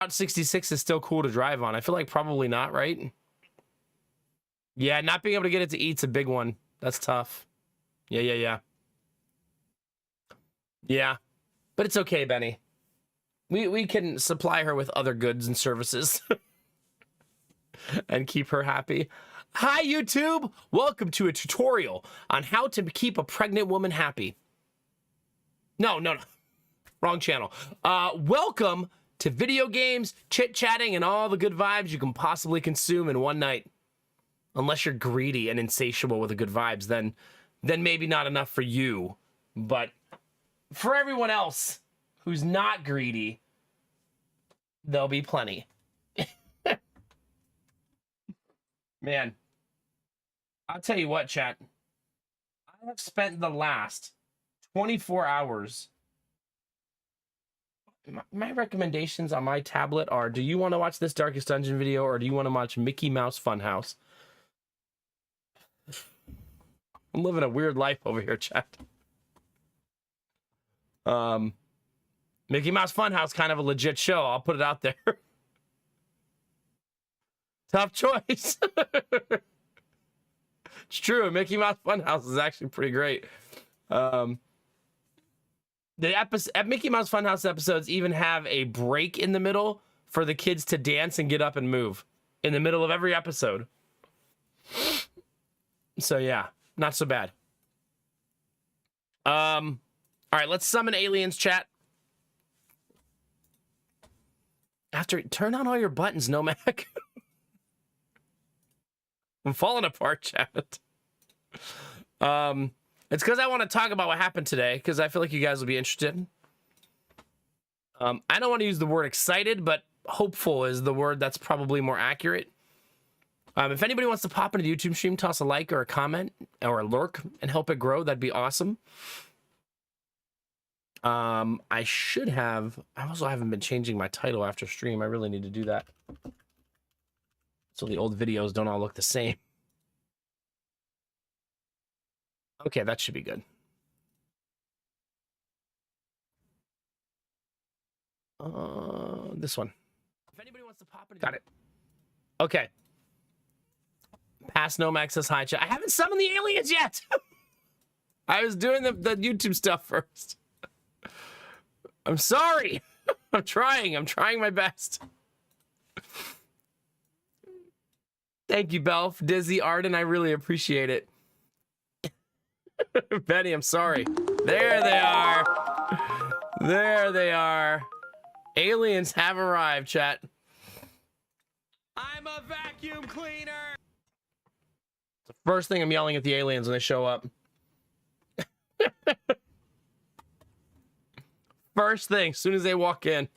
Route 66 is still cool to drive on. I feel like probably not, right? Yeah, not being able to get it to eat's a big one. That's tough. Yeah. Yeah, but it's okay, Benny. We can supply her with other goods and services and keep her happy. Hi, YouTube. Welcome to a tutorial on how to keep a pregnant woman happy. No. Wrong channel. Welcome to video games, chit-chatting, and all the good vibes you can possibly consume in one night. Unless you're greedy and insatiable with the good vibes, then maybe not enough for you. But for everyone else who's not greedy, there'll be plenty. Man, I'll tell you what, chat. I have spent the last 24 hours. My recommendations on my tablet are, do you want to watch this Darkest Dungeon video or do you want to watch Mickey Mouse Funhouse? I'm living a weird life over here, chat. Mickey Mouse Funhouse, kind of a legit show. I'll put it out there. Tough choice. It's true. Mickey Mouse Funhouse is actually pretty great. The Mickey Mouse Funhouse episodes even have a break in the middle for the kids to dance and get up and move in the middle of every episode. So yeah, not so bad. All right, let's summon aliens, chat. Turn on all your buttons, Nomac. I'm falling apart, chat. It's because I want to talk about what happened today, because I feel like you guys will be interested. I don't want to use the word excited, but hopeful is the word that's probably more accurate. If anybody wants to pop into the YouTube stream, toss a like or a comment or a lurk and help it grow, that'd be awesome. I also haven't been changing my title after stream. I really need to do that, so the old videos don't all look the same. Okay, that should be good. This one. If anybody wants to pop in, got it. Okay. Past Nomax says hi, chat. I haven't summoned the aliens yet. I was doing the YouTube stuff first. I'm sorry. I'm trying my best. Thank you, Belf, Dizzy, Arden. I really appreciate it. Benny, I'm sorry. There they are. There they are. Aliens have arrived, chat. I'm a vacuum cleaner. It's the first thing I'm yelling at the aliens when they show up. First thing, as soon as they walk in.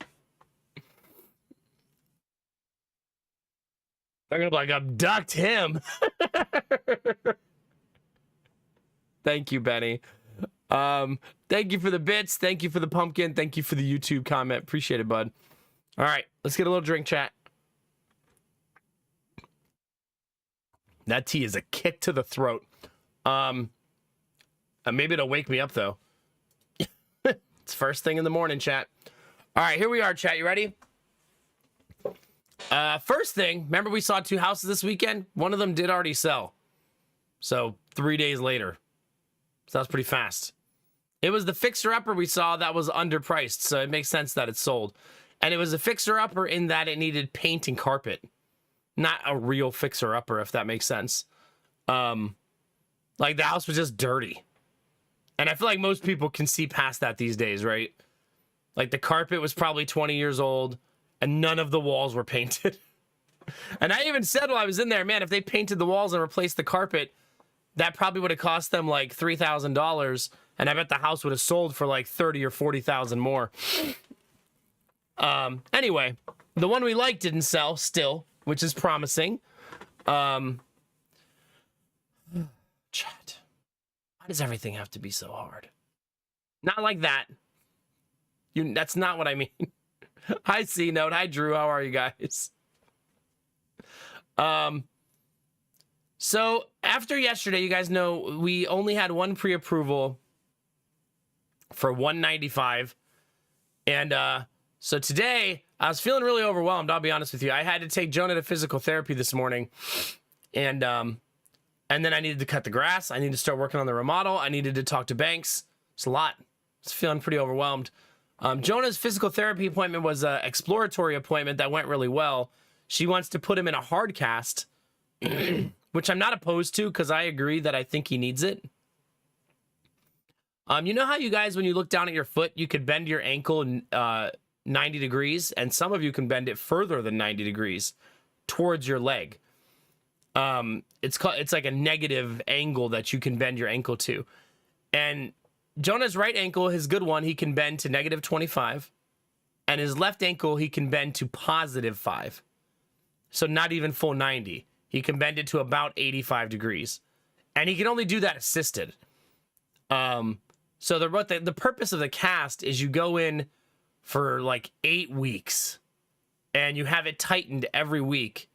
They're gonna be like, abduct him. Thank you, Benny. Thank you for the bits. Thank you for the pumpkin. Thank you for the YouTube comment. Appreciate it, bud. All right, let's get a little drink, chat. That tea is a kick to the throat. Maybe it'll wake me up, though. It's first thing in the morning, chat. All right, here we are, chat. You ready? First thing, remember we saw 2 houses this weekend? One of them did already sell. So 3 days later. So that was pretty fast. It was the fixer-upper we saw that was underpriced, so it makes sense that it sold. And it was a fixer-upper in that it needed paint and carpet. Not a real fixer-upper, if that makes sense. Like, the house was just dirty. And I feel like most people can see past that these days, right? Like, the carpet was probably 20 years old, and none of the walls were painted. And I even said while I was in there, man, if they painted the walls and replaced the carpet, that probably would have cost them like $3,000, and I bet the house would have sold for like 30 or 40,000 more. Anyway, the one we liked didn't sell still, which is promising. Chat. Why does everything have to be so hard? Not like that. That's not what I mean. Hi, C-Note. Hi, Drew. How are you guys? So after yesterday, you guys know we only had one pre-approval for $195, and so today I was feeling really overwhelmed, I'll be honest with you. I had to take Jonah to physical therapy this morning, and then I needed to cut the grass. I needed to start working on the remodel. I needed to talk to banks. It's a lot. I was feeling pretty overwhelmed. Jonah's physical therapy appointment was an exploratory appointment that went really well. She wants to put him in a hard cast, which I'm not opposed to because I agree that I think he needs it. You know how you guys, when you look down at your foot, you could bend your ankle 90 degrees, and some of you can bend it further than 90 degrees towards your leg. It's like a negative angle that you can bend your ankle to. And Jonah's right ankle, his good one, he can bend to negative 25. And his left ankle, he can bend to positive 5. So not even full 90. He can bend it to about 85 degrees. And he can only do that assisted. So the purpose of the cast is you go in for like 8 weeks. And you have it tightened every week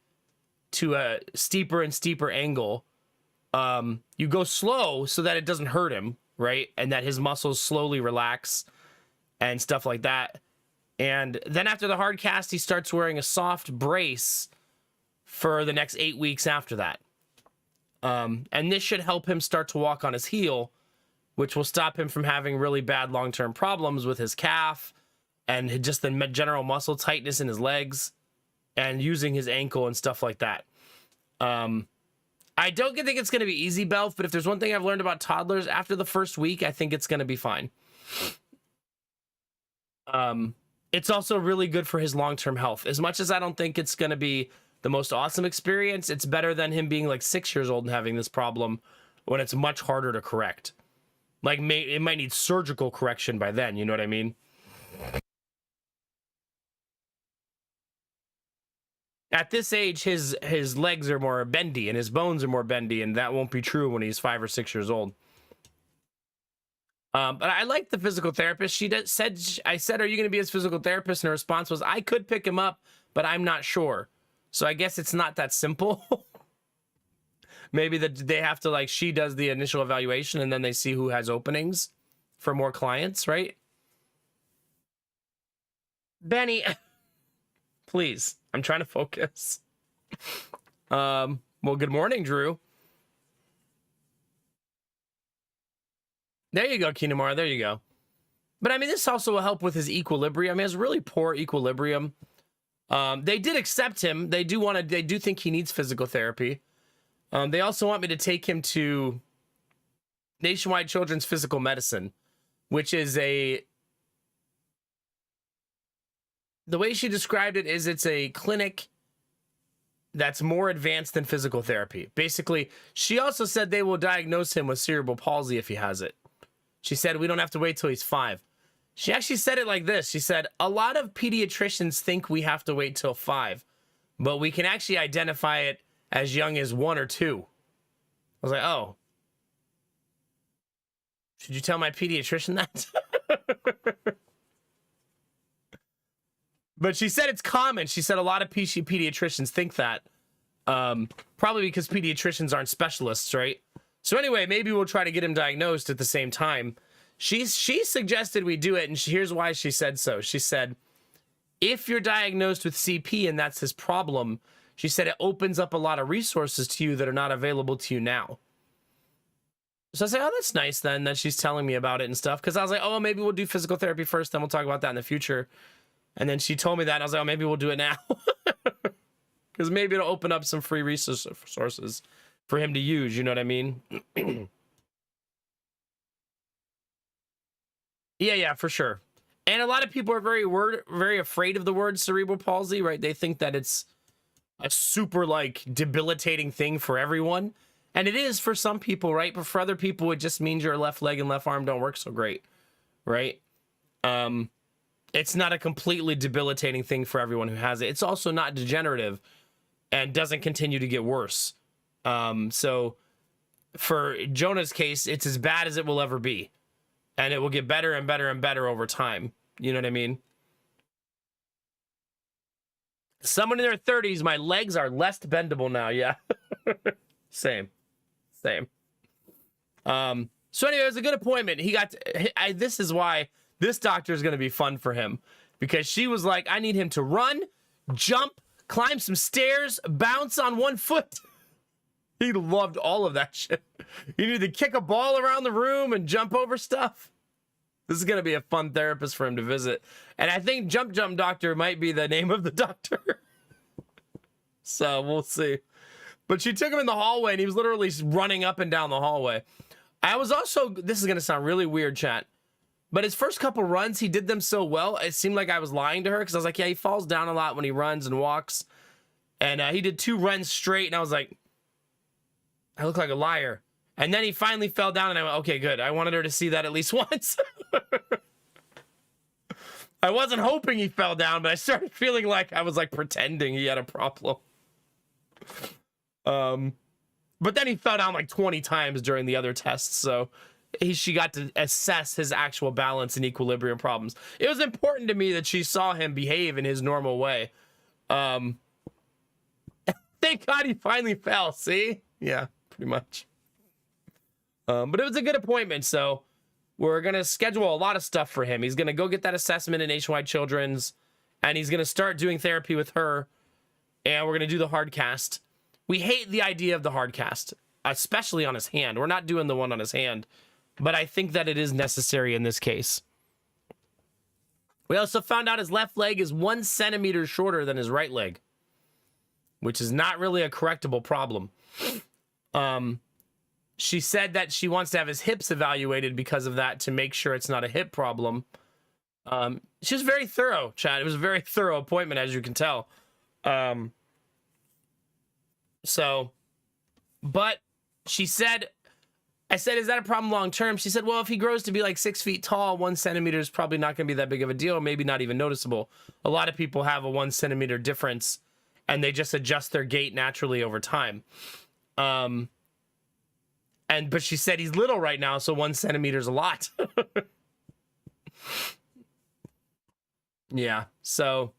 to a steeper and steeper angle. You go slow so that it doesn't hurt him, right? And that his muscles slowly relax and stuff like that. And then after the hard cast, he starts wearing a soft brace for the next 8 weeks after that. And this should help him start to walk on his heel, which will stop him from having really bad long-term problems with his calf and just the general muscle tightness in his legs and using his ankle and stuff like that. I don't think it's going to be easy, Belf, but if there's one thing I've learned about toddlers, after the first week, I think it's going to be fine. It's also really good for his long-term health. As much as I don't think it's going to be the most awesome experience, it's better than him being like 6 years old and having this problem when it's much harder to correct. Like, it might need surgical correction by then, you know what I mean? At this age, his legs are more bendy and his bones are more bendy, and that won't be true when he's 5 or 6 years old. But I like the physical therapist. I said, are you going to be his physical therapist? And her response was, I could pick him up, but I'm not sure. So I guess it's not that simple. Maybe they have to, like, she does the initial evaluation and then they see who has openings for more clients, right? Benny, please. I'm trying to focus. Well, good morning, Drew. There you go, Kinamara. There you go. But I mean, this also will help with his equilibrium. He has really poor equilibrium. They did accept him. They do think he needs physical therapy. They also want me to take him to Nationwide Children's Physical Medicine, which is the way she described it is it's a clinic that's more advanced than physical therapy. Basically, she also said they will diagnose him with cerebral palsy if he has it. She said, we don't have to wait till he's 5. She actually said it like this. She said, a lot of pediatricians think we have to wait till 5, but we can actually identify it as young as 1 or 2. I was like, oh. Should you tell my pediatrician that? But she said it's common. She said a lot of pediatricians think that. Probably because pediatricians aren't specialists, right? So anyway, maybe we'll try to get him diagnosed at the same time. She suggested we do it, and here's why she said so. She said, if you're diagnosed with CP and that's his problem, she said it opens up a lot of resources to you that are not available to you now. So I say, oh, that's nice then that she's telling me about it and stuff. Because I was like, oh, maybe we'll do physical therapy first, then we'll talk about that in the future. And then she told me that, and I was like, oh, maybe we'll do it now. Because maybe it'll open up some free resources for him to use, you know what I mean? Yeah, for sure. And a lot of people are very afraid of the word cerebral palsy, right? They think that it's a super, like, debilitating thing for everyone. And it is for some people, right? But for other people, it just means your left leg and left arm don't work so great, right? It's not a completely debilitating thing for everyone who has it. It's also not degenerative and doesn't continue to get worse. So for Jonah's case, it's as bad as it will ever be. And it will get better and better and better over time. You know what I mean? Someone in their 30s, my legs are less bendable now. Yeah. Same. So anyway, it was a good appointment. This is why this doctor is going to be fun for him, because she was like, I need him to run, jump, climb some stairs, bounce on one foot. He loved all of that shit. He needed to kick a ball around the room and jump over stuff. This is going to be a fun therapist for him to visit. And I think Jump Jump Doctor might be the name of the doctor. So we'll see. But she took him in the hallway and he was literally running up and down the hallway. I was also, this is going to sound really weird, chat, but his first couple runs, he did them so well, it seemed like I was lying to her because I was like, yeah, he falls down a lot when he runs and walks. And he did 2 runs straight and I was like, I look like a liar. And then he finally fell down and I went, okay, good. I wanted her to see that at least once. I wasn't hoping he fell down, but I started feeling like I was like pretending he had a problem. But then he fell down like 20 times during the other tests. So she got to assess his actual balance and equilibrium problems. It was important to me that she saw him behave in his normal way. Thank God he finally fell. See? Yeah, pretty much. But it was a good appointment. So we're going to schedule a lot of stuff for him. He's going to go get that assessment at Nationwide Children's and he's going to start doing therapy with her. And we're going to do the hard cast. We hate the idea of the hard cast, especially on his hand. We're not doing the one on his hand, but I think that it is necessary in this case. We also found out his left leg is 1 centimeter shorter than his right leg, which is not really a correctable problem. She said that she wants to have his hips evaluated because of that to make sure it's not a hip problem. She was very thorough, Chad. It was a very thorough appointment, as you can tell. But she said, I said, is that a problem long term? She said, well, if he grows to be like 6 feet tall, 1 centimeter is probably not going to be that big of a deal, maybe not even noticeable. A lot of people have a 1 centimeter difference and they just adjust their gait naturally over time. But she said he's little right now, so 1 centimeter is a lot. Yeah, so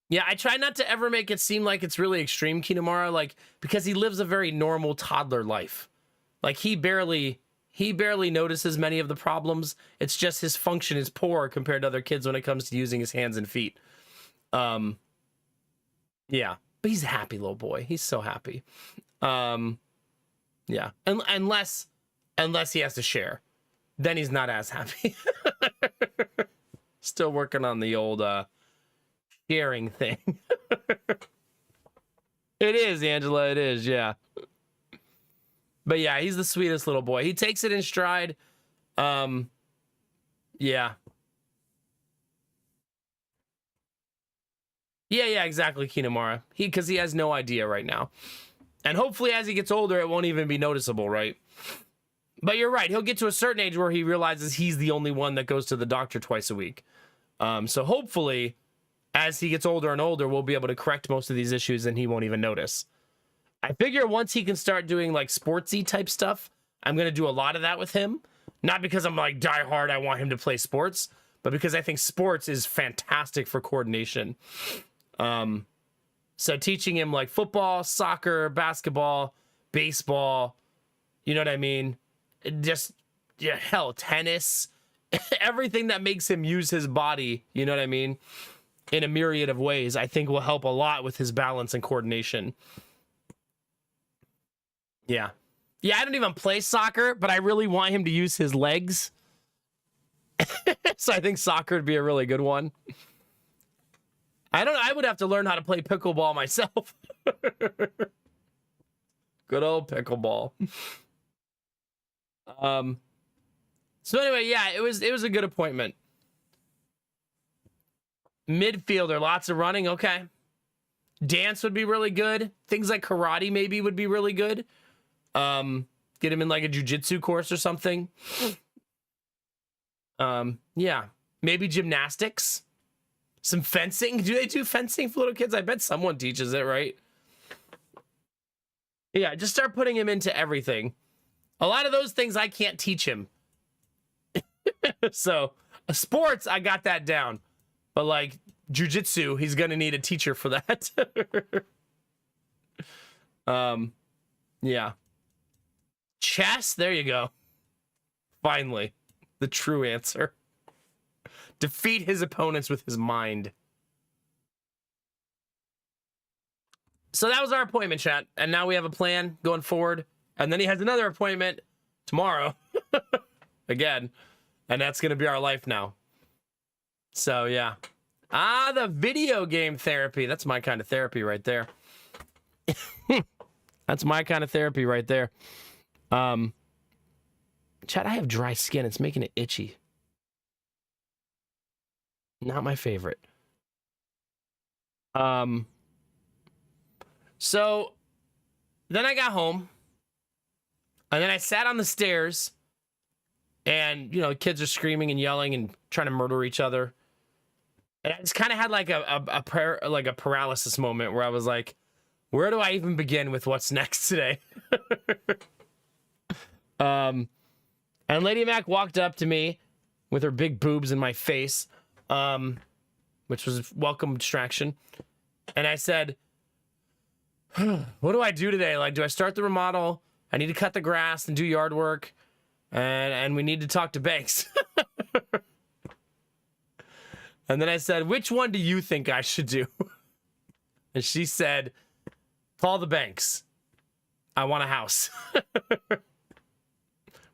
yeah, I try not to ever make it seem like it's really extreme, Kinemara, like, because he lives a very normal toddler life. Like, he barely notices many of the problems. It's just his function is poor compared to other kids when it comes to using his hands and feet. Yeah, but he's a happy little boy. He's so happy. Yeah, unless he has to share, then he's not as happy. Still working on the old sharing thing. It is, Angela, it is, yeah. But yeah, he's the sweetest little boy. He takes it in stride. Yeah. Yeah, exactly, Kinemara. Because he has no idea right now. And hopefully as he gets older, it won't even be noticeable, right? But you're right. He'll get to a certain age where he realizes he's the only one that goes to the doctor twice a week. So hopefully, as he gets older and older, we'll be able to correct most of these issues and he won't even notice. I figure once he can start doing like sportsy type stuff, I'm going to do a lot of that with him. Not because I'm like die hard, I want him to play sports, but because I think sports is fantastic for coordination. So teaching him like football, soccer, basketball, baseball, you know what I mean? Just, yeah, hell, tennis, everything that makes him use his body, you know what I mean? In a myriad of ways, I think will help a lot with his balance and coordination. Yeah. Yeah, I don't even play soccer, but I really want him to use his legs. So I think soccer would be a really good one. I would have to learn how to play pickleball myself. Good old pickleball. So anyway, yeah, it was a good appointment. Midfielder, lots of running, okay. Dance would be really good. Things like karate maybe would be really good. Get him in like a jiu-jitsu course or something. Yeah, maybe gymnastics. Some fencing. Do they do fencing for little kids? I bet someone teaches it, right? Yeah, just start putting him into everything. A lot of those things I can't teach him. So, sports, I got that down. But like jiu-jitsu, he's gonna need a teacher for that. Yeah. Chess, there you go. Finally, the true answer. Defeat his opponents with his mind. So that was our appointment, chat. And now we have a plan going forward. And then he has another appointment tomorrow. Again. And that's going to be our life now. So, yeah. The video game therapy. That's my kind of therapy right there. That's my kind of therapy right there. Chat, I have dry skin. It's making it itchy. Not my favorite. So then I got home and then I sat on the stairs and, you know, kids are screaming and yelling and trying to murder each other. And I just kind of had like a paralysis moment where I was like, where do I even begin with what's next today? And Lady Mac walked up to me with her big boobs in my face, which was a welcome distraction. And I said, what do I do today? Like, do I start the remodel? I need to cut the grass and do yard work. And we need to talk to banks. And then I said, which one do you think I should do? And she said, call the banks. I want a house.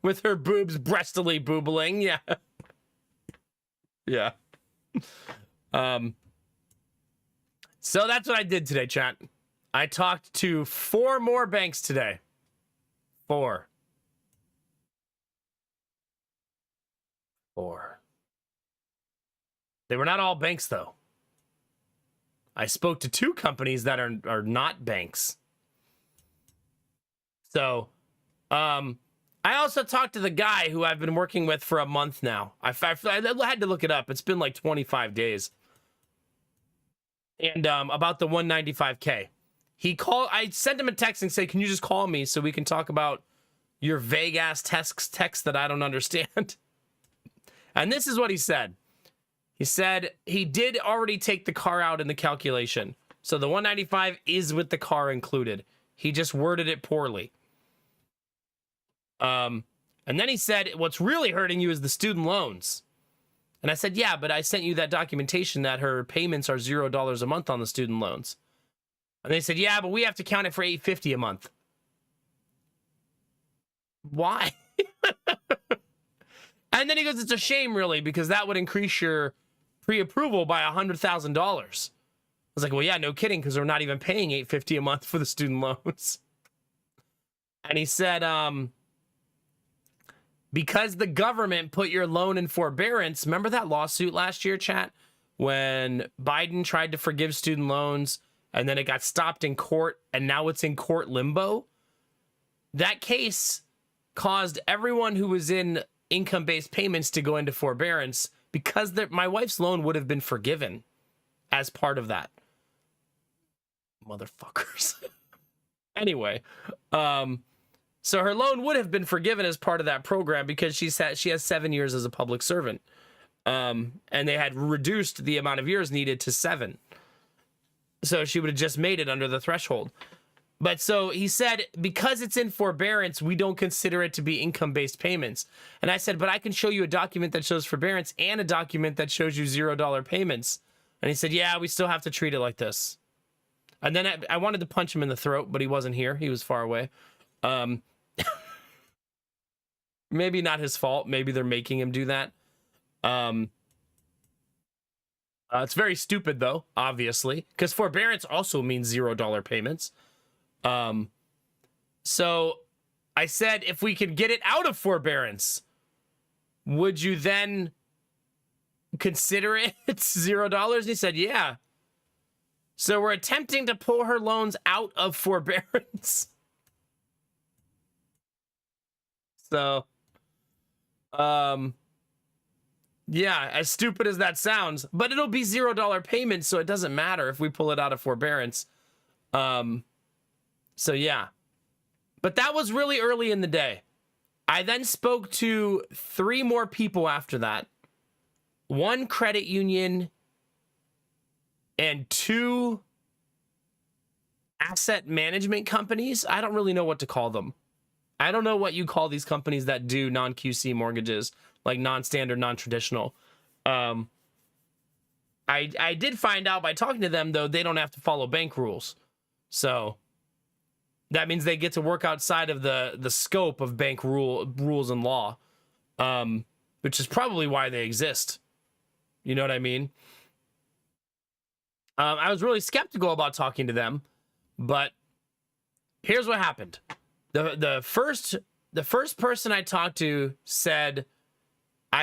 With her boobs breastily boobling. Yeah. Yeah. So that's what I did today, chat. I talked to 4 more banks today. 4. They were not all banks, though. I spoke to 2 companies that are not banks. So, I also talked to the guy who I've been working with for a month now. I had to look it up. It's been like 25 days. And about the 195K. I sent him a text and said, can you just call me so we can talk about your vague ass text that I don't understand? And this is what he said. He said he did already take the car out in the calculation. So the 195 is with the car included. He just worded it poorly. And then he said, what's really hurting you is the student loans. And I said, yeah, but I sent you that documentation that her payments are $0 a month on the student loans. And they said, yeah, but we have to count it for $850 a month. Why? And then he goes, it's a shame, really, because that would increase your pre-approval by $100,000. I was like, well, yeah, no kidding, because we're not even paying $850 a month for the student loans. And he said, because the government put your loan in forbearance, remember that lawsuit last year, chat? When Biden tried to forgive student loans, and then it got stopped in court, and now it's in court limbo? That case caused everyone who was in income-based payments to go into forbearance because my wife's loan would have been forgiven as part of that. Motherfuckers. Anyway, so her loan would have been forgiven as part of that program because she has 7 years as a public servant. And they had reduced the amount of years needed to 7. So she would have just made it under the threshold. But so he said, because it's in forbearance, we don't consider it to be income-based payments. And I said, but I can show you a document that shows forbearance and a document that shows you $0 payments. And he said, yeah, we still have to treat it like this. And then I wanted to punch him in the throat, but he wasn't here. He was far away. Maybe not his fault. Maybe they're making him do that. It's very stupid, though, obviously, because forbearance also means $0 payments. So I said, if we could get it out of forbearance, would you then consider it $0? And he said, yeah. So we're attempting to pull her loans out of forbearance. So, yeah, as stupid as that sounds, but it'll be $0 payments, so it doesn't matter if we pull it out of forbearance. So yeah, but that was really early in the day. I then spoke to 3 more people after that. 1 credit union and 2 asset management companies. I don't really know what to call them. I don't know what you call these companies that do non-QC mortgages, like non-standard, non-traditional. I did find out by talking to them, though, they don't have to follow bank rules. So that means they get to work outside of the scope of bank rules and law, which is probably why they exist. You know what I mean? I was really skeptical about talking to them, but here's what happened. The first person I talked to said,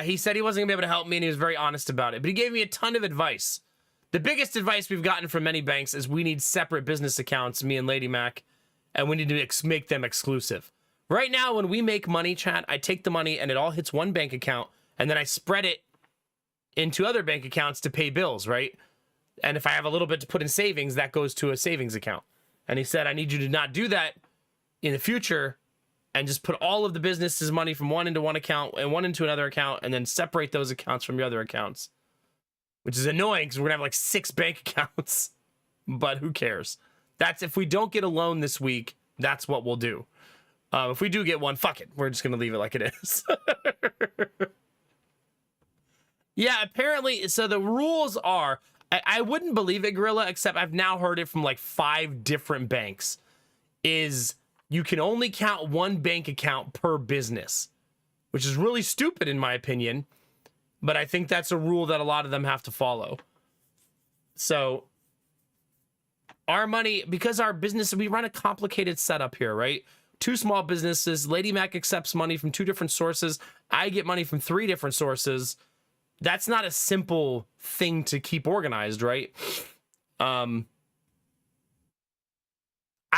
he said he wasn't gonna be able to help me, and he was very honest about it, but he gave me a ton of advice. The biggest advice we've gotten from many banks is we need separate business accounts, me and Lady Mac, and we need to make them exclusive. Right now, when we make money, chat, I take the money and it all hits one bank account, and then I spread it into other bank accounts to pay bills, right? And if I have a little bit to put in savings, that goes to a savings account. And he said, I need you to not do that in the future and just put all of the business's money from one into one account and one into another account, and then separate those accounts from your other accounts. Which is annoying because we're gonna have like 6 bank accounts, but who cares? That's if we don't get a loan this week, that's what we'll do. If we do get one, fuck it. We're just gonna leave it like it is. Yeah, apparently, so the rules are, I wouldn't believe it, Gorilla, except I've now heard it from like 5 different banks, is you can only count one bank account per business, which is really stupid in my opinion, but I think that's a rule that a lot of them have to follow. So our money, because our business, we run a complicated setup here, right? 2 small businesses, Lady Mac accepts money from 2 different sources, I get money from 3 different sources. That's not a simple thing to keep organized, right? I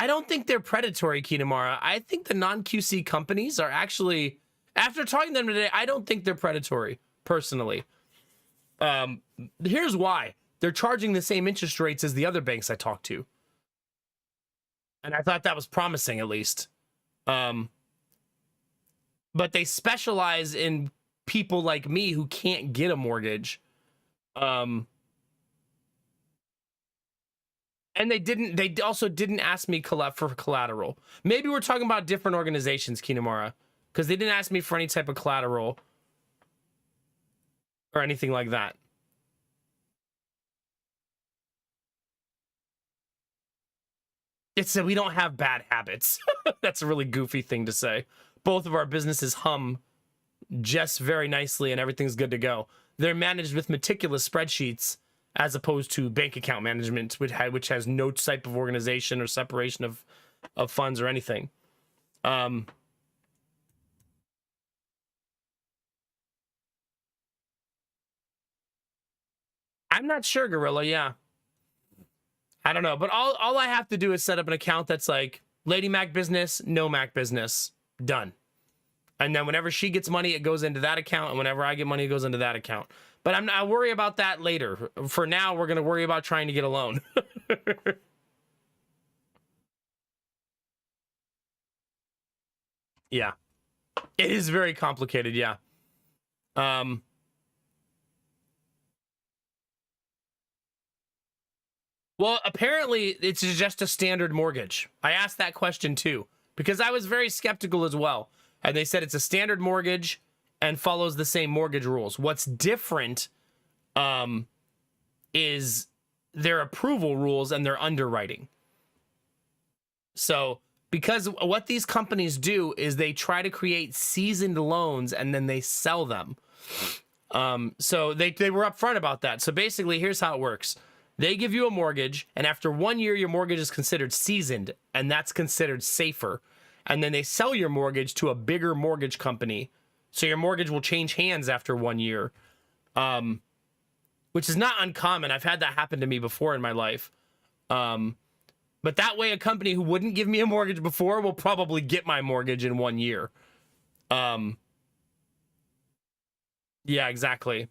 don't think they're predatory, Kinamara. I think the non-QC companies are actually, after talking to them today, I don't think they're predatory, personally. Here's why. They're charging the same interest rates as the other banks I talked to. And I thought that was promising, at least. But they specialize in people like me who can't get a mortgage. And they also didn't ask me for collateral. Maybe we're talking about different organizations, Kinamara, because they didn't ask me for any type of collateral or anything like that. It said we don't have bad habits. That's a really goofy thing to say. Both of our businesses hum just very nicely and everything's good to go. They're managed with meticulous spreadsheets as opposed to bank account management, which has no type of organization or separation of funds or anything. I'm not sure, Gorilla. Yeah. I don't know. But all I have to do is set up an account that's like Lady Mac business, no Mac business. Done. And then whenever she gets money, it goes into that account. And whenever I get money, it goes into that account. But I'll worry about that later. For now, we're going to worry about trying to get a loan. Yeah. It is very complicated, yeah. Well, apparently, it's just a standard mortgage. I asked that question, too, because I was very skeptical as well. And they said it's a standard mortgage and follows the same mortgage rules. What's different is their approval rules and their underwriting. So, because what these companies do is they try to create seasoned loans and then they sell them. So they were upfront about that. So basically, here's how it works. They give you a mortgage, and after 1 year, your mortgage is considered seasoned, and that's considered safer. And then they sell your mortgage to a bigger mortgage company. So your mortgage will change hands after 1 year, which is not uncommon. I've had that happen to me before in my life. But that way, a company who wouldn't give me a mortgage before will probably get my mortgage in 1 year. Yeah, exactly.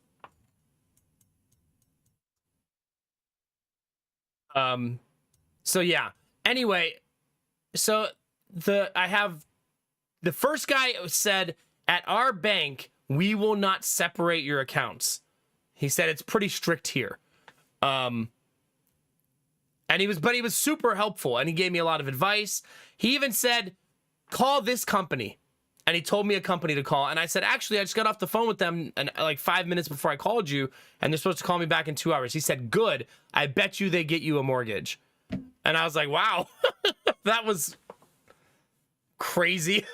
So yeah. Anyway, so I have the first guy said, at our bank, we will not separate your accounts. He said it's pretty strict here. And he was super helpful and he gave me a lot of advice. He even said, call this company. And he told me a company to call. And I said, actually, I just got off the phone with them and like 5 minutes before I called you. And they're supposed to call me back in 2 hours. He said, good. I bet you they get you a mortgage. And I was like, wow, that was crazy.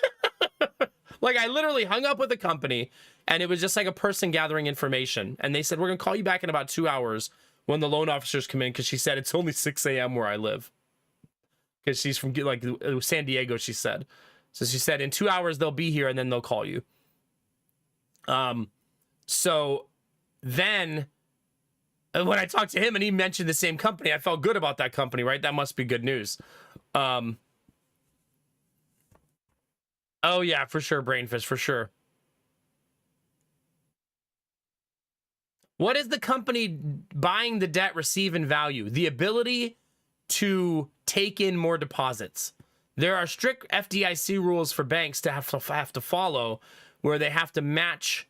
Like, I literally hung up with a company and it was just like a person gathering information. And they said, we're going to call you back in about 2 hours when the loan officers come in. Because she said, it's only 6 a.m. where I live. Because she's from like San Diego, she said. So she said, in 2 hours, they'll be here and then they'll call you. So then when I talked to him and he mentioned the same company, I felt good about that company, right? That must be good news. Oh yeah, for sure. Brainfish, for sure. What is the company buying the debt receive in value? The ability to take in more deposits. There are strict FDIC rules for banks to have to follow, where they have to match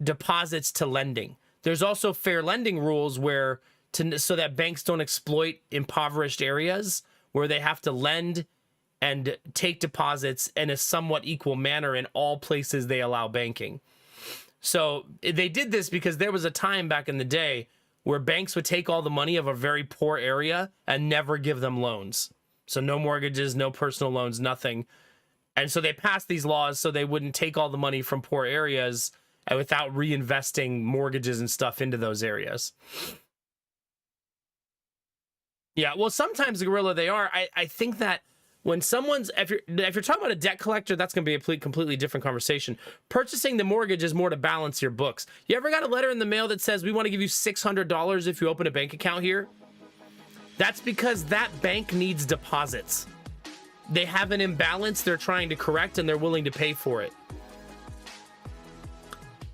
deposits to lending. There's also fair lending rules where so that banks don't exploit impoverished areas, where they have to lend and take deposits in a somewhat equal manner in all places they allow banking. So they did this because there was a time back in the day where banks would take all the money of a very poor area and never give them loans. So no mortgages, no personal loans, nothing. And so they passed these laws so they wouldn't take all the money from poor areas and without reinvesting mortgages and stuff into those areas. Yeah, well, sometimes, Gorilla, they are. I think that when someone's, if you're talking about a debt collector, that's going to be a completely different conversation. Purchasing the mortgage is more to balance your books. You ever got a letter in the mail that says, we want to give you $600 if you open a bank account here? That's because that bank needs deposits. They have an imbalance they're trying to correct and they're willing to pay for it.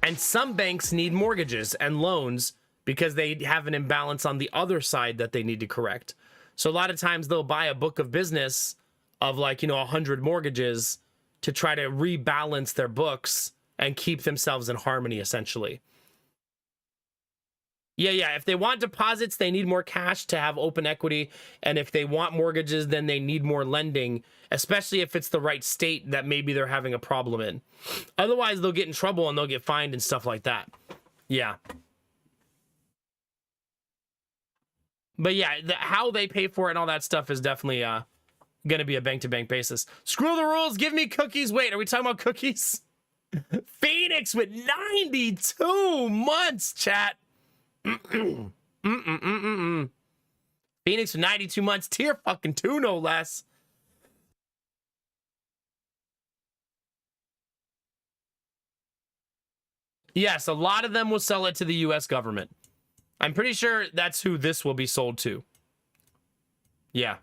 And some banks need mortgages and loans because they have an imbalance on the other side that they need to correct. So a lot of times they'll buy a book of business of 100 mortgages to try to rebalance their books and keep themselves in harmony, essentially. Yeah. If they want deposits, they need more cash to have open equity. And if they want mortgages, then they need more lending, especially if it's the right state that maybe they're having a problem in. Otherwise, they'll get in trouble and they'll get fined and stuff like that. Yeah. But yeah, how they pay for it and all that stuff is definitely going to be a bank-to-bank basis. Screw the rules. Give me cookies. Wait, are we talking about cookies? Phoenix with 92 months, chat. Phoenix with 92 months. Tier fucking 2, no less. Yes, a lot of them will sell it to the U.S. government. I'm pretty sure that's who this will be sold to. Yeah.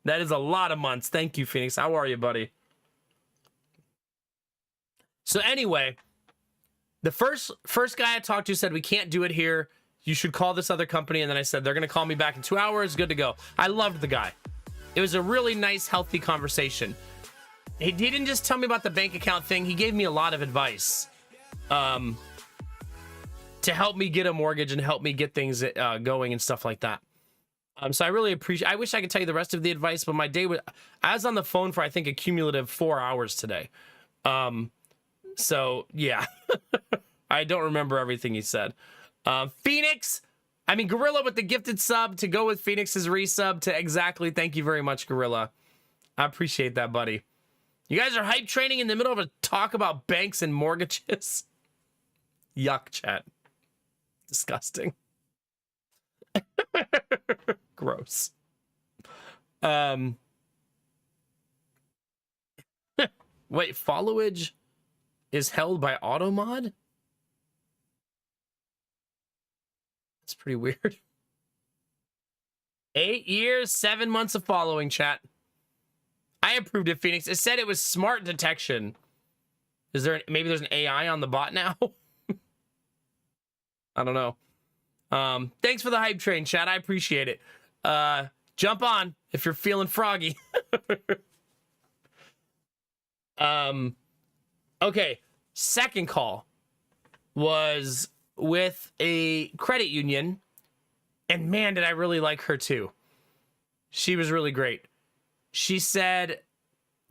That is a lot of months. Thank you, Phoenix. How are you, buddy? So anyway, the first guy I talked to said, we can't do it here. You should call this other company. And then I said, they're going to call me back in 2 hours. Good to go. I loved the guy. It was a really nice, healthy conversation. He didn't just tell me about the bank account thing. He gave me a lot of advice to help me get a mortgage and help me get things going and stuff like that. So I really appreciate. I wish I could tell you the rest of the advice, but my day was. I was on the phone for I think a cumulative 4 hours today. So yeah, I don't remember everything he said. Phoenix, I mean Gorilla with the gifted sub to go with Phoenix's resub to exactly. Thank you very much, Gorilla. I appreciate that, buddy. You guys are hype training in the middle of a talk about banks and mortgages. Yuck, chat. Disgusting. Gross. Wait, followage is held by Automod? That's pretty weird. 8 years, 7 months of following, chat. I approved it, Phoenix. It said it was smart detection. Is there maybe there's an AI on the bot now? I don't know. Thanks for the hype train, chat. I appreciate it. Jump on if you're feeling froggy. Okay. Second call was with a credit union. And man, did I really like her too. She was really great. She said,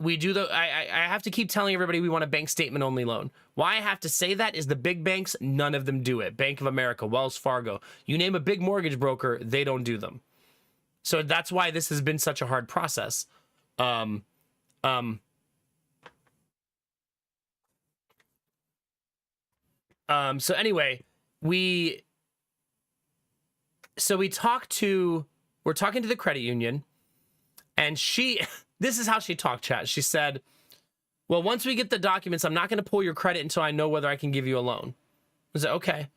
we do the, I have to keep telling everybody we want a bank statement only loan. Why I have to say that is the big banks, none of them do it. Bank of America, Wells Fargo, you name a big mortgage broker, they don't do them. So that's why this has been such a hard process. So anyway, we're talking to the credit union, and this is how she talked, chat. She said, well, once we get the documents, I'm not going to pull your credit until I know whether I can give you a loan. I said, okay.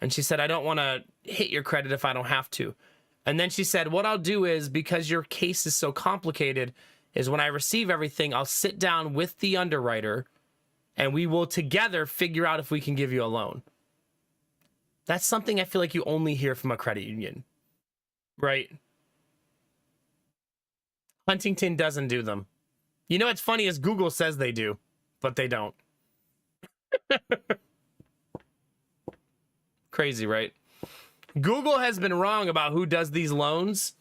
And she said, I don't want to hit your credit if I don't have to. And then she said, what I'll do is, because your case is so complicated, is when I receive everything, I'll sit down with the underwriter and we will together figure out if we can give you a loan. That's something I feel like you only hear from a credit union, right? Huntington doesn't do them. You know what's funny is Google says they do, but they don't. Crazy, right? Google has been wrong about who does these loans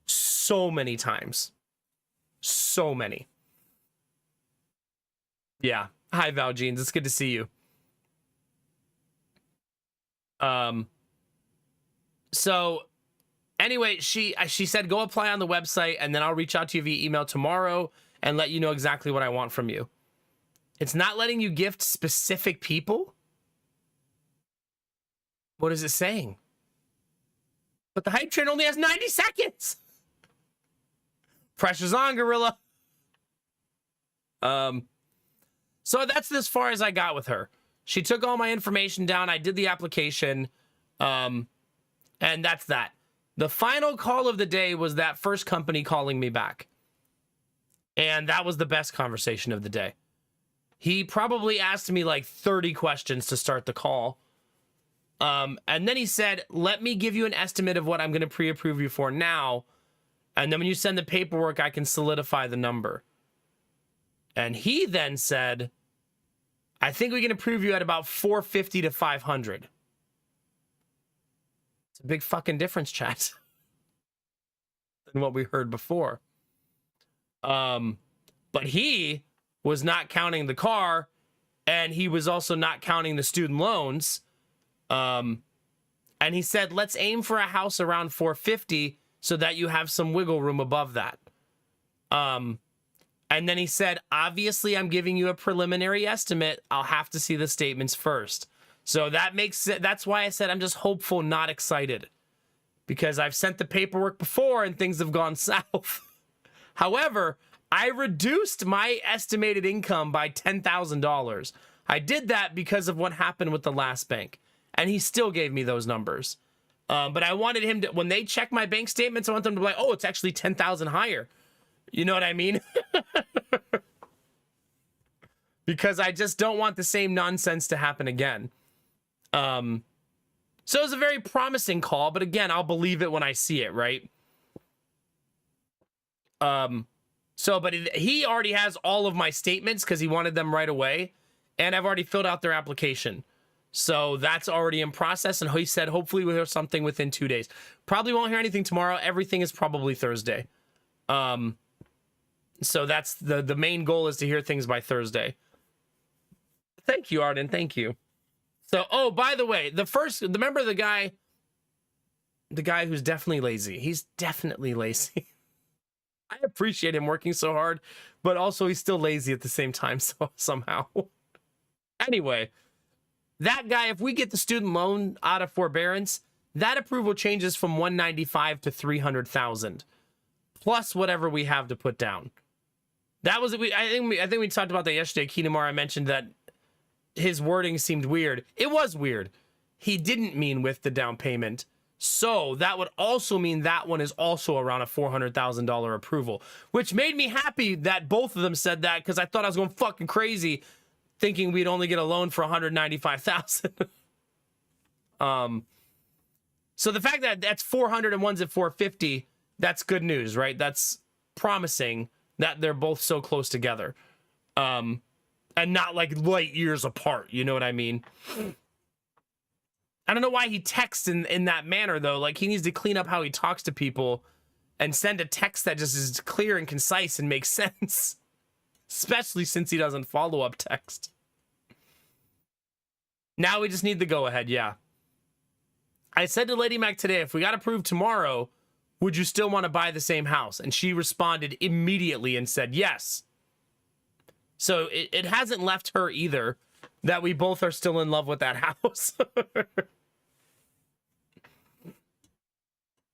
so many times. So many. Yeah. Hi, Val Jeans. It's good to see you. So anyway, she said, go apply on the website and then I'll reach out to you via email tomorrow and let you know exactly what I want from you. It's not letting you gift specific people. What is it saying? But the hype train only has 90 seconds. Pressure's on, Gorilla. So that's as far as I got with her. She took all my information down. I did the application. And that's that. The final call of the day was that first company calling me back. And that was the best conversation of the day. He probably asked me like 30 questions to start the call. And then he said, let me give you an estimate of what I'm going to pre-approve you for now. And then when you send the paperwork, I can solidify the number. And he then said, I think we can approve you at about 450 to 500. It's a big fucking difference, chat, than what we heard before. But he was not counting the car, and he was also not counting the student loans. And he said, let's aim for a house around 450 so that you have some wiggle room above that. And then he said, obviously, I'm giving you a preliminary estimate. I'll have to see the statements first. So that's why I said I'm just hopeful, not excited. Because I've sent the paperwork before and things have gone south. However, I reduced my estimated income by $10,000. I did that because of what happened with the last bank. And he still gave me those numbers. But I wanted him to, when they check my bank statements, I want them to be like, oh, it's actually 10,000 higher. You know what I mean? Because I just don't want the same nonsense to happen again. So it was a very promising call, but again, I'll believe it when I see it, right? But he already has all of my statements because he wanted them right away. And I've already filled out their application. So that's already in process. And he said, hopefully we'll hear something within 2 days. Probably won't hear anything tomorrow. Everything is probably Thursday. So that's the main goal, is to hear things by Thursday. Thank you, Arden. Thank you. So, oh, by the way, remember the guy who's definitely lazy. He's definitely lazy. I appreciate him working so hard, but also he's still lazy at the same time. So somehow. Anyway, that guy, if we get the student loan out of forbearance, that approval changes from 195 to 300,000 plus whatever we have to put down. That was, I think we talked about that yesterday. Kinamara mentioned that his wording seemed weird. It was weird. He didn't mean with the down payment. So that would also mean that one is also around a $400,000 approval, which made me happy that both of them said that, because I thought I was going fucking crazy thinking we'd only get a loan for 195,000. So the fact that that's 400 and one's at 450, that's good news, right? That's promising that they're both so close together. And not like light years apart, you know what I mean? I don't know why he texts in that manner, though. Like, he needs to clean up how he talks to people and send a text that just is clear and concise and makes sense. Especially since he doesn't follow up text. Now we just need the go-ahead, yeah. I said to Lady Mac today, if we got approved tomorrow, would you still want to buy the same house? And she responded immediately and said yes. So it hasn't left her either that we both are still in love with that house.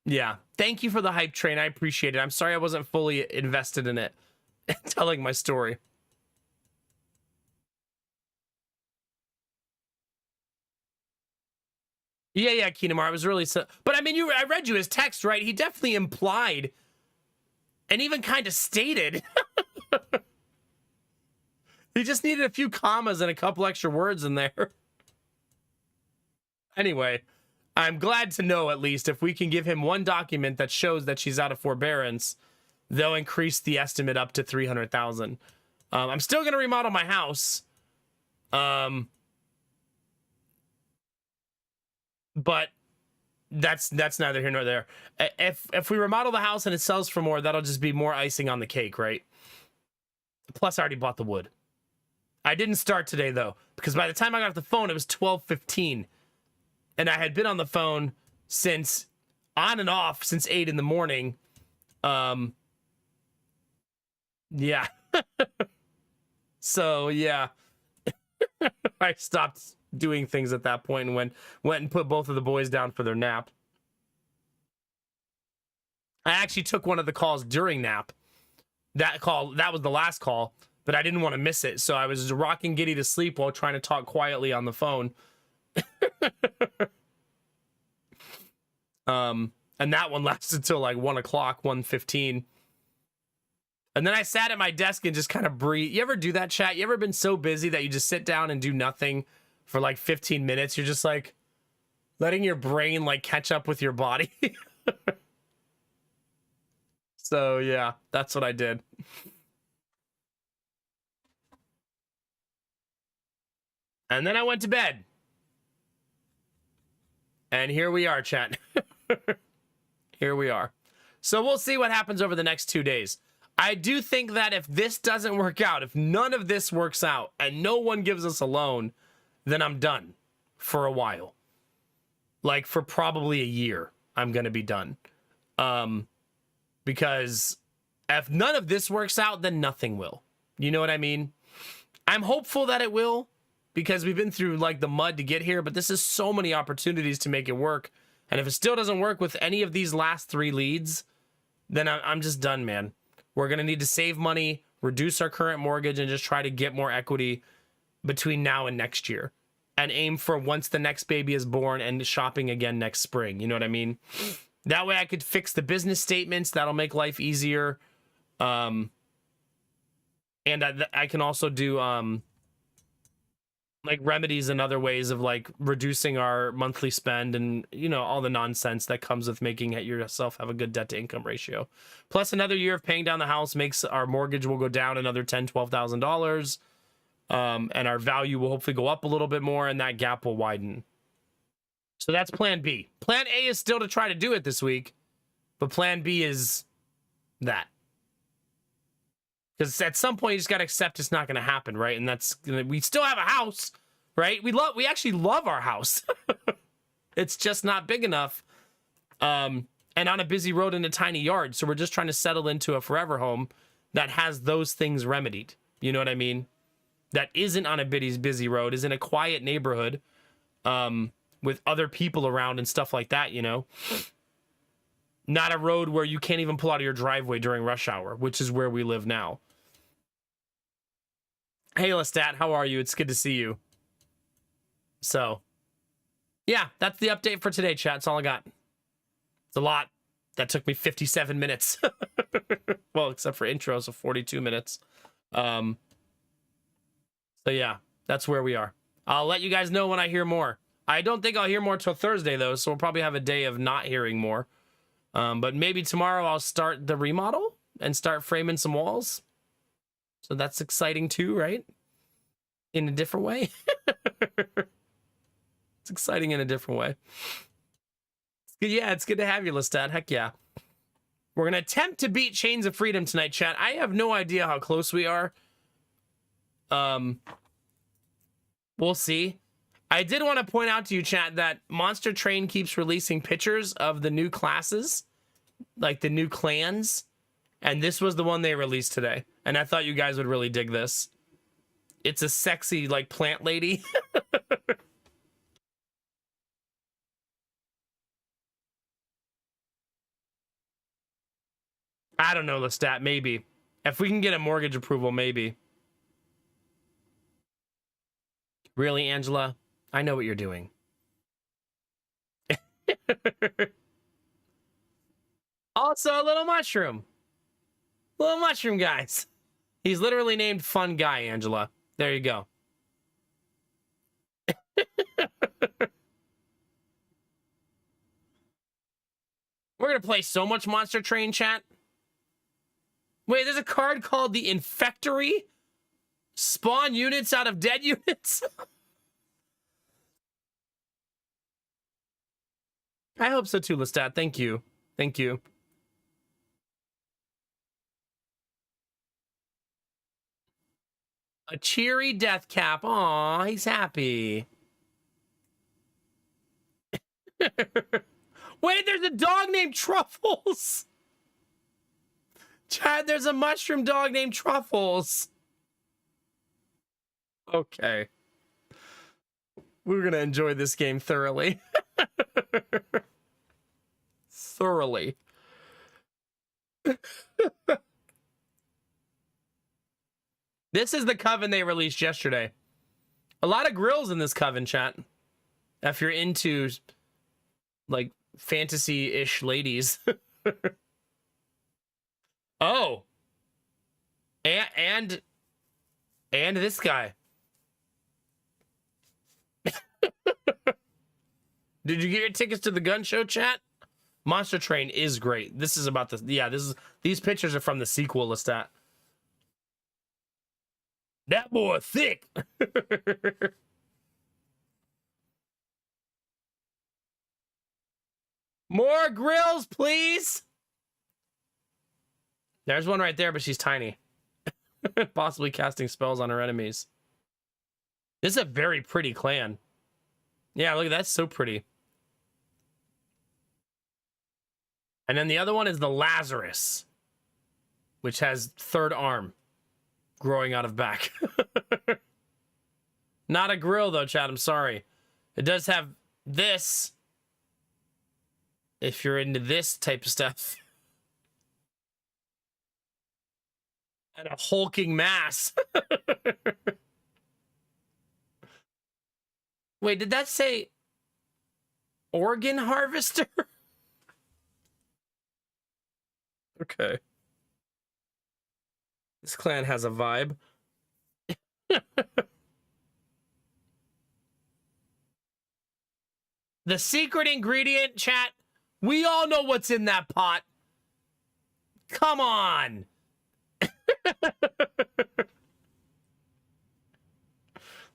Yeah. Thank you for the hype train. I appreciate it. I'm sorry I wasn't fully invested in it. Telling my story. Yeah, Keenamar. I was really but I mean, I read you his text, right? He definitely implied and even kind of stated. He just needed a few commas and a couple extra words in there. Anyway, I'm glad to know at least if we can give him one document that shows that she's out of forbearance, they'll increase the estimate up to 300,000. I'm still going to remodel my house. But that's neither here nor there. If we remodel the house and it sells for more, that'll just be more icing on the cake, right? Plus, I already bought the wood. I didn't start today, though, because by the time I got off the phone, it was 12:15. And I had been on the phone since, on and off, since 8 in the morning. Yeah. So, yeah. I stopped doing things at that point and went and put both of the boys down for their nap. I actually took one of the calls during nap. That was the last call, but I didn't want to miss it. So I was rocking Giddy to sleep while trying to talk quietly on the phone. And that one lasted till like 1 o'clock, 1:15. And then I sat at my desk and just kind of breathe. You ever do that, chat? You ever been so busy that you just sit down and do nothing for like 15 minutes? You're just like letting your brain like catch up with your body. So yeah, that's what I did. And then I went to bed. And here we are, chat. Here we are. So we'll see what happens over the next 2 days. I do think that if this doesn't work out, if none of this works out and no one gives us a loan, then I'm done for a while. Like for probably a year, I'm going to be done. Because if none of this works out, then nothing will. You know what I mean? I'm hopeful that it will because we've been through like the mud to get here, but this is so many opportunities to make it work. And if it still doesn't work with any of these last 3 leads, then I'm just done, man. We're going to need to save money, reduce our current mortgage, and just try to get more equity between now and next year. And aim for once the next baby is born and shopping again next spring. You know what I mean? That way I could fix the business statements. That'll make life easier. And I can also do like remedies and other ways of like reducing our monthly spend and, you know, all the nonsense that comes with making yourself have a good debt to income ratio. Plus another year of paying down the house makes our mortgage will go down another $10,000-$12,000. And our value will hopefully go up a little bit more and that gap will widen. So that's plan B. Plan A is still to try to do it this week, but plan B is that. Because at some point you just got to accept it's not going to happen, right? And we still have a house, right? We actually love our house. It's just not big enough. And on a busy road in a tiny yard. So we're just trying to settle into a forever home that has those things remedied. You know what I mean? That isn't on a busy road, is in a quiet neighborhood with other people around and stuff like that, you know? Not a road where you can't even pull out of your driveway during rush hour, which is where we live now. Hey, Lestat, how are you? It's good to see you. So, yeah, that's the update for today, chat. That's all I got. It's a lot. That took me 57 minutes. Well, except for intros of 42 minutes. So, yeah, that's where we are. I'll let you guys know when I hear more. I don't think I'll hear more till Thursday, though, so we'll probably have a day of not hearing more. But maybe tomorrow I'll start the remodel and start framing some walls. So that's exciting too, right? In a different way. It's exciting in a different way. It's good. Yeah, it's good to have you, Lestat. Heck yeah. We're going to attempt to beat Chains of Freedom tonight, chat. I have no idea how close we are. We'll see. I did want to point out to you, chat, that Monster Train keeps releasing pictures of the new classes, like the new clans, and this was the one they released today. And I thought you guys would really dig this. It's a sexy, like, plant lady. I don't know, Lestat, maybe. If we can get a mortgage approval, maybe. Really, Angela? I know what you're doing. Also, a little mushroom. Little mushroom, guys. He's literally named Fun Guy, Angela. There you go. We're going to play so much Monster Train, chat. Wait, there's a card called the Infectory? Spawn units out of dead units? I hope so too, Lestat. Thank you. Thank you. A cheery death cap. Aw, he's happy. Wait, there's a dog named Truffles. Chad, there's a mushroom dog named Truffles. Okay. We're going to enjoy this game thoroughly. Thoroughly. This is the coven they released yesterday. A lot of grills in this coven, chat. If you're into, like, fantasy-ish ladies. Oh. And this guy. Did you get your tickets to the gun show, chat? Monster Train is great. This is about the, yeah, these pictures are from the sequel, Lestat. That boy thick. More grills, please. There's one right there, but she's tiny. Possibly casting spells on her enemies. This is a very pretty clan. Yeah, look, that's so pretty. And then the other one is the Lazarus, which has third arm growing out of back. Not a grill, though, Chad. I'm sorry. It does have this, if you're into this type of stuff. And a hulking mass. Wait, did that say organ harvester? Okay. This clan has a vibe. The secret ingredient, chat. We all know what's in that pot. Come on.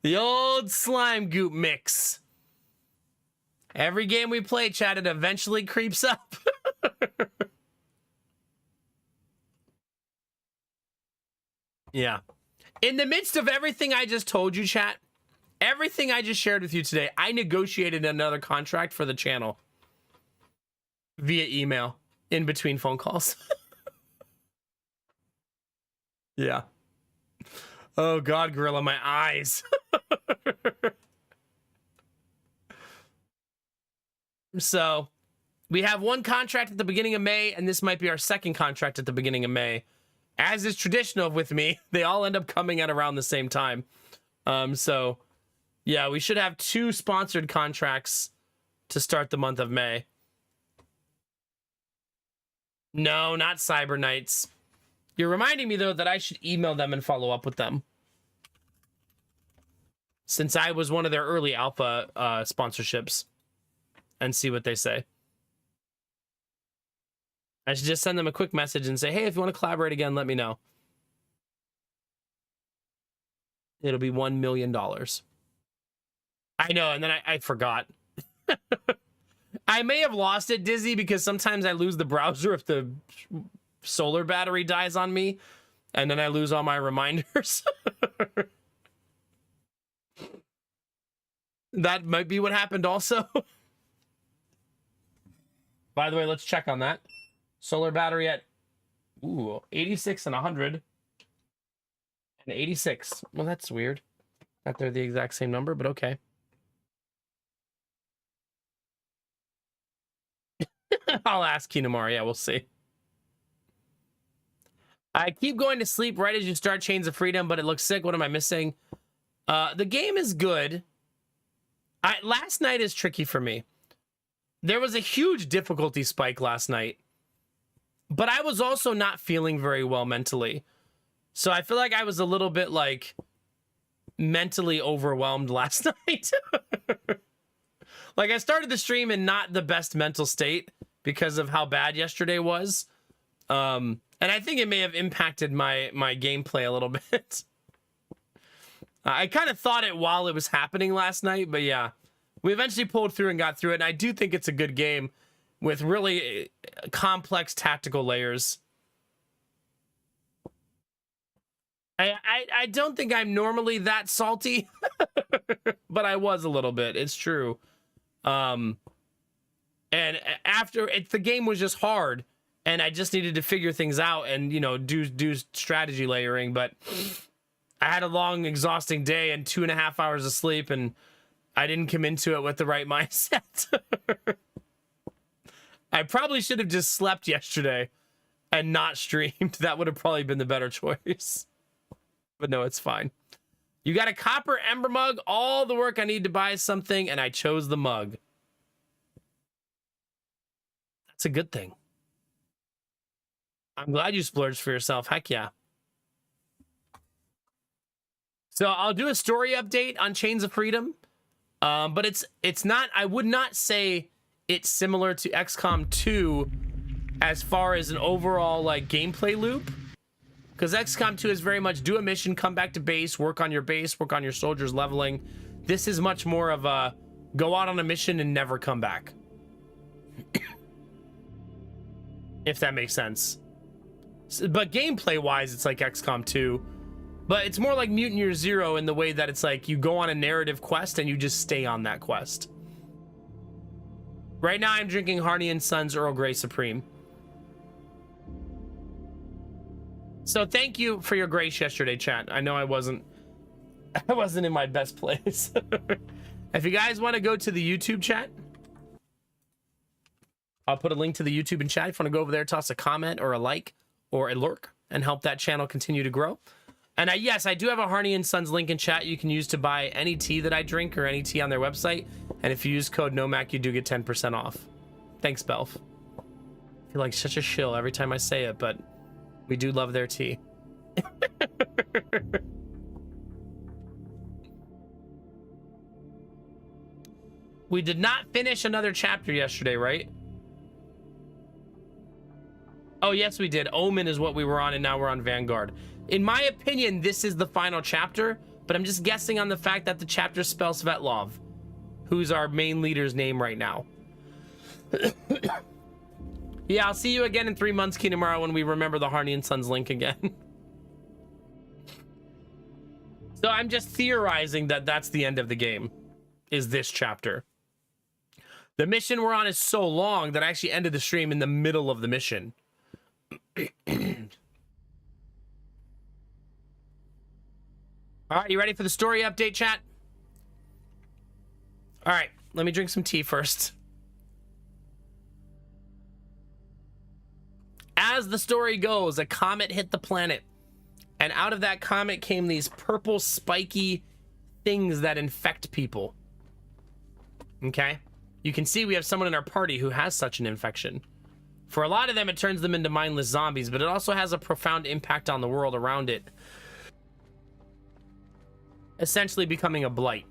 The old slime goop mix. Every game we play, chat, it eventually creeps up. Yeah. In the midst of everything I just told you, chat, everything I just shared with you today, I negotiated another contract for the channel via email in between phone calls. Yeah. Oh, God, Gorilla, my eyes. So, we have one contract at the beginning of May, and this might be our second contract at the beginning of May. As is traditional with me, they all end up coming at around the same time. So, yeah, we should have 2 sponsored contracts to start the month of May. No, not Cyber Knights. You're reminding me, though, that I should email them and follow up with them. Since I was one of their early alpha sponsorships. And see what they say. I should just send them a quick message and say, hey, if you want to collaborate again, let me know. It'll be $1 million. I know, and then I forgot. I may have lost it, Dizzy, because sometimes I lose the browser if the solar battery dies on me, and then I lose all my reminders. That might be what happened also. By the way, let's check on that. Solar battery at 86 and 100. And 86. Well, that's weird. That they're the exact same number, but okay. I'll ask you tomorrow. Yeah, we'll see. I keep going to sleep right as you start Chains of Freedom, but it looks sick. What am I missing? The game is good. Last night is tricky for me. There was a huge difficulty spike last night, but I was also not feeling very well mentally. So I feel like I was a little bit like mentally overwhelmed last night. Like I started the stream in not the best mental state because of how bad yesterday was. And I think it may have impacted my gameplay a little bit. I kind of thought it while it was happening last night, but yeah. We eventually pulled through and got through it, and I do think it's a good game with really complex tactical layers. I don't think I'm normally that salty, but I was a little bit. It's true. And after the game was just hard, and I just needed to figure things out and, you know, do strategy layering. But I had a long, exhausting day and 2.5 hours of sleep, and I didn't come into it with the right mindset. I probably should have just slept yesterday and not streamed. That would have probably been the better choice. But no, it's fine. You got a copper ember mug. All the work I need to buy something, and I chose the mug. That's a good thing. I'm glad you splurged for yourself. Heck yeah. So I'll do a story update on Chains of Freedom. But it's not, I would not say it's similar to XCOM 2 as far as an overall like gameplay loop. Because XCOM 2 is very much do a mission, come back to base, work on your base, work on your soldiers leveling. This is much more of a go out on a mission and never come back. If that makes sense. But gameplay wise, it's like XCOM 2. But it's more like Mutant Year Zero in the way that it's like you go on a narrative quest and you just stay on that quest. Right now I'm drinking Harney and Sons Earl Grey Supreme. So thank you for your grace yesterday, chat. I know I wasn't in my best place. If you guys want to go to the YouTube chat, I'll put a link to the YouTube in chat. If you want to go over there, toss a comment or a like or a lurk and help that channel continue to grow. And yes, I do have a Harney and Sons link in chat you can use to buy any tea that I drink or any tea on their website. And if you use code NOMAC, you do get 10% off. Thanks, Belf. I feel like such a shill every time I say it, but we do love their tea. We did not finish another chapter yesterday, right? Oh, yes, we did. Omen is what we were on, and now we're on Vanguard. In my opinion, this is the final chapter, but I'm just guessing on the fact that the chapter spells Svetlov, who's our main leader's name right now. Yeah, I'll see you again in 3 months, Kinemura, when we remember the Harney and Sons link again. So I'm just theorizing that that's the end of the game, is this chapter. The mission we're on is so long that I actually ended the stream in the middle of the mission. All right, you ready for the story update, chat? All right, let me drink some tea first. As the story goes, a comet hit the planet, and out of that comet came these purple spiky things that infect people. Okay? You can see we have someone in our party who has such an infection. For a lot of them, it turns them into mindless zombies, but it also has a profound impact on the world around it. Essentially becoming a blight.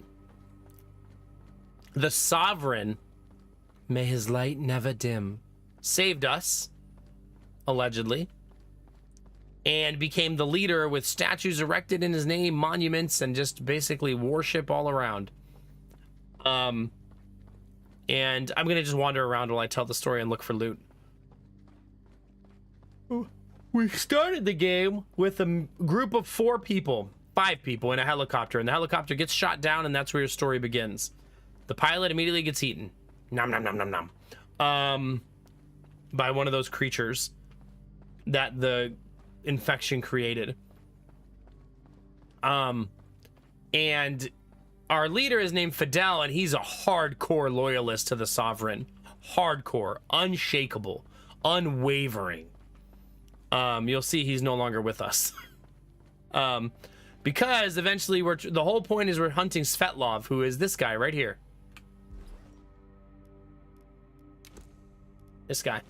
The Sovereign, may his light never dim, saved us, allegedly, and became the leader with statues erected in his name, monuments, and just basically worship all around. And I'm gonna just wander around while I tell the story and look for loot. We started the game with a group of 5 people in a helicopter, and the helicopter gets shot down, and that's where your story begins. The pilot immediately gets eaten. Nom nom nom nom nom. By one of those creatures that the infection created. And our leader is named Fidel, and he's a hardcore loyalist to the Sovereign. Hardcore, unshakable, unwavering. You'll see he's no longer with us. Because eventually the whole point is we're hunting Svetlov, who is this guy right here. This guy.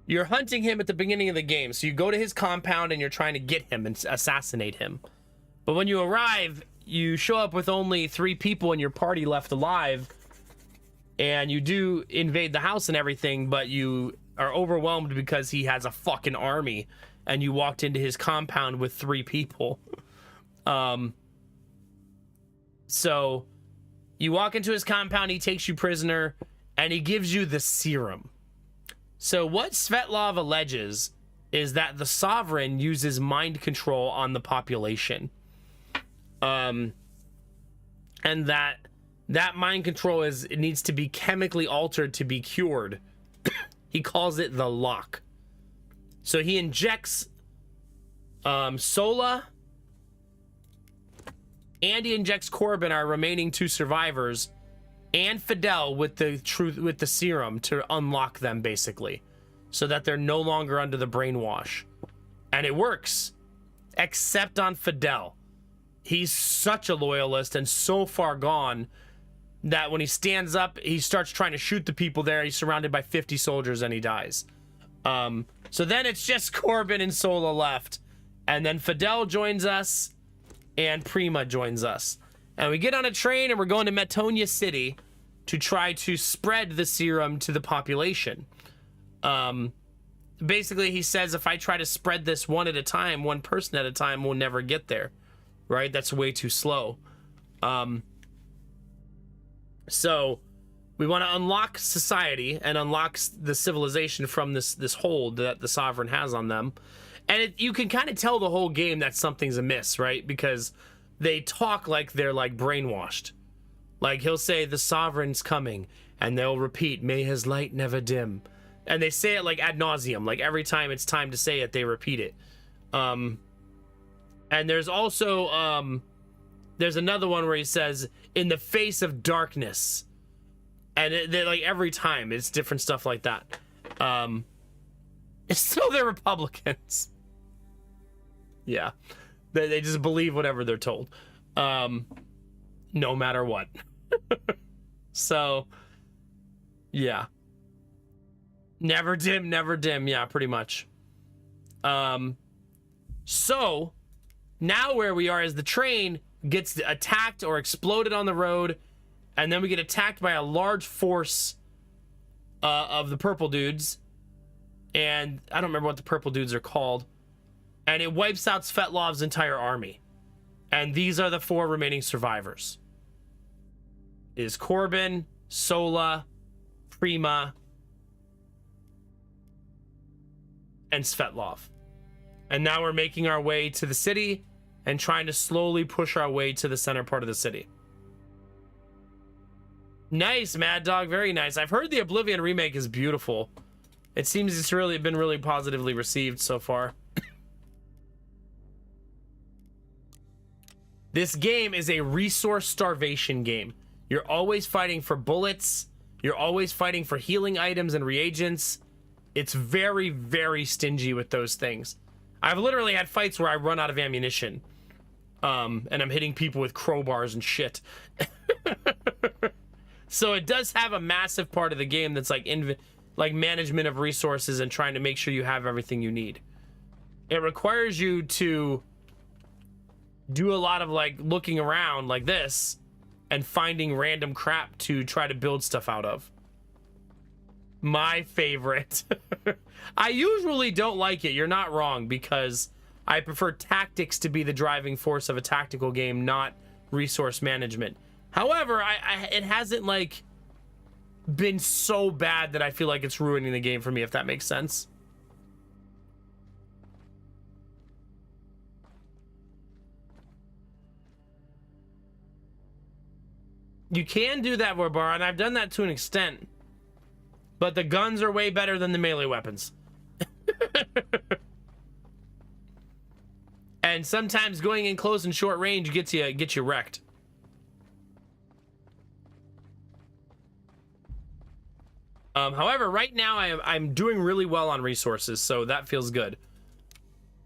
You're hunting him at the beginning of the game, so you go to his compound and you're trying to get him and assassinate him. But when you arrive, you show up with only 3 people in your party left alive, and you do invade the house and everything, but you are overwhelmed because he has a fucking army, and you walked into his compound with 3 people. So you walk into his compound, he takes you prisoner, and he gives you the serum. So what Svetlov alleges is that the Sovereign uses mind control on the population. And that mind control it needs to be chemically altered to be cured. He calls it the lock. So he injects Sola, and he injects Corbin, our remaining 2 survivors, and Fidel with the serum to unlock them, basically, so that they're no longer under the brainwash. And it works, except on Fidel. He's such a loyalist and so far gone that when he stands up, he starts trying to shoot the people there. He's surrounded by 50 soldiers and he dies. So then it's just Corbin and Sola left. And then Fidel joins us and Prima joins us. And we get on a train and we're going to Metonia City to try to spread the serum to the population. Basically, he says if I try to spread this one person at a time, we'll never get there. Right? That's way too slow. So we want to unlock society and unlock the civilization from this hold that the Sovereign has on them. And you can kind of tell the whole game that something's amiss, right? Because they talk like they're like brainwashed. Like he'll say the Sovereign's coming, and they'll repeat, may his light never dim. And they say it like ad nauseum, like every time it's time to say it, they repeat it. And there's also there's another one where he says in the face of darkness, and they're like every time it's different stuff like that. It's still they're Republicans. Yeah, they just believe whatever they're told, no matter what. So yeah, never dim, never dim. Yeah, pretty much. So now where we are is the train gets attacked or exploded on the road, and then we get attacked by a large force of the purple dudes, and I don't remember what the purple dudes are called, and it wipes out Svetlov's entire army. And these are the 4 remaining survivors. It is Corbin, Sola, Prima, and Svetlov. And now we're making our way to the city and trying to slowly push our way to the center part of the city. Nice, Mad Dog. Very nice. I've heard the Oblivion remake is beautiful. It seems it's really been really positively received so far. This game is a resource starvation game. You're always fighting for bullets. You're always fighting for healing items and reagents. It's very, very stingy with those things. I've literally had fights where I run out of ammunition. And I'm hitting people with crowbars and shit. So it does have a massive part of the game that's like management of resources and trying to make sure you have everything you need. It requires you to do a lot of like looking around like this and finding random crap to try to build stuff out of. My favorite. I usually don't like it. You're not wrong, because I prefer tactics to be the driving force of a tactical game, not resource management. However, it hasn't like been so bad that I feel like it's ruining the game for me, if that makes sense. You can do that, Warbar, and I've done that to an extent. But the guns are way better than the melee weapons. And sometimes going in close and short range gets you wrecked. However, right now I'm doing really well on resources, so that feels good.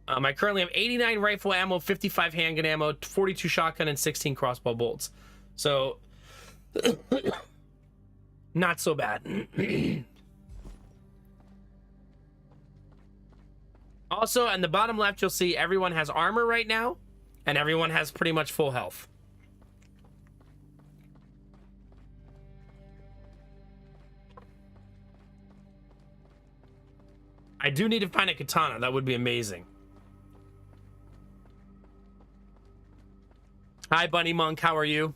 I currently have 89 rifle ammo, 55 handgun ammo, 42 shotgun, and 16 crossbow bolts. So, not so bad. Also, on the bottom left, you'll see everyone has armor right now, and everyone has pretty much full health. I do need to find a katana. That would be amazing. Hi, Bunny Monk. How are you?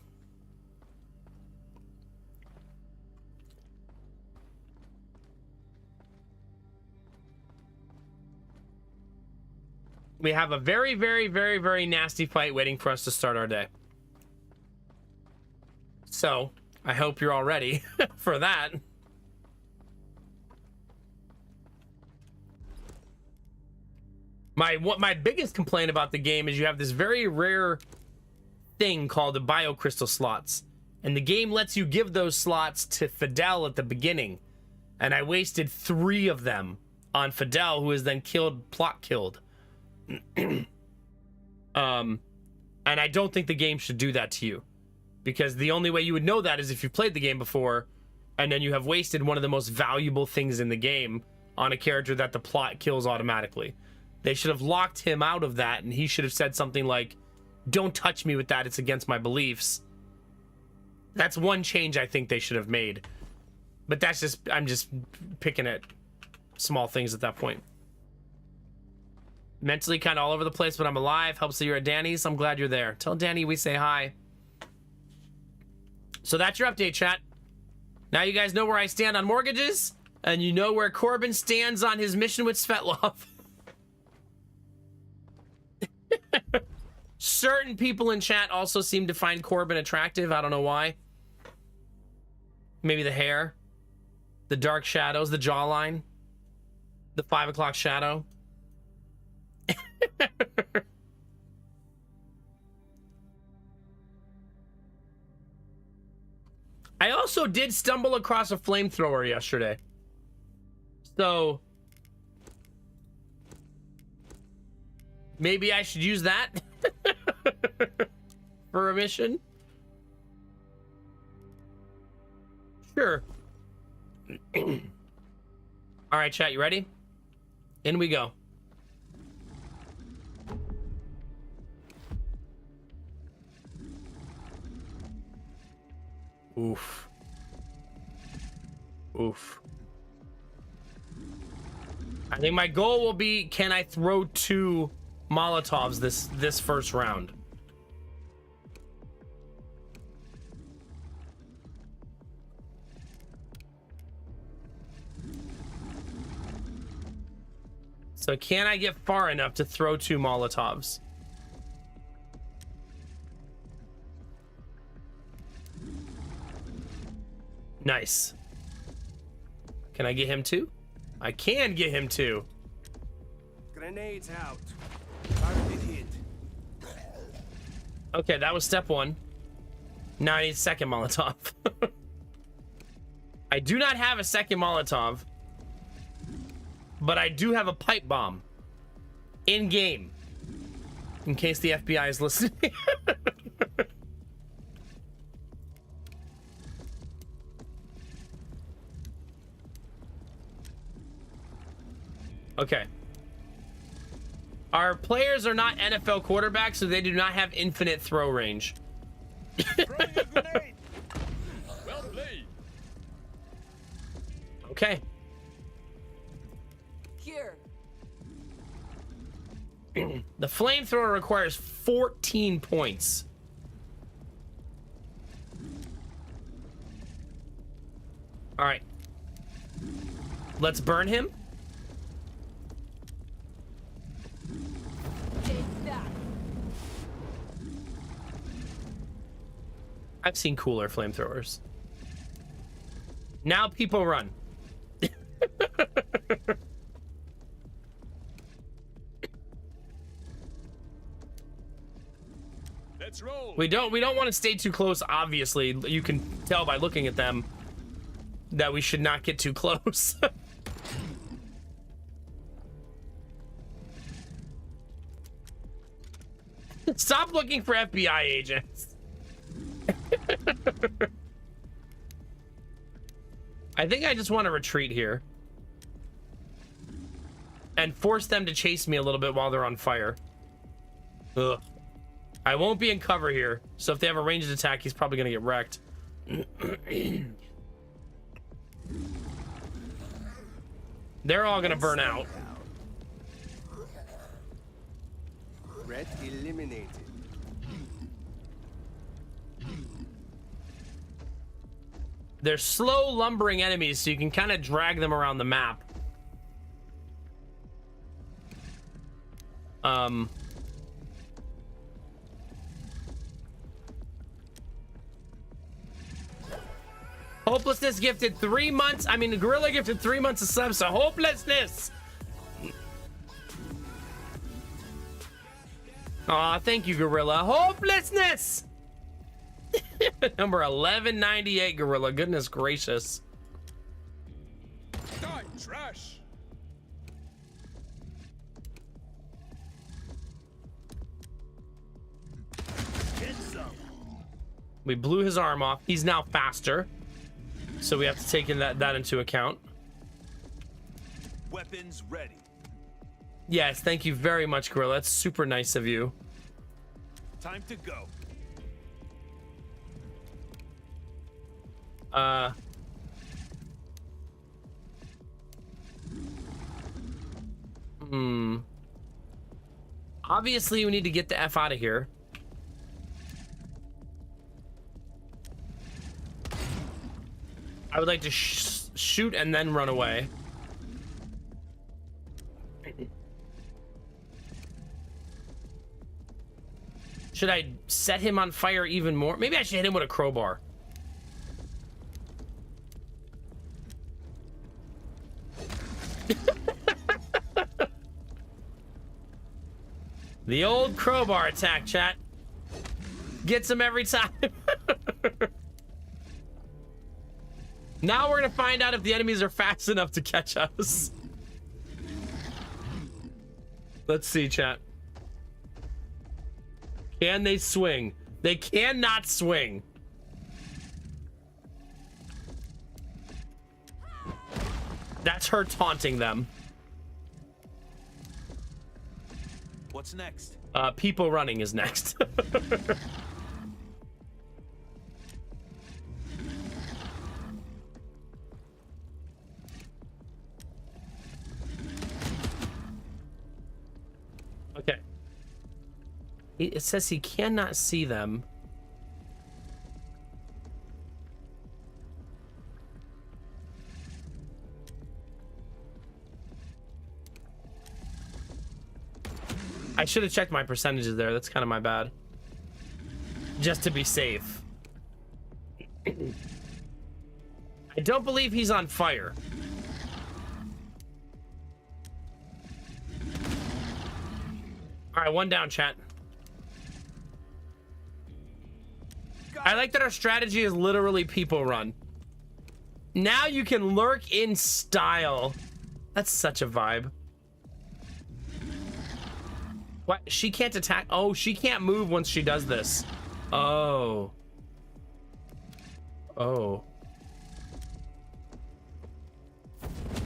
We have a very, very, very, very nasty fight waiting for us to start our day. So, I hope you're all ready for that. My biggest complaint about the game is you have this very rare thing called the biocrystal slots. And the game lets you give those slots to Fidel at the beginning. And I wasted 3 of them on Fidel, who is then plot killed. And I don't think the game should do that to you, because the only way you would know that is if you've played the game before, and then you have wasted one of the most valuable things in the game on a character that the plot kills automatically. They should have locked him out of that, and he should have said something like, "Don't touch me with that, it's against my beliefs." That's one change I think they should have made, but that's just, I'm just picking at small things at that point. Mentally kind of all over the place, but I'm alive. Helps that you're at Danny's. I'm glad you're there. Tell Danny we say hi. So that's your update, chat. Now you guys know where I stand on mortgages, and you know where Corbin stands on his mission with Svetlov. Certain people in chat also seem to find Corbin attractive. I don't know why. Maybe the hair, the dark shadows, the jawline, the 5 o'clock shadow. I also did stumble across a flamethrower yesterday. So maybe I should use that for a mission. Sure. All right, chat, you ready? In we go. Oof. Oof. I think my goal will be, can I throw 2 Molotovs this first round? So can I get far enough to throw 2 Molotovs? Nice. Can I get him 2? I can get him 2. Grenades out. Target hit. Okay, that was step 1. Now I need a second Molotov. I do not have a second Molotov, but I do have a pipe bomb in game, in case the FBI is listening. Okay. Our players are not NFL quarterbacks, so they do not have infinite throw range. Well played. Okay. Here. The flamethrower requires 14 points. All Let's burn him. I've seen cooler flamethrowers. Now people run. Let's roll. We don't want to stay too close, obviously. You can tell by looking at them that we should not get too close. Stop looking for FBI agents. I think I just want to retreat here and force them to chase me a little bit while they're on fire. Ugh. I won't be in cover here, so if they have a ranged attack, he's probably gonna get wrecked. They're all gonna burn out. Threat eliminated. They're slow lumbering enemies, so you can kind of drag them around the map. Hopelessness gifted 3 months. I mean, the Gorilla gifted 3 months of subs, so hopelessness. Aw, thank you, Gorilla. Hopelessness. Number 1198, Gorilla. Goodness gracious. Die, trash. Get some. We blew his arm off. He's now faster, so we have to take that into account. Weapons ready. Yes, thank you very much, Gorilla. That's super nice of you. Time to go. Obviously, we need to get the F out of here. I would like to shoot and then run away. Should I set him on fire even more? Maybe I should hit him with a crowbar. The old crowbar attack, chat. Gets him every time. Now we're gonna find out if the enemies are fast enough to catch us. Let's see, chat. Can they swing? They cannot swing. That's her taunting them. What's next? People running is next. Okay. It says he cannot see them. I should have checked my percentages there. That's kind of my bad. Just to be safe. I don't believe he's on fire. All right, one down, chat. I like that our strategy is literally people run. Now you can lurk in style. That's such a vibe. What? She can't attack. Oh, she can't move once she does this. Oh. Oh.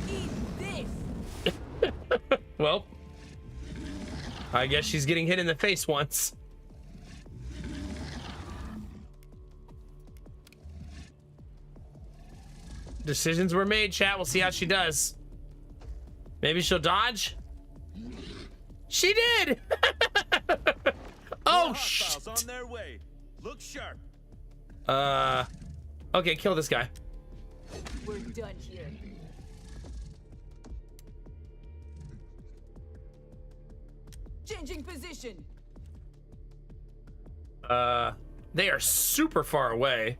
Eat this. Well, I guess she's getting hit in the face once. Decisions were made, chat. We'll see how she does. Maybe she'll dodge. She did. Oh, shit. On their way. Look sharp. Okay, kill this guy. We're done here. Changing position. They are super far away.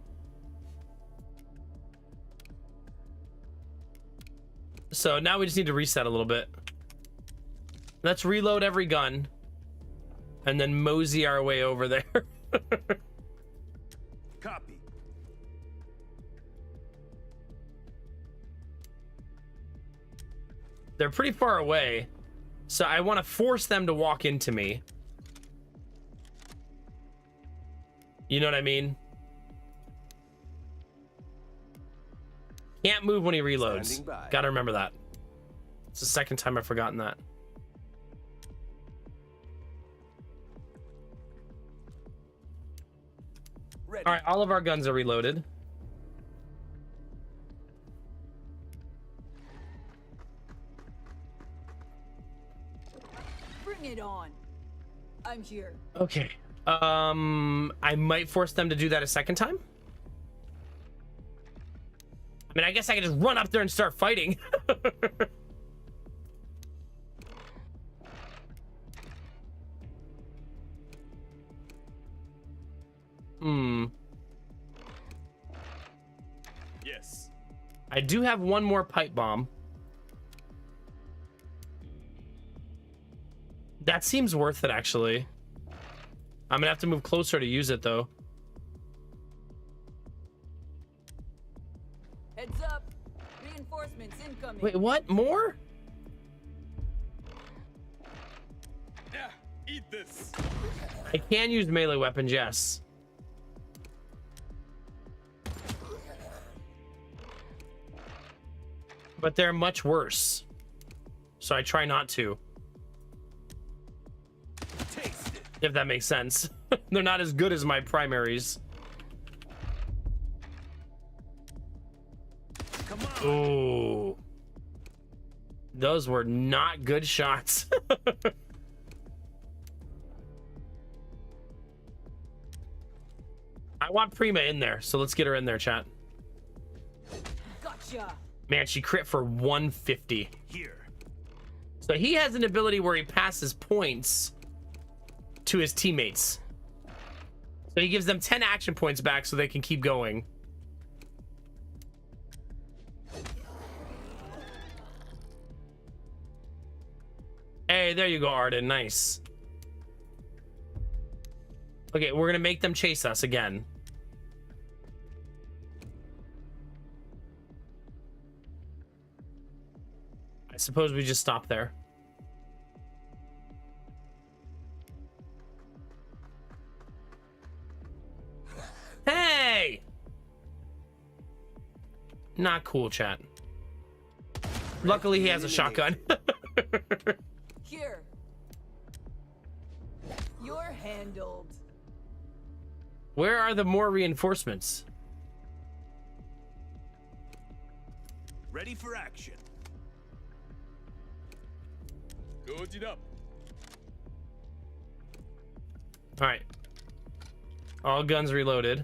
So now we just need to reset a little bit. Let's reload every gun and then mosey our way over there. Copy. They're pretty far away, so I want to force them to walk into me. You know what I mean? Can't move when he reloads. Standing by. Gotta remember that. It's the second time I've forgotten that. Ready. All right, all of our guns are reloaded. Bring it on. I'm here. Okay. I might force them to do that a second time. I mean, I guess I could just run up there and start fighting. Yes. I do have one more pipe bomb. That seems worth it, actually. I'm gonna have to move closer to use it, though. Heads up. Reinforcements incoming. Wait, what? More? Yeah. Eat this. I can use melee weapons, yes. But they're much worse. So I try not to, Taste it. if that makes sense. They're not as good as my primaries. Come on. Ooh. Those were not good shots. I want Prima in there, so let's get her in there, chat. Gotcha. Man, she crit for 150. Here. So he has an ability where he passes points to his teammates. So he gives them 10 action points back so they can keep going. Hey, there you go, Arden. Nice. Okay, we're gonna make them chase us again. I suppose we just stop there. Hey! Not cool, chat. Luckily, he has a shotgun. Here. You're handled. Where are the more reinforcements? Ready for action. Loaded up. All right. All guns reloaded.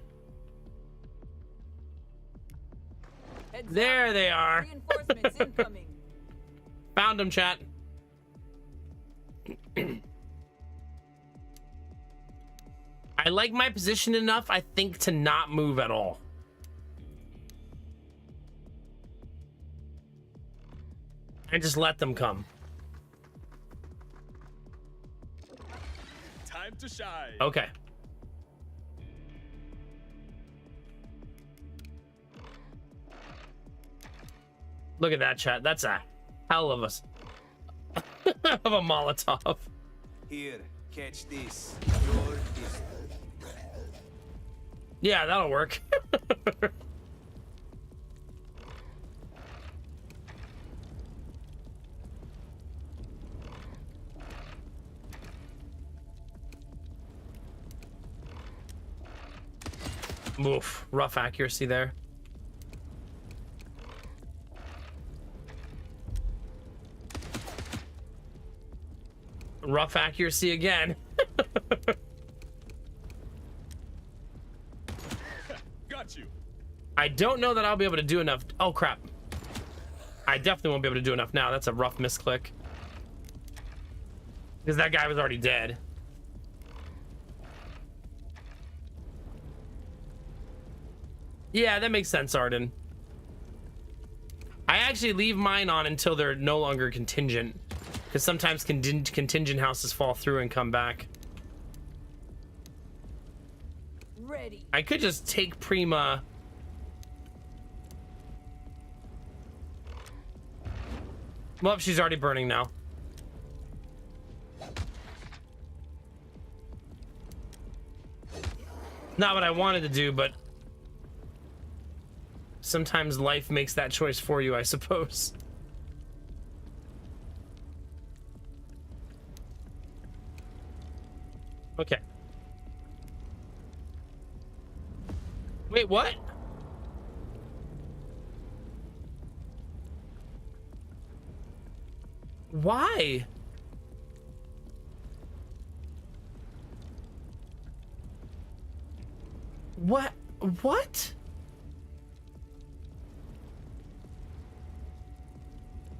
Heads There up. they are. Reinforcements incoming. Found them, chat. I like my position enough, I think, to not move at all. And just let them come. Time to shine. Okay. Look at that, chat. That's a hell of a of a Molotov. Here, catch this. Your is Yeah, that'll work. Oof, rough accuracy there. Rough accuracy again. Got you. I don't know that I'll be able to do enough. Oh, crap. I definitely won't be able to do enough now. That's a rough misclick. Because that guy was already dead. Yeah, that makes sense, Arden. I actually leave mine on until they're no longer contingent. Because sometimes contingent houses fall through and come back. Ready. I could just take Prima. Well, she's already burning now. Not what I wanted to do, but sometimes life makes that choice for you, I suppose. Okay. Wait, what? Why? What? What?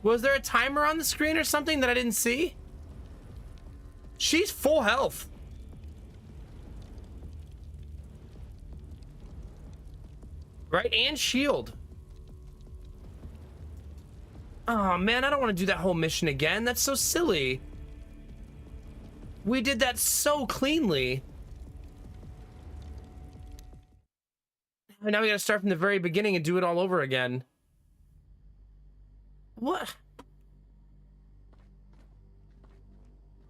Was there a timer on the screen or something that I didn't see? She's full health. Right? And shield. Oh man, I don't want to do that whole mission again. That's so silly. We did that so cleanly. And now we gotta start from the very beginning and do it all over again. What?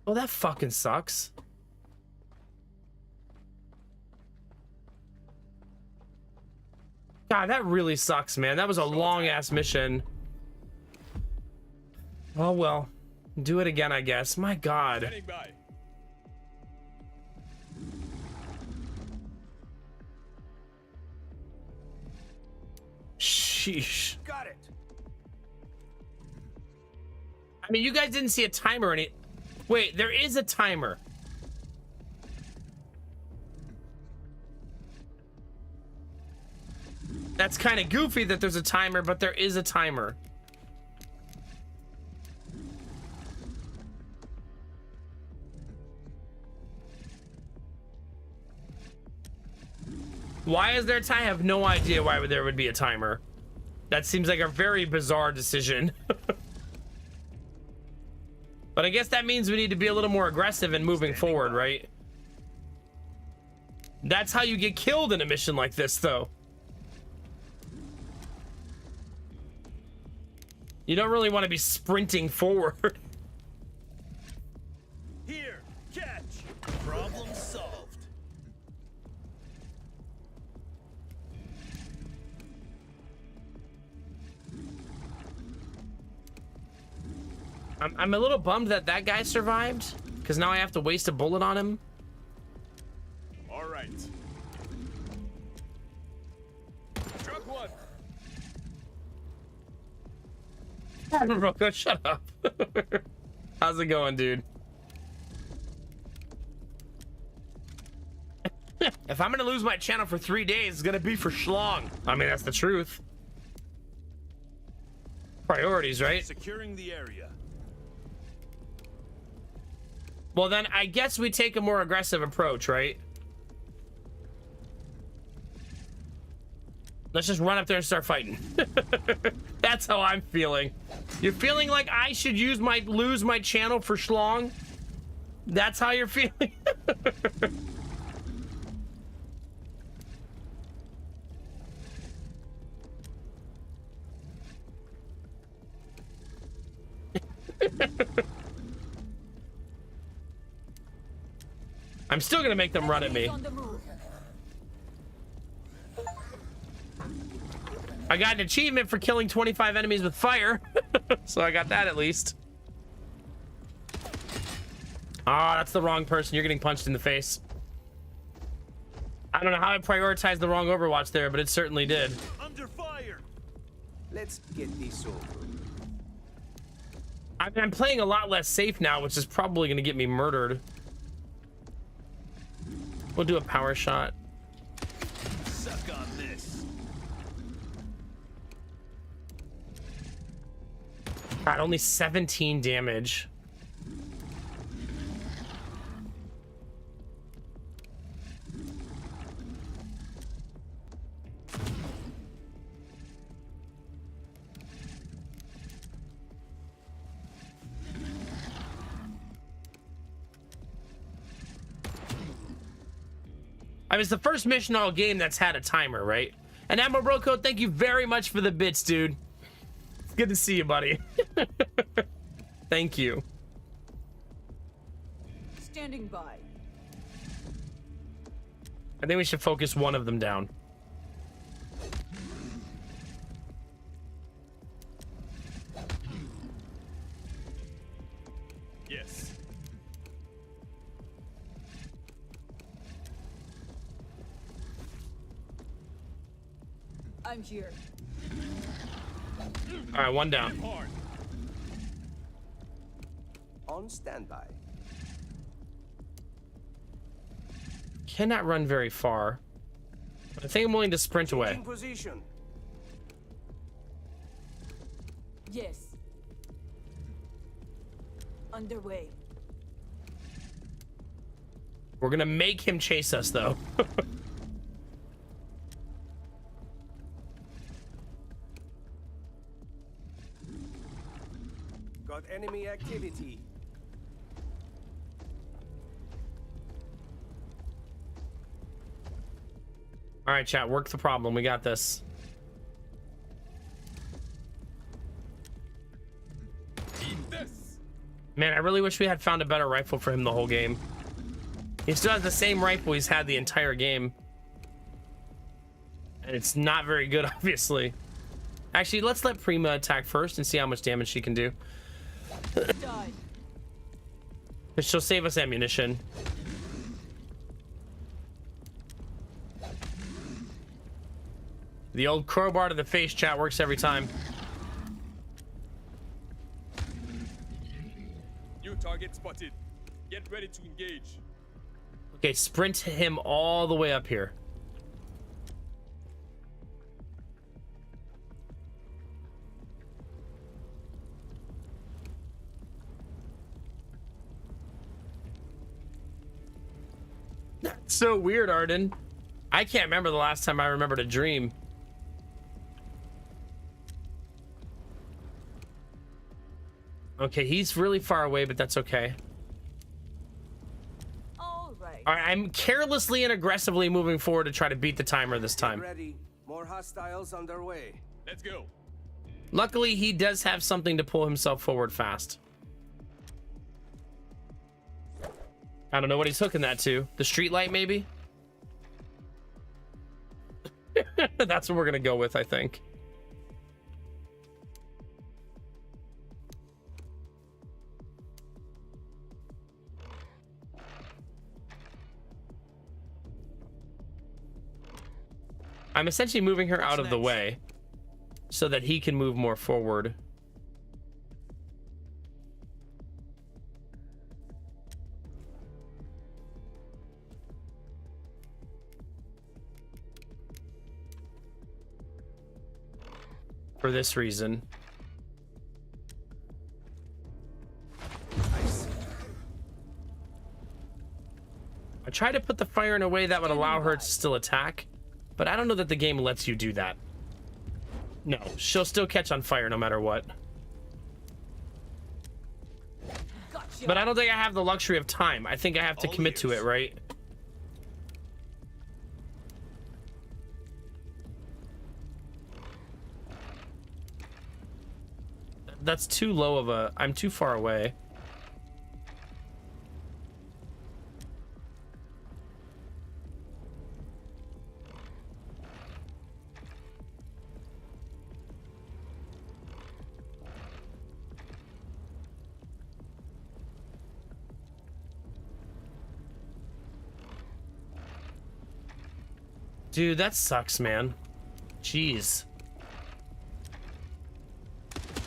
Well, that fucking sucks. God, that really sucks, man. That was a long-ass mission. Oh, well. Do it again, I guess. My God. Standing by. Sheesh. Got it. I mean, you guys didn't see a timer or any... Wait, there is a timer. That's kind of goofy that there's a timer, but there is a timer. Why is there a time? I have no idea why there would be a timer. That seems like a very bizarre decision. But I guess that means we need to be a little more aggressive in moving forward, right? That's how you get killed in a mission like this, though. You don't really want to be sprinting forward. Here, catch. Problem solved. I'm a little bummed that that guy survived, because now I have to waste a bullet on him. All right. Struck one. Rocco, shut up. How's it going, dude? If I'm gonna lose my channel for 3 days, it's gonna be for Schlong. I mean, that's the truth. Priorities, right? Securing the area. Well, then I guess we take a more aggressive approach, right? Let's just run up there and start fighting. That's how I'm feeling. You're feeling like I should lose my channel for Schlong? That's how you're feeling? I'm still gonna make them run at me. On the move. I got an achievement for killing 25 enemies with fire. So I got that at least. Ah, that's the wrong person. You're getting punched in the face. I don't know how I prioritized the wrong Overwatch there, but it certainly did. Under fire. Let's get this over. I mean, I'm playing a lot less safe now, which is probably gonna get me murdered. We'll do a power shot. Suck on this. God, only 17 damage. mean, it's the first mission all game that's had a timer, right? And Admiral Broco, thank you very much for the bits, dude. It's good to see you, buddy. Thank you. Standing by. I think we should focus one of them down. Yes. I'm here. All right, one down. Hard. On standby. Cannot run very far. I think I'm willing to sprint away. In position. Yes. Underway. We're gonna make him chase us, though. Got enemy activity. All right, chat, work the problem. We got this. Eat this. Man, I really wish we had found a better rifle for him the whole game. He still has the same rifle he's had the entire game. And it's not very good, obviously. Actually, let's let Prima attack first and see how much damage she can do. Die. She'll save us ammunition. The old crowbar to the face, chat, works every time. New target spotted. Get ready to engage. Okay, sprint him all the way up here. That's so weird, Arden. I can't remember the last time I remembered a dream. Okay, he's really far away, but that's okay. All right. All right, I'm carelessly and aggressively moving forward to try to beat the timer this time. Ready. More hostiles underway. Let's go. Luckily, he does have something to pull himself forward fast. I don't know what he's hooking that to. The street light, maybe? That's what we're gonna go with, I think. I'm essentially moving her out of the way so that he can move more forward. For this reason. I tried to put the fire in a way that would allow her to still attack, but I don't know that the game lets you do that. No, she'll still catch on fire no matter what. Gotcha. But I don't think I have the luxury of time. I think I have to All commit to it, ears. right? That's too low of a... I'm too far away. Dude, that sucks, man. Jeez.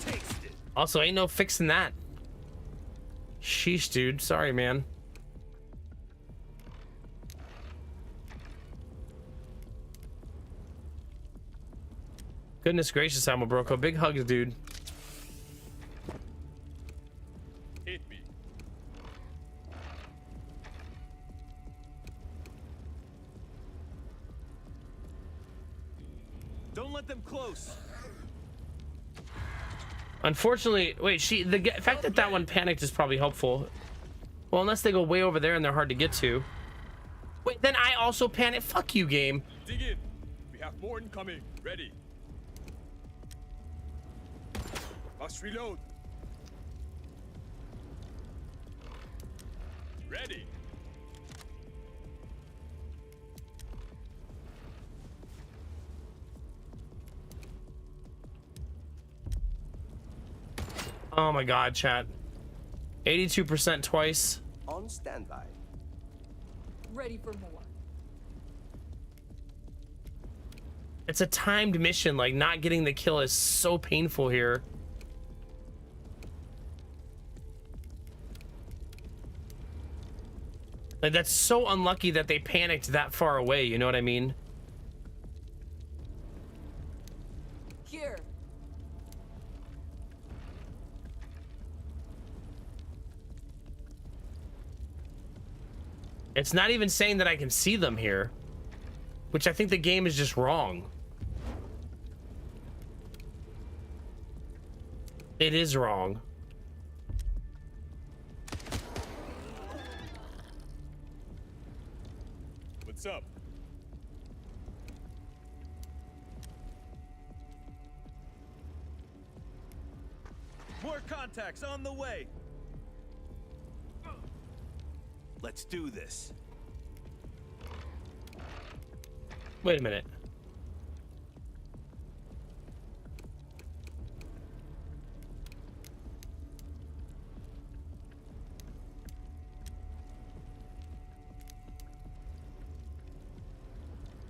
Taste it. Also, ain't no fixing that. Sheesh, dude. Sorry, man. Goodness gracious, Broco. Big hugs, dude. Hit me. Don't let them close. Unfortunately, wait, the fact that that one panicked is probably helpful. Well, unless they go way over there and they're hard to get to. Wait, then I also panic. Fuck you, game. Dig in. We have more incoming. Ready. Must reload. Ready. Oh my god, chat. 82% twice. On standby. Ready for more. It's a timed mission. Like, not getting the kill is so painful here. Like, that's so unlucky that they panicked that far away, you know what I mean? Here. It's not even saying that I can see them here, which I think the game is just wrong. It is wrong. What's up? More contacts on the way. Let's do this. Wait a minute.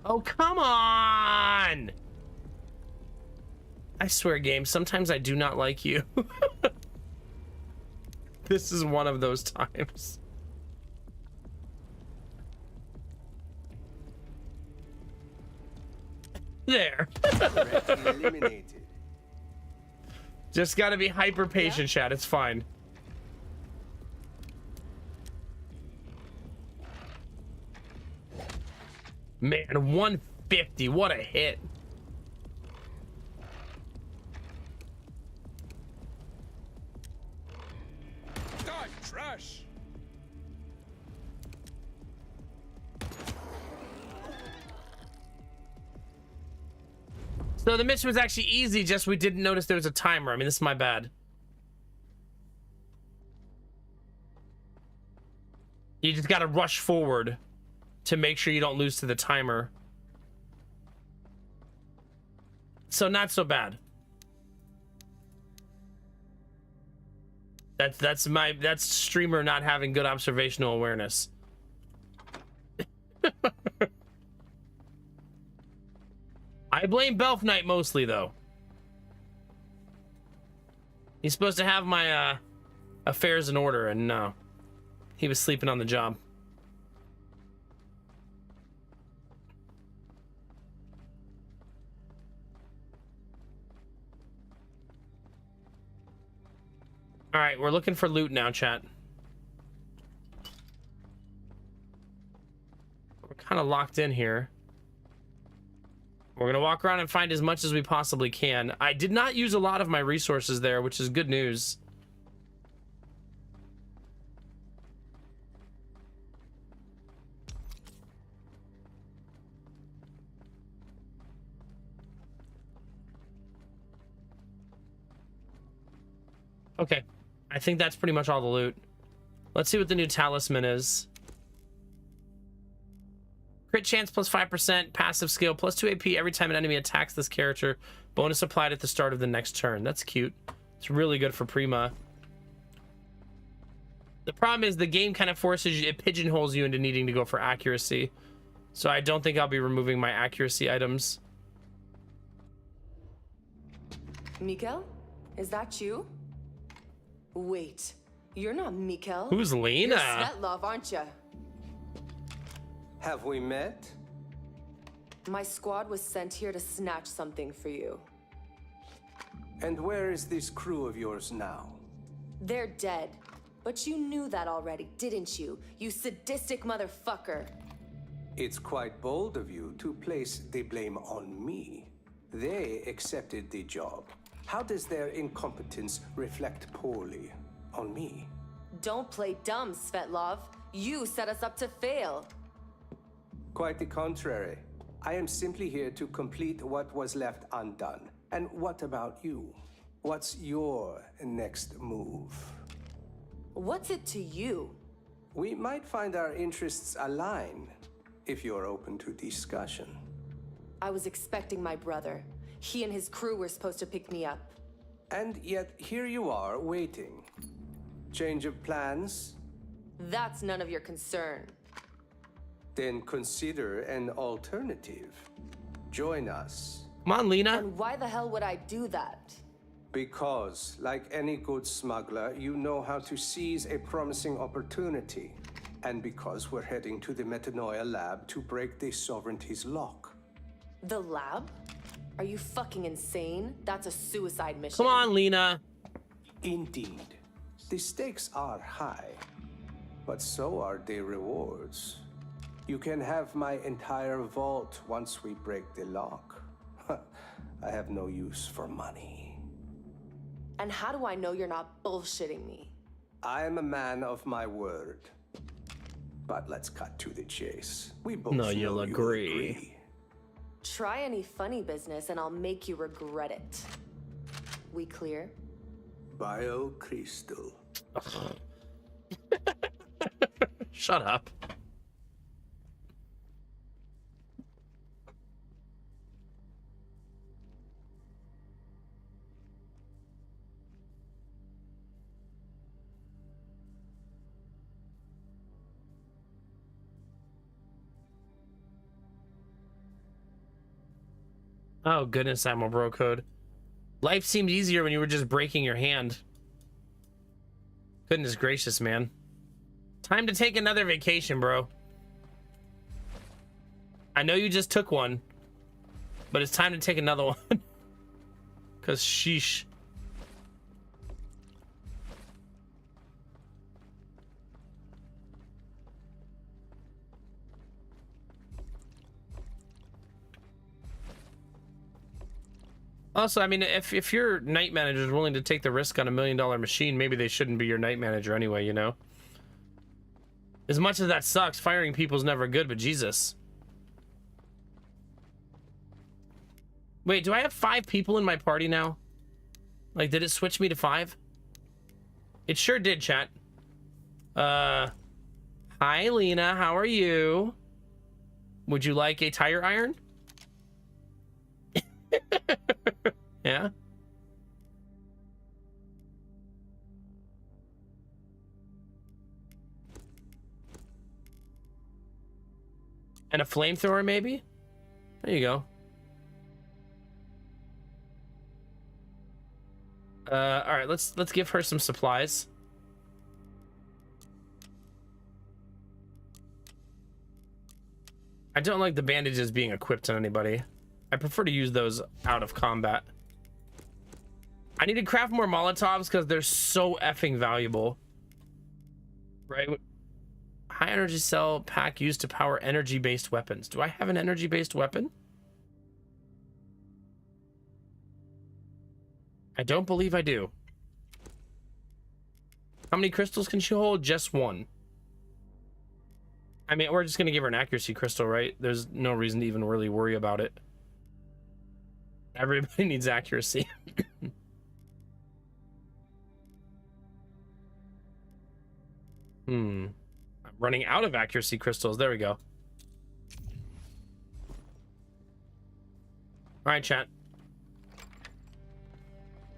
Oh, come on! I swear, game, sometimes I do not like you. This is one of those times. There. Threat eliminated. Just gotta be hyper patient, chat. It's fine. Man, 150. What a hit. Die, trash. So the mission was actually easy, just we didn't notice there was a timer. I mean, this is my bad. You just gotta rush forward to make sure you don't lose to the timer. So not so bad. That's streamer not having good observational awareness. I blame Belf Knight mostly, though. He's supposed to have my affairs in order, and no. He was sleeping on the job. All right, we're looking for loot now, chat. We're kind of locked in here. We're gonna walk around and find as much as we possibly can. I did not use a lot of my resources there, which is good news. Okay, I think that's pretty much all the loot. Let's see what the new talisman is. Crit chance plus 5%, passive skill plus 2 AP every time an enemy attacks this character. Bonus applied at the start of the next turn. That's cute. It's really good for Prima. The problem is the game kind of forces you, it pigeonholes you into needing to go for accuracy. So I don't think I'll be removing my accuracy items. Mikkel? Is that you? Wait, you're not Mikkel. Who's Lena? You're Svetlov, aren't you? Have we met? My squad was sent here to snatch something for you. And where is this crew of yours now? They're dead. But you knew that already, didn't you? You sadistic motherfucker. It's quite bold of you to place the blame on me. They accepted the job. How does their incompetence reflect poorly on me? Don't play dumb, Svetlov. You set us up to fail. Quite the contrary. I am simply here to complete what was left undone. And what about you? What's your next move? What's it to you? We might find our interests align if you're open to discussion. I was expecting my brother. He and his crew were supposed to pick me up. And yet here you are, waiting. Change of plans? That's none of your concern. Then consider an alternative. Join us. Come on, Lena. And why the hell would I do that? Because, like any good smuggler, you know how to seize a promising opportunity. And because we're heading to the Metanoia lab to break the Sovereignty's lock. The lab? Are you fucking insane? That's a suicide mission. Come on, Lena. Indeed. The stakes are high, but so are the rewards. You can have my entire vault once we break the lock. I have no use for money. And how do I know you're not bullshitting me? I am a man of my word. But let's cut to the chase. We both No, know you'll you agree. Try any funny business and I'll make you regret it. We clear? Biocrystal. Shut up. Oh goodness, I'm a bro code. Life seemed easier when you were just breaking your hand. Goodness gracious, man. Time to take another vacation, bro. I know you just took one, but it's time to take another one. Cause sheesh. Also, I mean, if your night manager is willing to take the risk on $1 million machine, maybe they shouldn't be your night manager anyway, you know? As much as that sucks, firing people's never good, but Jesus. Wait, do I have 5 people in my party now? Like, did it switch me to 5? It sure did, chat. Hi, Lena, how are you? Would you like a tire iron? Yeah. And a flamethrower, maybe? There you go. All right, let's give her some supplies. I don't like the bandages being equipped on anybody. I prefer to use those out of combat. I need to craft more Molotovs because they're so effing valuable. Right? High energy cell pack used to power energy-based weapons. Do I have an energy-based weapon? I don't believe I do. How many crystals can she hold? Just 1. I mean, we're just going to give her an accuracy crystal, right? There's no reason to even really worry about it. Everybody needs accuracy. I'm running out of accuracy crystals. There we go. All right, chat.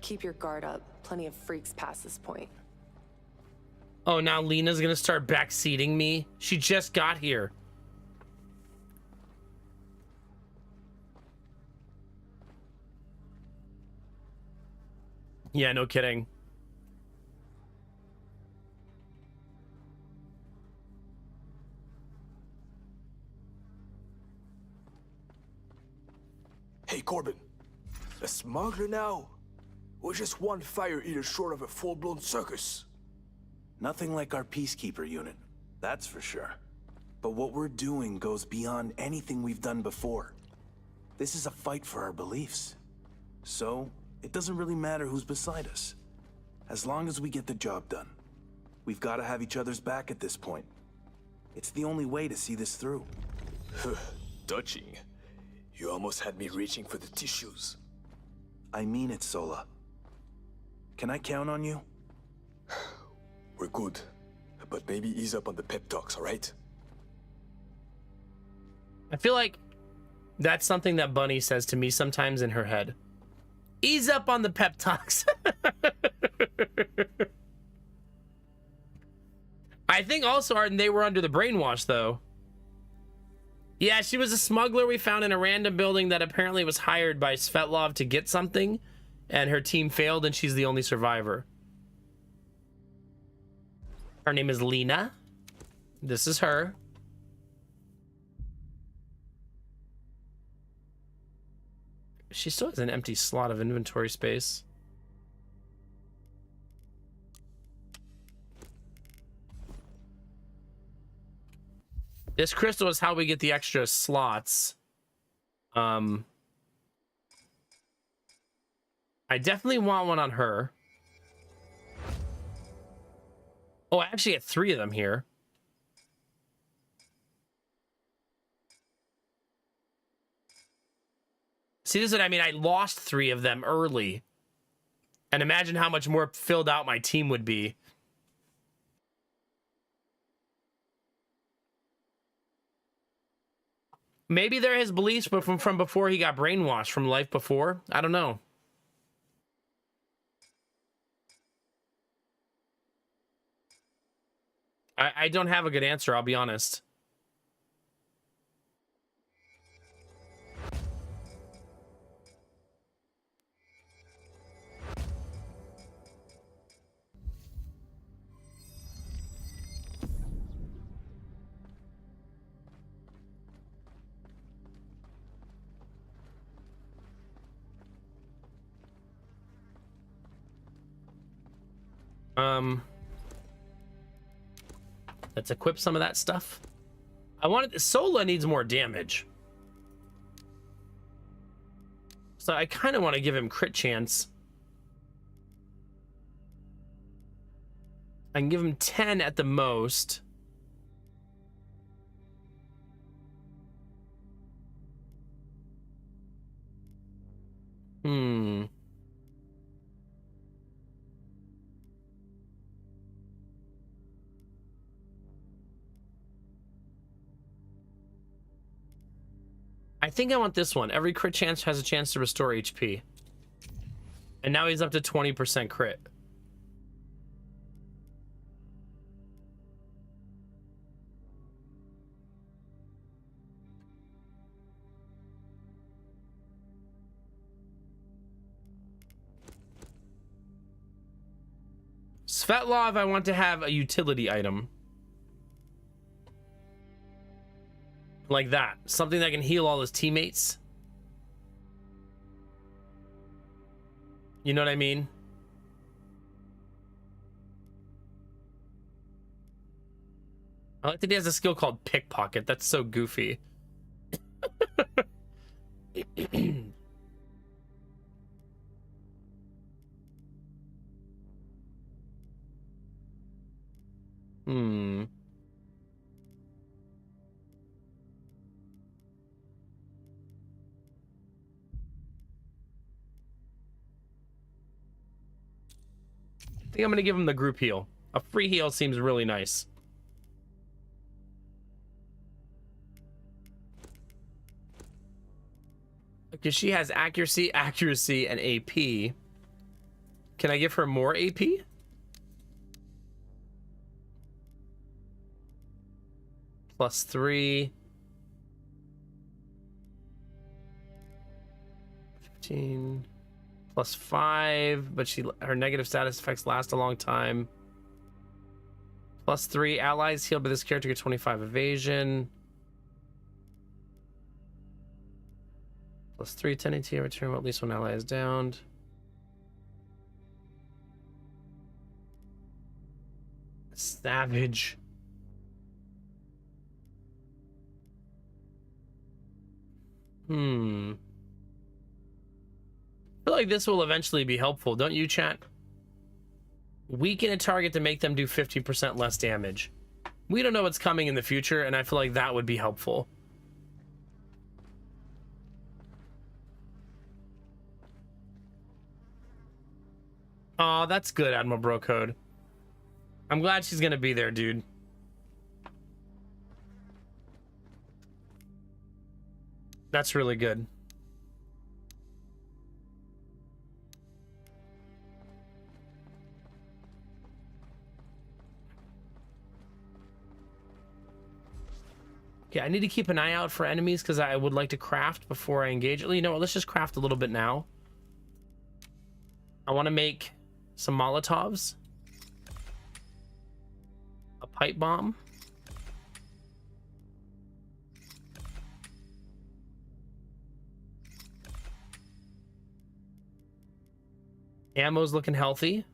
Keep your guard up. Plenty of freaks past this point. Oh, now Lena's gonna start backseating me. She just got here. Yeah, no kidding. Hey, Corbin. A smuggler now? Or just one fire eater short of a full-blown circus? Nothing like our Peacekeeper unit, that's for sure. But what we're doing goes beyond anything we've done before. This is a fight for our beliefs. So, it doesn't really matter who's beside us. As long as we get the job done. We've got to have each other's back at this point. It's the only way to see this through. Touching. You almost had me reaching for the tissues. I mean it, Sola. Can I count on you? We're good. But maybe ease up on the pep talks, alright? I feel like that's something that Bunny says to me sometimes in her head. Ease up on the pep talks. I think also, Arden, they were under the brainwash, though. Yeah, she was a smuggler we found in a random building that apparently was hired by Svetlov to get something, and her team failed, and she's the only survivor. Her name is Lena. This is her. She still has an empty slot of inventory space. This crystal is how we get the extra slots. I definitely want one on her. Oh, I actually get 3 of them here. See, this is what I mean. I lost 3 of them early. And imagine how much more filled out my team would be. Maybe they're his beliefs, but from before he got brainwashed, from life before. I don't know. I don't have a good answer, I'll be honest. Let's equip some of that stuff. Sola needs more damage. So I kind of want to give him crit chance. I can give him 10 at the most. I think I want this one. Every crit chance has a chance to restore HP. And now he's up to 20% crit. Svetlov, I want to have a utility item. Like that. Something that can heal all his teammates. You know what I mean? I like that he has a skill called Pickpocket. That's so goofy. I think I'm gonna give him the group heal. A free heal seems really nice. Because she has accuracy, and AP. Can I give her more AP? +3. 15. +5, but her negative status effects last a long time. +3, allies healed by this character get 25 evasion. +3, tendency to return when at least one ally is downed. Savage. I feel like this will eventually be helpful, don't you, chat? Weaken a target to make them do 50% less damage. We don't know what's coming in the future, and I feel like that would be helpful. Oh, that's good, Admiral Bro Code. I'm glad she's gonna be there, dude. That's really good. Okay, I need to keep an eye out for enemies because I would like to craft before I engage. You know what? Let's just craft a little bit now. I want to make some Molotovs. A pipe bomb. Ammo's looking healthy.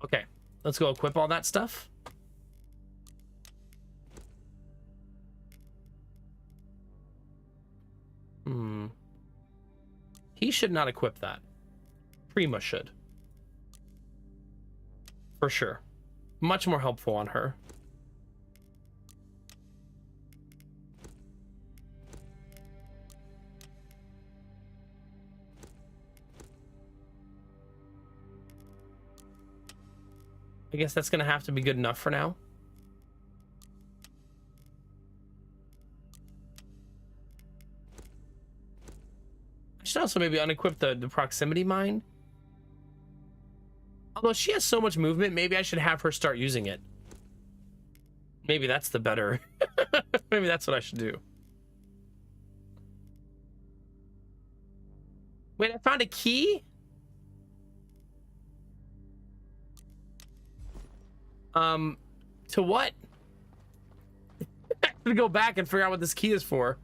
Okay, let's go equip all that stuff. He should not equip that. Prima should. For sure. Much more helpful on her. I guess that's gonna have to be good enough for now. I should also maybe unequip the proximity mine. Although she has so much movement, maybe I should have her start using it. Maybe that's the better. Maybe that's what I should do. Wait, I found a key? To what? I have to go back and figure out what this key is for.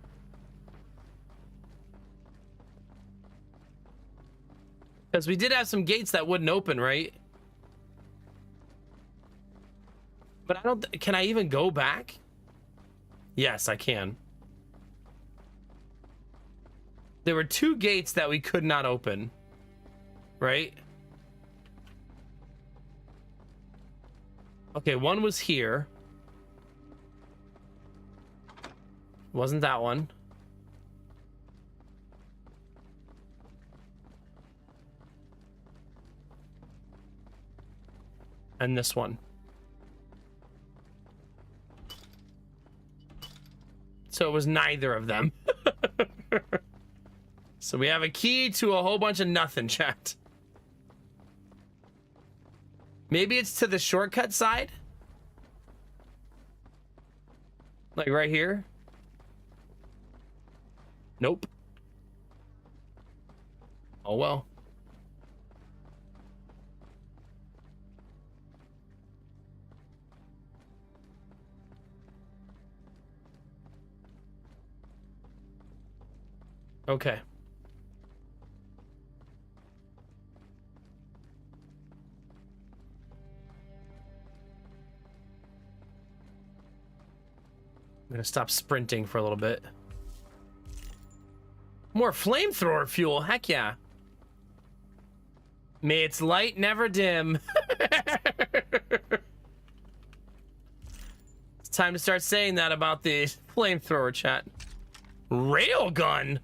Because we did have some gates that wouldn't open, right? But I don't... Can I even go back? Yes, I can. There were 2 gates that we could not open. Right? Okay, one was here. Wasn't that one. And this one. So it was neither of them. So we have a key to a whole bunch of nothing, chat. Maybe it's to the shortcut side? Like right here? Nope. Oh well. Okay. I'm gonna stop sprinting for a little bit. More flamethrower fuel, heck yeah. May its light never dim. It's time to start saying that about the flamethrower, chat. Railgun?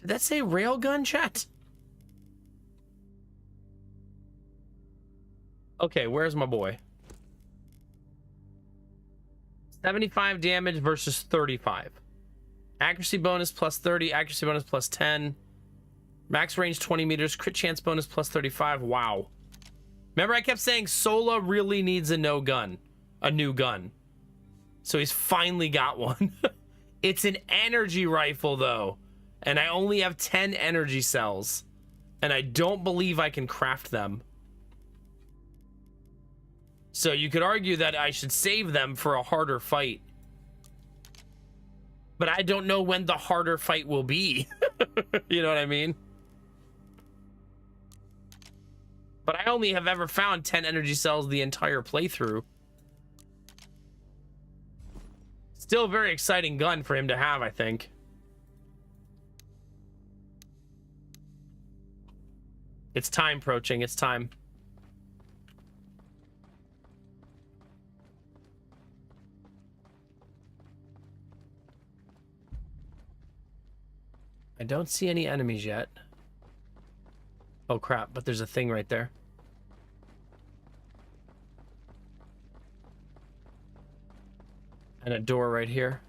Did that say railgun, chat? Okay, where's my boy? 75 damage versus 35. Accuracy bonus plus 30, accuracy bonus plus 10. Max range 20 meters, crit chance bonus plus 35. Wow. Remember I kept saying Sola really needs a new gun. So he's finally got one. It's an energy rifle though. And I only have 10 energy cells. And I don't believe I can craft them. So you could argue that I should save them for a harder fight. But I don't know when the harder fight will be. You know what I mean? But I only have ever found 10 energy cells the entire playthrough. Still a very exciting gun for him to have, I think. It's time, Proaching. It's time. I don't see any enemies yet. Oh crap, but there's a thing right there. And a door right here.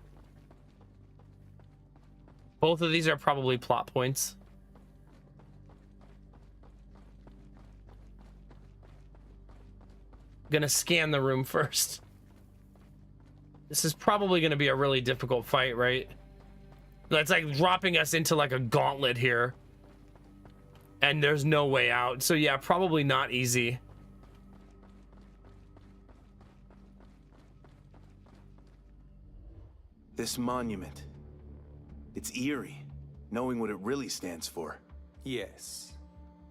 Both of these are probably plot points. Gonna scan the room first. This is probably gonna be a really difficult fight, right? That's like dropping us into like a gauntlet here. And there's no way out. So yeah, probably not easy. This monument. It's eerie, knowing what it really stands for. Yes.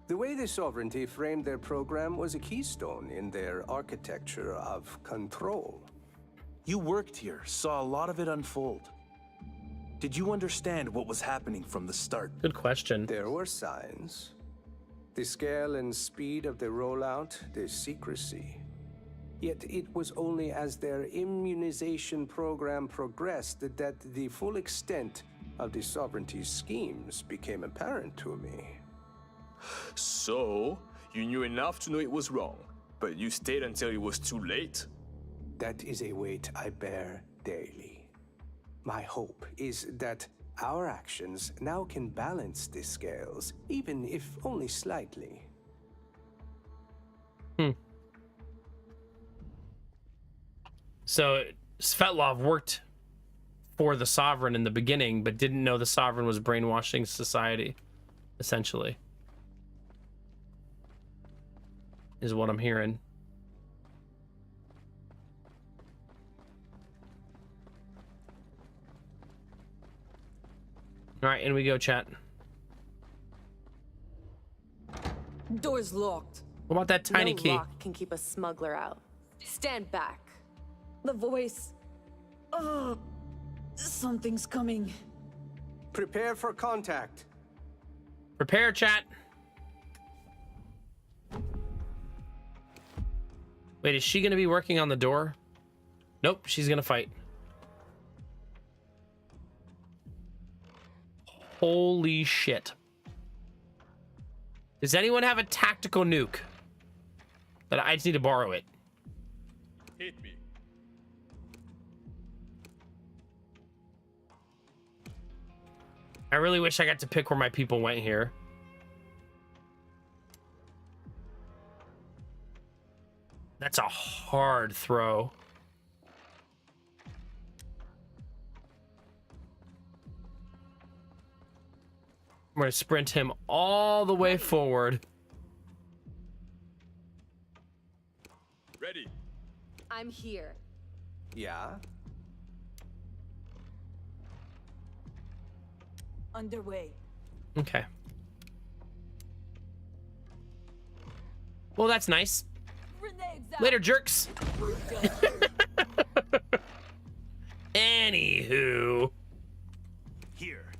The way the Sovereignty framed their program was a keystone in their architecture of control. You worked here, saw a lot of it unfold. Did you understand what was happening from the start? Good question. There were signs. The scale and speed of the rollout, the secrecy. Yet it was only as their immunization program progressed that the full extent of the Sovereignty's schemes became apparent to me. So, you knew enough to know it was wrong, but you stayed until it was too late? That is a weight I bear daily. My hope is that our actions now can balance the scales, even if only slightly. So Svetlov worked for the Sovereign in the beginning, but didn't know the Sovereign was brainwashing society, essentially. Is what I'm hearing. All right, in we go, chat. Door's locked. What about that tiny no key? lock can keep a smuggler out. Stand back. The voice. Something's coming. Prepare for contact. Prepare, chat. Wait, is she gonna be working on the door? Nope, she's gonna fight. Holy shit. Does anyone have a tactical nuke? That I just need to borrow it. Hit me. I really wish I got to pick where my people went here. That's a hard throw. I'm gonna sprint him all the way forward. Ready. I'm here. Yeah? Underway. Okay. Well, that's nice. Grenades out. Later, jerks. Anywho. Here.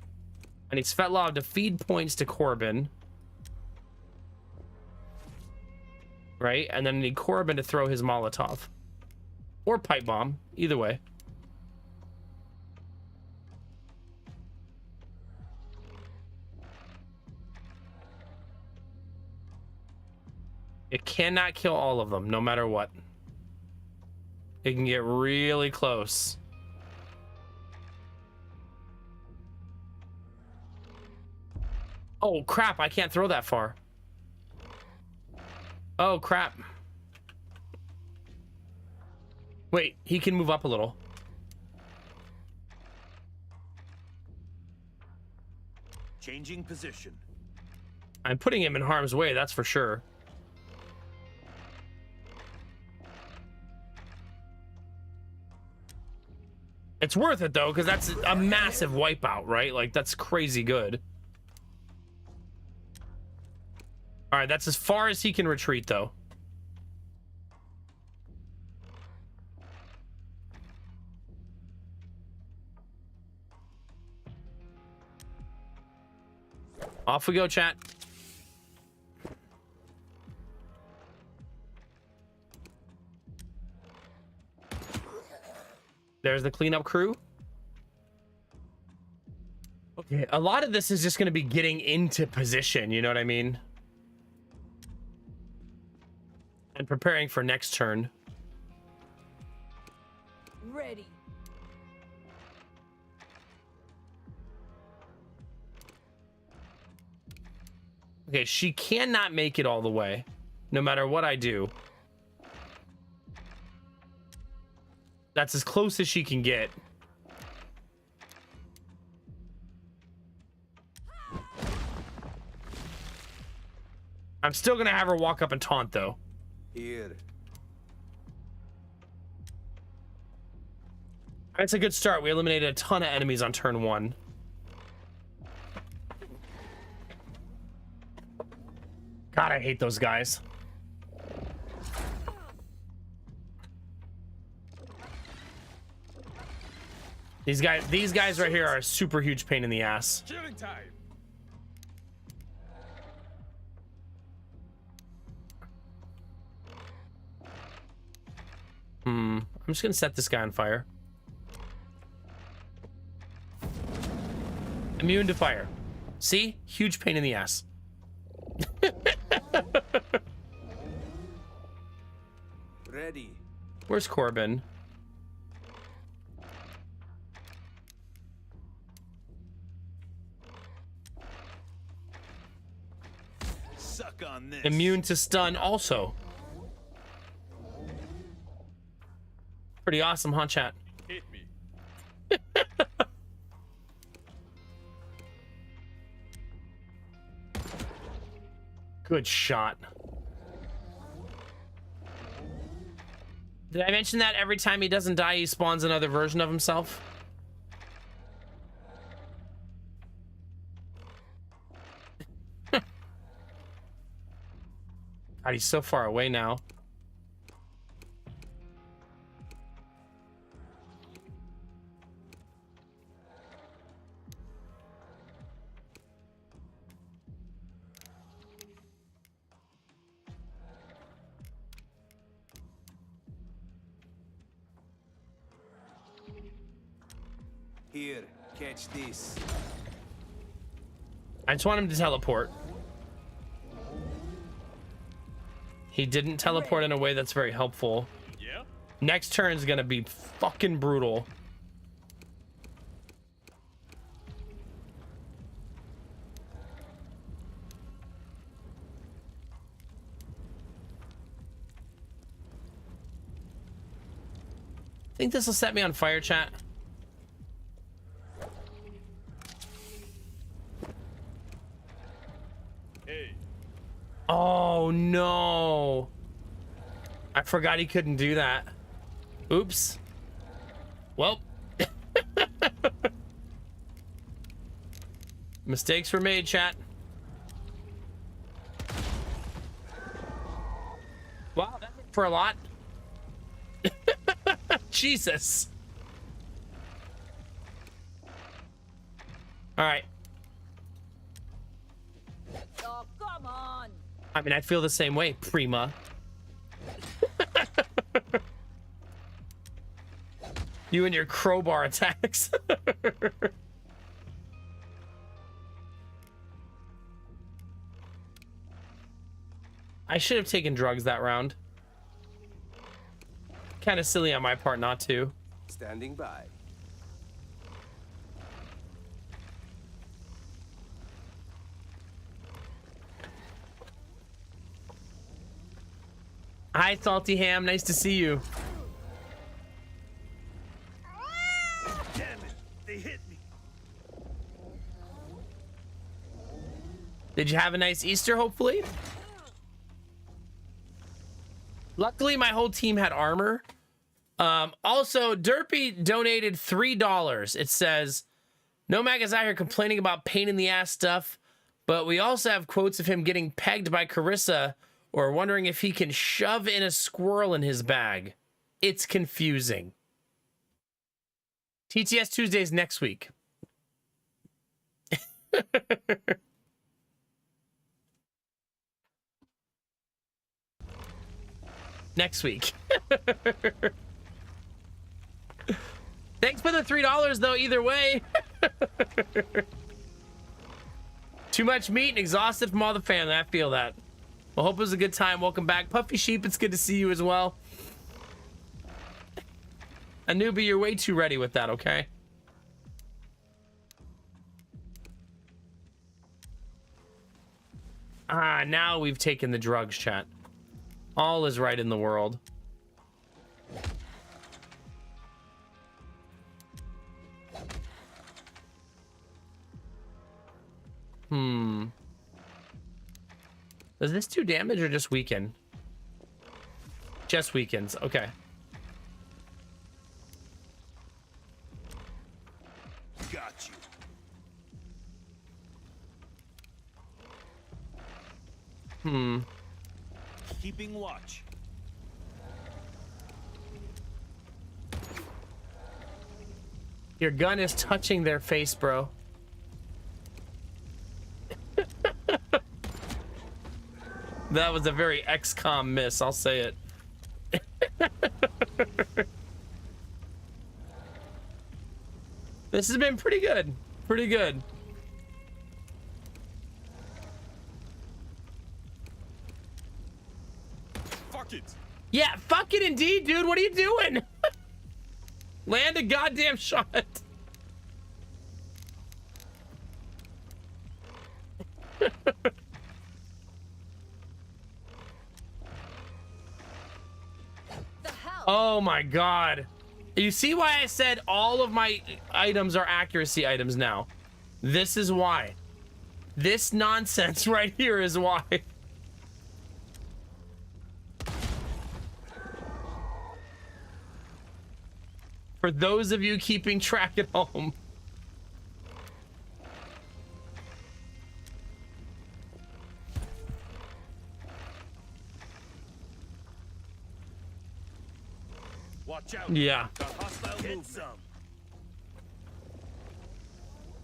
I need Svetlov to feed points to Corbin. Right? And then I need Corbin to throw his Molotov. Or pipe bomb. Either way. It cannot kill all of them, no matter what. It can get really close. Oh, crap. I can't throw that far. Oh, crap. Wait, he can move up a little. Changing position. I'm putting him in harm's way, that's for sure. It's worth it, though, because that's a massive wipeout, right? Like, that's crazy good. All right, that's as far as he can retreat, though. Off we go, chat. There's the cleanup crew. Okay, a lot of this is just going to be getting into position, you know what I mean? And preparing for next turn. Ready. Okay, she cannot make it all the way, no matter what I do. That's as close as she can get. I'm still gonna have her walk up and taunt, though. Here. That's a good start. We eliminated a ton of enemies on turn 1. God, I hate those guys. These guys right here are a super huge pain in the ass. Killing time. I'm just gonna set this guy on fire. Immune to fire. See? Huge pain in the ass. Ready. Where's Corbin? Suck on this. Immune to stun also. Pretty awesome, huh, chat? Hit me. Good shot. Did I mention that every time he doesn't die, he spawns another version of himself? God, he's so far away now. Here, catch this. I just want him to teleport. He didn't teleport in a way that's very helpful. Yeah? Next turn is gonna be fucking brutal. Think this will set me on fire, chat? Hey. Oh no. I forgot he couldn't do that. Oops. Well. Mistakes were made, chat. Wow, that hit for a lot. Jesus. All right. Oh, come on. I mean, I feel the same way, Prima. You and your crowbar attacks. I should have taken drugs that round. Kind of silly on my part not to. Standing by. Hi, Salty Ham. Nice to see you. Damn it. They hit me. Did you have a nice Easter, hopefully? Luckily, my whole team had armor. Also, Derpy donated $3. It says, Nomag is out here complaining about pain in the ass stuff, but we also have quotes of him getting pegged by Carissa or wondering if he can shove in a squirrel in his bag. It's confusing. TTS Tuesdays next week. Next week. Thanks for the $3 though, either way. Too much meat and exhausted from all the family. I feel that. Well, hope it was a good time. Welcome back. Puffy Sheep, it's good to see you as well. Anubi, you're way too ready with that, okay? Ah, now we've taken the drugs, chat. All is right in the world. Does this do damage or just weaken? Just weakens. Okay. Got you. Keeping watch. Your gun is touching their face, bro. That was a very XCOM miss, I'll say it. This has been pretty good. Pretty good. Fuck it. Yeah, fuck it indeed, dude. What are you doing? Land a goddamn shot. Oh my god. You see why I said all of my items are accuracy items now? This is why. This nonsense right here is why. For those of you keeping track at home. Watch out. Yeah. Got hostile movement.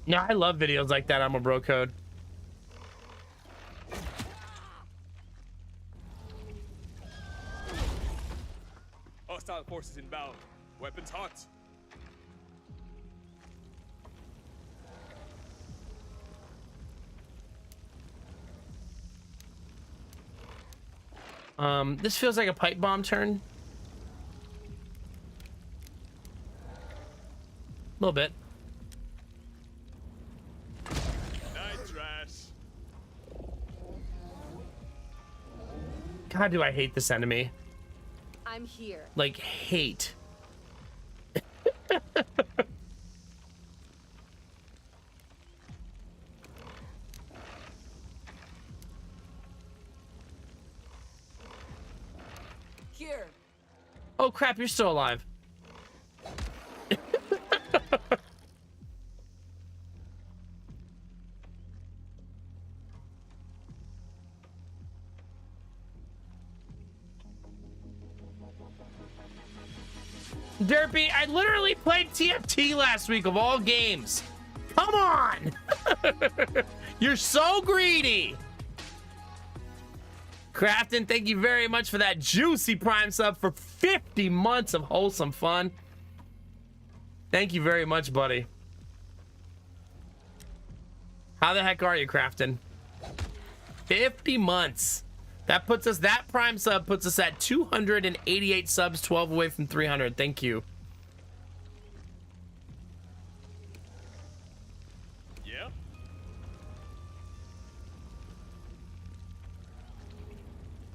No, I love videos like that. I'm a bro code. Hostile forces inbound. Weapons hot. This feels like a pipe bomb turn. A little bit. Night trash. God, do I hate this enemy. I'm here. Like, hate. Here. Oh crap, you're still alive. Derpy, I literally played TFT last week of all games. Come on! You're so greedy! Crafton, thank you very much for that juicy Prime sub for 50 months of wholesome fun. Thank you very much, buddy. How the heck are you, Crafton? 50 months. That puts us, that Prime sub puts us at 288 subs, 12 away from 300. Thank you. Yeah.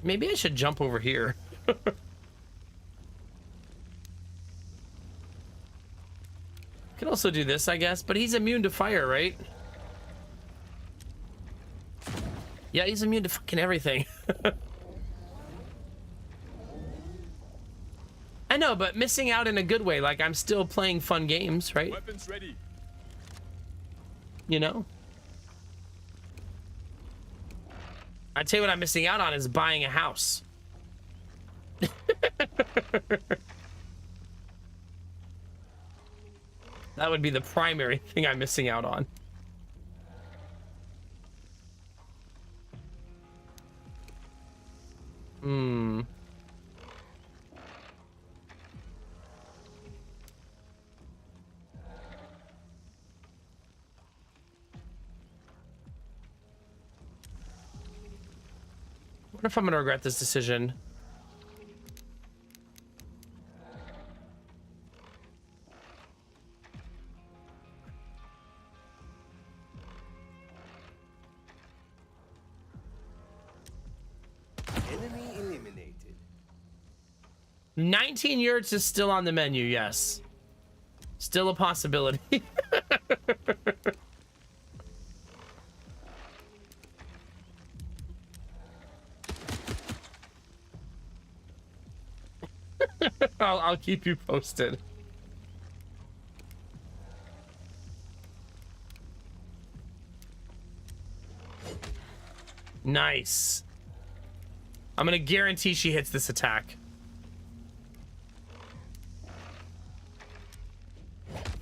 Maybe I should jump over here. Could also do this, I guess, but he's immune to fire, right? Yeah, he's immune to fucking everything. I know, but missing out in a good way. Like, I'm still playing fun games, right? Weapons ready. You know? I tell you what I'm missing out on is buying a house. That would be the primary thing I'm missing out on. wonder if I'm gonna regret this decision. Enemy eliminated. 19 yurts is still on the menu, yes. Still a possibility. I'll keep you posted. Nice. I'm gonna guarantee she hits this attack.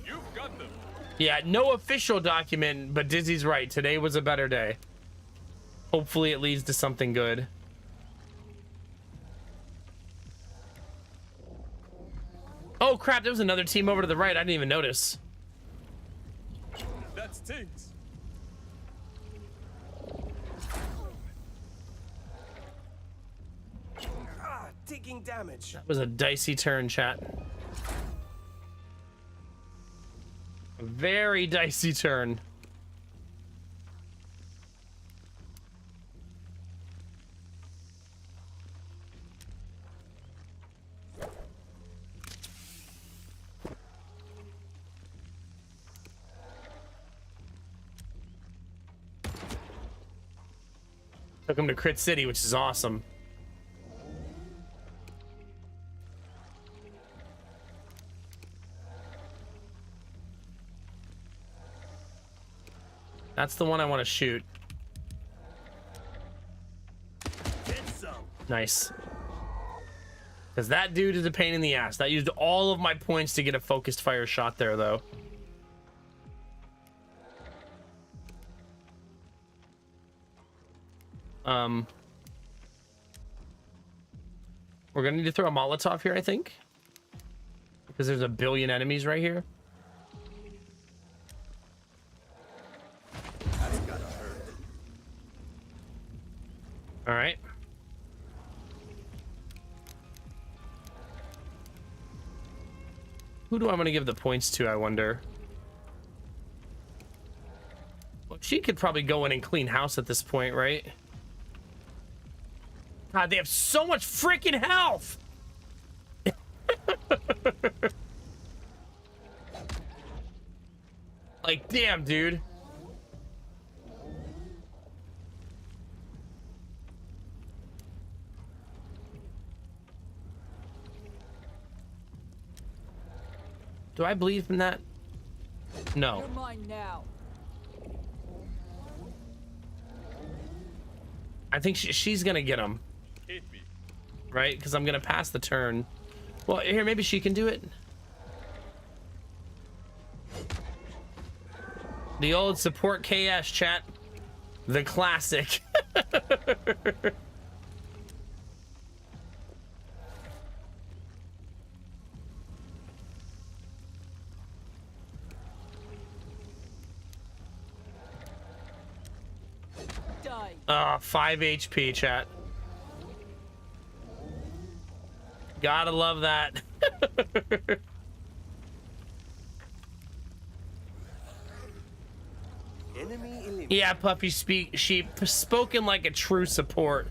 You've got them. Yeah, no official document, but Dizzy's right. Today was a better day. Hopefully it leads to something good. Oh crap, there was another team over to the right. I didn't even notice. That stinks. Ah, taking damage. That was a dicey turn, chat. A very dicey turn. Took him to Crit City, which is awesome. That's the one I want to shoot. Get some. Nice. Because that dude is a pain in the ass. That used all of my points to get a focused fire shot there, though. We're gonna need to throw a Molotov here, I think. Because there's a billion enemies right here. All right. Who do I want to give the points to, I wonder? Well, she could probably go in and clean house at this point, right? God, they have so much freaking health! Like, damn, dude. Do I bleed from that? No. You're mine now. I think she's gonna get him. Hit me. Right? Because I'm gonna pass the turn. Well, here, maybe she can do it. The old support KS chat. The classic. Die. 5 HP, chat. Gotta love that. Enemy eliminated. Yeah, Puppy Sheep, spoken like a true support.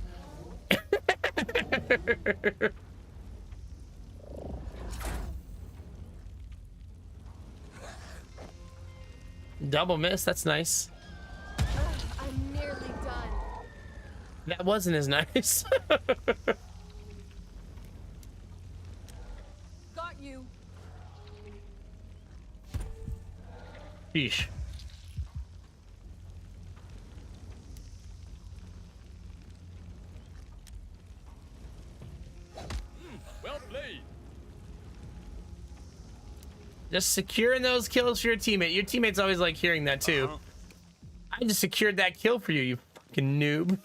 Double miss, that's nice. I'm nearly done. That wasn't as nice. Got you. Yeesh. Well played. Just securing those kills for your teammate. Your teammates always like hearing that too. I just secured that kill for you, you fucking noob.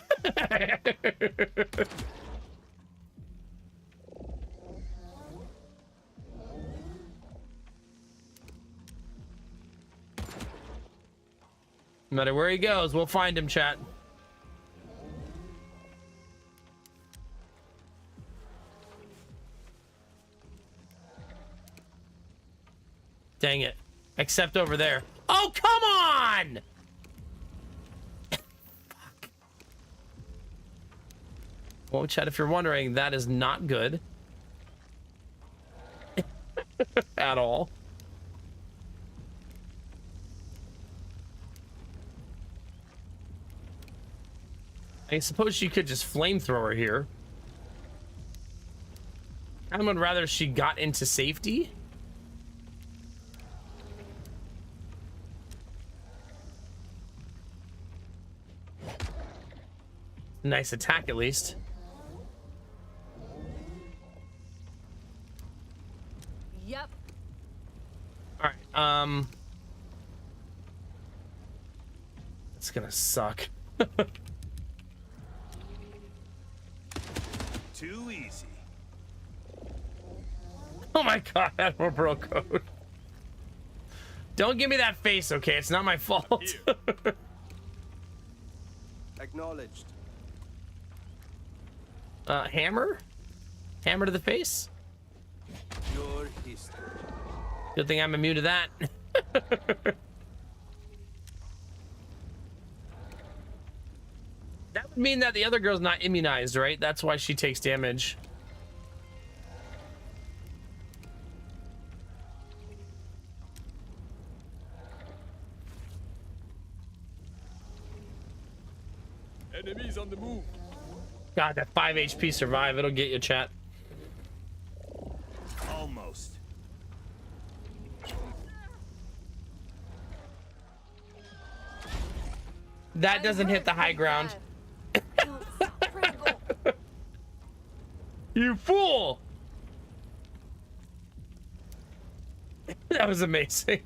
No matter where he goes, we'll find him, chat. Dang it. Except over there. Oh, come on! Fuck. Well, chat, if you're wondering, that is not good. At all. I suppose she could just flamethrower here. I would rather she got into safety. Nice attack, at least. Yep. All right. It's gonna suck. Too easy. Oh my god, Admiral Bro Code. Don't give me that face, okay? It's not my fault. Acknowledged. Hammer? Hammer to the face? Your history. Good thing I'm immune to that. That would mean that the other girl's not immunized, right? That's why she takes damage. Enemies on the move. God, that 5 HP survive. It'll get you, chat. Almost. That doesn't hit the high ground. You fool! That was amazing.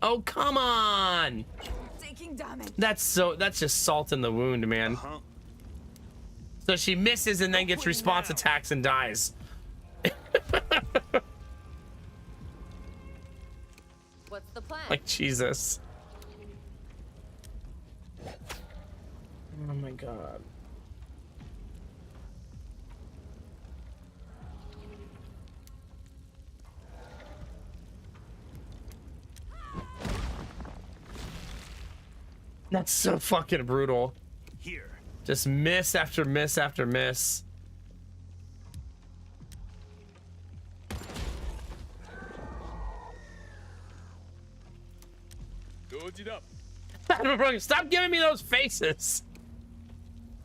Oh, come on! Taking damage. That's just salt in the wound, man. So she misses and then gets response attacks and dies. What's the plan? Like, Jesus. Oh my god. That's so fucking brutal. Here. Just miss after miss after miss. Load it up. Stop giving me those faces.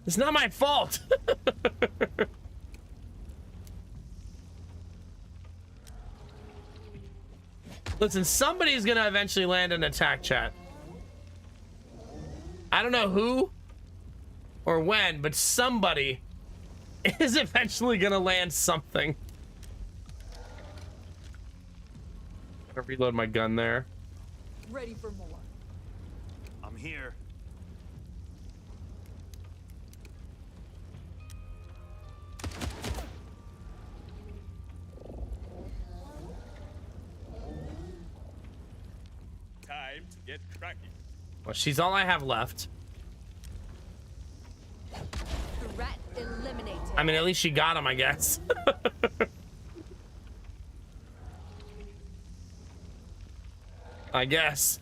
It's not my fault. Listen, somebody's gonna eventually land an attack, chat. I don't know who or when, but somebody is eventually gonna land something. Gotta reload my gun there. Ready for more. I'm here. Time to get cracking. Well, she's all I have left. Threat eliminated. I mean, at least she got him, I guess. I guess.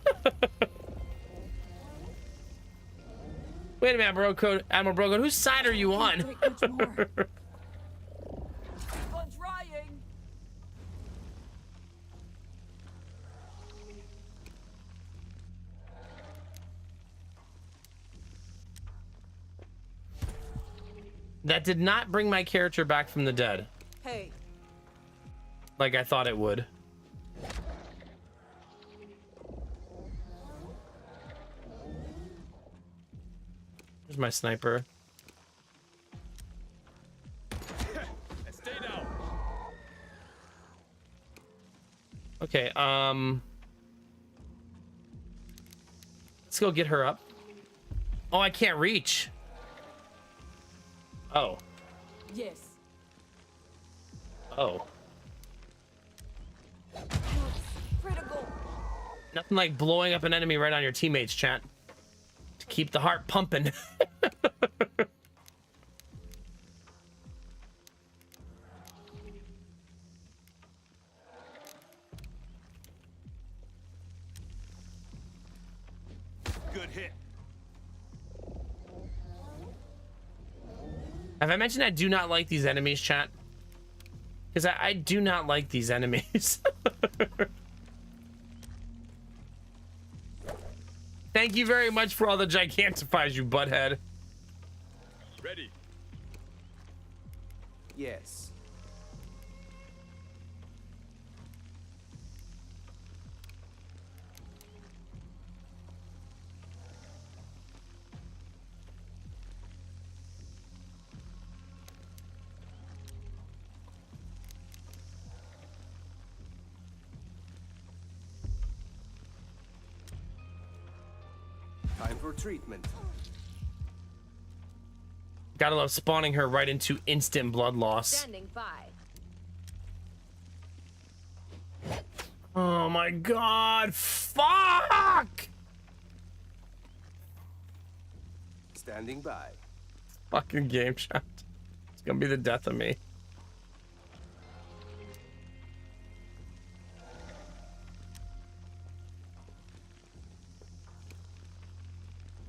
Wait a minute, Bro Code, Admiral Bro Code. Whose side are you on? Take much more. Keep on trying. That did not bring my character back from the dead, Hey, like I thought it would. Here's my sniper. Stay down. Okay, let's go get her up. Oh, I can't reach. Oh. yes. Oh. Critical. Nothing like blowing up an enemy right on your teammates, chat. To keep the heart pumping. hit. Have I mentioned I do not like these enemies, chat? Because I do not like these enemies. Thank you very much for all the gigantifies, you butthead. Ready. Yes. Time for treatment. Gotta love spawning her right into instant blood loss. Standing by. Oh my god, fuck! Standing by. Fucking game chat. It's gonna be the death of me.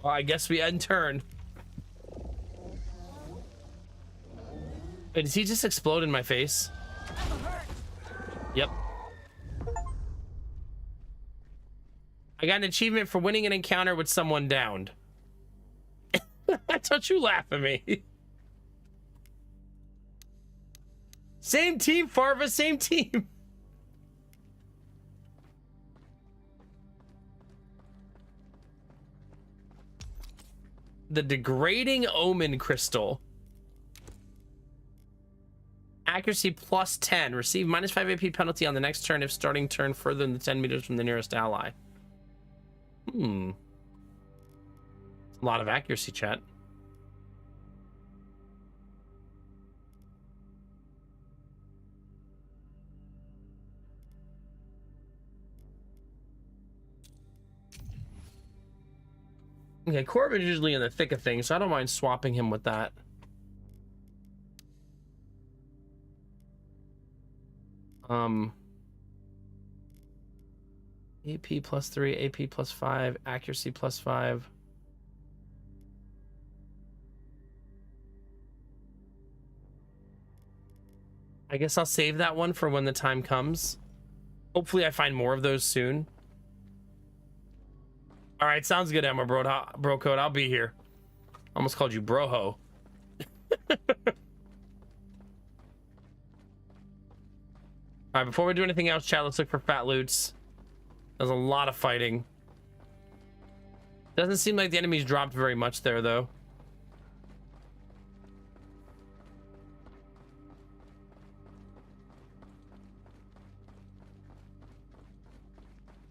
Well, I guess we end turn. Wait, does he just explode in my face? Yep. I got an achievement for winning an encounter with someone downed. Don't you laugh at me. Same team, Farva, same team. The degrading omen crystal. Accuracy plus 10. Receive minus 5 AP penalty on the next turn if starting turn further than 10 meters from the nearest ally. A lot of accuracy, chat. Okay, Corbin is usually in the thick of things, so I don't mind swapping him with that. AP plus 3, AP plus 5, accuracy plus 5. I guess I'll save that one for when the time comes. Hopefully I find more of those soon. All right, sounds good, Emma Bro Code. I'll be here. Almost called you Broho. All right, before we do anything else, chat, let's look for fat loots. There's a lot of fighting. Doesn't seem like the enemies dropped very much there, though.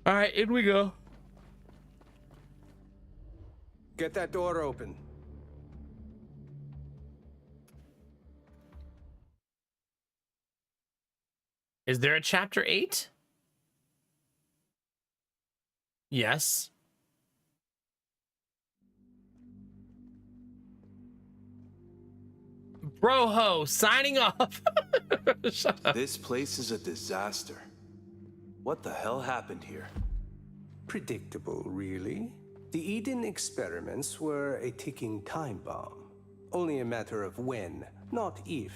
All right, in we go. Get that door open. Is there a chapter 8? Yes. Broho signing off. Shut up. This place is a disaster. What the hell happened here? Predictable, really. The Eden experiments were a ticking time bomb. Only a matter of when, not if.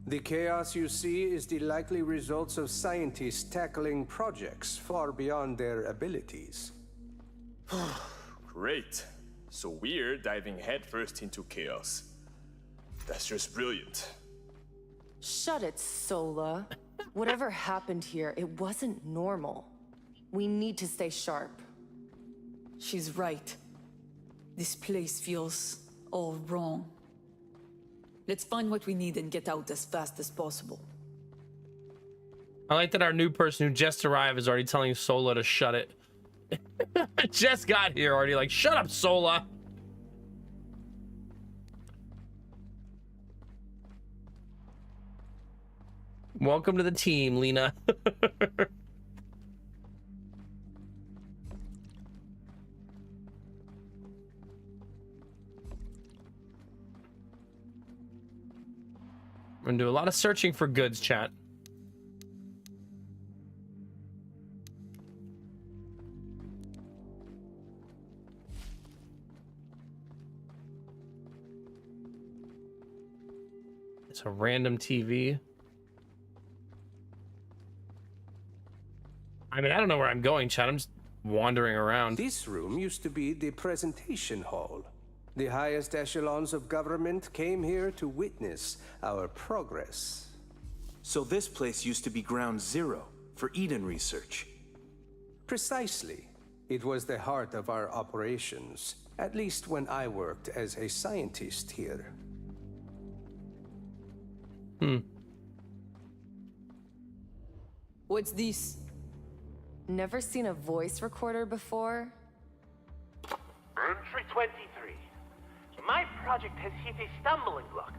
The chaos you see is the likely results of scientists tackling projects far beyond their abilities. Great. So we're diving headfirst into chaos. That's just brilliant. Shut it, Sola. Whatever happened here, it wasn't normal. We need to stay sharp. She's right. This place feels all wrong. Let's find what we need and get out as fast as possible. I like that our new person who just arrived is already telling Sola to shut it. Just got here already, like, shut up, Sola. Welcome to the team, Lena. We're gonna do a lot of searching for goods, chat. It's a random TV. I mean, I don't know where I'm going, Chad. I'm just wandering around. This room used to be the presentation hall. The highest echelons of government came here to witness our progress. So this place used to be ground zero for Eden research. Precisely. It was the heart of our operations, at least when I worked as a scientist here. What's this? Never seen a voice recorder before? Entry 23. My project has hit a stumbling block.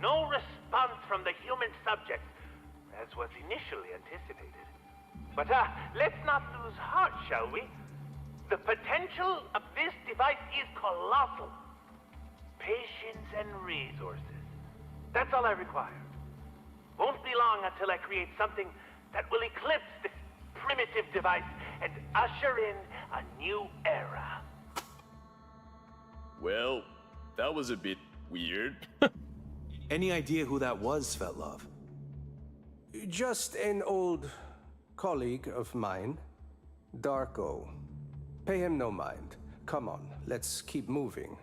No response from the human subjects, as was initially anticipated. But let's not lose heart, shall we? The potential of this device is colossal. Patience and resources. That's all I require. Won't be long until I create something that will eclipse this primitive device and usher in a new era. Well, that was a bit weird. Any idea who that was, Svetlov? Just an old colleague of mine, Darko. Pay him no mind. Come on, let's keep moving.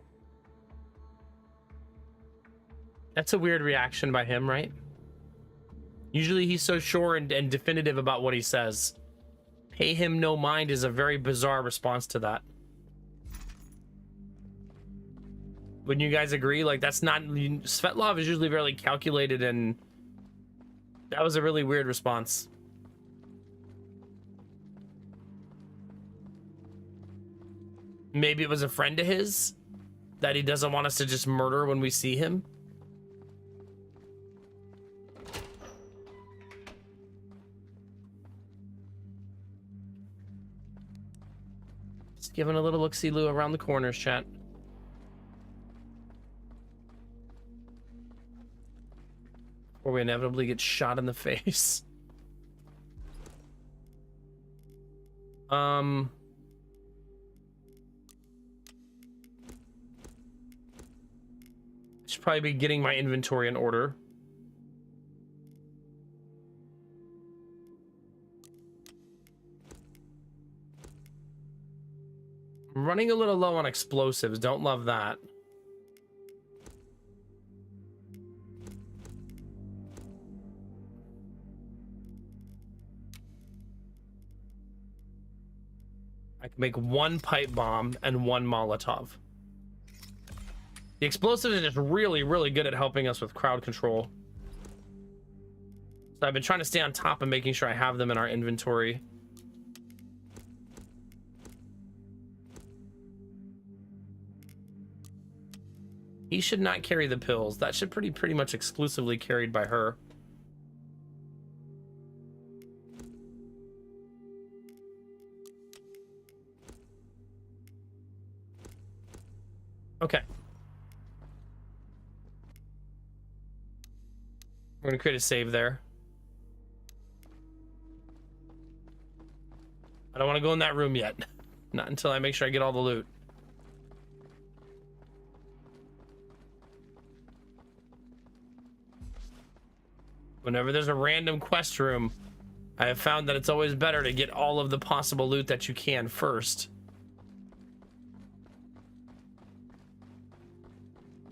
That's a weird reaction by him, right? Usually he's so sure and definitive about what he says. Pay him no mind is a very bizarre response to that. Wouldn't you guys agree? Like, that's not... Svetlov is usually very calculated, and that was a really weird response. Maybe it was a friend of his that he doesn't want us to just murder when we see him. Just giving a little look-see-loo around the corners, chat. Or we inevitably get shot in the face. Should probably be getting my inventory in order. I'm running a little low on explosives. Don't love that. I can make one pipe bomb and one Molotov. The explosives are just really, really good at helping us with crowd control. So I've been trying to stay on top of making sure I have them in our inventory. He should not carry the pills. That should pretty much exclusively carried by her. Okay. We're gonna create a save there. I don't want to go in that room yet. Not until I make sure I get all the loot. Whenever there's a random quest room, I have found that it's always better to get all of the possible loot that you can first.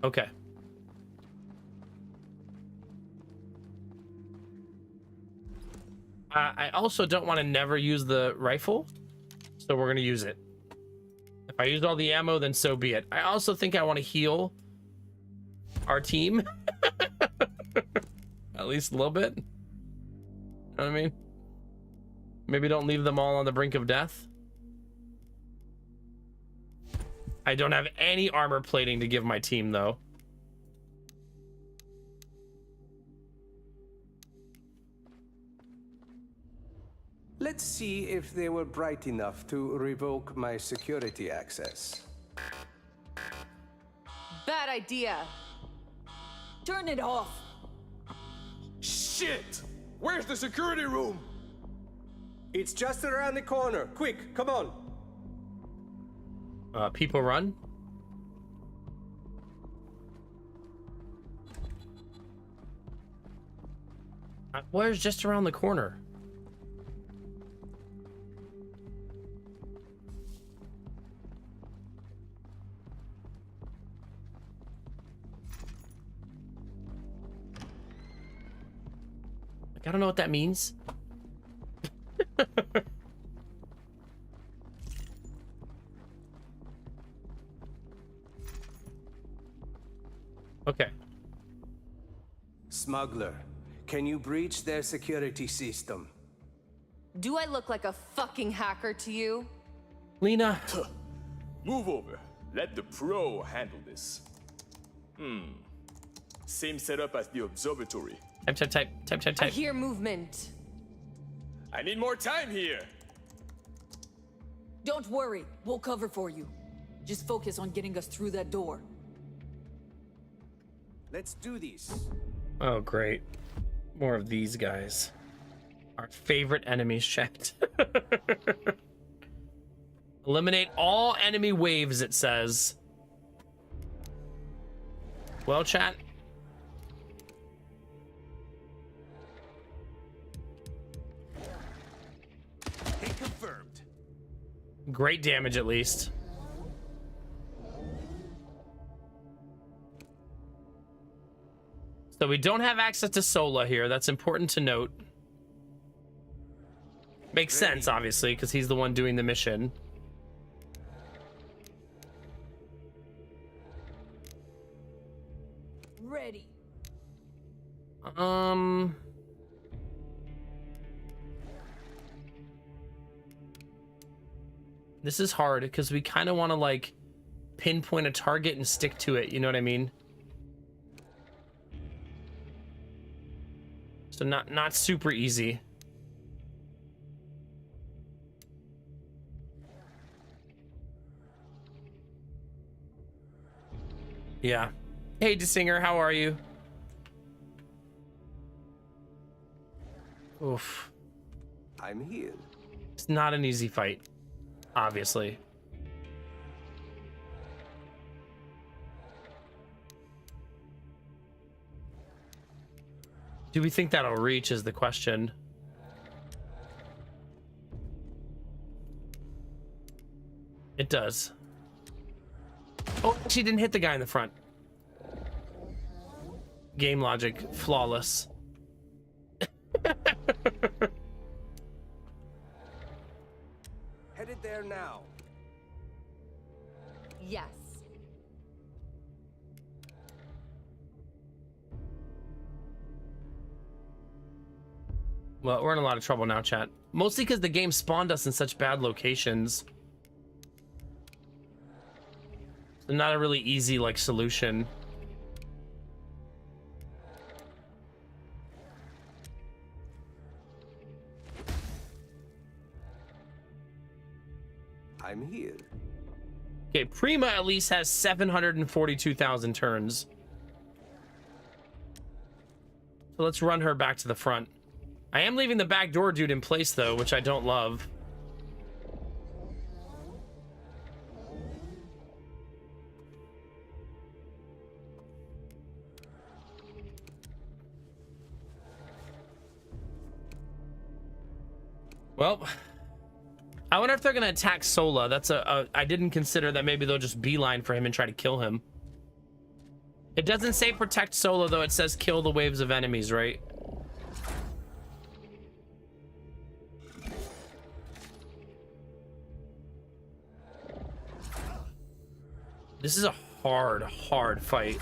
Okay. I also don't want to never use the rifle, so we're going to use it. If I use all the ammo, then so be it. I also think I want to heal our team. At least a little bit. You know what I mean? Maybe don't leave them all on the brink of death. I don't have any armor plating to give my team, though. Let's see if they were bright enough to revoke my security access. Bad idea. Turn it off. Shit! Where's the security room? It's just around the corner. Quick, come on. People run. Where's just around the corner? Like, I don't know what that means. Okay. Smuggler, can you breach their security system? Do I look like a fucking hacker to you? Lena. Move over. Let the pro handle this. Same setup as the observatory. I Type. hear movement. I need more time here. Don't worry, we'll cover for you. Just focus on getting us through that door. Let's do this. Oh, great. More of these guys. Our favorite enemies, chat. Eliminate all enemy waves, it says. Well, chat. Hit confirmed. Great damage, at least. So we don't have access to Sola here. That's important to note. Makes sense, obviously, because he's the one doing the mission. Ready. This is hard because we kind of want to like pinpoint a target and stick to it. You know what I mean? So not super easy. Yeah. Hey, DeSinger, how are you? Oof. I'm here. It's not an easy fight, obviously. Do we think that'll reach is the question. It does. Oh, she didn't hit the guy in the front. Game logic, flawless. Headed there now. Yes. Well, we're in a lot of trouble now, chat. Mostly because the game spawned us in such bad locations. So not a really easy, like, solution. I'm here. Okay, Prima at least has 742,000 turns. So let's run her back to the front. I am leaving the back door dude in place, though, which I don't love. Well, I wonder if they're going to attack Sola. That's I didn't consider that maybe they'll just beeline for him and try to kill him. It doesn't say protect Sola, though. It says kill the waves of enemies, right? This is a hard fight.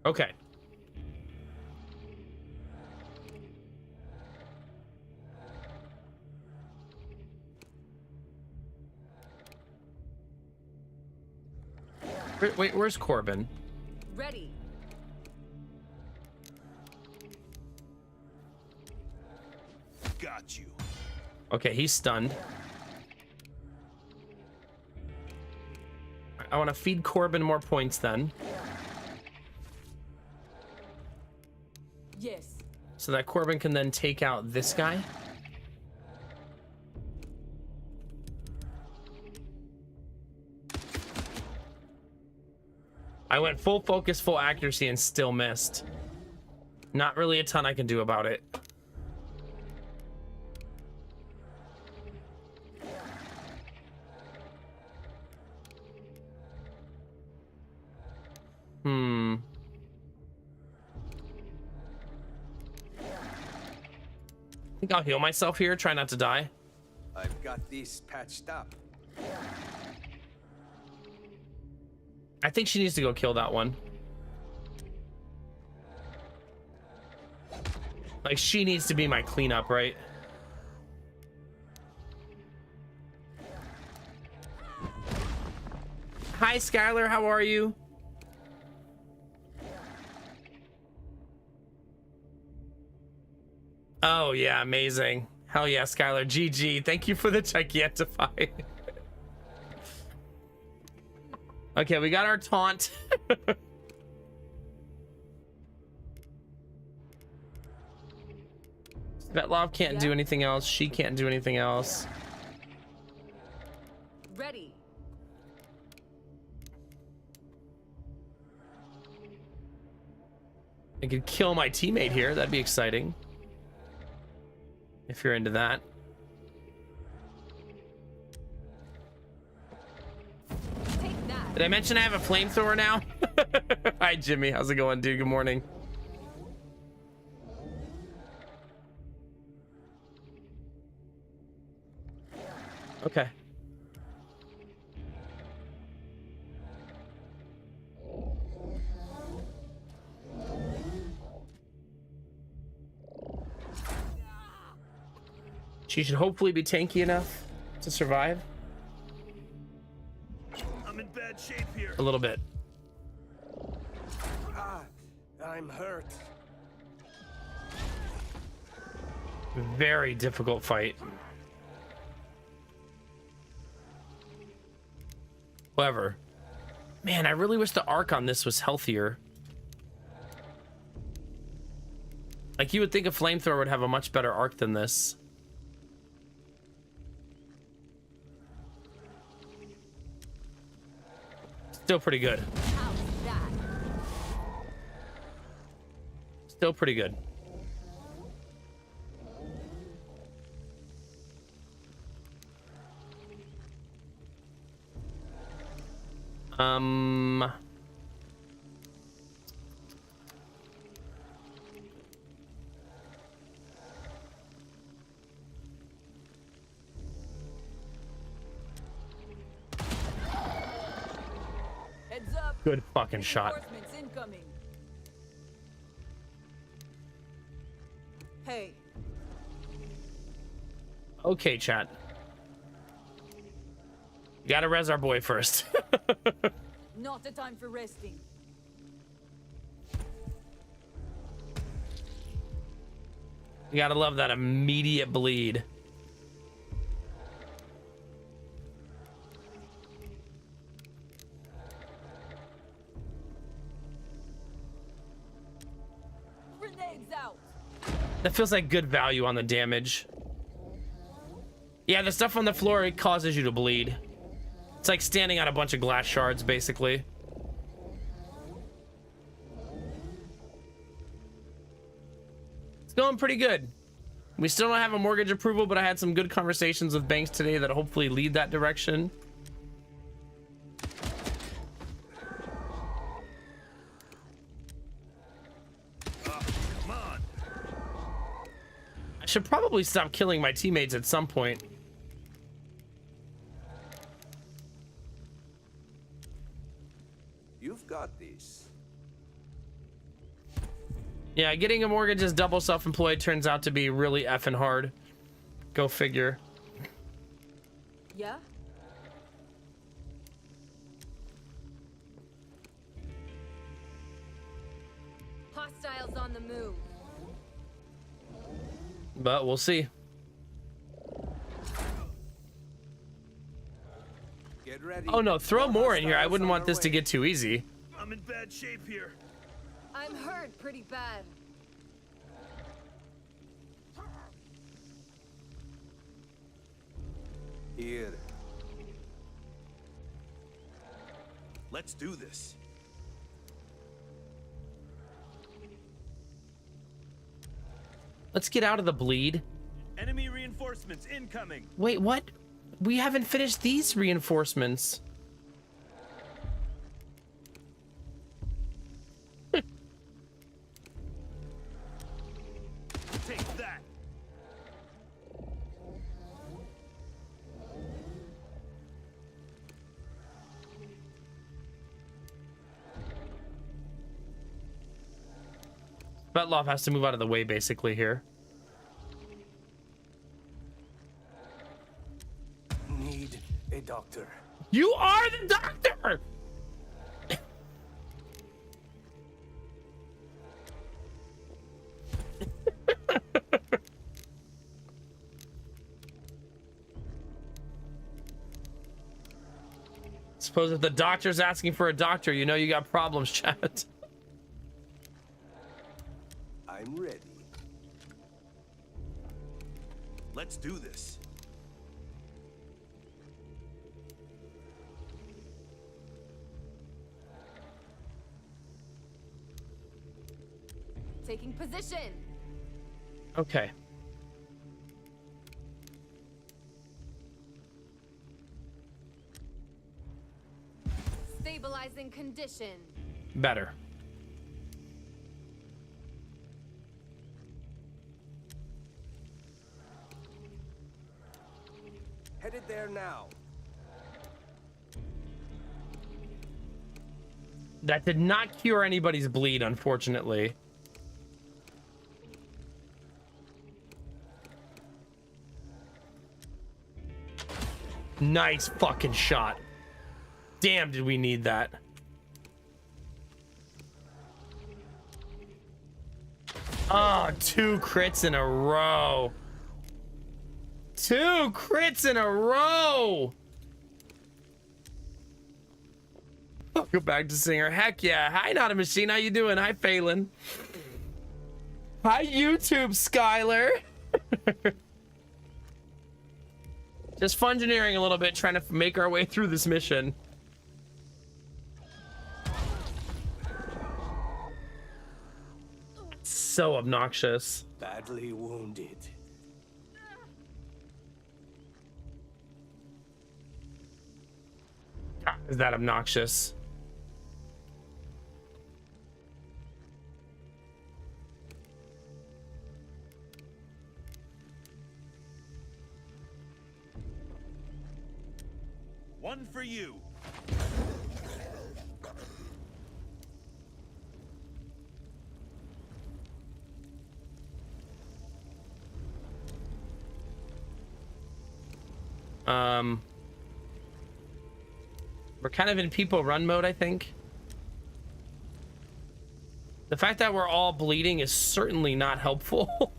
Okay. Wait, where's Corbin? Ready. Got you. Okay, he's stunned. I want to feed Corbin more points then. Yes. So that Corbin can then take out this guy. I went full focus, full accuracy, and still missed. Not really a ton I can do about it. I think I'll heal myself here, try not to die. I've got these patched up. I think she needs to go kill that one. Like, she needs to be my cleanup, right? Hi, Skylar, how are you? Oh, yeah, amazing. Hell yeah, Skylar. GG. Thank you for the Gigantify. Okay, we got our taunt. Svetlov can't do anything else. She can't do anything else. Ready. I could kill my teammate here. That'd be exciting. If you're into that. Take that. Did I mention I have a flamethrower now? Hi, Jimmy. How's it going, dude? Good morning. Okay. She should hopefully be tanky enough to survive. I'm in bad shape here. A little bit. Ah, I'm hurt. Very difficult fight. However, man, I really wish the arc on this was healthier. Like, you would think a flamethrower would have a much better arc than this. Still pretty good. Still pretty good. Heads up. Good fucking shot. Reinforcements incoming. Hey, Okay, chat. You gotta res our boy first. not the time for resting. You gotta love that immediate bleed. Grenades out. That feels like good value on the damage. Yeah, the stuff on the floor, it causes you to bleed. It's like standing on a bunch of glass shards, basically. It's going pretty good. We still don't have a mortgage approval, but I had some good conversations with banks today that hopefully lead that direction. Come on. I should probably stop killing my teammates at some point. You've got these. Yeah, getting a mortgage as double self-employed turns out to be really effing hard. Go figure. Yeah? Hostiles on the move. But we'll see. Get ready. Oh no, throw more in here. I Hostiles wouldn't on want their this to way. get too easy. I'm in bad shape here. I'm hurt pretty bad. Here. Let's do this. Let's get out of the bleed. Enemy reinforcements incoming. Wait, what? We haven't finished these reinforcements. Take that. Svetlov has to move out of the way, basically, here. Need a doctor. You are the doctor! Suppose if the doctor's asking for a doctor, you know you got problems, chat. I'm ready. Let's do this. Taking position. Okay. Stabilizing condition. Better. Headed there now. That did not cure anybody's bleed, unfortunately. Nice fucking shot. Damn, did we need that. Oh, 2 crits in a row. 2 crits in a row. Go back to Singer. Heck yeah. Hi, Not a Machine. How you doing? Hi, Phelan. Hi, YouTube, Skylar. Just fungineering a little bit, trying to make our way through this mission. So obnoxious. Badly wounded. God, is that obnoxious? One for you. We're kind of in people run mode, I think. The fact that we're all bleeding is certainly not helpful.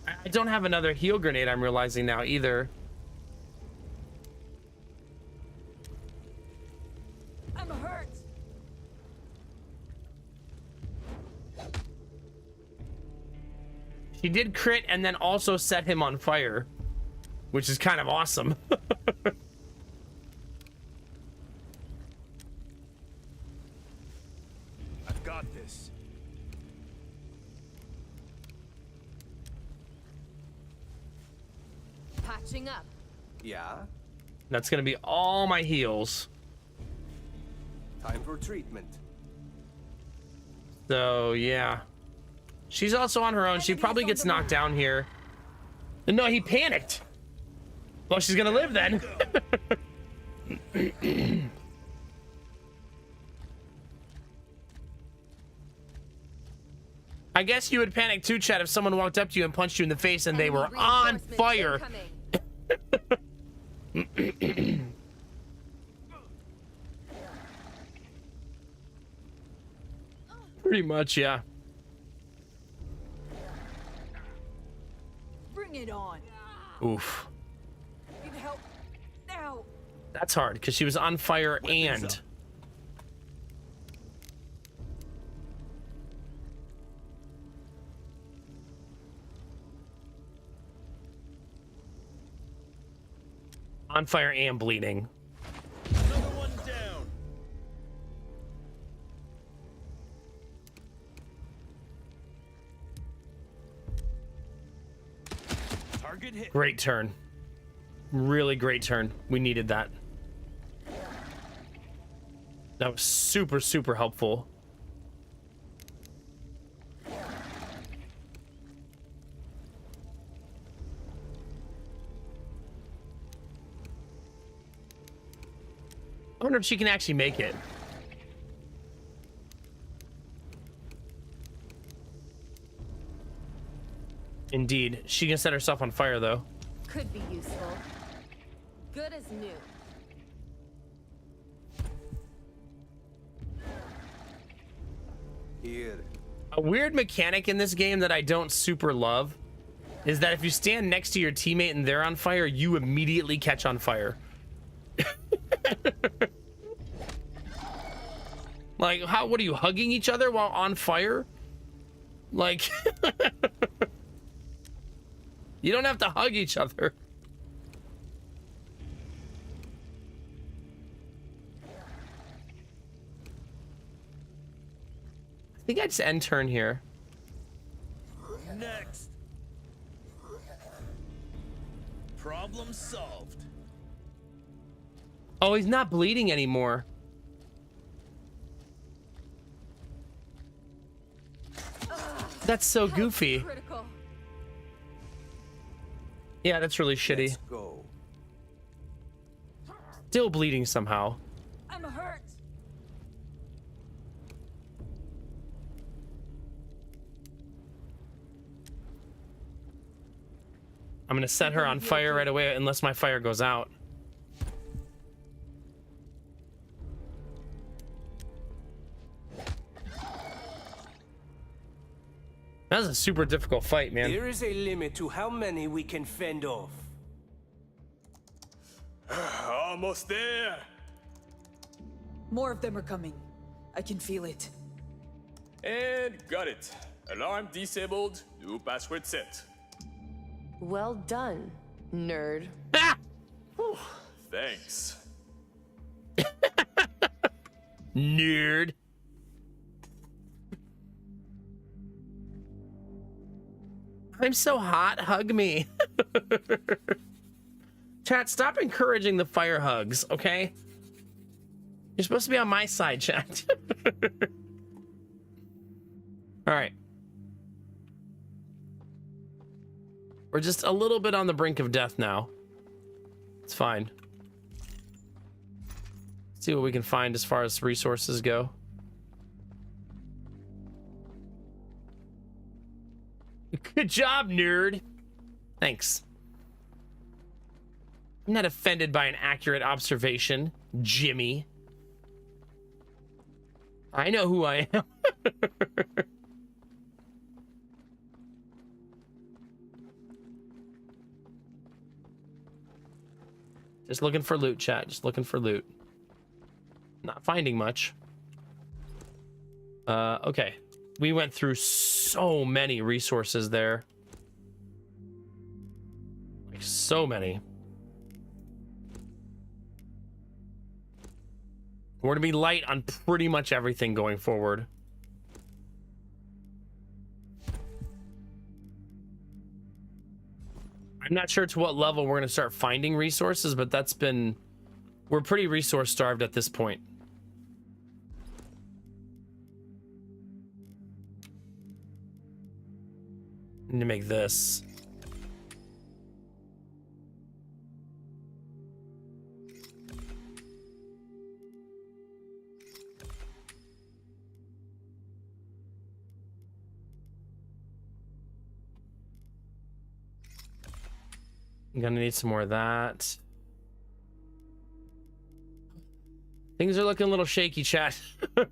I don't have another heal grenade, I'm realizing now, either. I'm hurt. She did crit and then also set him on fire, which is kind of awesome. I've got this. Patching up. Yeah? That's gonna be all my heals. Time for treatment. So, yeah. She's also on her own. She probably gets knocked down here. No, he panicked. Well, she's gonna live then. I guess you would panic too, Chad, if someone walked up to you and punched you in the face and they were on fire. Pretty much, yeah. Bring it on. Oof. Need help now. That's hard because she was on fire and. On fire and bleeding. No Target hit. Great turn. Really great turn. We needed that. That was super, super helpful. I wonder if she can actually make it. Indeed. She can set herself on fire, though. Could be useful. Good as new. Here. A weird mechanic in this game that I don't super love is that if you stand next to your teammate and they're on fire, you immediately catch on fire. Like, what are you, hugging each other while on fire? Like, you don't have to hug each other. I think I just end turn here. Next. Problem solved. Oh, he's not bleeding anymore. That's so goofy. Critical. Yeah, that's really shitty. Let's go. Still bleeding somehow. I'm hurt. I'm gonna set her on fire right away unless my fire goes out. That was a super difficult fight, man. There is a limit to how many we can fend off. Almost there. More of them are coming. I can feel it. And got it. Alarm disabled. New password set. Well done, nerd. Ah! Thanks. Nerd. I'm so hot. Hug me. Chat, stop encouraging the fire hugs, okay? You're supposed to be on my side, chat. All right. We're just a little bit on the brink of death now. It's fine. See what we can find as far as resources go. Good job, nerd. Thanks. I'm not offended by an accurate observation, Jimmy. I know who I am. Just looking for loot, chat. Just looking for loot. Not finding much. Okay. We went through so many resources there. Like, so many. We're gonna be light on pretty much everything going forward. I'm not sure to what level we're gonna start finding resources, but that's been... We're pretty resource starved at this point. Need to make this. I'm gonna need some more of that. Things are looking a little shaky, chat.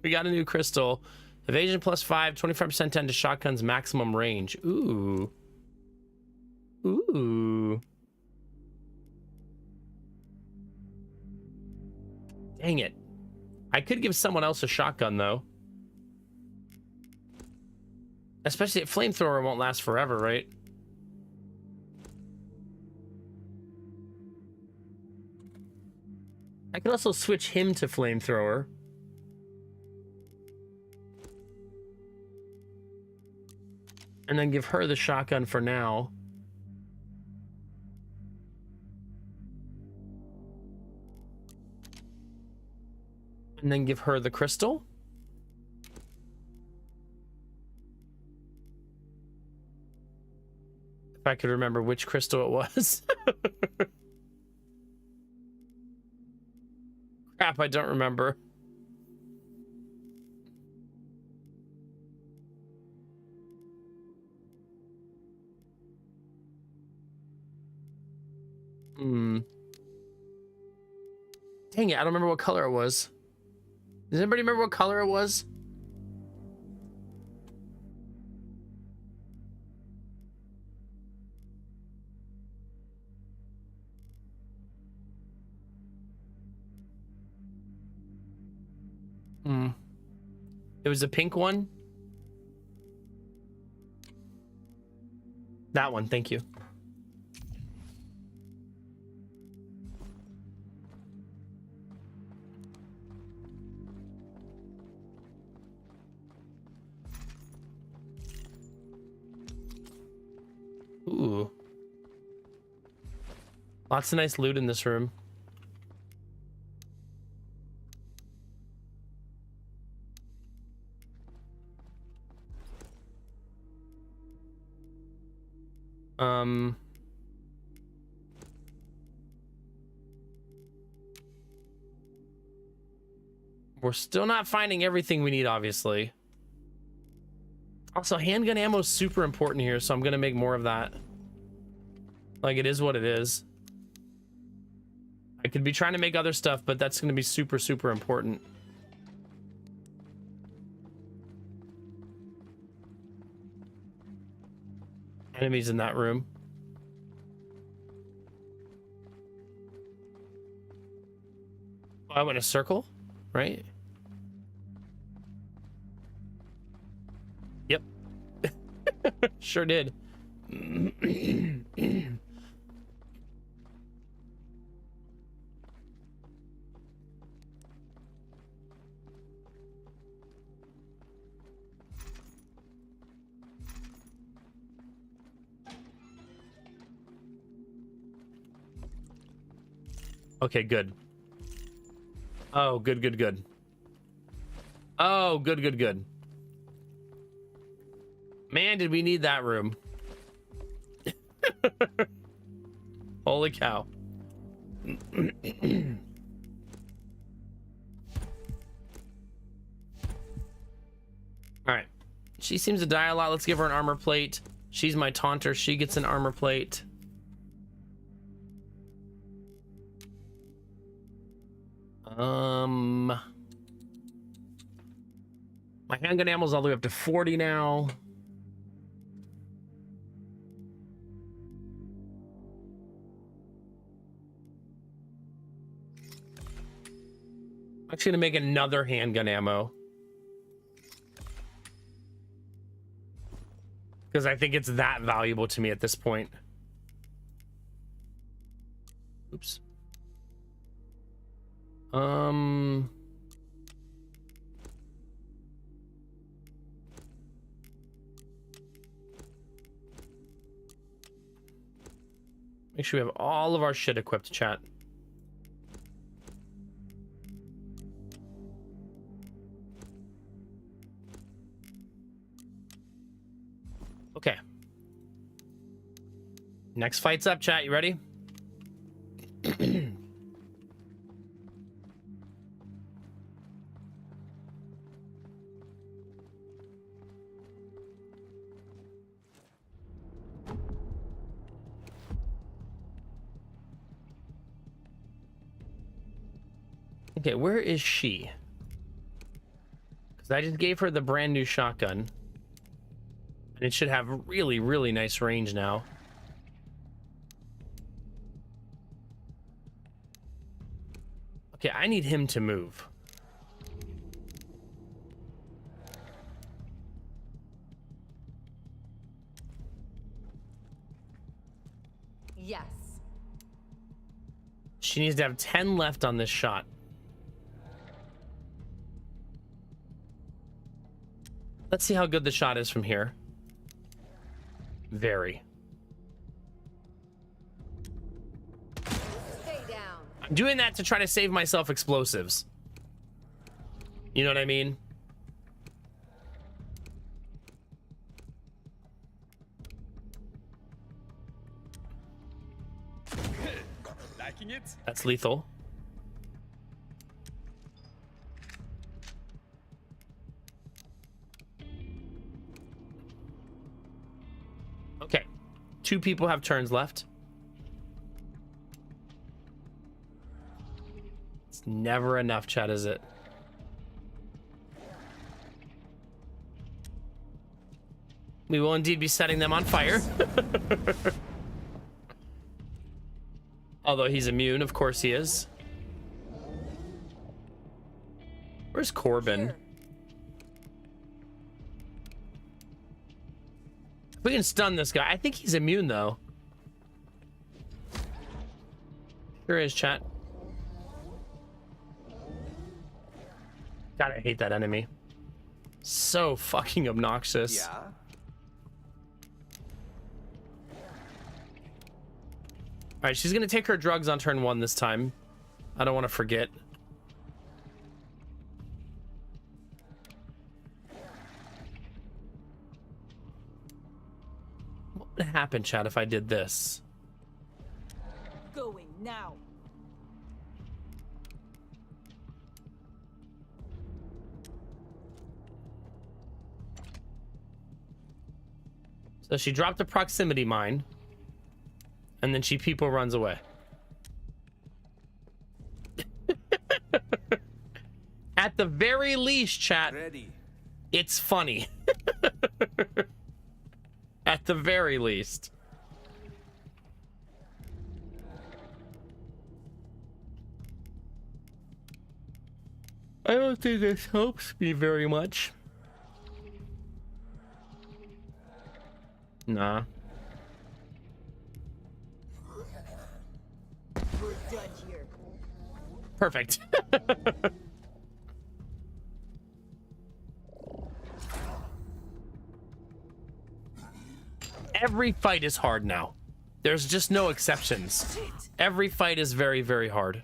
We got a new crystal. Evasion +5, 25% down to shotgun's maximum range. Ooh. Ooh. Dang it. I could give someone else a shotgun, though. Especially a flamethrower won't last forever, right? I could also switch him to flamethrower. And then give her the shotgun for now. And then give her the crystal. If I could remember which crystal it was. Crap, I don't remember. Dang it, I don't remember what color it was. Does anybody remember what color it was? It was a pink one. That one, thank you. Ooh. Lots of nice loot in this room. We're still not finding everything we need, obviously. Also, handgun ammo is super important here, so I'm gonna make more of that. Like, it is what it is. I could be trying to make other stuff, but that's gonna be super, super important. Enemies in that room. Oh, I went a circle, right? Yep. Sure did. Okay, good. Oh, good, good, good. Oh, good, good, good. Man, did we need that room. Holy cow. Alright. She seems to die a lot. Let's give her an armor plate. She's my taunter. She gets an armor plate. My handgun ammo's all the way up to 40 now. I'm actually gonna make another handgun ammo. Because I think it's that valuable to me at this point. Oops. Make sure we have all of our shit equipped, chat. Okay. Next fight's up, chat. You ready? Okay, where is she? Because I just gave her the brand new shotgun. And it should have really, really nice range now. Okay, I need him to move. Yes. She needs to have 10 left on this shot. Let's see how good the shot is from here. Very. Stay down. I'm doing that to try to save myself explosives. You know what I mean? Liking it? That's lethal. Okay. 2 people have turns left. It's never enough, chat, is it? We will indeed be setting them on fire. Although he's immune, of course he is. Where's Corbin? If we can stun this guy. I think he's immune, though. Sure is, chat. God, I hate that enemy. So fucking obnoxious. Yeah? All right, she's gonna take her drugs on turn 1 this time. I don't want to forget. What would happen, chat, if I did this? Going now. So she dropped a proximity mine, and then she people runs away. At the very least, chat, Ready. it's funny. At the very least. I don't think this helps me very much. Nah. We're done here. Perfect. Every fight is hard now. There's just no exceptions. Every fight is very, very hard.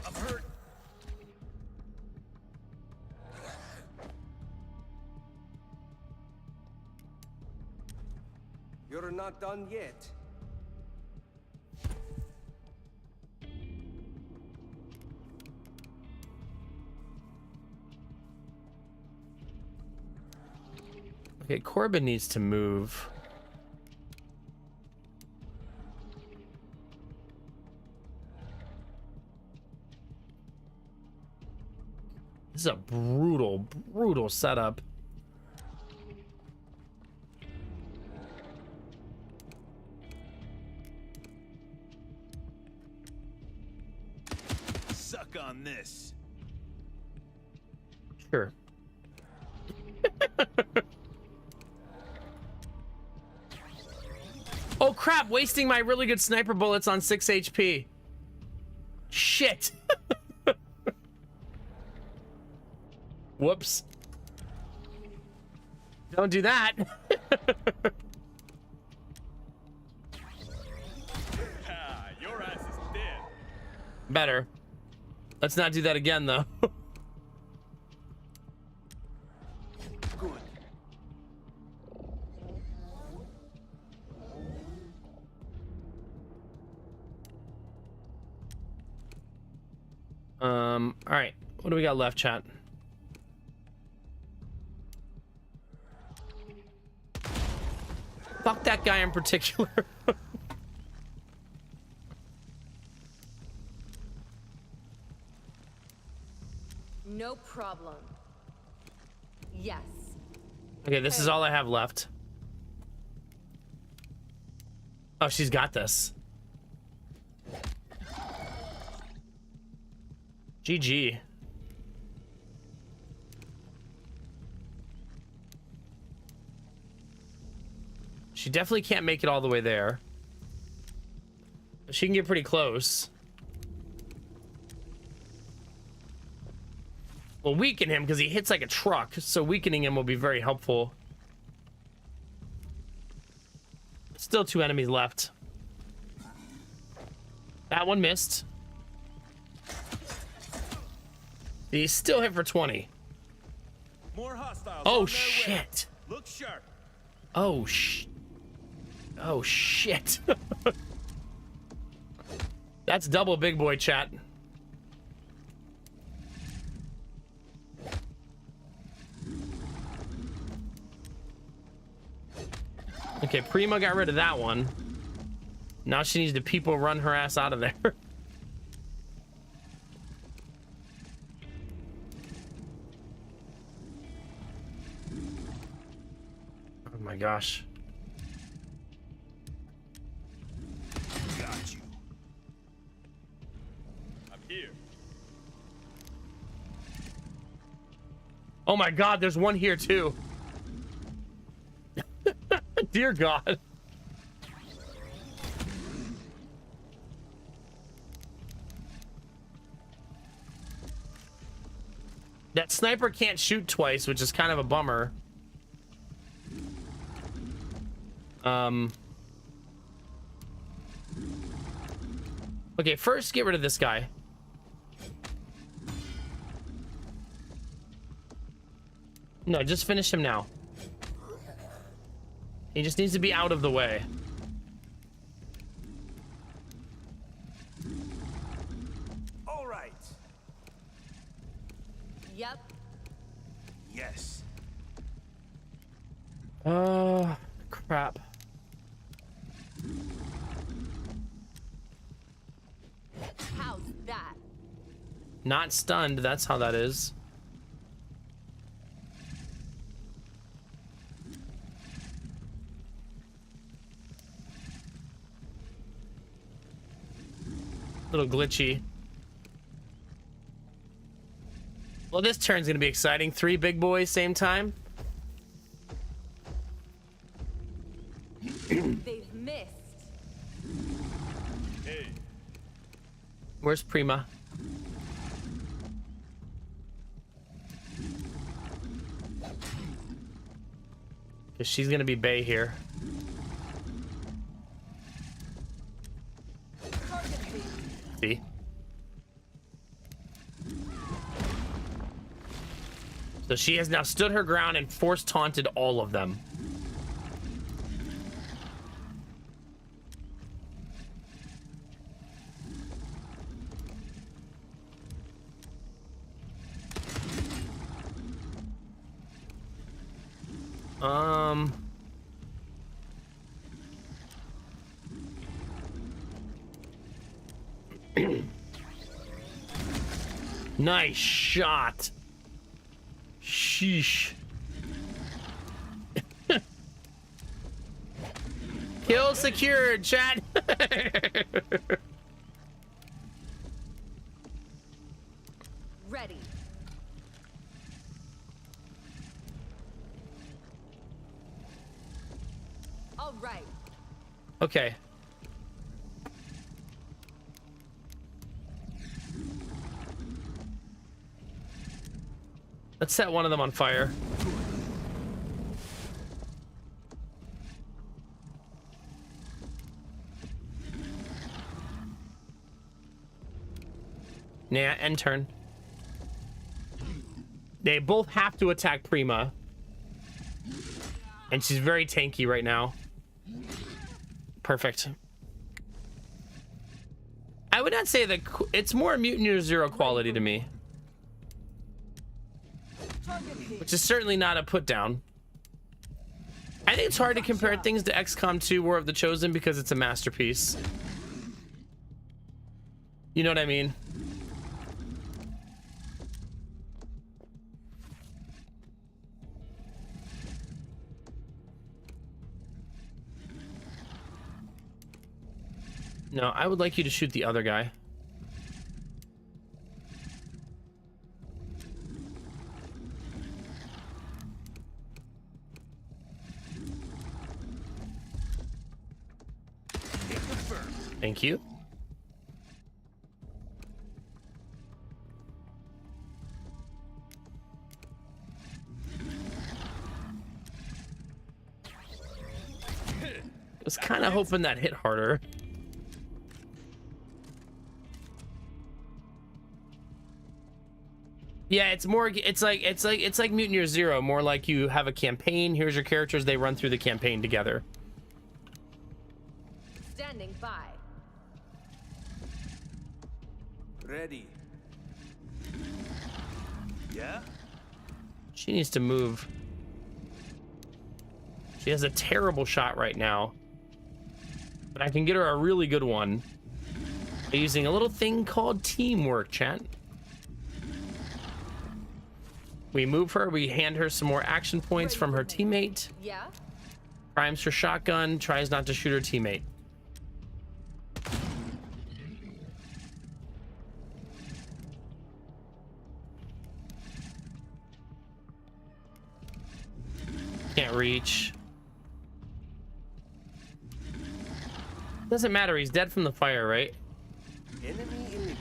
I'm hurt. You're not done yet. Okay, Corbin needs to move. This is a brutal, brutal setup. Suck on this. Sure. Oh crap, wasting my really good sniper bullets on 6 HP. Shit. Whoops. Don't do that. Ah, your ass is dead. Better. Let's not do that again, though. Good. All right. What do we got left, chat? Fuck that guy in particular. No problem. Yes. Okay, this is all I have left. Oh, she's got this. GG. She definitely can't make it all the way there. But she can get pretty close. We'll weaken him because he hits like a truck, so weakening him will be very helpful. Still 2 enemies left. That one missed. He's still hit for 20. More hostiles. Oh on their way. shit. Look sharp. Oh shit. That's double big boy, chat. Okay, Prima got rid of that one. Now she needs to people run her ass out of there. Oh my gosh. Got you. I'm here. Oh my god, there's one here too. Dear God. That sniper can't shoot twice, which is kind of a bummer. Okay, first get rid of this guy. No, just finish him now. He just needs to be out of the way. All right. Yep. Yes. Crap. How's that? Not stunned, that's how that is. Little glitchy. Well, this turn's gonna be exciting. 3 big boys same time. They've missed. Hey. Where's Prima? Cause she's gonna be Bay here. See? So she has now stood her ground and force taunted all of them. Nice shot. Sheesh. Kill secured, chat. Ready. All right. Okay. Let's set one of them on fire. Nah, end turn. They both have to attack Prima. And she's very tanky right now. Perfect. I would not say that it's more Mutant Year Zero quality to me. Which is certainly not a put down. I think it's hard to compare things to XCOM 2 War of the Chosen because it's a masterpiece. You know what I mean? No, I would like you to shoot the other guy. Thank you. I was kind of hoping that hit harder. Yeah, it's more. It's like Mutant Year Zero. More like you have a campaign. Here's your characters. They run through the campaign together. Standing by. Ready. Yeah? She needs to move. She has a terrible shot right now, but I can get her a really good one by using a little thing called teamwork, chat. We move her, we hand her some more action points from her teammate. Yeah? Primes her shotgun, tries not to shoot her teammate. Can't reach. Doesn't matter, he's dead from the fire, right? Enemy eliminated.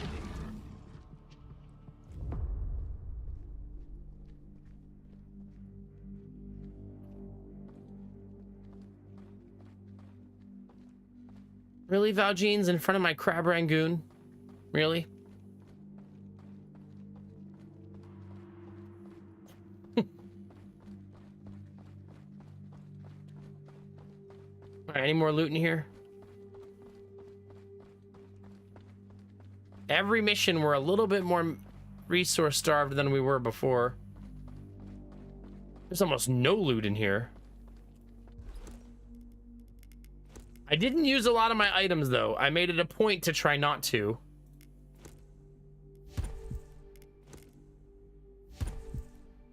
Really, Valjean's in front of my crab rangoon? Really? All right, any more loot in here? Every mission, we're a little bit more resource starved than we were before. There's almost no loot in here. I didn't use a lot of my items, though. I made it a point to try not to.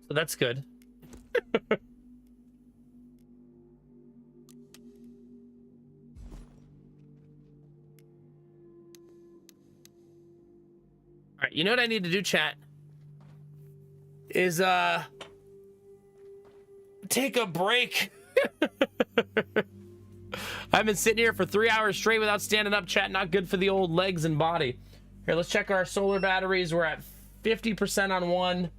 So that's good. All right, you know what I need to do, chat? Is take a break. I've been sitting here for 3 hours straight without standing up, chat. Not good for the old legs and body. Here, let's check our solar batteries. We're at 50% on one,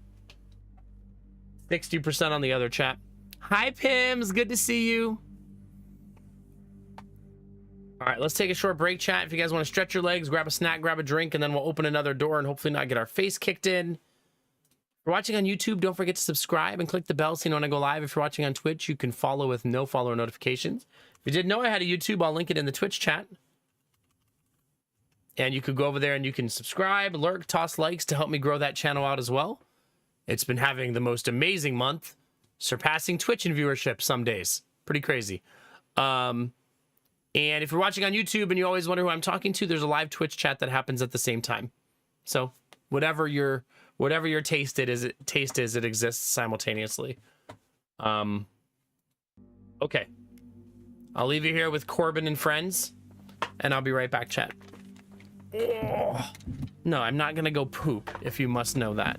60% on the other, chat. Hi, Pims. Good to see you. All right, let's take a short break, chat. If you guys want to stretch your legs, grab a snack, grab a drink, and then we'll open another door and hopefully not get our face kicked in. If you're watching on YouTube, don't forget to subscribe and click the bell so you know when I go live. If you're watching on Twitch, you can follow with no follower notifications. If you didn't know I had a YouTube, I'll link it in the Twitch chat. And you could go over there and you can subscribe, lurk, toss likes to help me grow that channel out as well. It's been having the most amazing month, surpassing Twitch in viewership some days. Pretty crazy. And if you're watching on YouTube and you always wonder who I'm talking to, there's a live Twitch chat that happens at the same time. So whatever your taste is, it exists simultaneously. Okay. I'll leave you here with Corbin and friends, and I'll be right back, chat. Oh. No, I'm not gonna go poop, if you must know that.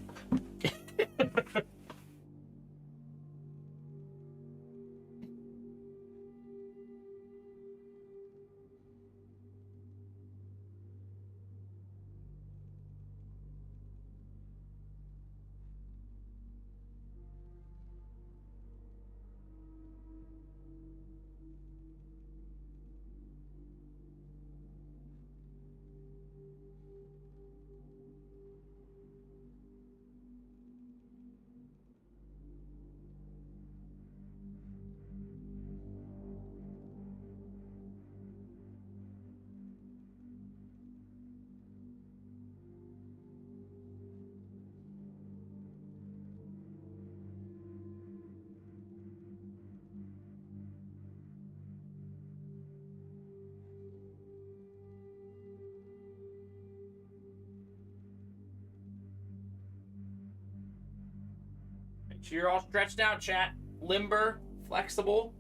Make sure you're all stretched out, chat. Limber, flexible.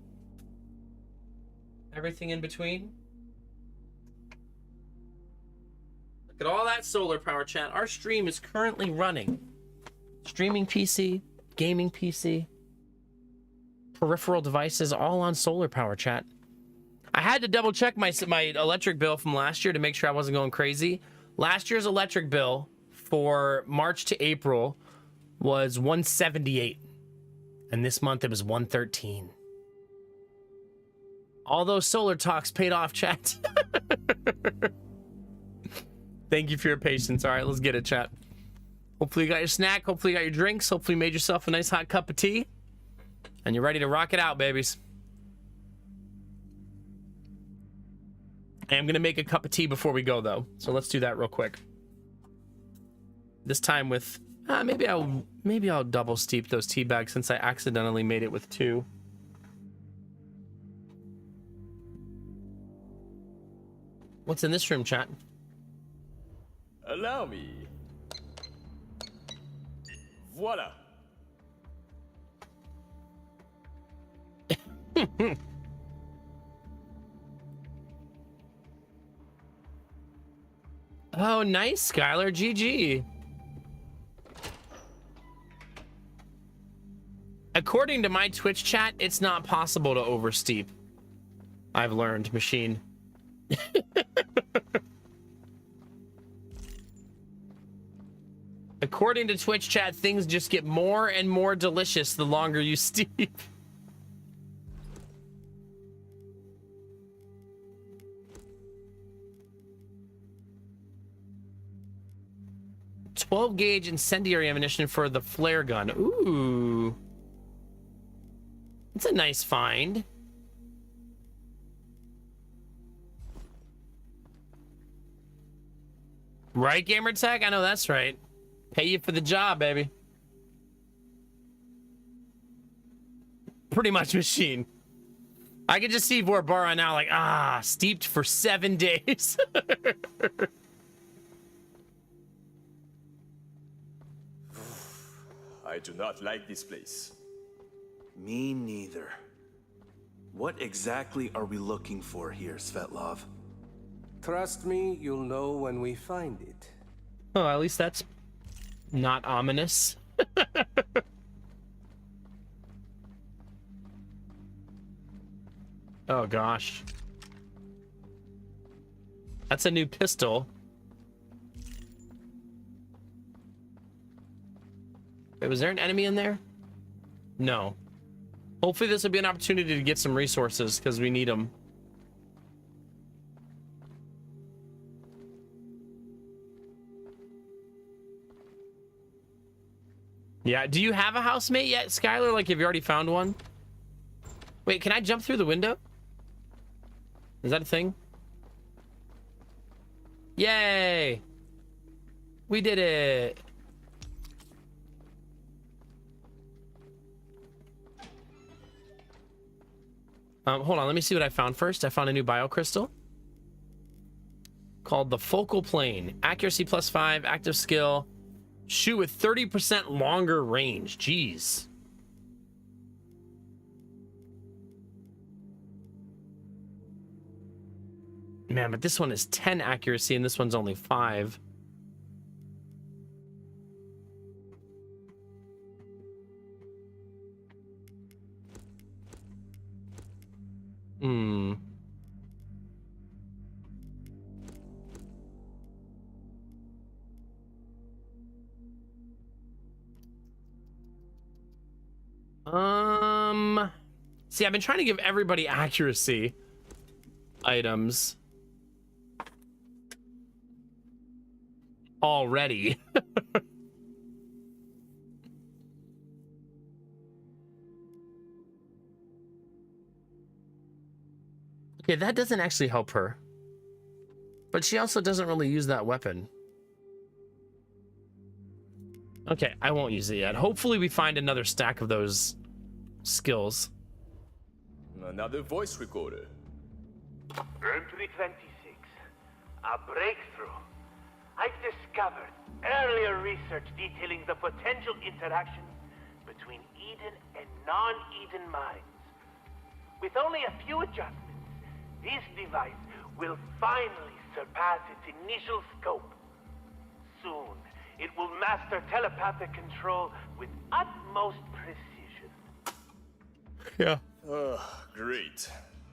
Everything in between. Look at all that solar power, chat. Our stream is currently running. Streaming PC, gaming PC, peripheral devices, all on solar power, chat. I had to double check my electric bill from last year to make sure I wasn't going crazy. Last year's electric bill for March to April was $178, and this month it was $113. All those solar talks paid off, chat. Thank you for your patience. All right, let's get it, chat. Hopefully you got your snack. Hopefully you got your drinks. Hopefully you made yourself a nice hot cup of tea. And you're ready to rock it out, babies. I am going to make a cup of tea before we go, though. So let's do that real quick. This time with... maybe I'll double steep those tea bags since I accidentally made it with 2. What's in this room, chat? Allow me. Voila. Oh, nice, Skylar. GG. According to my Twitch chat, it's not possible to oversteep. I've learned, machine. According to Twitch chat, things just get more and more delicious the longer you steep. .12 gauge incendiary ammunition for the flare gun. Ooh. It's a nice find. Right, Gamertag? I know that's right. Pay you for the job, baby. Pretty much, machine. I could just see Vorbara now like, steeped for 7 days. I do not like this place. Me neither. What exactly are we looking for here, Svetlov? Trust me, you'll know when we find it. Oh, at least that's not ominous. Oh, gosh. That's a new pistol. Wait, was there an enemy in there? No. Hopefully this will be an opportunity to get some resources, because we need them. Yeah, do you have a housemate yet, Skylar? Like, have you already found one? Wait, can I jump through the window? Is that a thing? Yay! We did it! Hold on, let me see what I found first. I found a new biocrystal called the Focal Plane. Accuracy +5, active skill. Shoot with 30% longer range. Jeez. Man, but this one is 10 accuracy and this one's only 5. See, I've been trying to give everybody accuracy items already. Okay, that doesn't actually help her. But she also doesn't really use that weapon. Okay, I won't use it yet. Hopefully we find another stack of those skills. Another voice recorder. Entry 26. A breakthrough. I've discovered earlier research detailing the potential interaction between Eden and non-Eden minds. With only a few adjustments, this device will finally surpass its initial scope. Soon, it will master telepathic control with utmost precision. Yeah. Great.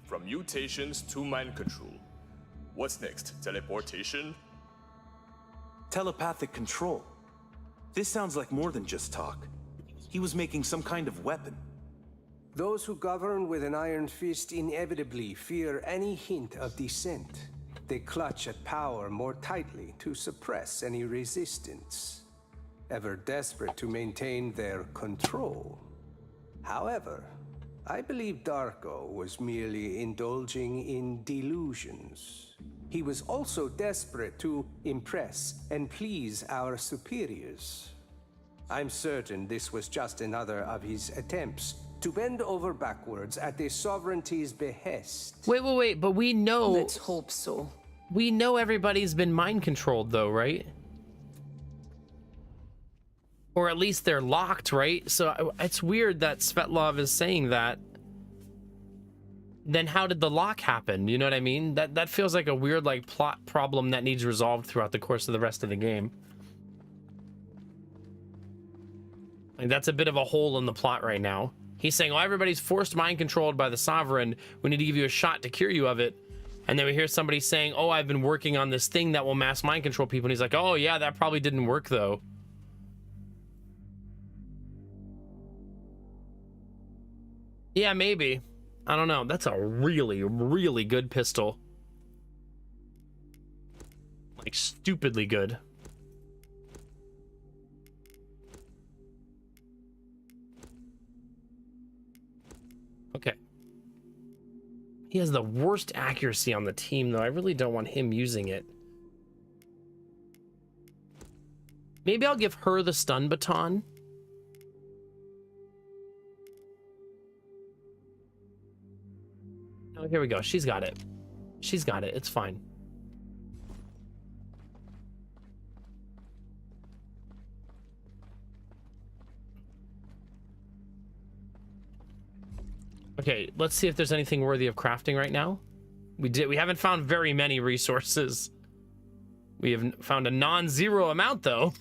From mutations to mind control. What's next? Teleportation? Telepathic control. This sounds like more than just talk. He was making some kind of weapon. Those who govern with an iron fist inevitably fear any hint of dissent. They clutch at power more tightly to suppress any resistance. ever desperate to maintain their control. However, I believe Darko was merely indulging in delusions. He was also desperate to impress and please our superiors. I'm certain this was just another of his attempts to bend over backwards at the sovereignty's behest. Wait, but we know... Let's hope so. We know everybody's been mind controlled though, right? Or at least they're locked, right? So it's weird that Svetlov is saying that. Then how did the lock happen? You know what I mean? That feels like a weird like plot problem that needs resolved throughout the course of the rest of the game. Like that's a bit of a hole in the plot right now. He's saying, "Oh, everybody's forced mind controlled by the Sovereign. We need to give you a shot to cure you of it." And then we hear somebody saying, "Oh, I've been working on this thing that will mass mind control people." And he's like, "Oh yeah, that probably didn't work though." Yeah, maybe. I don't know. That's a really, really good pistol. Like, stupidly good. Okay. He has the worst accuracy on the team, though. I really don't want him using it. Maybe I'll give her the stun baton. Oh, here we go. She's got it. She's got it. It's fine. Okay, let's see if there's anything worthy of crafting right now. We haven't found very many resources. We have found a non-zero amount, though.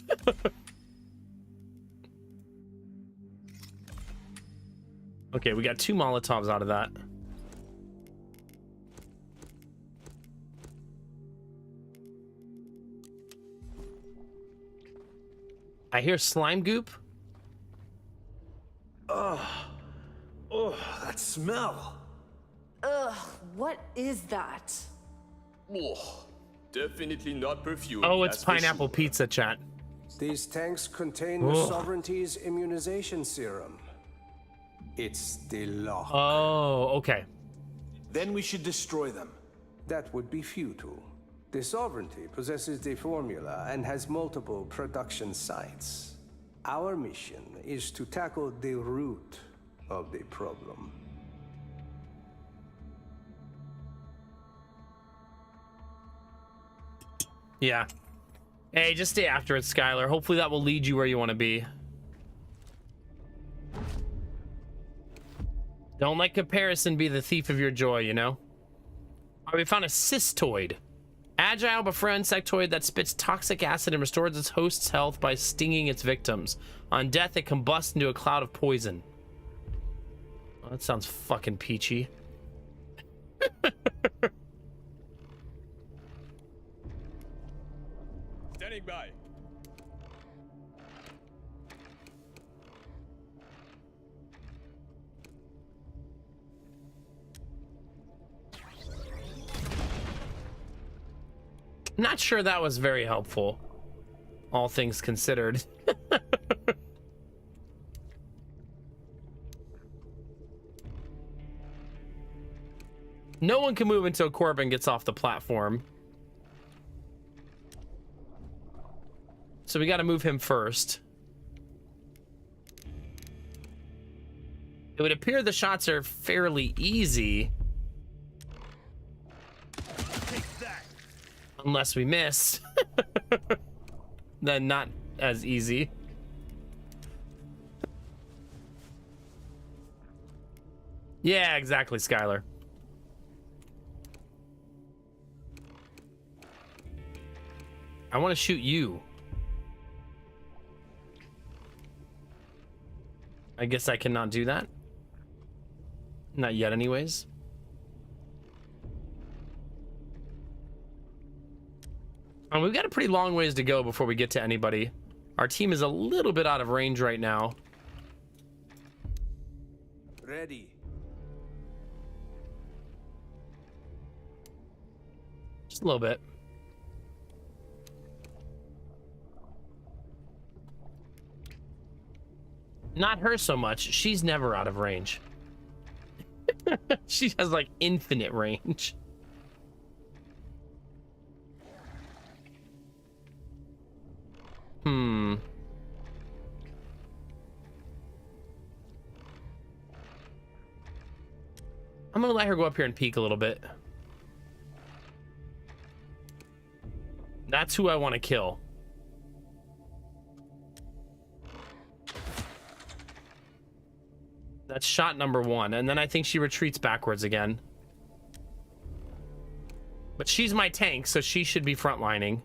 Okay, we got 2 Molotovs out of that. I hear slime goop. Oh, that smell. Ugh, what is that? Oh, definitely not perfume. Oh, it's that's for pineapple sure. pizza, chat. These tanks contain the sovereignty's immunization serum. It's the lock. Oh, okay. Then we should destroy them. That would be futile. The sovereignty possesses the formula and has multiple production sites. Our mission is to tackle the root of the problem. Yeah. Hey, just stay after it, Skylar. Hopefully that will lead you where you want to be. Don't let comparison be the thief of your joy, you know? All right, we found a cystoid. Agile but frail insectoid that spits toxic acid and restores its host's health by stinging its victims. On death, it combusts into a cloud of poison. Oh, that sounds fucking peachy. Standing by. Not sure that was very helpful, all things considered. No one can move until Corbin gets off the platform. So we got to move him first. It would appear the shots are fairly easy. Unless we miss. Then not as easy. Yeah, exactly, Skylar. I want to shoot you. I guess I cannot do that. Not yet, anyways. We've got a pretty long ways to go before we get to anybody. Our team is a little bit out of range right now. Ready. Just a little bit. Not her so much. She's never out of range. She has like infinite range. I'm gonna let her go up here and peek a little bit. That's who I want to kill. That's shot number 1, and then I think she retreats backwards again. But she's my tank, so she should be frontlining.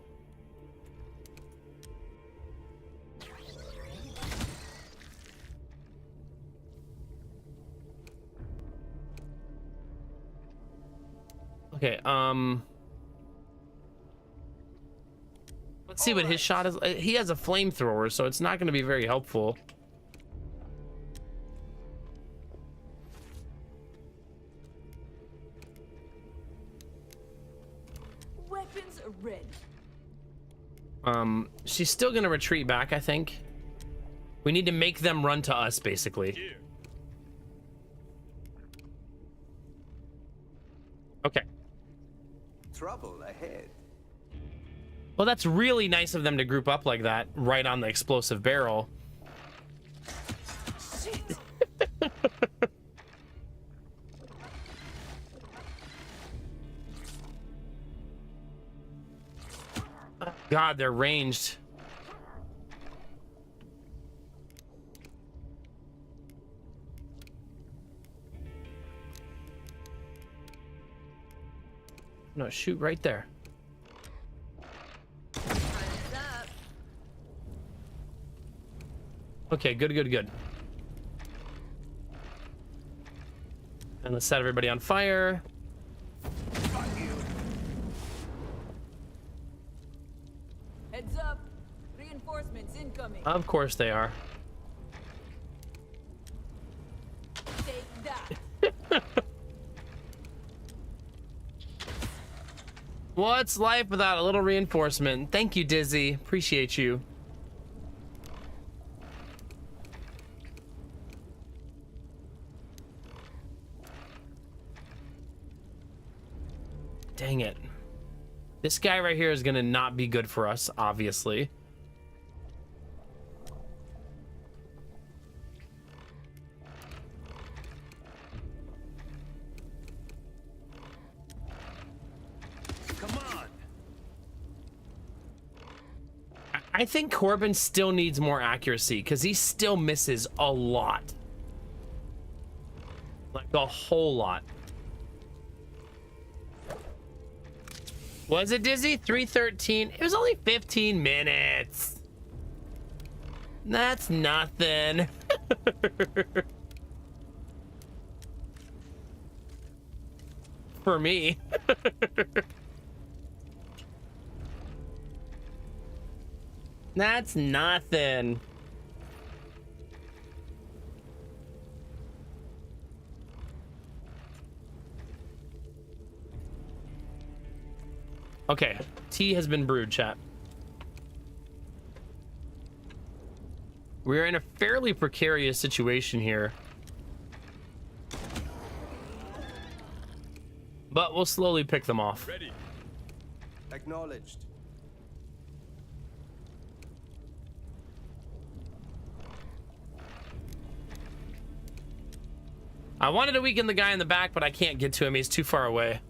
Okay, let's see what his shot is. He has a flamethrower, so it's not going to be very helpful. Weapons are ready. She's still going to retreat back, I think. We need to make them run to us, basically. Okay. Trouble ahead. Well, that's really nice of them to group up like that, right on the explosive barrel. God, they're ranged. No, shoot right there. Okay, good, good, good. And let's set everybody on fire. Heads up. Reinforcements incoming. Of course they are. Take that. What's life without a little reinforcement? Thank you, Dizzy. Appreciate you. Dang it. This guy right here is gonna not be good for us, obviously. Come on. I think Corbin still needs more accuracy because he still misses a lot. Like a whole lot. Was it Dizzy? 313. It was only 15 minutes. That's nothing. For me. That's nothing. Okay, tea has been brewed, chat. We're in a fairly precarious situation here. But we'll slowly pick them off. Ready. Acknowledged. I wanted to weaken the guy in the back, but I can't get to him. He's too far away.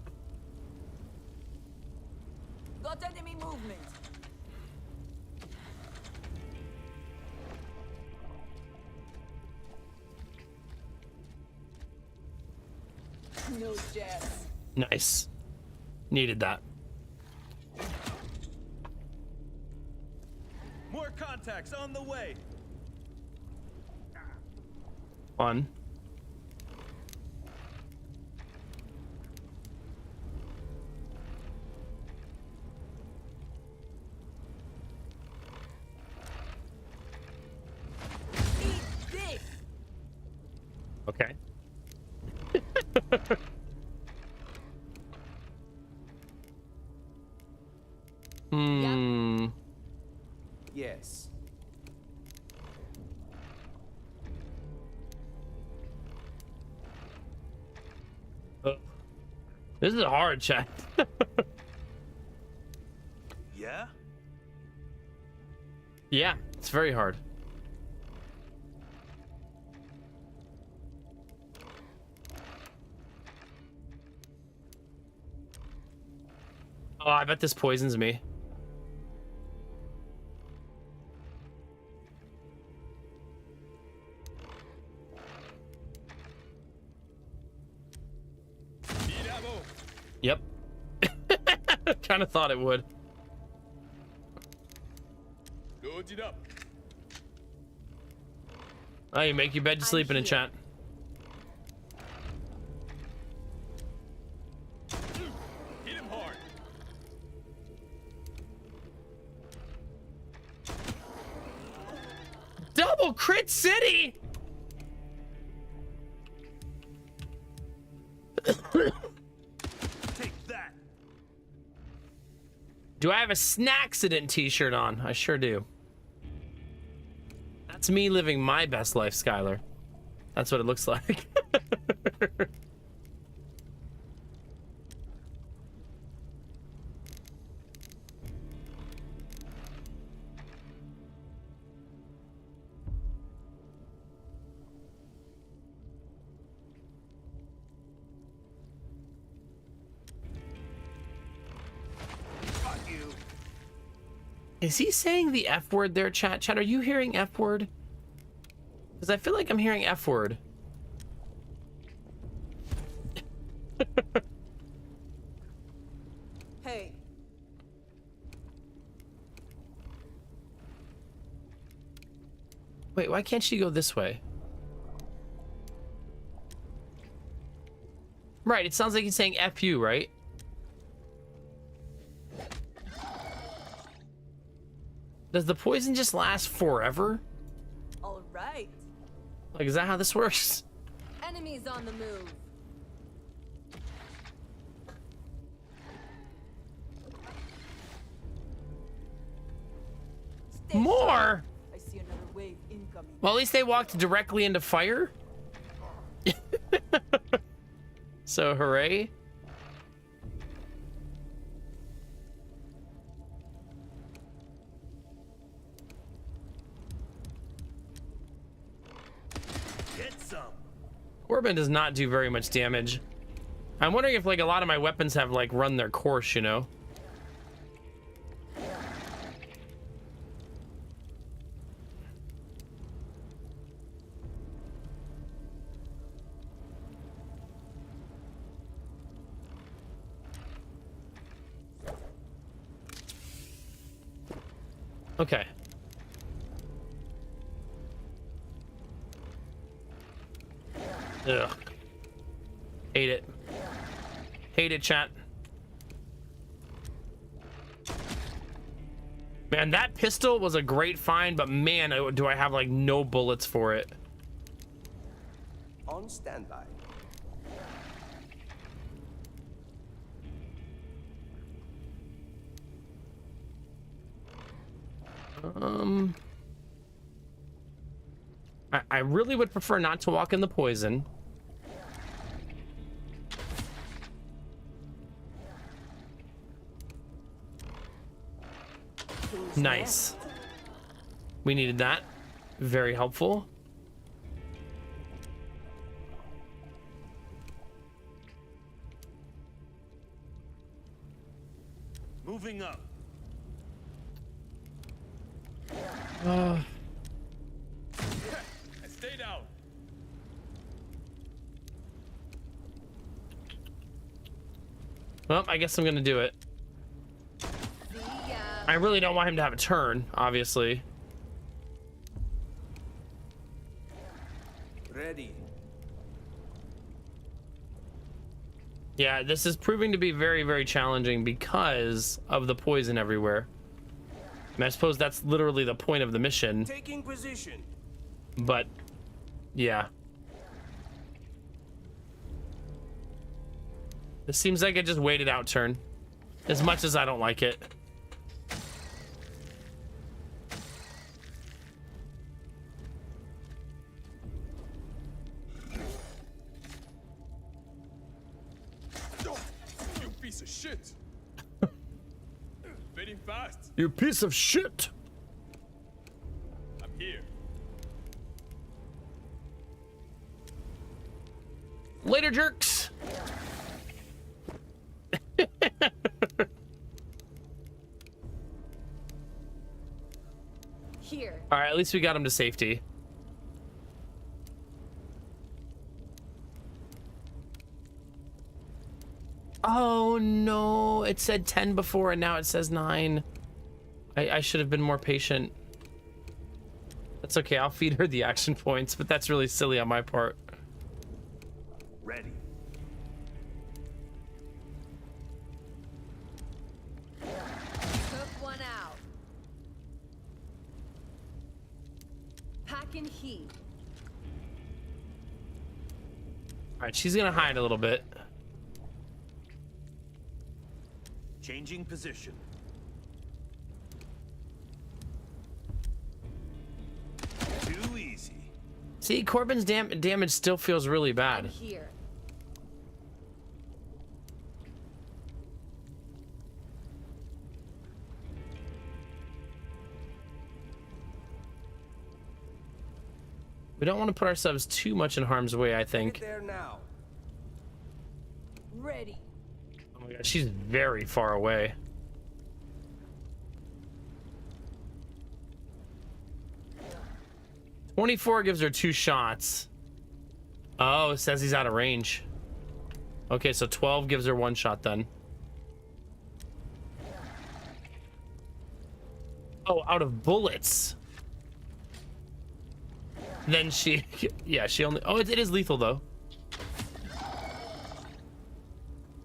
Got enemy movement. No jazz. Nice. Needed that. More contacts on the way. Fun. Eat this. Okay. Yes. This is hard, chat. Yeah? Yeah, it's very hard. Oh, I bet this poisons me. Need ammo. Yep. Kind of thought it would. Load it up. Oh, you make your bed, you sleep in a chat. Hit him hard. Double crit city! Take that. Do I have a Snacksident t-shirt on? I sure do. That's me living my best life, Skylar. That's what it looks like. Is he saying the F word there, chat? Chat, are you hearing F word? Because I feel like I'm hearing F word. Hey, Wait, why can't she go this way? Right, it sounds like he's saying F you, right? Does the poison just last forever? all right. Like, is that how this works? Enemies on the move. More? I see another wave incoming. Well, at least they walked directly into fire. So, hooray. Get some. Corbin does not do very much damage. I'm wondering if, like, a lot of my weapons have, like, run their course, you know? Okay. Ugh. Hate it. Hate it, chat. Man, that pistol was a great find, but man, do I have like no bullets for it. On standby. I really would prefer not to walk in the poison. Nice. We needed that. Very helpful. Moving up. Uh. And stay down. Well, I guess I'm gonna do it. I really don't want him to have a turn, obviously. Ready. Yeah, this is proving to be very, very challenging because of the poison everywhere. And I suppose that's literally the point of the mission. Taking position. But, yeah. This seems like a just waited out turn. As much as I don't like it. getting fast. You piece of shit. I'm here. Later, jerks. Here. All right, at least we got him to safety. Oh no, it said 10 before and now it says 9. I should have been more patient. That's okay, I'll feed her the action points, but that's really silly on my part. Ready. Took one out. Packing heat. All right, she's gonna hide a little bit. Changing position. Too easy. See, Corbin's damage still feels really bad. Here. We don't want to put ourselves too much in harm's way, I think. There now. Ready. Oh my god, she's very far away. "24 gives her 2 shots. Oh, it says he's out of range. Okay, so 12 gives her 1 shot then. Oh, out of bullets. Then she, yeah, she only, oh, it is lethal though.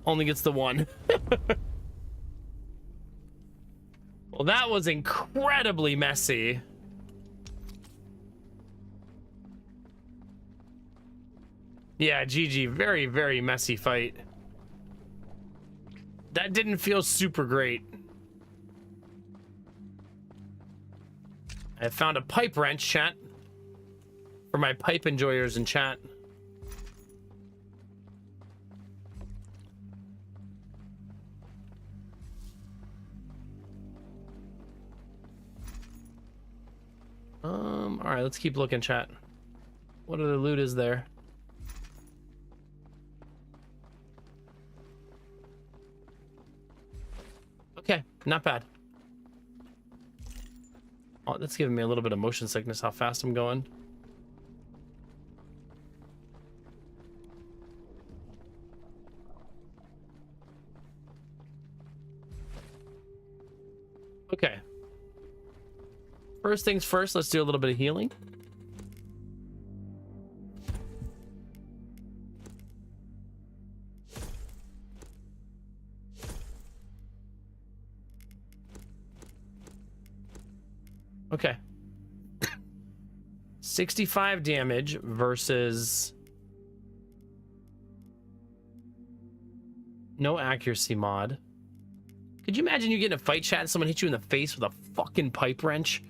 Only gets the 1. Well, that was incredibly messy. Yeah, GG, very, very messy fight. That didn't feel super great. I found a pipe wrench, chat. For my pipe enjoyers in chat. All right, let's keep looking, chat. What other loot is there? Okay, not bad. Oh, that's giving me a little bit of motion sickness, how fast I'm going. Okay. First things first, let's do a little bit of healing. Okay. 65 damage versus no accuracy mod. Could you imagine you get in a fight chat and someone hits you in the face with a fucking pipe wrench?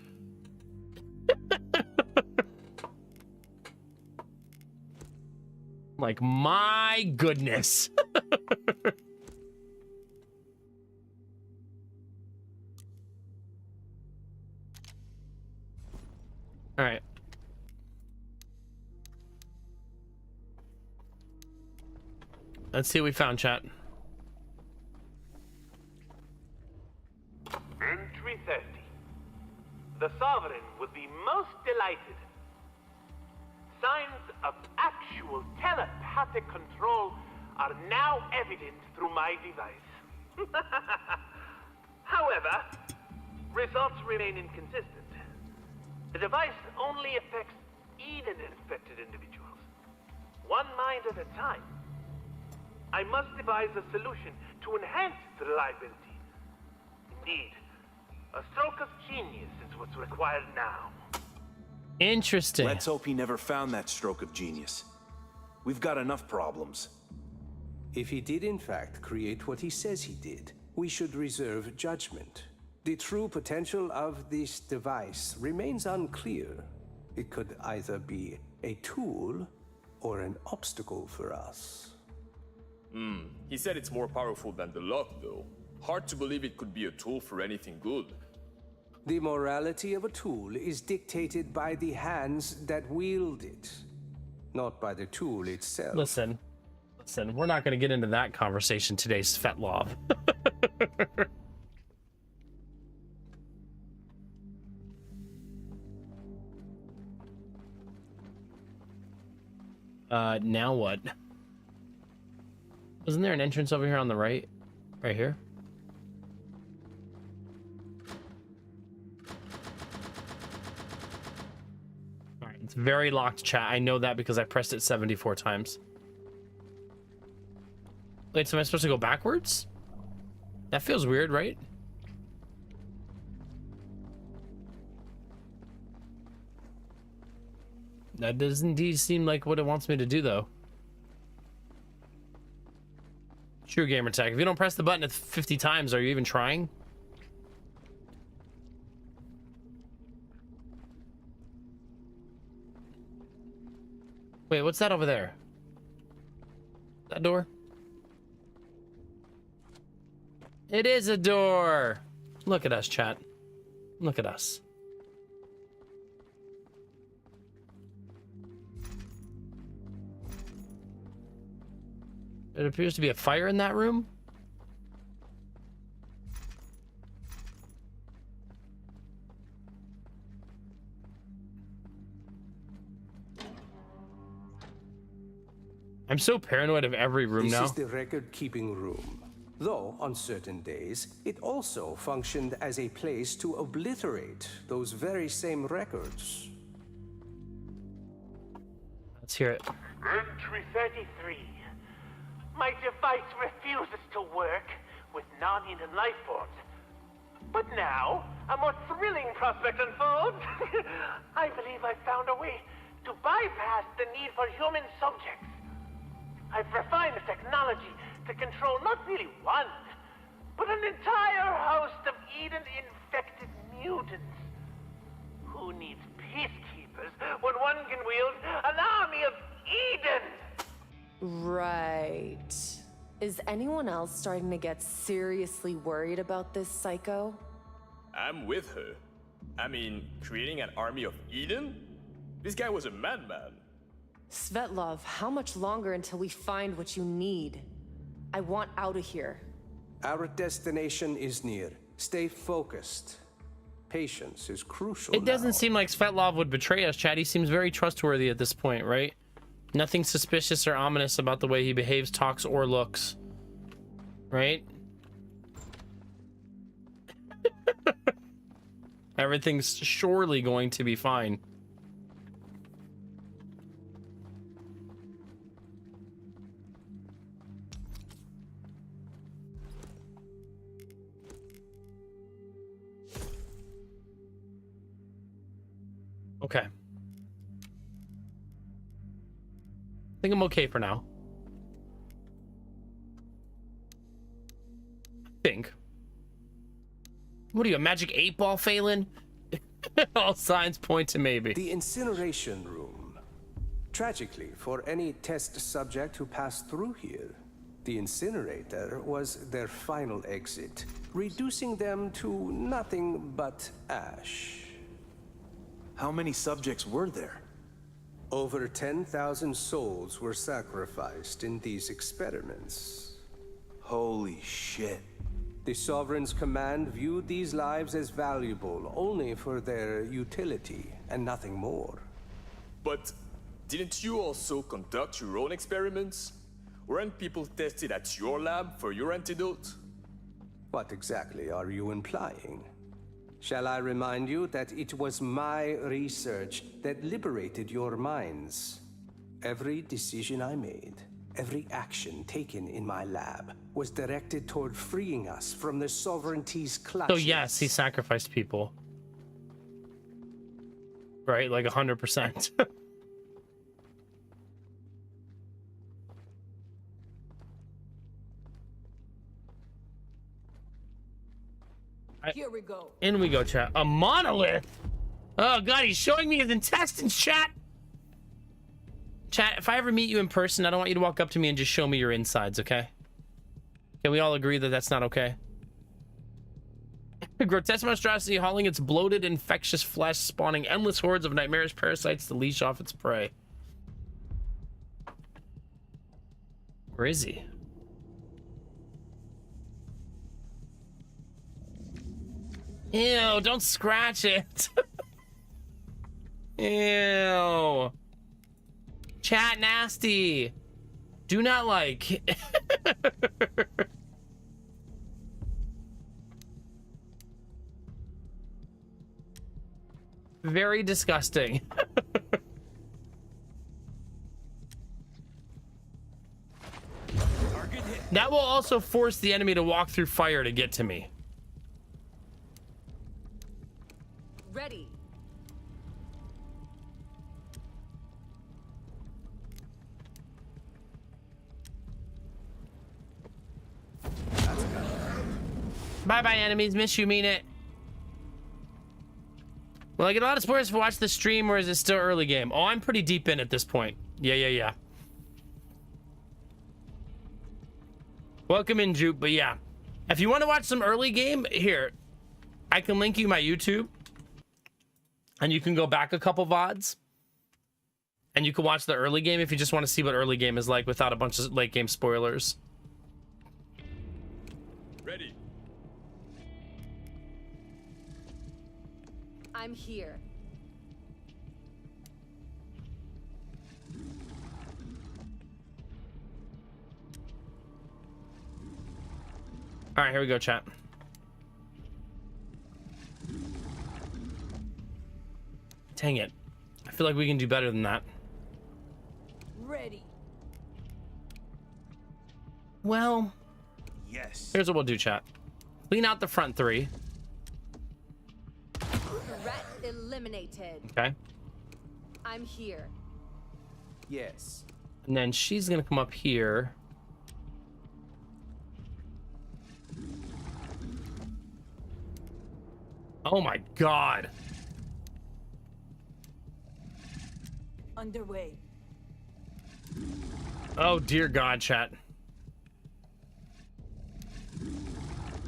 Like, my goodness. All right. Let's see what we found, chat. Entry 30. The Sovereign would be most delighted. Signs of actual telepathic control are now evident through my device. However, results remain inconsistent. The device only affects Eden-infected individuals, one mind at a time. I must devise a solution to enhance the reliability. Indeed, a stroke of genius is what's required now. Interesting. Let's hope he never found that stroke of genius. We've got enough problems. If he did in fact create what he says he did, we should reserve judgment. The true potential of this device remains unclear. It could either be a tool or an obstacle for us. He said it's more powerful than the lock, though. Hard to believe it could be a tool for anything good. The morality of a tool is dictated by the hands that wield it, not by the tool itself. Listen, we're not going to get into that conversation today, Svetlov. Now what? Wasn't there an entrance over here on the right? Right here? Alright, it's very locked, chat. I know that because I pressed it 74 times. Wait, so am I supposed to go backwards? That feels weird, right? That does indeed seem like what it wants me to do, though. True gamer tag. If you don't press the button 50 times, are you even trying? Wait, what's that over there? That door? It is a door. Look at us, chat. Look at us. It appears to be a fire in that room. I'm so paranoid of every room now. This is the record-keeping room. Though, on certain days, it also functioned as a place to obliterate those very same records. Let's hear it. Entry 33. My device refuses to work with non-human life forms. But now, a more thrilling prospect unfolds. I believe I've found a way to bypass the need for human subjects. I've refined the technology to control not really one, but an entire host of Eden-infected mutants. Who needs peacekeepers when one can wield an army of Eden? Right. Is anyone else starting to get seriously worried about this psycho? I'm with her. I mean, creating an army of Eden? This guy was a madman. Svetlov, how much longer until we find what you need? I want out of here. Our destination is near. Stay focused. Patience is crucial. It doesn't seem like Svetlov would betray us, Chad. He seems very trustworthy at this point, right? Nothing suspicious or ominous about the way he behaves, talks, or looks. Right? Everything's surely going to be fine. Okay. I think I'm okay for now. I think. What are you, a magic 8-ball, Phelan? All signs point to maybe. The incineration room. Tragically, for any test subject who passed through here, the incinerator was their final exit, reducing them to nothing but ash. How many subjects were there? Over 10,000 souls were sacrificed in these experiments. Holy shit. The Sovereign's command viewed these lives as valuable only for their utility and nothing more. But didn't you also conduct your own experiments? Weren't people tested at your lab for your antidote? What exactly are you implying? Shall I remind you that it was my research that liberated your minds? Every decision I made, every action taken in my lab was directed toward freeing us from the Sovereignty's clutches. So yes, he sacrificed people. Right, like 100%. Here we go. In we go, chat. A monolith? Oh god, he's showing me his intestines, chat. Chat, if I ever meet you in person, I don't want you to walk up to me and just show me your insides, okay? Can we all agree that that's not okay? Grotesque monstrosity hauling its bloated, infectious flesh, spawning endless hordes of nightmarish parasites to leash off its prey. Where is he? Ew, don't scratch it. Ew. Chat nasty. Do not like. Very disgusting. That will also force the enemy to walk through fire to get to me. Ready. Bye-bye, enemies. Miss you, mean it. Will I get a lot of spoilers if I watch the stream, or is it still early game? Oh, I'm pretty deep in at this point. Yeah. Welcome in, Jupe, but yeah. If you want to watch some early game, here. I can link you my YouTube. And you can go back a couple VODs. And you can watch the early game if you just want to see what early game is like without a bunch of late game spoilers. Ready. I'm here. All right, here we go, chat. Dang it. I feel like we can do better than that. Ready. Well, Yes. here's what we'll do, chat. Clean out the front three. Threat eliminated. Okay. I'm here. Yes. And then she's gonna come up here. Oh my god. Underway. Oh dear god, chat.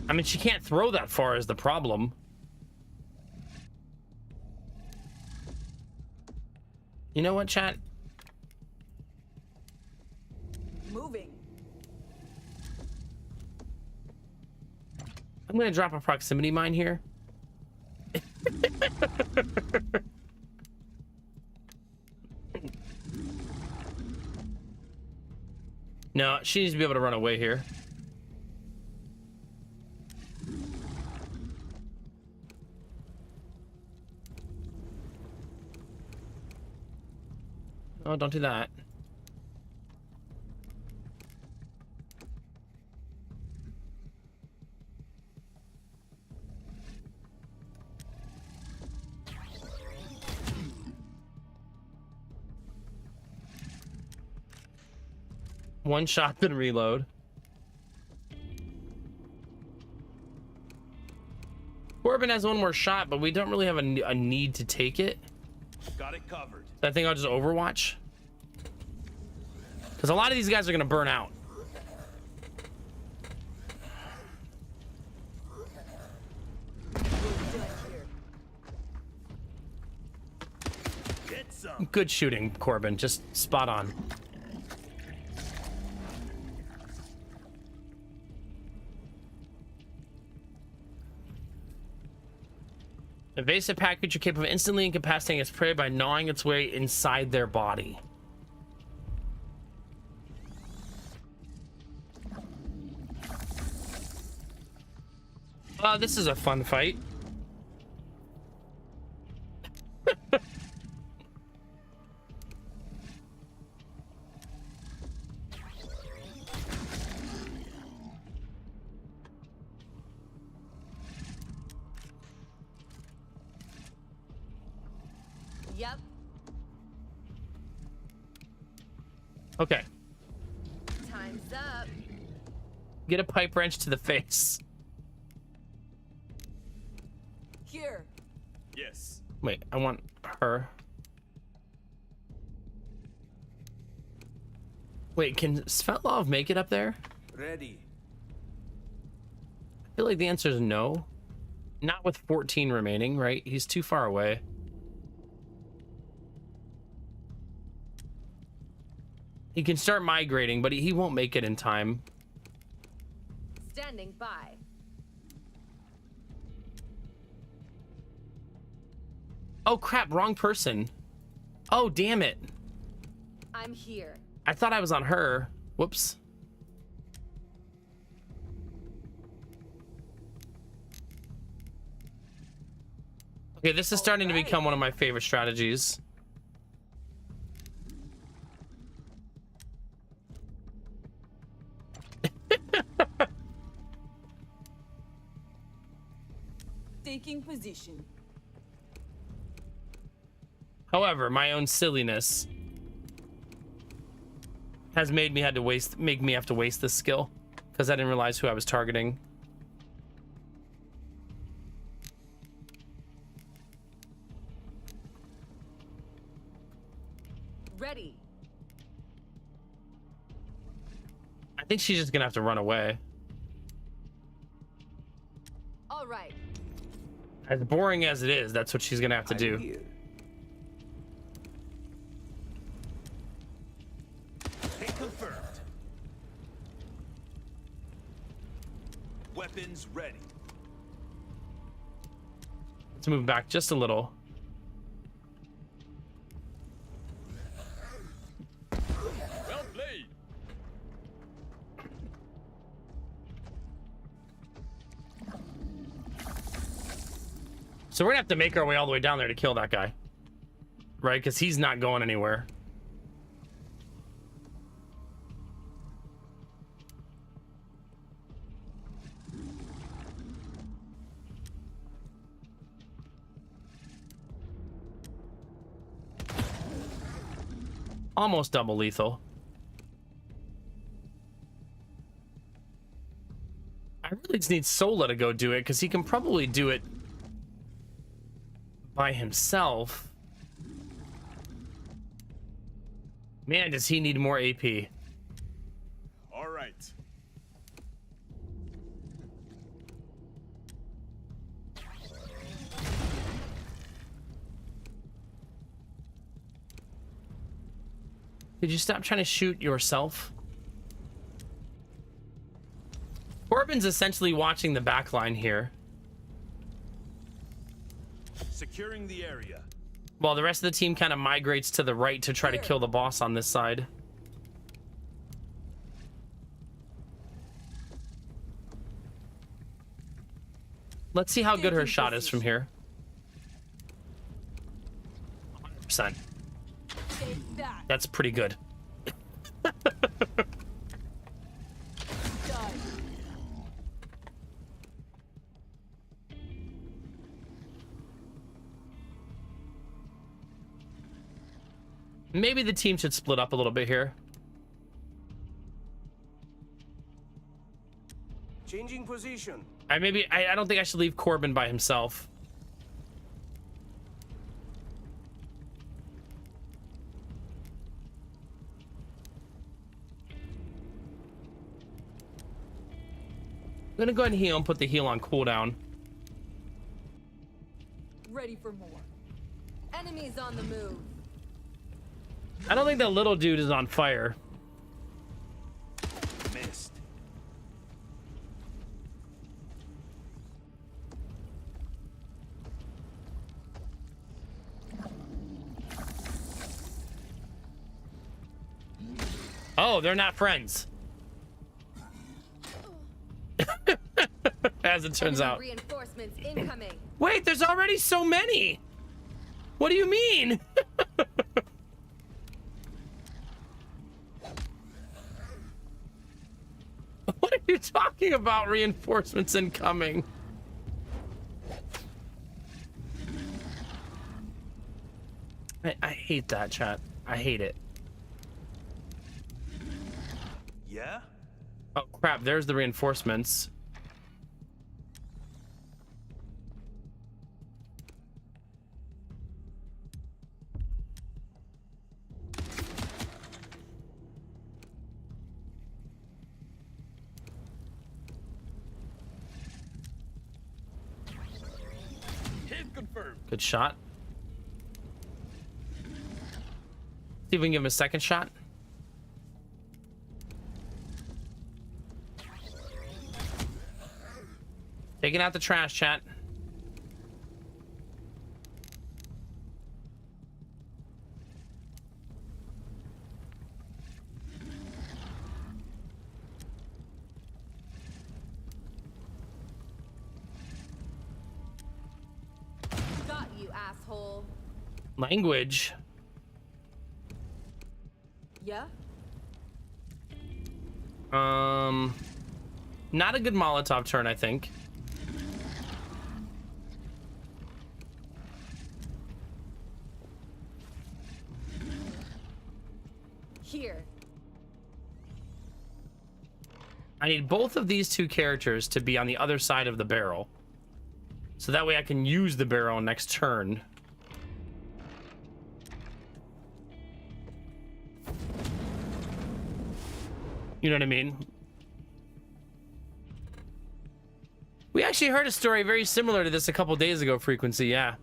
I mean, she can't throw that far is the problem. You know what, chat? Moving. I'm gonna drop a proximity mine here. No, she needs to be able to run away here. Oh, don't do that. One shot, then reload. Corbin has one more shot, but we don't really have a need to take it. Got it covered. I think I'll just Overwatch. Because a lot of these guys are going to burn out. Get some. Good shooting, Corbin. Just spot on. Evasive package are capable of instantly incapacitating its prey by gnawing its way inside their body. This is a fun fight. Yep. Okay. Time's up. Get a pipe wrench to the face. Here. Yes. Wait, I want her. Wait, can Svetlov make it up there? Ready. I feel like the answer is no. Not with 14 remaining, right? He's too far away. He can start migrating, but he won't make it in time. Standing by. Oh crap, wrong person. Oh, damn it. I'm here. I thought I was on her. Whoops. Okay, this is starting to become one of my favorite strategies. Taking position. However, my own silliness has made me make me have to waste this skill because I didn't realize who I was targeting. Ready. I think she's just gonna have to run away. All right. As boring as it is, that's what she's gonna have to do. Here. Hit confirmed. Weapons ready. Let's move back just a little. Well played. So we're gonna have to make our way all the way down there to kill that guy, right? Because he's not going anywhere. Almost double lethal. I really just need Sola to go do it because he can probably do it by himself. Man, does he need more AP. All right. Did you stop trying to shoot yourself? Corbin's essentially watching the back line here, Securing the area. while the rest of the team kind of migrates to the right to try to kill the boss on this side. Let's see how good her shot is from here. 100%. That's pretty good. Maybe the team should split up a little bit here. Changing position. I don't think I should leave Corbin by himself. I'm gonna go ahead and heal and put the heal on cooldown. Ready for more. Enemies on the move. I don't think that little dude is on fire. Missed. Oh, they're not friends. As it turns out. Reinforcements incoming. Wait, there's already so many. What do you mean? What are you talking about? Reinforcements incoming. I hate that, chat. I hate it. Yeah? Oh crap, there's the reinforcements. confirmed. Good shot. See if we can give him a second shot. Taking out the trash, chat. Got you, asshole. Language. Yeah? Not a good Molotov turn, I think. Here. I need both of these two characters to be on the other side of the barrel. So that way I can use the barrel next turn. You know what I mean? We actually heard a story very similar to this a couple days ago, Frequency, yeah.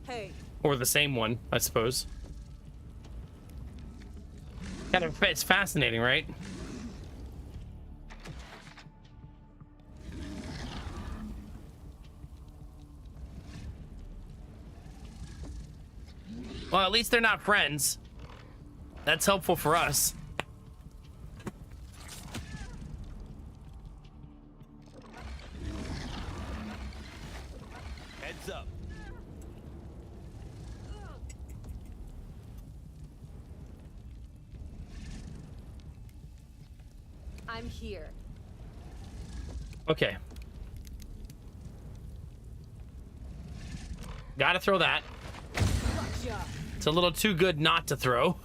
Hey. Or the same one, I suppose. Kind of, it's fascinating, right? Well, at least they're not friends. That's helpful for us. Heads up. I'm here. Okay. Gotta throw that. Gotcha. It's a little too good not to throw.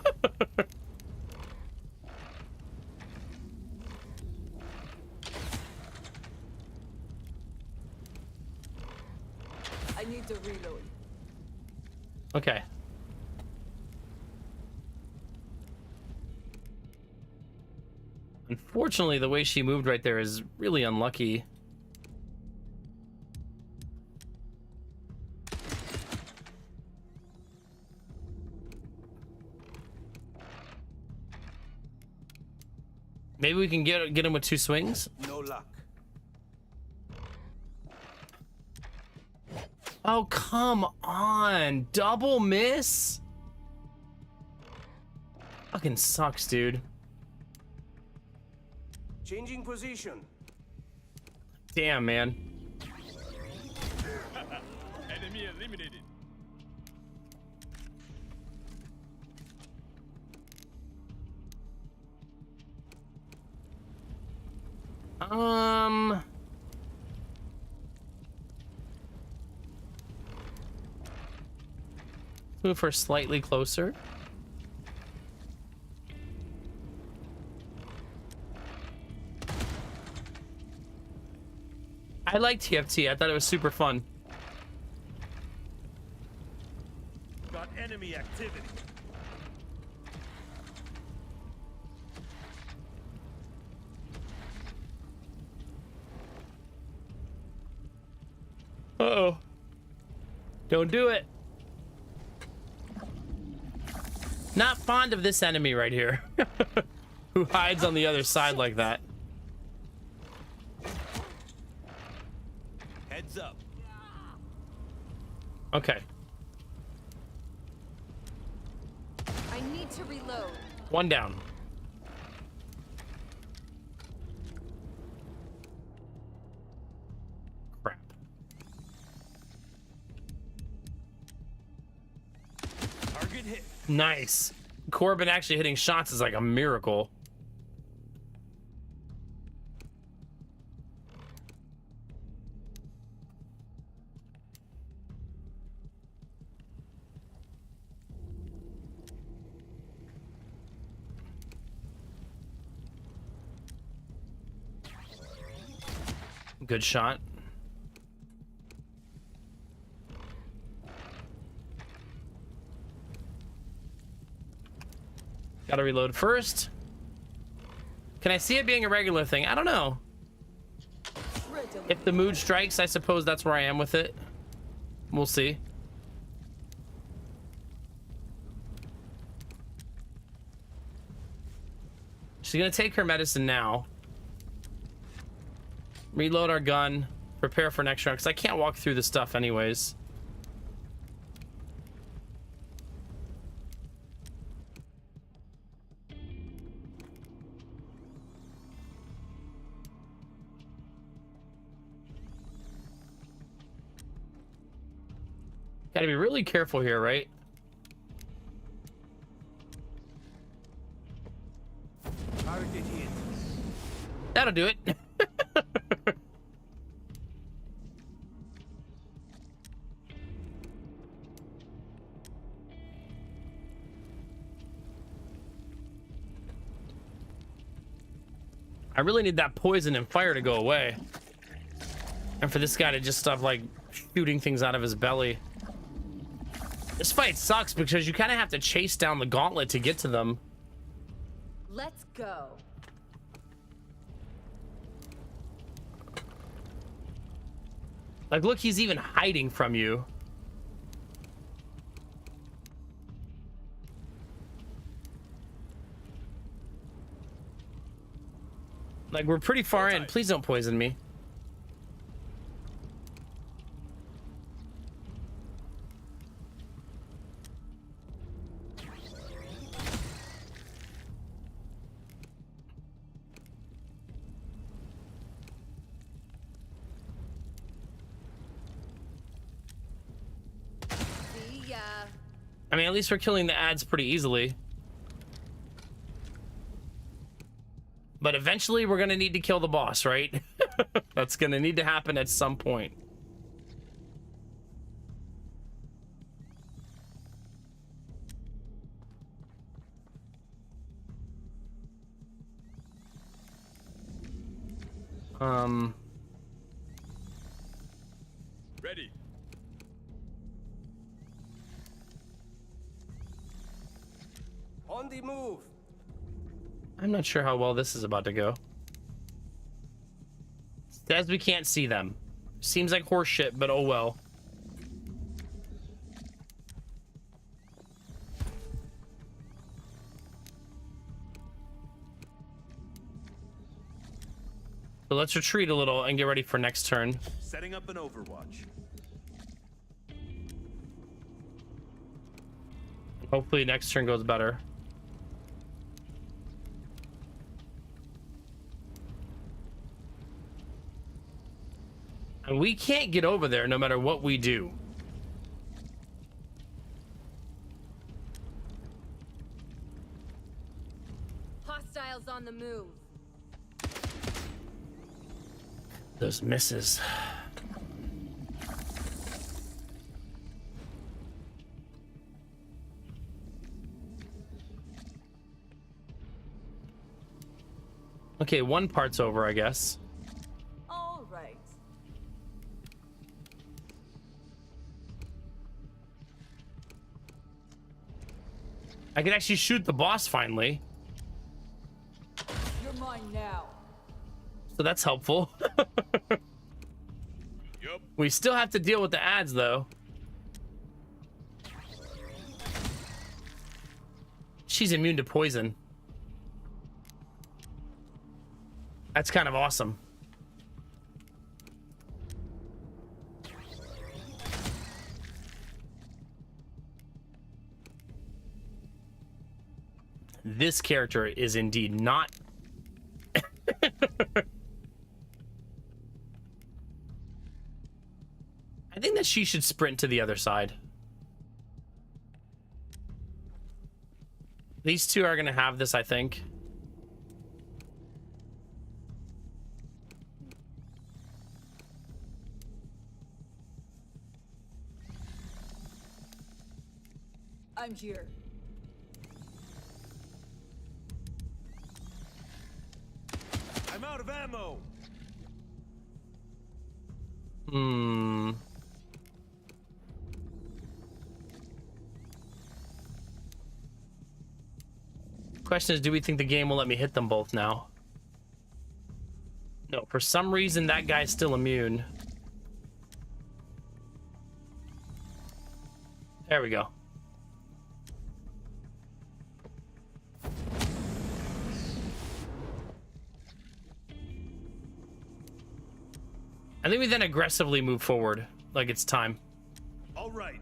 I need to reload. Okay. Unfortunately, the way she moved right there is really unlucky. Maybe we can get him with two swings. No luck. Oh, come on. Double miss? Fucking sucks, dude. Changing position. Damn, man. Enemy eliminated. Move her slightly closer. I like TFT. I thought it was super fun. Got enemy activity. Uh-oh. Don't do it. Not fond of this enemy right here. Who hides on the other side like that. Heads up. Okay. I need to reload. One down. Crap. Target hit. Nice. Corbin actually hitting shots is like a miracle. Good shot. Gotta reload first. Can I see it being a regular thing? I don't know. If the mood strikes, I suppose that's where I am with it. We'll see. She's gonna take her medicine now. Reload our gun. Prepare for next round, because I can't walk through the stuff anyways. Gotta be really careful here, right? That'll do it. I really need that poison and fire to go away. And for this guy to just stop, like, shooting things out of his belly. This fight sucks because you kind of have to chase down the gauntlet to get to them. Let's go. Like, look, he's even hiding from you. Like, we're pretty far in. Please don't poison me. I mean, at least we're killing the ads pretty easily. But eventually we're gonna need to kill the boss, right? That's gonna need to happen at some point. Ready. On the move. I'm not sure how well this is about to go. Says we can't see them. Seems like horse shit, but oh well. So let's retreat a little and get ready for next turn. Setting up an overwatch. Hopefully next turn goes better. And we can't get over there no matter what we do. Hostiles on the move. Those misses. Okay, one part's over, I guess. All right. I can actually shoot the boss finally. You're mine now. So that's helpful. Yup. We still have to deal with the ads, though. She's immune to poison. That's kind of awesome. This character is indeed not. I think that she should sprint to the other side. These two are going to have this, I think. I'm here. I'm out of ammo. Question is, do we think the game will let me hit them both now? No, for some reason that guy's still immune. There we go. I think we then aggressively move forward, like it's time. All right.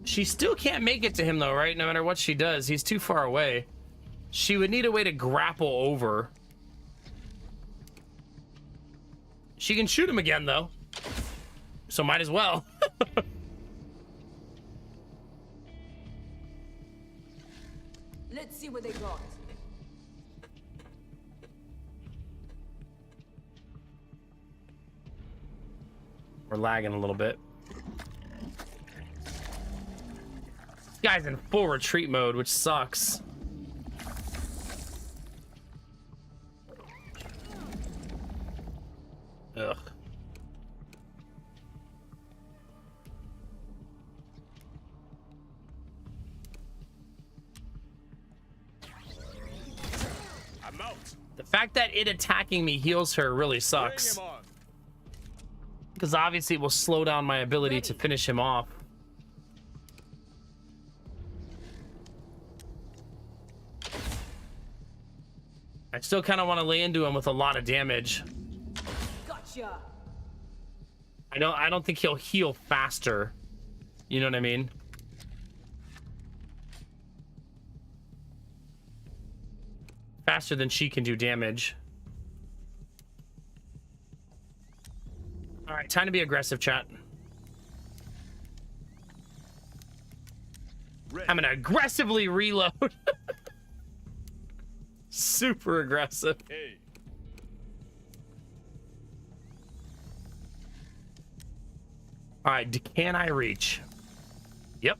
She still can't make it to him though, right? No matter what she does, he's too far away. She would need a way to grapple over. She can shoot him again though, so might as well. Let's see what they got. We're lagging a little bit. This guy's in full retreat mode, which sucks. Ugh. I'm out. The fact that it attacking me heals her really Bring sucks. him on. Because obviously it will slow down my ability to finish him off. I still kind of want to lay into him with a lot of damage. Gotcha. I don't think he'll heal faster. You know what I mean? Faster than she can do damage. All right, time to be aggressive, chat. Ready. I'm gonna aggressively reload. Super aggressive. Hey. All right, can I reach? Yep.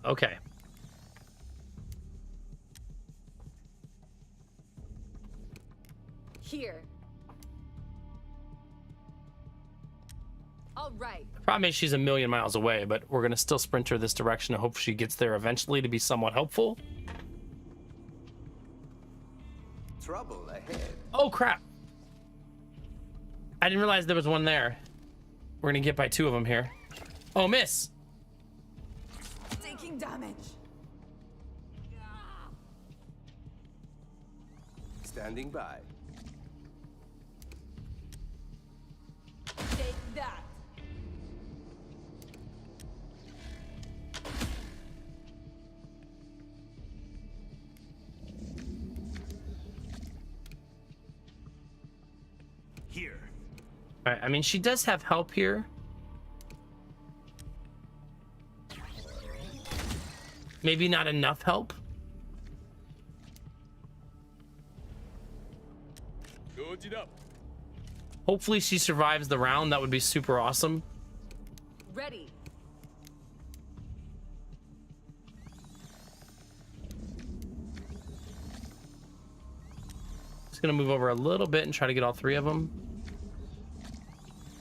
Okay. Here. All right. Problem is she's a million miles away, but we're gonna still sprint her this direction and hope she gets there eventually to be somewhat helpful. Trouble ahead. Oh crap! I didn't realize there was one there. We're gonna get by two of them here. Oh, miss! Taking damage. Standing by. Take that. Here. All right, I mean, she does have help here. Maybe not enough help. Load it up. Hopefully she survives the round. That would be super awesome. Ready. Just gonna move over a little bit and try to get all three of them.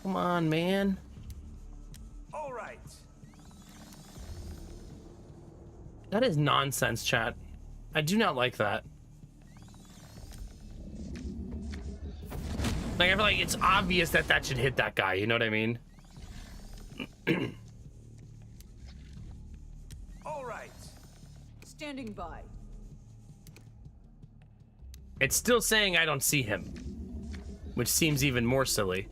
Come on, man. All right. That is nonsense, chat. I do not like that. Like, I feel like it's obvious that that should hit that guy. You know what I mean? All right. Standing by. It's still saying I don't see him, which seems even more silly.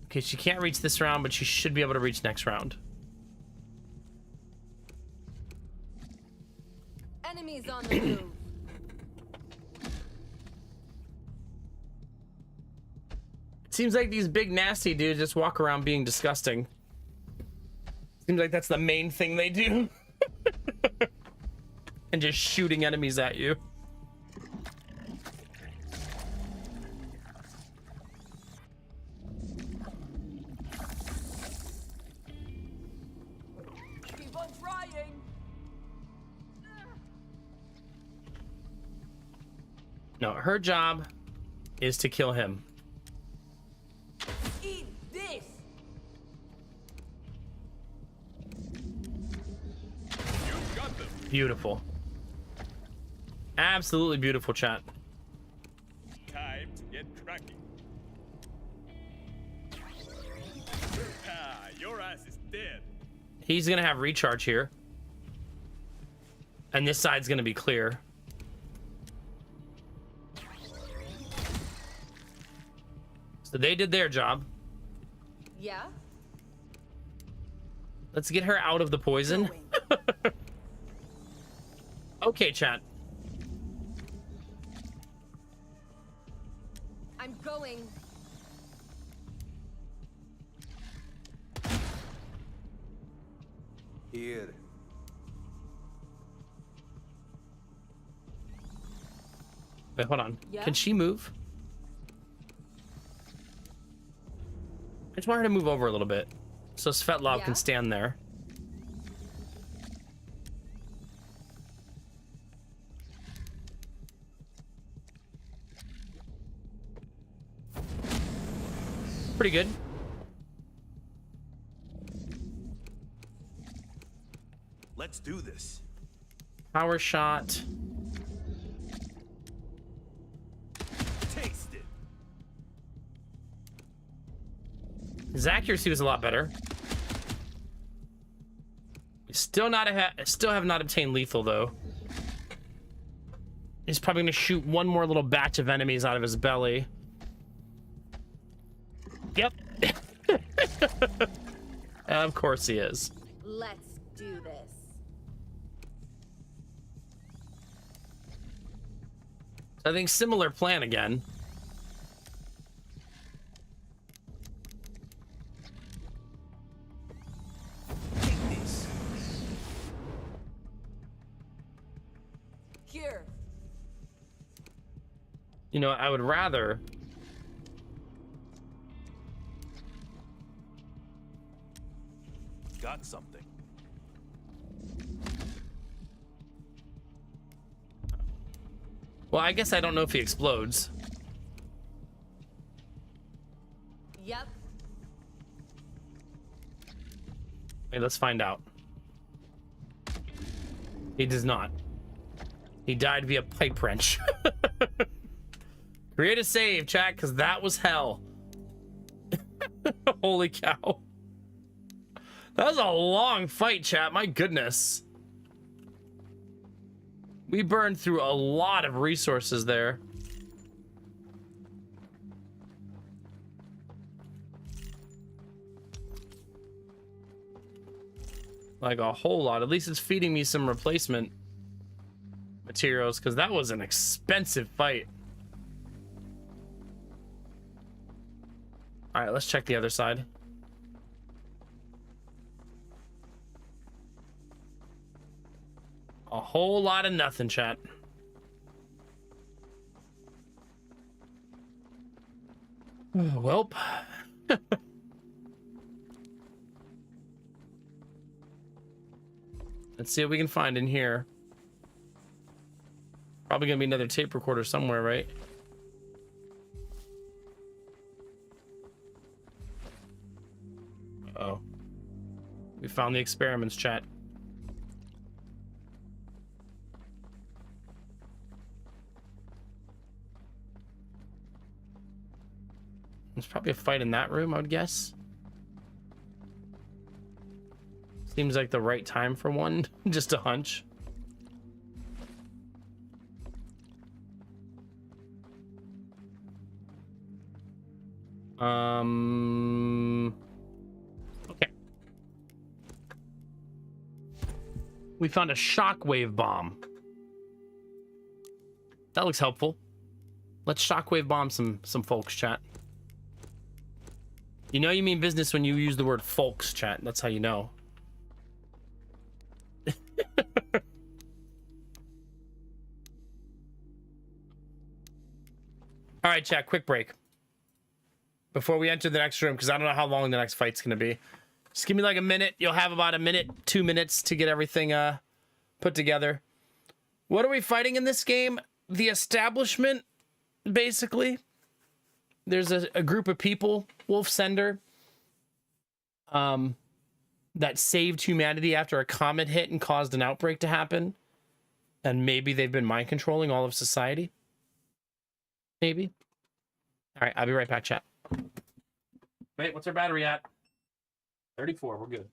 Okay, she can't reach this round, but she should be able to reach next round. Enemies on the move. It seems like these big nasty dudes just walk around being disgusting. Seems like that's the main thing they do. And just shooting enemies at you. No, her job is to kill him. Eat this! Beautiful. Absolutely beautiful, chat. Time to get cracking. Ah, your ass is dead. He's gonna have recharge here. And this side's gonna be clear. So they did their job. Yeah? Let's get her out of the poison. Okay, chat. I'm going. Here. Wait, hold on. Yeah? Can she move? I just want her to move over a little bit so Svetlov Yeah? can stand there. Pretty good. Let's do this. Power shot. Taste it. His accuracy was a lot better. Still have not obtained lethal though. He's probably gonna shoot one more little batch of enemies out of his belly. Yep. Of course he is. Let's do this. I think similar plan again. Take this. Here! You know, I would rather Got something. well, I guess I don't know if he explodes. Yep. Wait, let's find out. He does not. He died via pipe wrench. Create a save, chat, because that was hell. Holy cow. That was a long fight, chat. My goodness. We burned through a lot of resources there. Like a whole lot. At least it's feeding me some replacement materials, because that was an expensive fight. All right, let's check the other side. A whole lot of nothing, chat. Welp. Let's see what we can find in here. Probably gonna be another tape recorder somewhere, right? Uh-oh. We found the experiments, chat. There's probably a fight in that room, I would guess. Seems like the right time for one. Just a hunch. Okay. We found a shockwave bomb. That looks helpful. Let's shockwave bomb some folks, chat. You know you mean business when you use the word folks, chat. That's how you know. All right, chat, quick break. Before we enter the next room, because I don't know how long the next fight's going to be. Just give me like a minute. You'll have about a minute, 2 minutes to get everything put together. What are we fighting in this game? The establishment basically. There's a group of people, Wolf Sender, that saved humanity after a comet hit and caused an outbreak to happen. And maybe they've been mind controlling all of society. Maybe. All right, I'll be right back, chat. Wait, what's our battery at? 34, we're good.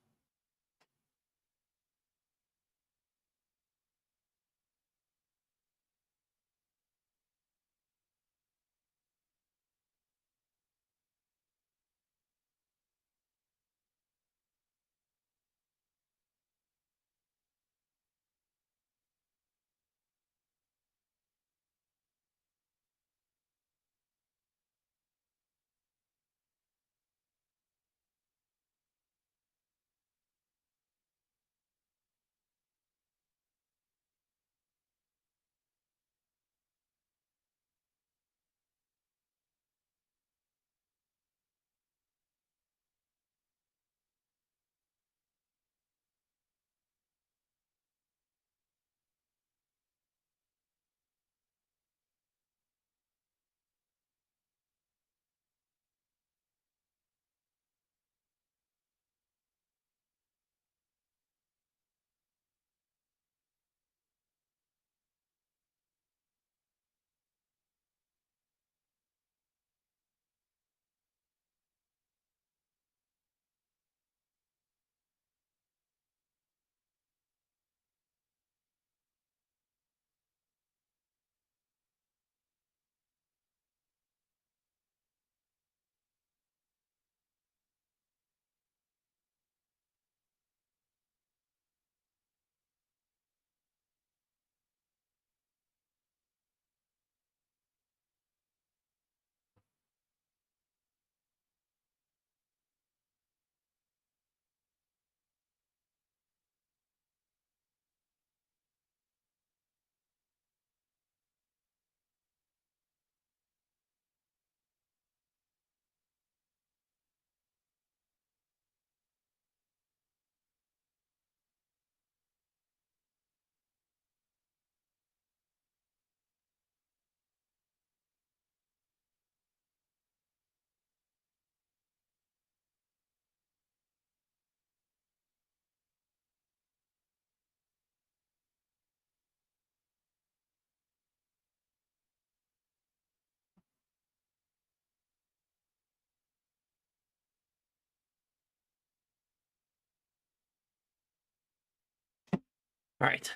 All right.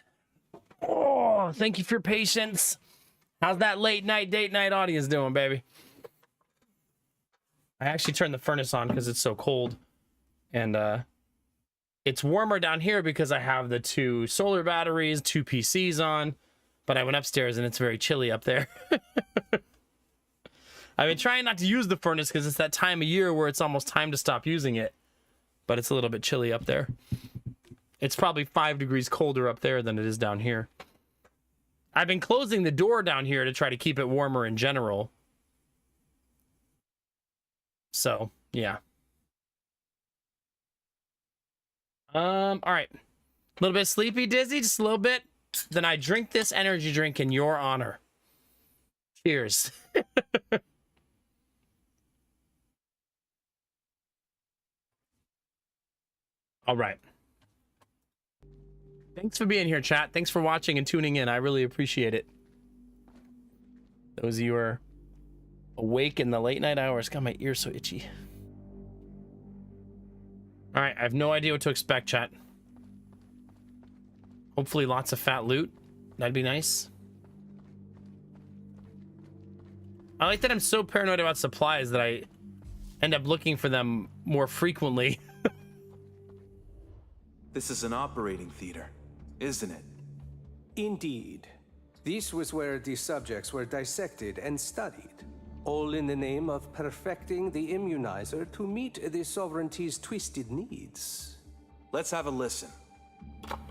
Oh, thank you for your patience. How's that late night, date night audience doing, baby? I actually turned the furnace on because it's so cold. And it's warmer down here because I have the 2 solar batteries, 2 PCs on. But I went upstairs and it's very chilly up there. I've been trying not to use the furnace because it's that time of year where it's almost time to stop using it. But it's a little bit chilly up there. It's probably 5 degrees colder up there than it is down here. I've been closing the door down here to try to keep it warmer in general. So, yeah. All right. A little bit sleepy, dizzy, just a little bit. Then I drink this energy drink in your honor. Cheers. All right. Thanks for being here, chat. Thanks for watching and tuning in. I really appreciate it. Those of you who are awake in the late night hours. God, my ear's so itchy. All right, I have no idea what to expect, chat. Hopefully lots of fat loot. That'd be nice. I like that I'm so paranoid about supplies that I end up looking for them more frequently. This is an operating theater, isn't it? Indeed. This was where the subjects were dissected and studied, all in the name of perfecting the immunizer to meet the Sovereignty's twisted needs. Let's have a listen.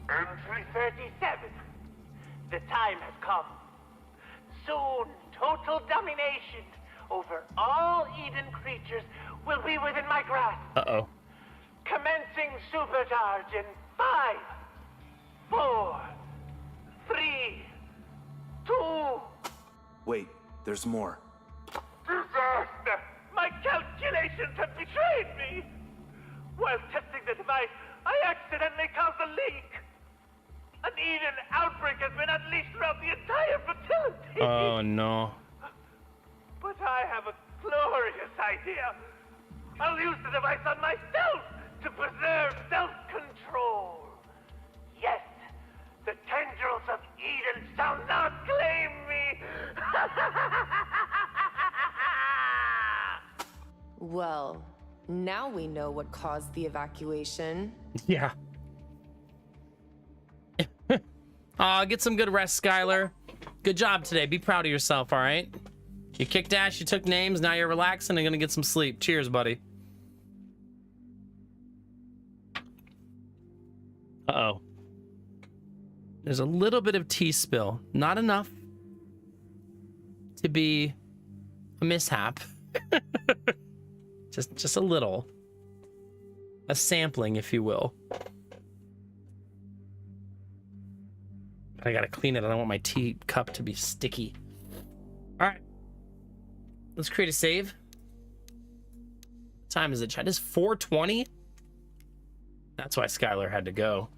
Entry 37. The time has come. Soon, total domination over all Eden creatures will be within my grasp. Uh-oh. Commencing supercharge in 5, 4, 3, 2. Wait, There's more. Disaster! My calculations have betrayed me! While testing the device, I accidentally caused a leak! An Eden outbreak has been unleashed throughout the entire facility! Oh no. But I have a glorious idea! I'll use the device on myself to preserve self-control! Yes, the tendrils of Eden shall not claim me! Well, now we know what caused the evacuation. Yeah. Get some good rest, Skylar. Good job today. Be proud of yourself, all right? You kicked ass, you took names, now you're relaxing and gonna get some sleep. Cheers, buddy. Uh-oh. There's a little bit of tea spill. Not enough to be a mishap. just a little. A sampling, if you will. But I gotta clean it. I don't want my tea cup to be sticky. All right. Let's create a save. What time is it, chat? It's 4:20? That's why Skylar had to go.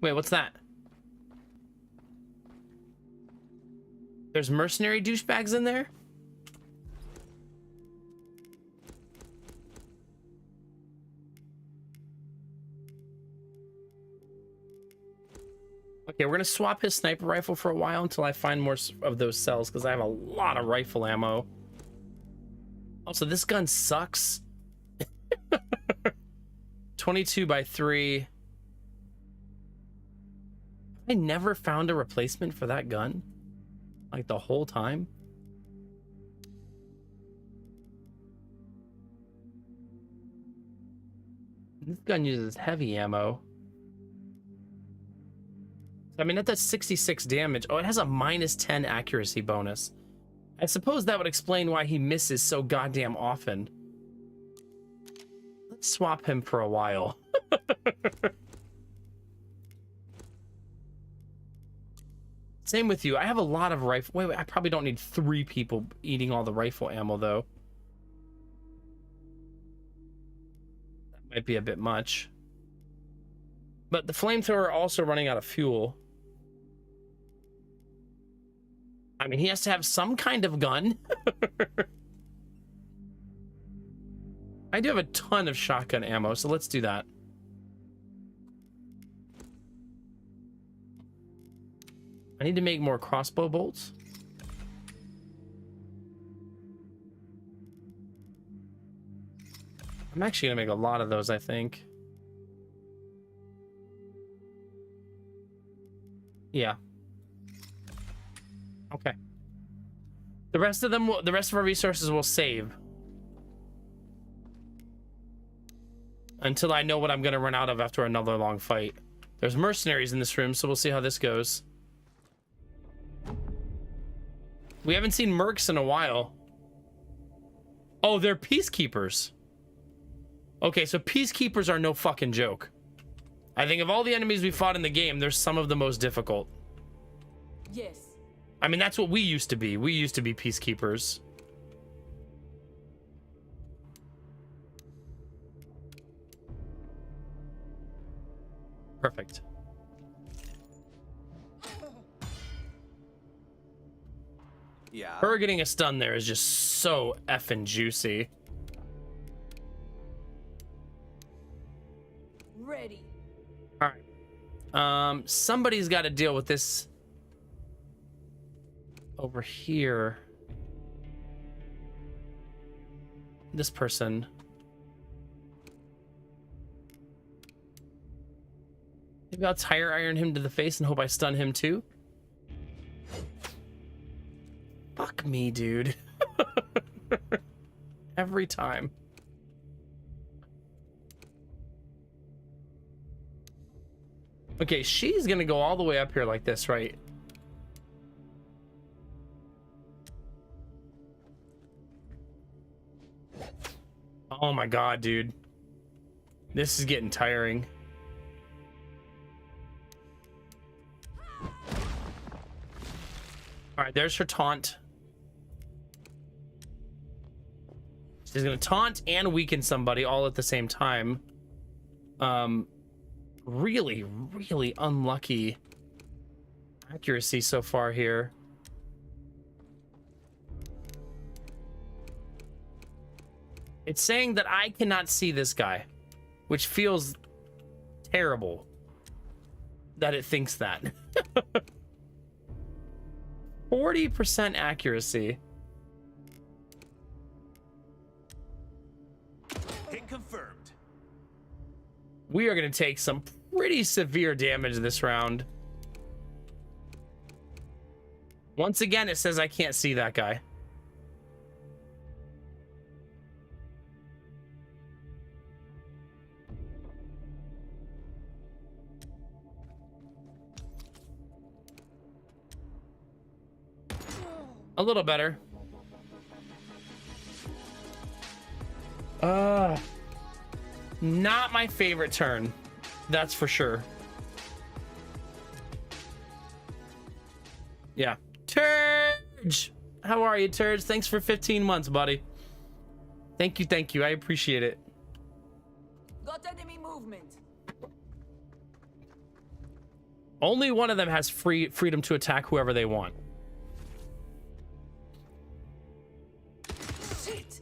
Wait, what's that? There's mercenary douchebags in there? Okay, we're gonna swap his sniper rifle for a while until I find more of those cells, because I have a lot of rifle ammo. Also, this gun sucks. 22x3. I never found a replacement for that gun, like the whole time. This gun uses heavy ammo. I mean, that does 66 damage. Oh, it has a -10 accuracy bonus. I suppose that would explain why he misses so goddamn often. Let's swap him for a while. Same with you. I have a lot of rifle. Wait, I probably don't need 3 people eating all the rifle ammo, though. That might be a bit much. But the flamethrower also running out of fuel. I mean, he has to have some kind of gun. I do have a ton of shotgun ammo, so let's do that. I need to make more crossbow bolts. I'm actually gonna make a lot of those, I think. Yeah. Okay. The rest of them, the rest of our resources will save until I know what I'm gonna run out of after another long fight. There's mercenaries in this room, so we'll see how this goes. We haven't seen mercs in a while. Oh, they're peacekeepers. Okay, so peacekeepers are no fucking joke. I think of all the enemies we fought in the game, they're some of the most difficult. Yes. I mean, that's what we used to be. We used to be peacekeepers. Perfect. Yeah. Her getting a stun there is just so effing juicy. Ready. All right. Somebody's got to deal with this over here. This person. Maybe I'll tire iron him to the face and hope I stun him too. Fuck me, dude. Every time. Okay, she's gonna go all the way up here like this, right? Oh my god, dude. This is getting tiring. All right, there's her taunt. She's gonna taunt and weaken somebody all at the same time. Really, really unlucky accuracy so far here. It's saying that I cannot see this guy, which feels terrible that it thinks that. 40% accuracy. Hit confirmed. We are going to take some pretty severe damage this round. Once again, it says I can't see that guy. A little better. Not my favorite turn. That's for sure. Yeah. Turge! How are you, Turge? Thanks for 15 months, buddy. Thank you, thank you. I appreciate it. Got enemy movement. Only one of them has freedom to attack whoever they want. Shit!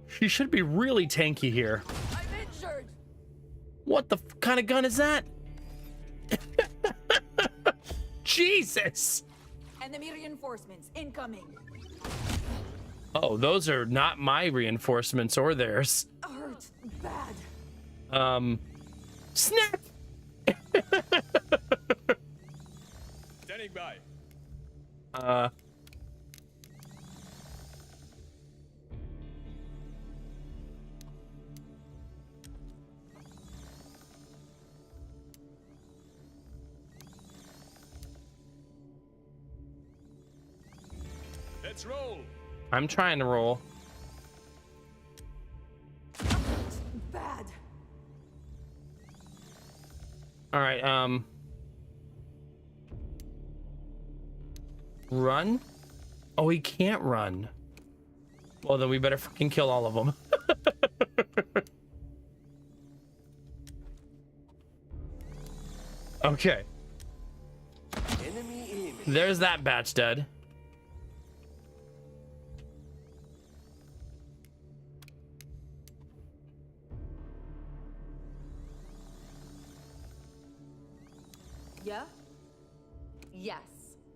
She should be really tanky here. I'm injured. What the kind of gun is that? Jesus! Enemy reinforcements incoming. Oh, those are not my reinforcements or theirs. Hurts bad. Snap! Standing by. Let's roll. I'm trying to roll. Bad. All right, run? Oh, he can't run. Well, then we better fucking kill all of them. Okay. There's that batch dead. Yeah? Yes.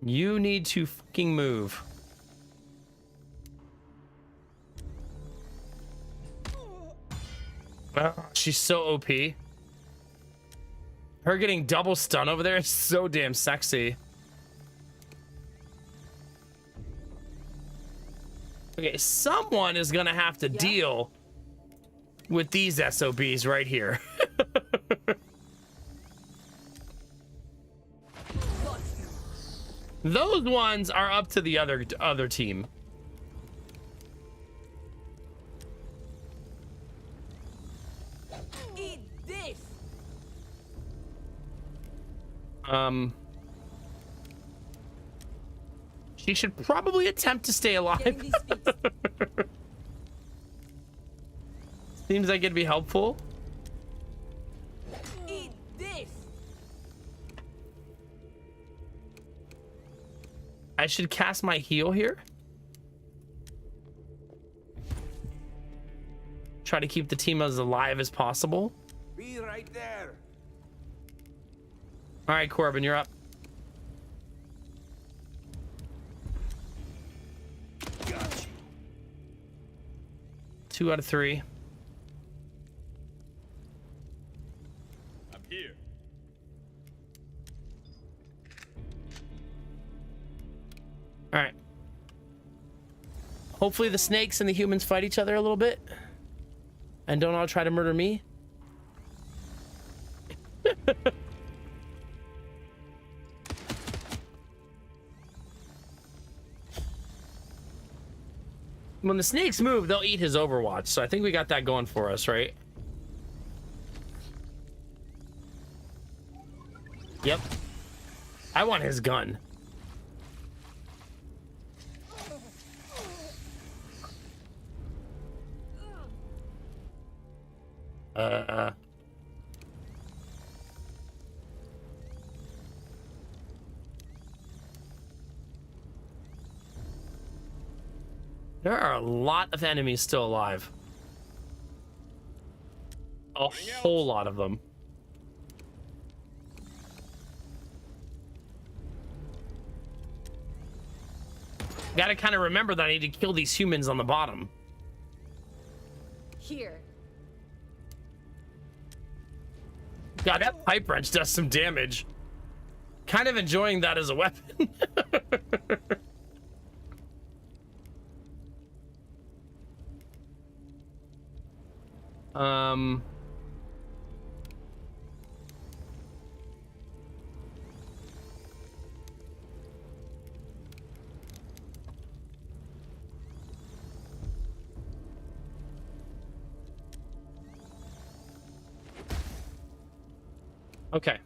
You need to fucking move. Oh, she's so OP. Her getting double stun over there is so damn sexy. Okay, someone is gonna have to deal with these SOBs right here. Those ones are up to the other team. Eat this. She should probably attempt to stay alive. Getting these fixed. Seems like it'd be helpful. Eat this. I should cast my heal here. Try to keep the team as alive as possible. Be right there. All right, Corbin, you're up. Gotcha. 2 out of 3. I'm here. All right. Hopefully the snakes and the humans fight each other a little bit and don't all try to murder me. When the snakes move, they'll eat his Overwatch. So I think we got that going for us, right? Yep. I want his gun. There are a lot of enemies still alive. A whole lot of them. Gotta kind of remember that I need to kill these humans on the bottom. Here. God, that pipe wrench does some damage. Kind of enjoying that as a weapon. Okay.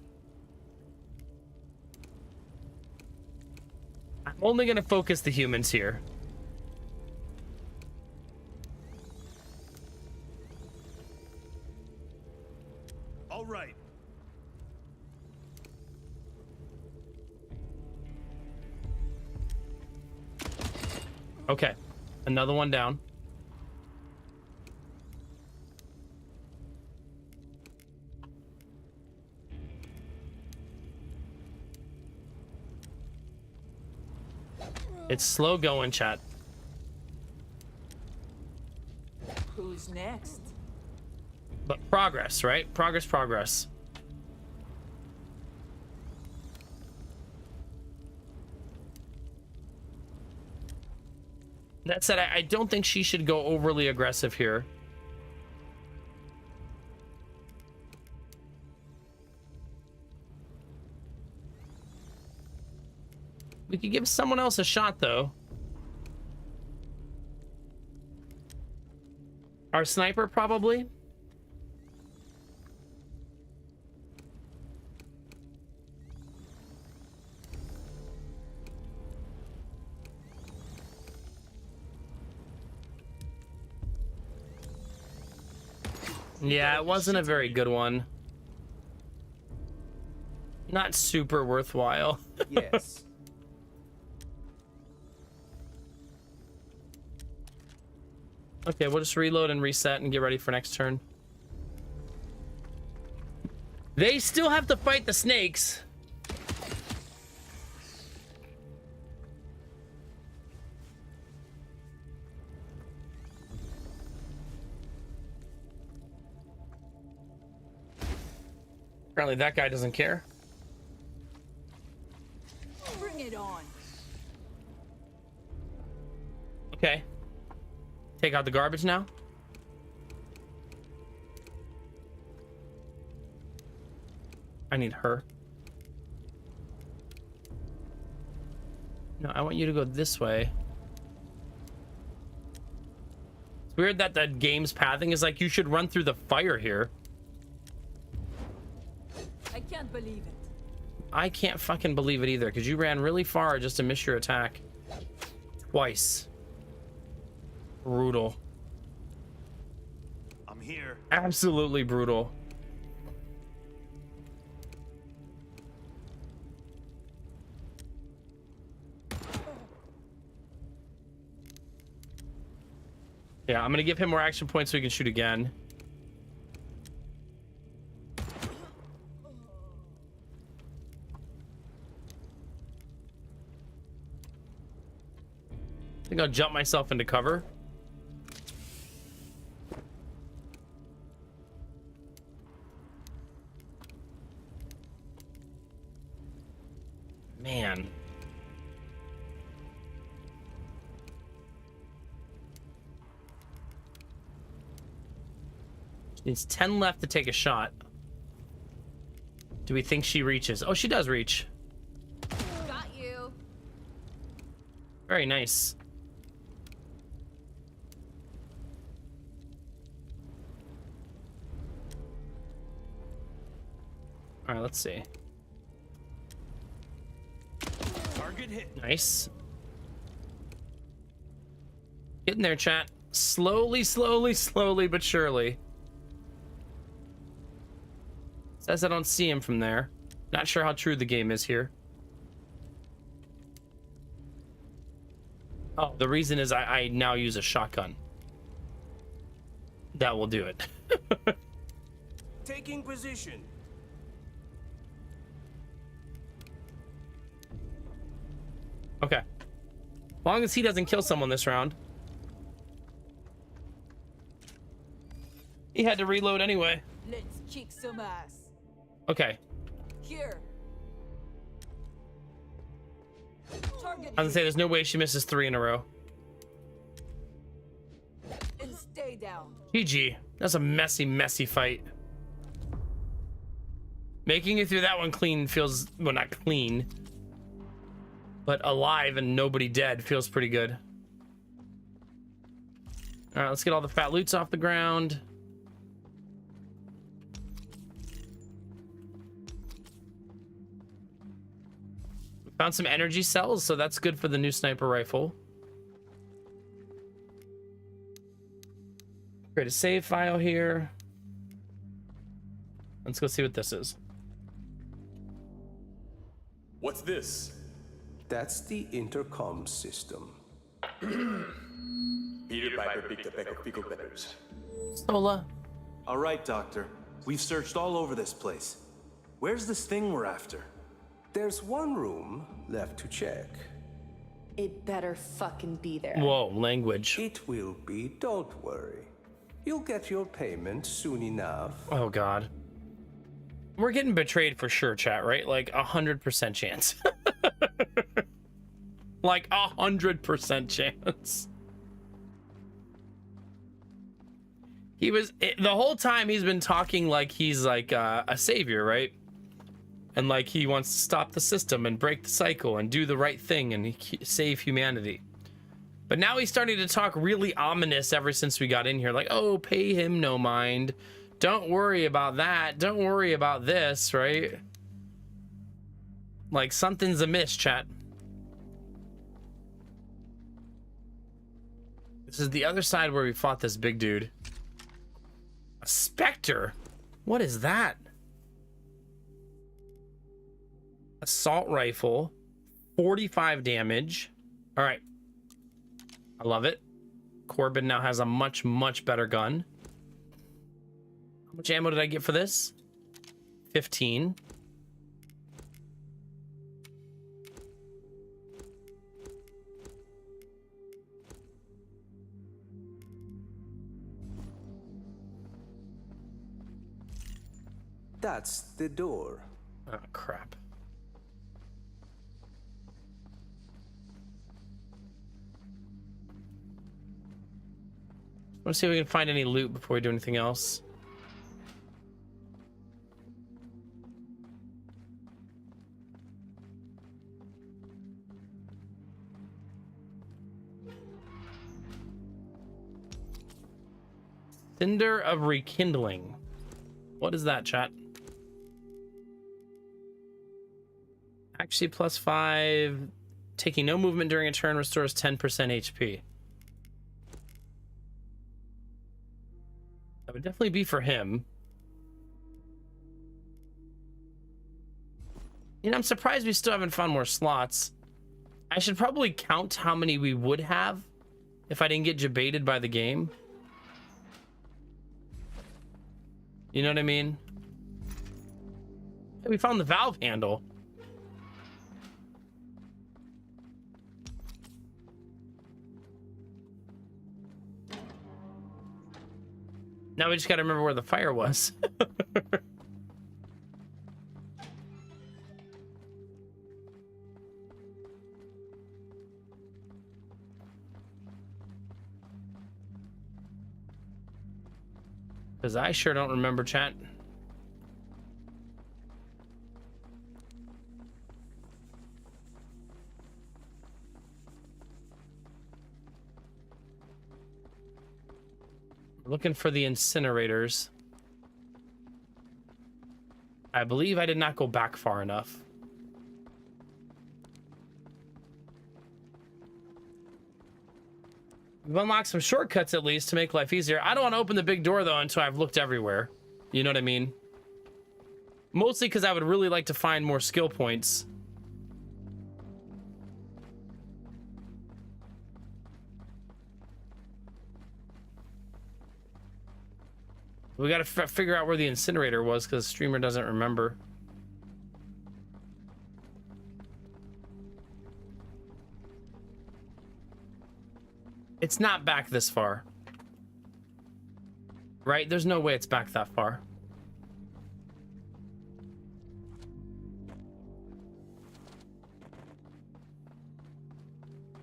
I'm only going to focus the humans here. All right. Okay. Another one down. It's slow going, chat. Who's next? But progress, right? Progress. That said, I don't think she should go overly aggressive here. We could give someone else a shot, though. Our sniper, probably. Yeah, it wasn't a very good one. Not super worthwhile. Yes. Okay, we'll just reload and reset and get ready for next turn. They still have to fight the snakes. Apparently that guy doesn't care. Bring it on. Okay. Take out the garbage now. I need her. No, I want you to go this way. It's weird that the game's pathing is like you should run through the fire here. I can't believe it. I can't fucking believe it either, because you ran really far just to miss your attack. Twice. Brutal. I'm here. Absolutely brutal. Yeah, I'm gonna give him more action points so he can shoot again. I think I'll jump myself into cover. Man. She needs 10 left to take a shot. Do we think she reaches? Oh, she does reach. Got you. Very nice. All right, let's see. Target hit. Nice. Getting there, chat. Slowly, but surely. Says I don't see him from there. Not sure how true the game is here. Oh, the reason is I now use a shotgun. That will do it. Taking position. Okay. As long as he doesn't kill someone this round. He had to reload anyway. Let's kick some ass. Okay. Here. Target I was gonna say there's no way she misses 3 in a row. and stay down. GG. That's a messy, messy fight. Making it through that one clean feels, well, not clean, but alive and nobody dead feels pretty good. All right, let's get all the fat loots off the ground. Found some energy cells, so that's good for the new sniper rifle. Create a save file here. Let's go see what this is. What's this? That's the intercom system. Peter Piper picked a peck of pickled peppers. Sola. All right, Doctor. We've searched all over this place. Where's this thing we're after? There's one room left to check. It better fucking be there. Whoa, language. It will be, don't worry. You'll get your payment soon enough. Oh God. We're getting betrayed for sure, chat, right? Like 100% chance. Like 100% chance. He was, the whole time he's been talking like he's like a savior, right? And like he wants to stop the system and break the cycle and do the right thing and save humanity. But now he's starting to talk really ominous ever since we got in here. Like, oh, pay him no mind. Don't worry about that. Don't worry about this, right? Like something's amiss, chat. This is the other side where we fought this big dude. A Spectre? What is that? Assault rifle, 45 damage. All right. I love it. Corbin now has a much, much better gun. How much ammo did I get for this? 15. That's the door. Oh, crap. Let's see if we can find any loot before we do anything else. Cinder of Rekindling. What is that, chat? Actually, +5. Taking no movement during a turn restores 10% HP. That would definitely be for him. You know, I'm surprised we still haven't found more slots. I should probably count how many we would have if I didn't get jebaited by the game. You know what I mean? We found the valve handle. Now we just gotta remember where the fire was. Because I sure don't remember, chat. Looking for the incinerators. I believe I did not go back far enough. We've unlocked some shortcuts at least to make life easier. I don't want to open the big door though until I've looked everywhere. You know what I mean? Mostly because I would really like to find more skill points. We gotta figure out where the incinerator was because the streamer doesn't remember. It's not back this far. Right? There's no way it's back that far.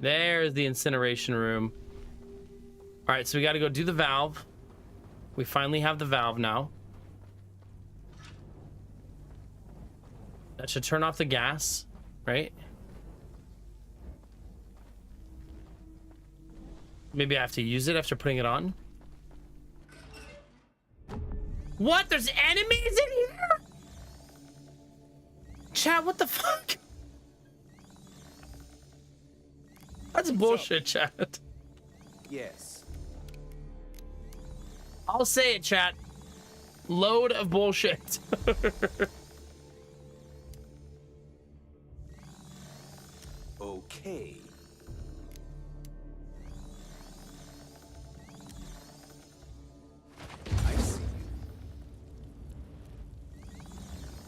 There's the incineration room. All right, so we got to go do the valve. We finally have the valve now. That should turn off the gas, right? Maybe I have to use it after putting it on. What? There's enemies in here? Chat, what the fuck? That's bullshit, chat. Yes. I'll say it, chat. Load of bullshit. Okay. I see.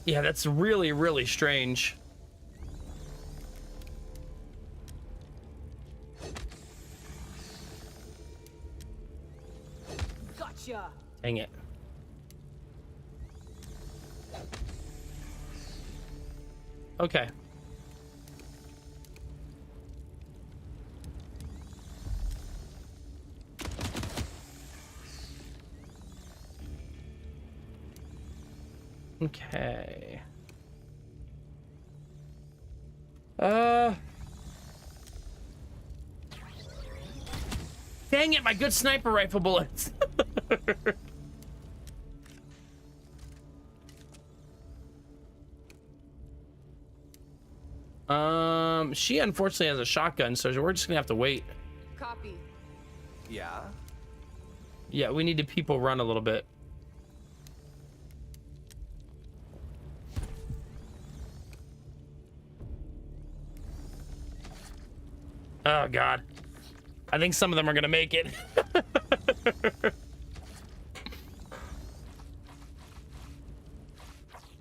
Yeah, that's really, really strange. Gotcha. Dang it. Okay. Okay. Dang it, my good sniper rifle bullets. She unfortunately has a shotgun, so we're just gonna have to wait. Copy. Yeah? Yeah, we need to people run a little bit. Oh god. I think some of them are gonna make it.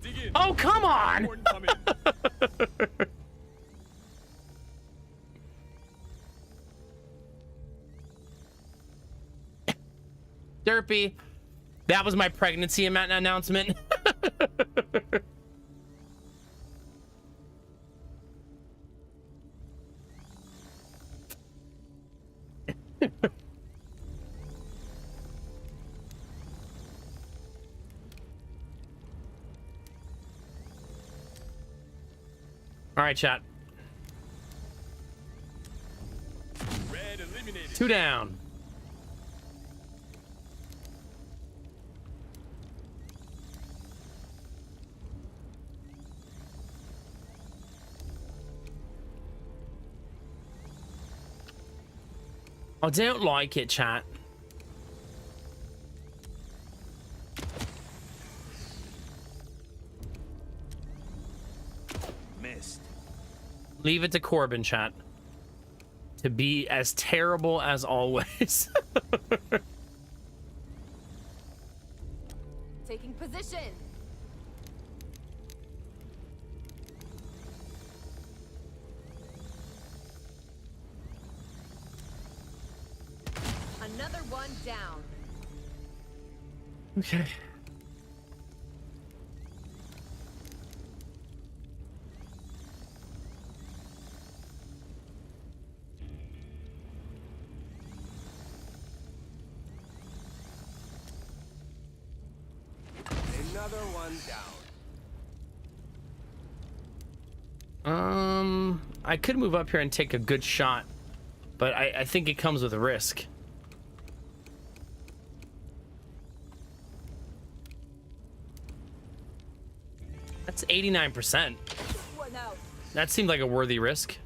Dig in. Oh, come on! More incoming. Derpy. That was my pregnancy announcement. All right, chat. Red eliminated. 2 down. I don't like it, chat. Missed. Leave it to Corbin, chat. To be as terrible as always. Taking position. Another one down. Okay. Another one down. I could move up here and take a good shot, but I think it comes with a risk. That's 89%. One out. That seemed like a worthy risk.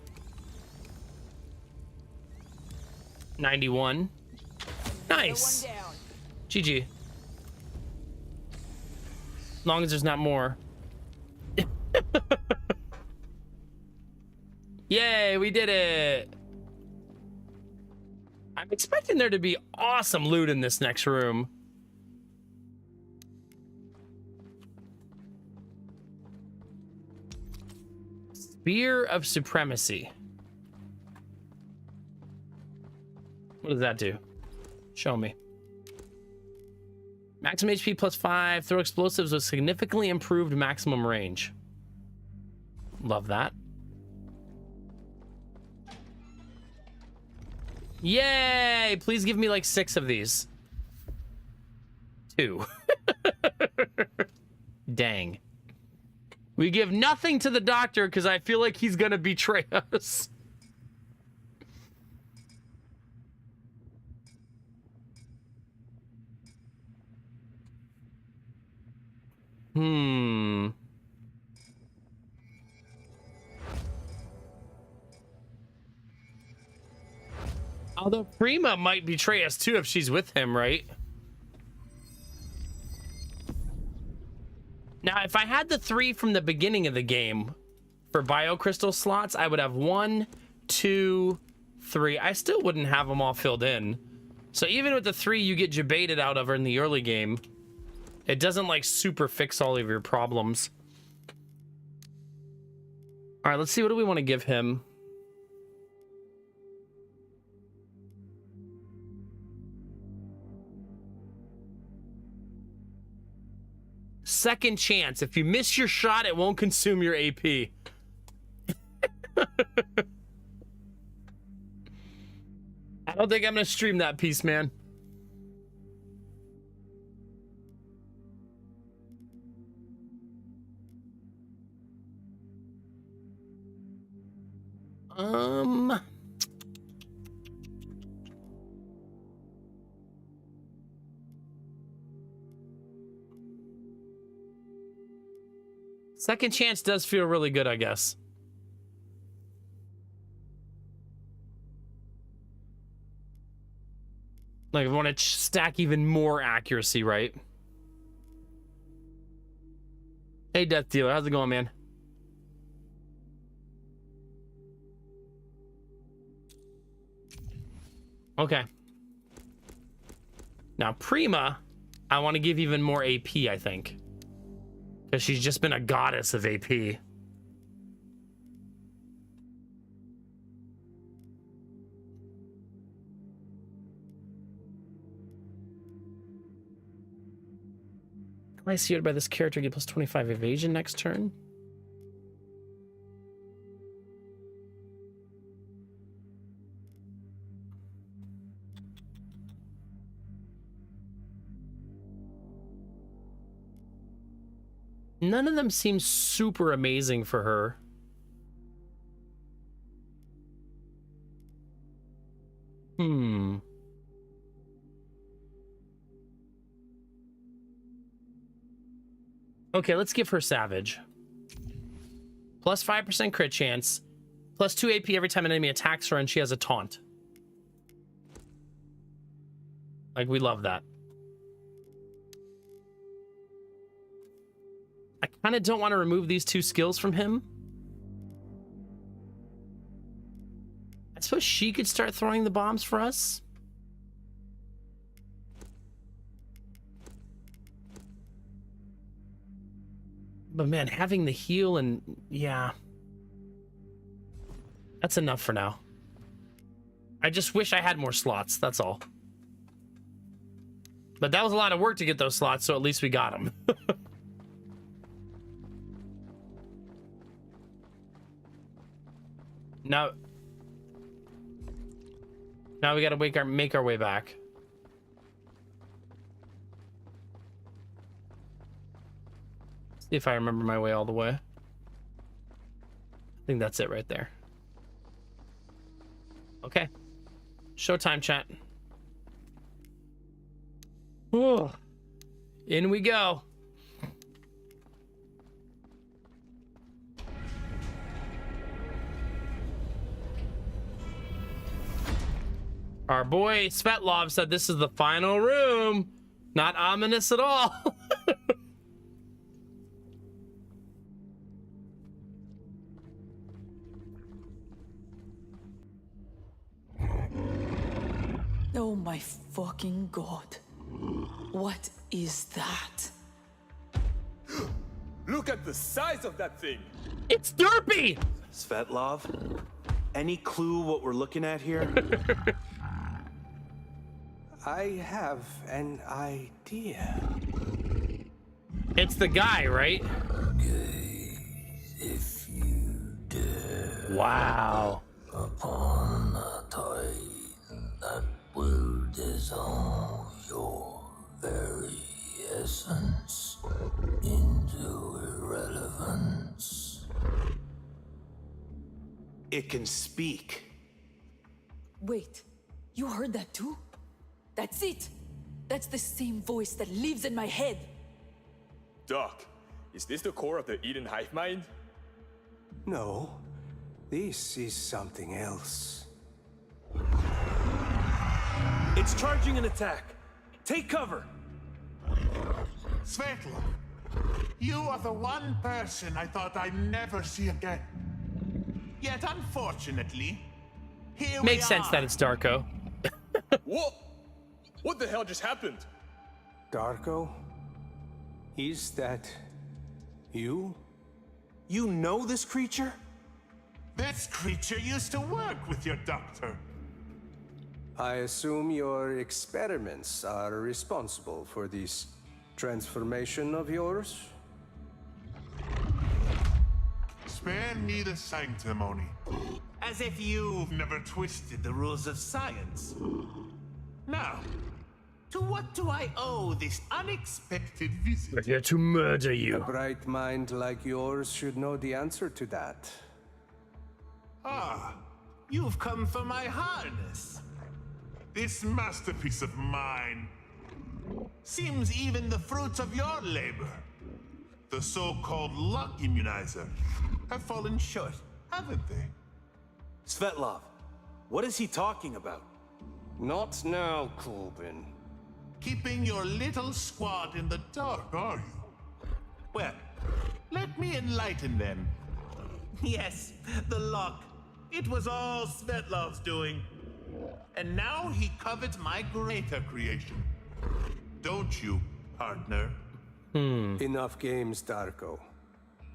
91. Nice. One down. GG. As long as there's not more. Yay, we did it. I'm expecting there to be awesome loot in this next room. Spear of Supremacy. What does that do? Show me. Maximum HP plus 5. Throw explosives with significantly improved maximum range. Love that. Yay! Please give me like 6 of these. 2. Dang. We give nothing to the doctor because I feel like he's gonna betray us. Although Prima might betray us too if she's with him, right? Now, if I had the 3 from the beginning of the game for biocrystal slots, I would have 1, 2, 3. I still wouldn't have them all filled in. So even with the 3 you get debated out of in the early game, it doesn't like super fix all of your problems. All right, let's see. What do we want to give him? Second chance. If you miss your shot, it won't consume your AP. I don't think I'm gonna stream that piece, man. Second chance does feel really good, I guess. Like, I want to stack even more accuracy, right? Hey, Death Dealer, how's it going, man? Okay. Now, Prima, I want to give even more AP, I think. Because she's just been a goddess of AP. Glaciated by this character, get plus 25 evasion next turn. None of them seem super amazing for her. Okay, let's give her Savage. Plus 5% crit chance. Plus 2 AP every time an enemy attacks her and she has a taunt. Like, we love that. I kind of don't want to remove these 2 skills from him. I suppose she could start throwing the bombs for us. But man, having the heal and... yeah. That's enough for now. I just wish I had more slots, that's all. But that was a lot of work to get those slots, so at least we got them. Now we gotta make our way back. See if I remember my way all the way. I think that's it right there. Okay. Showtime, chat. Ooh. In we go. Our boy Svetlov said this is the final room. Not ominous at all. Oh my fucking god. What is that? Look at the size of that thing! It's Derpy! Svetlov, any clue what we're looking at here? I have an idea. It's the guy, right? If you dare Wow. upon a titan that will dissolve your very essence into irrelevance. It can speak. Wait, you heard that too? That's it! That's the same voice that lives in my head! Doc, is this the core of the Eden hive mind? No, this is something else. It's charging an attack. Take cover. Svetlov, you are the one person I thought I'd never see again. Yet unfortunately, here Makes we sense are. that it's Darko. What? What the hell just happened? Darko? Is that you? You know this creature? This creature used to work with your doctor. I assume your experiments are responsible for this transformation of yours? Spare me the sanctimony. As if you've never twisted the rules of science. Now, to what do I owe this unexpected visit? We're here to murder A you. bright mind like yours should know the answer to that. Ah, you've come for my harness. This masterpiece of mine seems even the fruits of your labor, the so-called luck immunizer, have fallen short, haven't they? Svetlov, what is he talking about? Not now, Kuben. Keeping your little squad in the dark, are you? Well, let me enlighten them. Yes, the luck. It was all Svetlov's doing. And now he covets my greater creation. Don't you, partner? Enough games, Darko.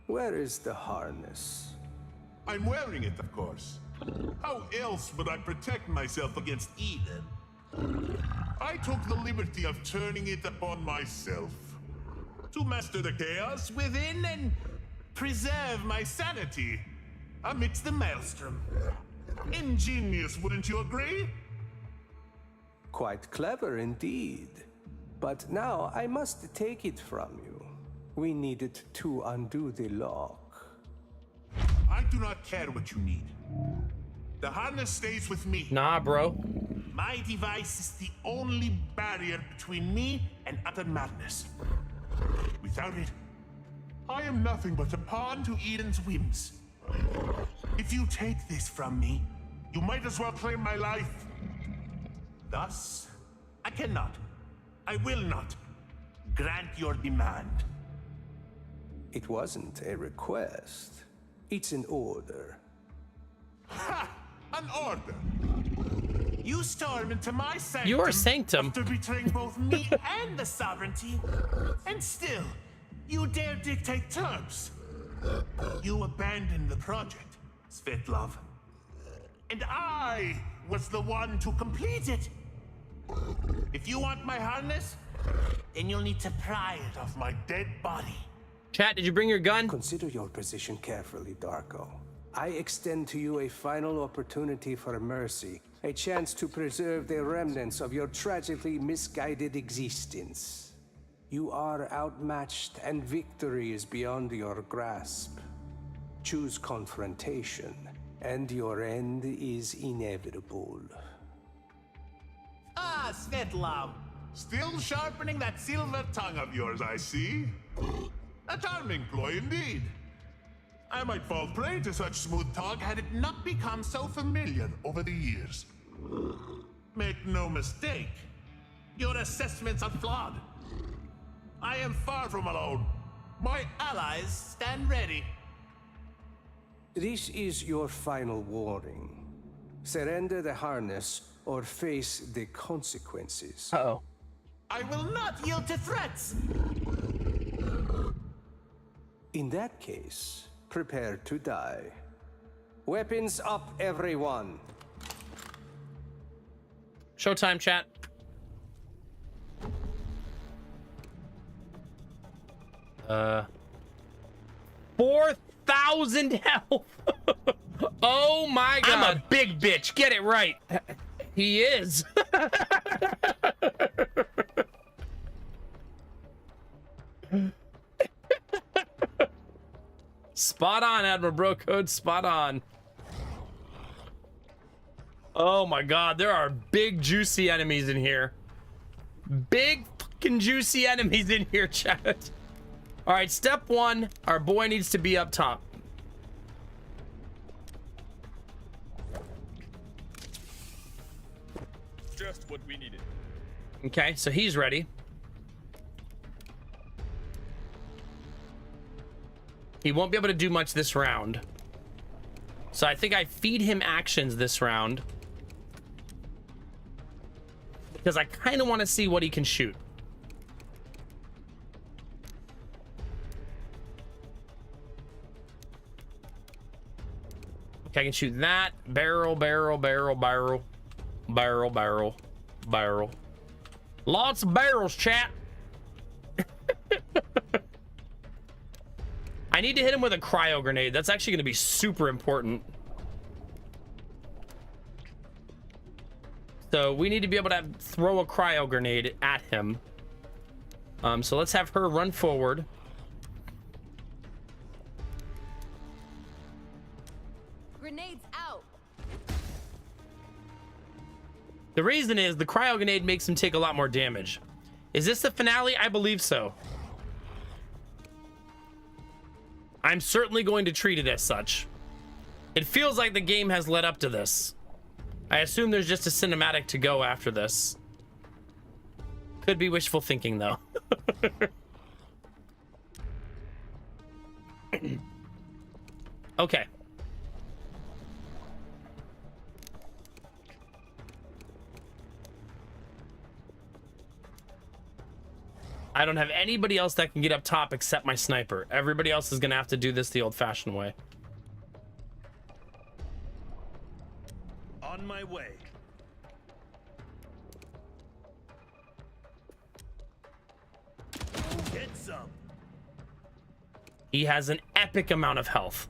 Where is the harness? I'm wearing it, of course. How else would I protect myself against Eden? I took the liberty of turning it upon myself to master the chaos within and preserve my sanity amidst the maelstrom. Ingenious, wouldn't you agree? Quite clever indeed. But now I must take it from you. We needed to undo the lock. I do not care what you need. The harness stays with me. Nah, bro. My device is the only barrier between me and utter madness. Without it, I am nothing but a pawn to Eden's whims. If you take this from me, you might as well claim my life. Thus, I cannot, I will not, grant your demand. It wasn't a request. It's an order. Ha! An order! You storm into my sanctum, Your sanctum? after betraying both me and the sovereignty, and still, you dare dictate terms. You abandoned the project, Svetlov. And I was the one to complete it. If you want my harness, then you'll need to pry it off my dead body. Chat, did you bring your gun? Consider your position carefully, Darko. I extend to you a final opportunity for mercy, a chance to preserve the remnants of your tragically misguided existence. You are outmatched and victory is beyond your grasp. Choose confrontation, and your end is inevitable. Ah, Svetlov. Still sharpening that silver tongue of yours, I see. A charming ploy indeed. I might fall prey to such smooth talk had it not become so familiar over the years. Make no mistake, your assessments are flawed. I am far from alone. My allies stand ready. This is your final warning. Surrender the harness, or face the consequences. Uh-oh. I will not yield to threats! In that case, prepare to die. Weapons up, everyone. Showtime, chat. Uh, 4,000 health. Oh my god. I'm a big bitch. Get it right. He is. Spot on, Admiral Bro Code. Spot on. Oh my god, there are big juicy enemies in here. Big fucking juicy enemies in here, chat. All right, step one, our boy needs to be up top. Just what we needed. Okay, so he's ready. He won't be able to do much this round. So I think I feed him actions this round, because I kind of want to see what he can shoot. Okay, I can shoot that. Barrel, barrel, barrel, barrel. Barrel, barrel, barrel. Lots of barrels, chat. I need to hit him with a cryo grenade. That's actually going to be super important. So we need to be able to throw a cryo grenade at him. So let's have her run forward. Grenades out. The reason is the cryo grenade makes him take a lot more damage. Is this the finale? I believe so. I'm certainly going to treat it as such. It feels like the game has led up to this. I assume there's just a cinematic to go after this. Could be wishful thinking, though. Okay. I don't have anybody else that can get up top except my sniper. Everybody else is gonna have to do this the old-fashioned way. On my way. Get some. He has an epic amount of health.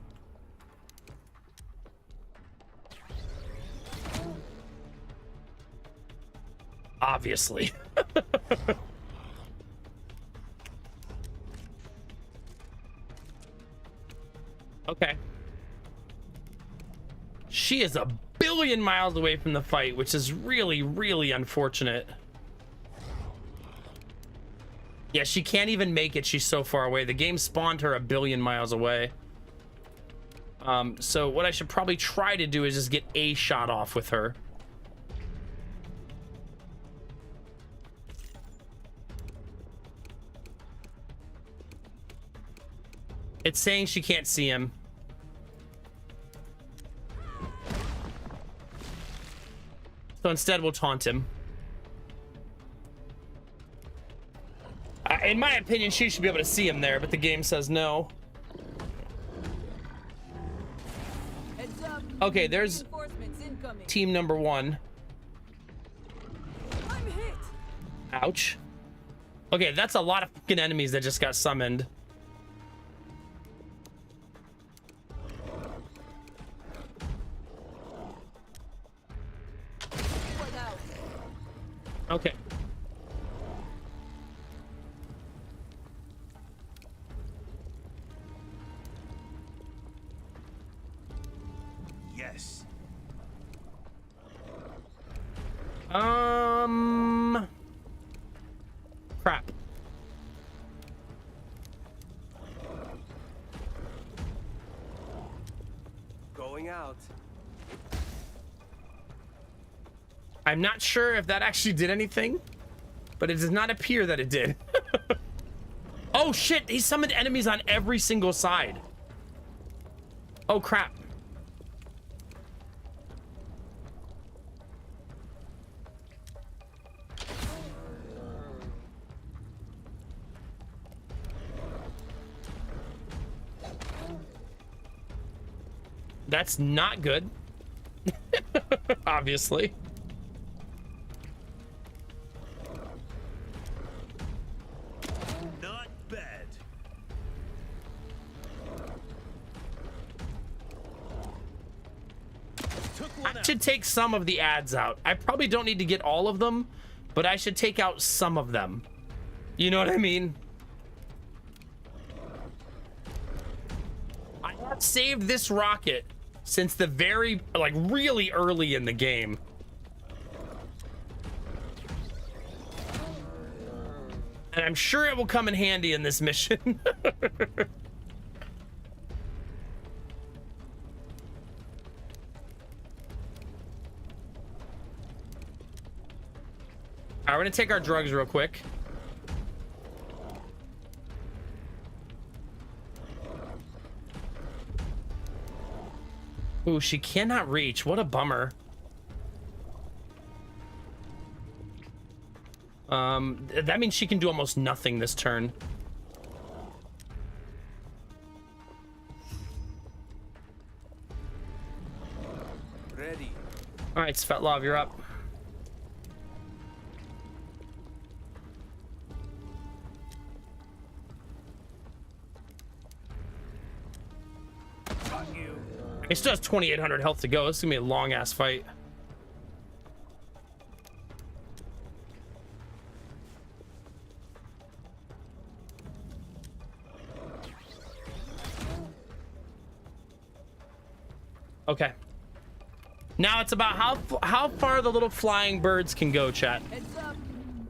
Obviously. Okay. She is a billion miles away from the fight, which is really, really unfortunate. Yeah, she can't even make it. She's so far away. The game spawned her a billion miles away. So what I should probably try to do is just get a shot off with her. It's saying she can't see him. So instead, we'll taunt him. In my opinion, she should be able to see him there, but the game says no. Okay, there's team number one. Ouch. Okay, that's a lot of fucking enemies that just got summoned. Okay. Yes. Crap. Going out. I'm not sure if that actually did anything, but it does not appear that it did. Oh shit, he summoned enemies on every single side. Oh crap. That's not good. Obviously. Not bad. Took one I out. should take some of the ads out. I probably don't need to get all of them, but I should take out some of them. You know what I mean? I have saved this rocket since the very, like, really early in the game. And I'm sure it will come in handy in this mission. All right, we're gonna take our drugs real quick. Ooh, she cannot reach. What a bummer. That means she can do almost nothing this turn. Ready. All right, Svetlov, you're up. It still has 2,800 health to go. This is gonna be a long ass fight. Okay. Now it's about how far the little flying birds can go, chat. Heads up.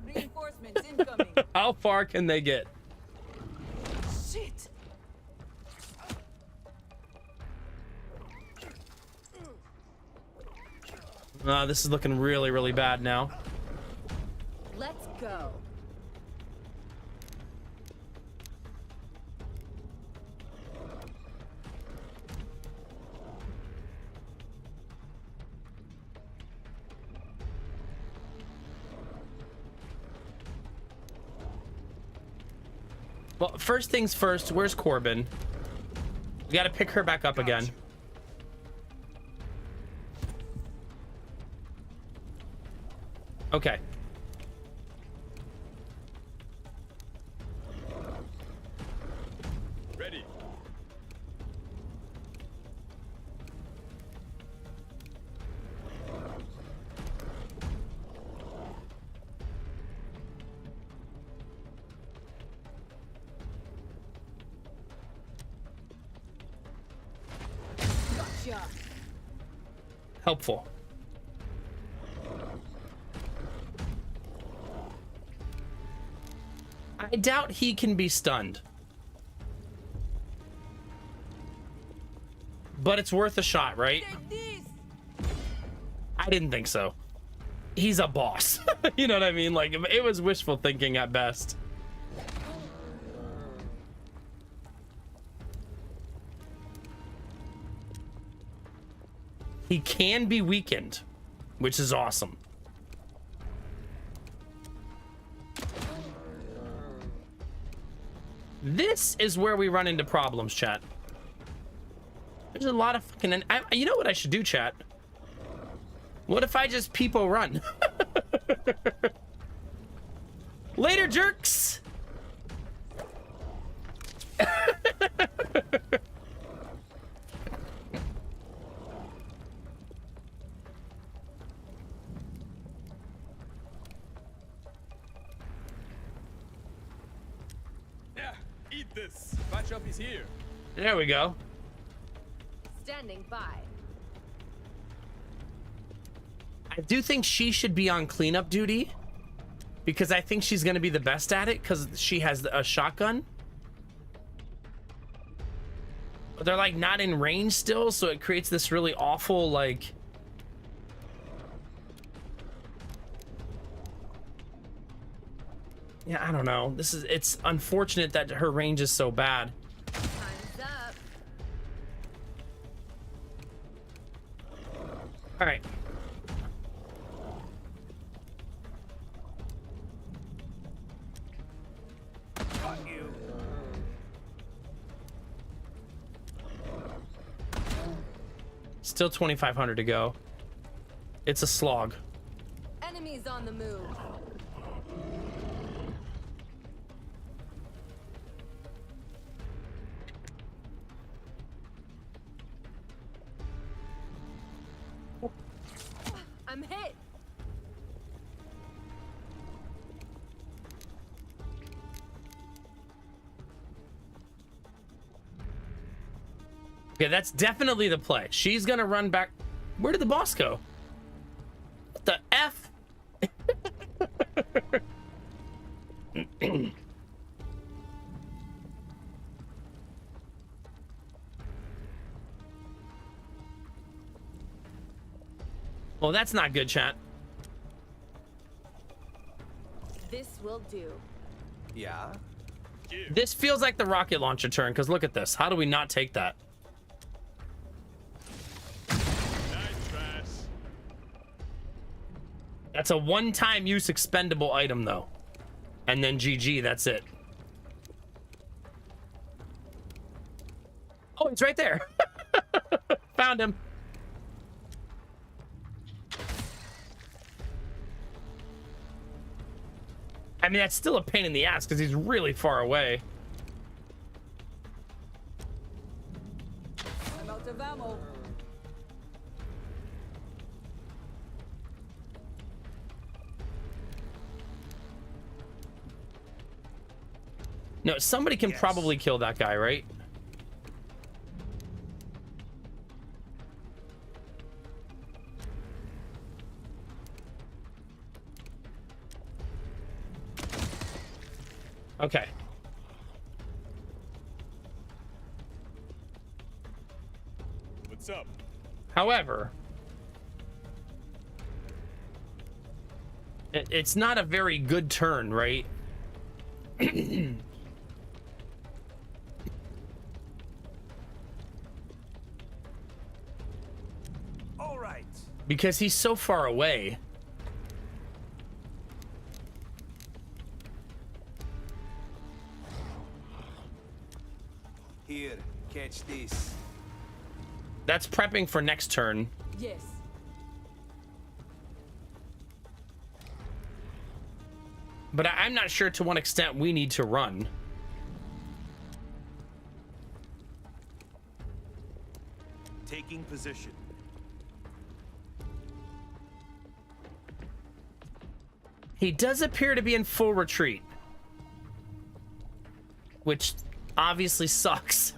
Reinforcements incoming. How far can they get? Shit. This is looking really, really bad now. Let's go. Well, first things first, where's Corbin? We gotta pick her back up again. Okay. Ready. Gotcha. Helpful. I doubt he can be stunned. But it's worth a shot, right? Take this. I didn't think so. He's a boss. You know what I mean? Like, it was wishful thinking at best. He can be weakened, which is awesome. This is where we run into problems, chat. There's a lot of fucking... you know what I should do, chat? What if I just peepo run? Later, jerks! Yeah, eat this. Matchup is here. There we go. Standing by. I do think she should be on cleanup duty because I think she's going to be the best at it because she has a shotgun. But they're like not in range still, so it creates this really awful like... Yeah, I don't know. It's unfortunate that her range is so bad. Time's up. All right. Got you. Still 2,500 to go. It's a slog. Enemies on the move. I'm hit. Okay, that's definitely the play. She's gonna run back. Where did the boss go? What the F? Well, that's not good, chat. This will do. Yeah? This feels like the rocket launcher turn, because look at this. How do we not take that? That's a one-time use expendable item, though. And then GG, that's it. Oh, it's right there. Found him. I mean, that's still a pain in the ass because he's really far away. I'm out of ammo. No, somebody can probably kill that guy, right? Okay. What's up? However, it's not a very good turn, right? All right. Because he's so far away. Here, catch this. That's prepping for next turn. Yes. But I'm not sure to what extent we need to run. Taking position. He does appear to be in full retreat, which obviously sucks.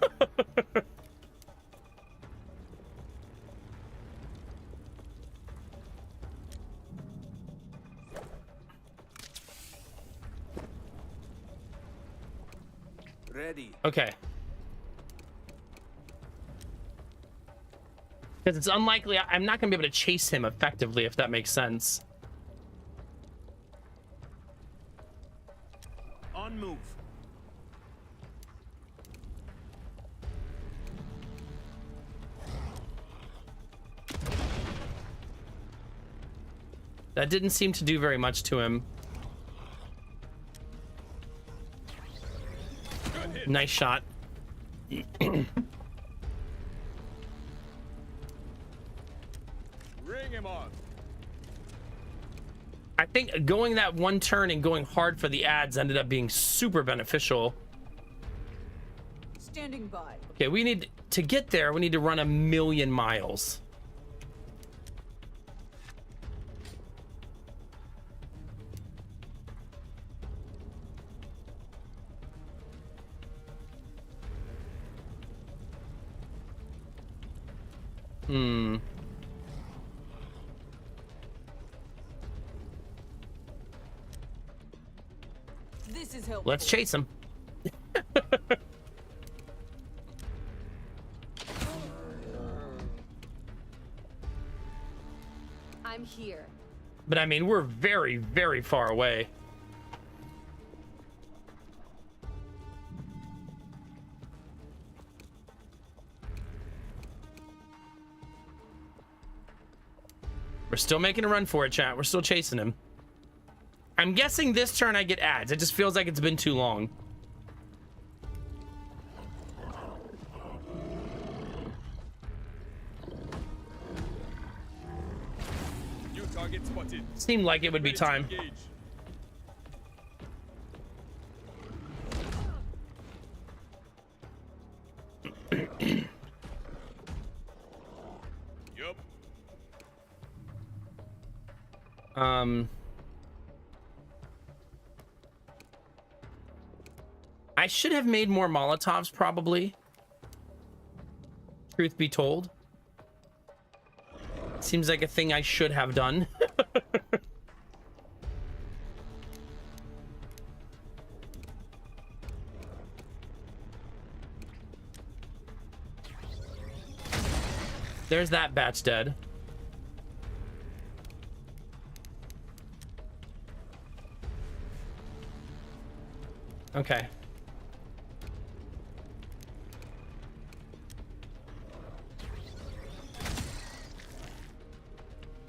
Ready. Okay. Because it's unlikely I'm not going to be able to chase him effectively, if that makes sense. On move. That didn't seem to do very much to him. Nice shot. Ring him on. I think going that one turn and going hard for the ads ended up being super beneficial. Standing by. Okay, we need to get there. We need to run 1,000,000 miles. This is helpful. Let's chase him. I'm here. But I mean, we're very, very far away. We're still making a run for it, chat. We're still chasing him. I'm guessing this turn I get ads. It just feels like it's been too long. Target spotted. Seemed like it would be Ready to time. engage. Yup. I should have made more Molotovs, probably. Truth be told. Seems like a thing I should have done. There's that batch dead. Okay.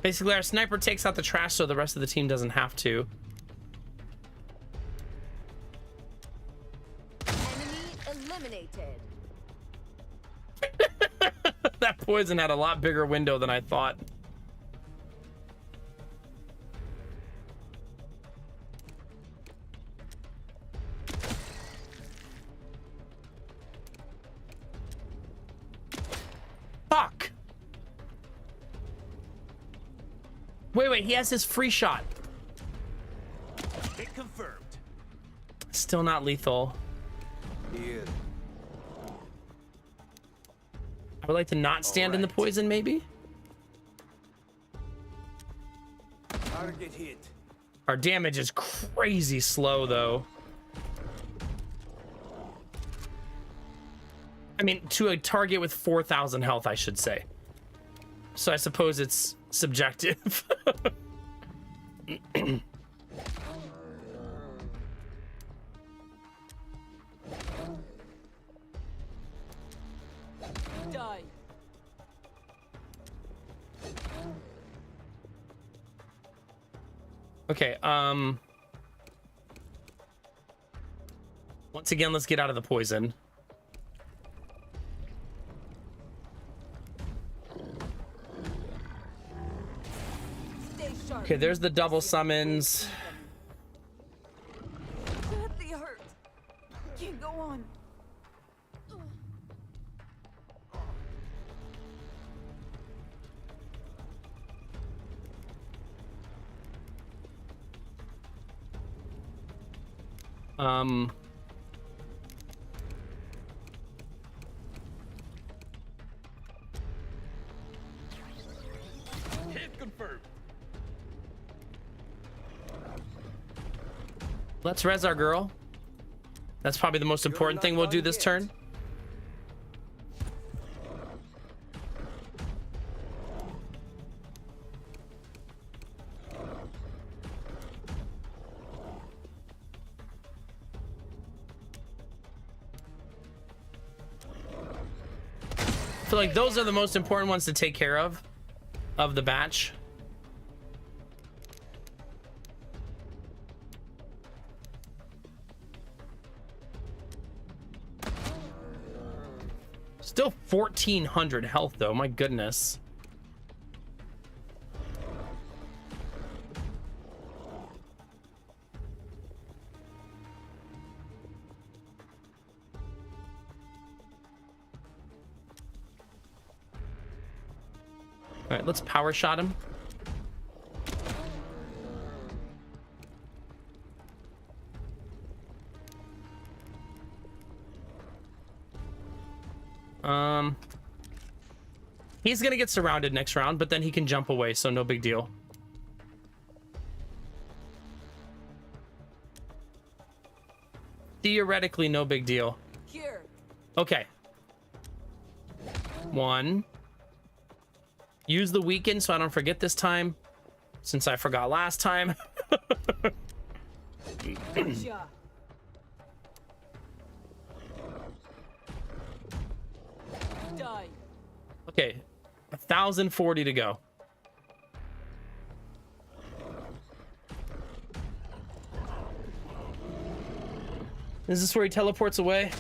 Basically, our sniper takes out the trash so the rest of the team doesn't have to. Enemy eliminated. That poison had a lot bigger window than I thought. Fuck! Wait, he has his free shot. Hit confirmed. Still not lethal. Here. I would like to not stand in the poison, maybe? Target hit. Our damage is crazy slow, though. I mean, to a target with 4,000 health, I should say. So I suppose it's subjective. Die. Okay, once again, let's get out of the poison. Okay, there's the double summons. Badly hurt. Can't go on. Hit confirmed. Let's res our girl. That's probably the most important thing we'll do this turn. I feel like those are the most important ones to take care of the batch. Still 1,400 health, though. My goodness. All right, let's power shot him. He's gonna get surrounded next round, but then he can jump away, so no big deal. Theoretically, no big deal. Here. Okay. 1. Use the weaken so I don't forget this time, since I forgot last time. Gotcha. Die. Okay, 1,040 to go. Is this where he teleports away?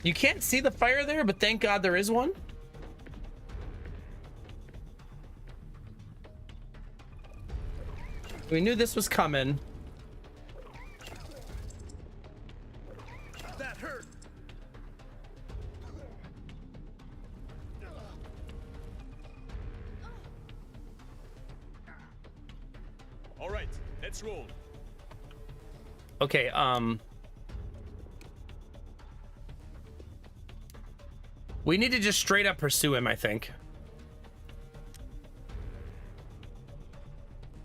You can't see the fire there, but thank God there is one. We knew this was coming. That hurt. All right, let's roll. Okay, we need to just straight up pursue him, I think.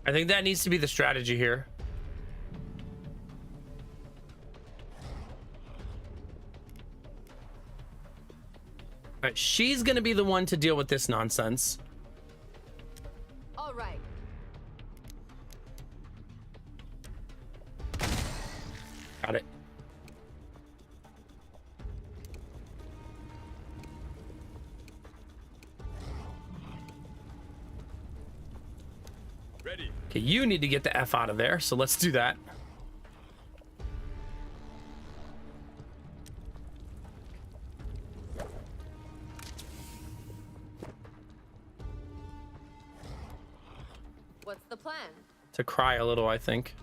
I think that needs to be the strategy here. All right, she's gonna be the one to deal with this nonsense. All right. Got it. Ready. Okay, you need to get the F out of there, so let's do that. What's the plan? To cry a little, I think.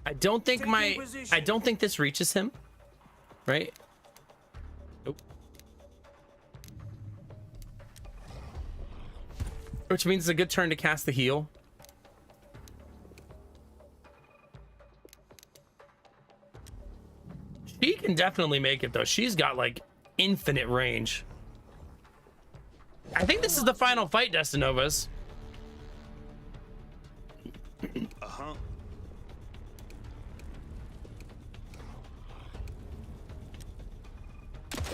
I don't think I don't think this reaches him, right? Nope. Which means it's a good turn to cast the heal. She can definitely make it though. She's got like infinite range. I think this is the final fight, Destinovas. Uh-huh.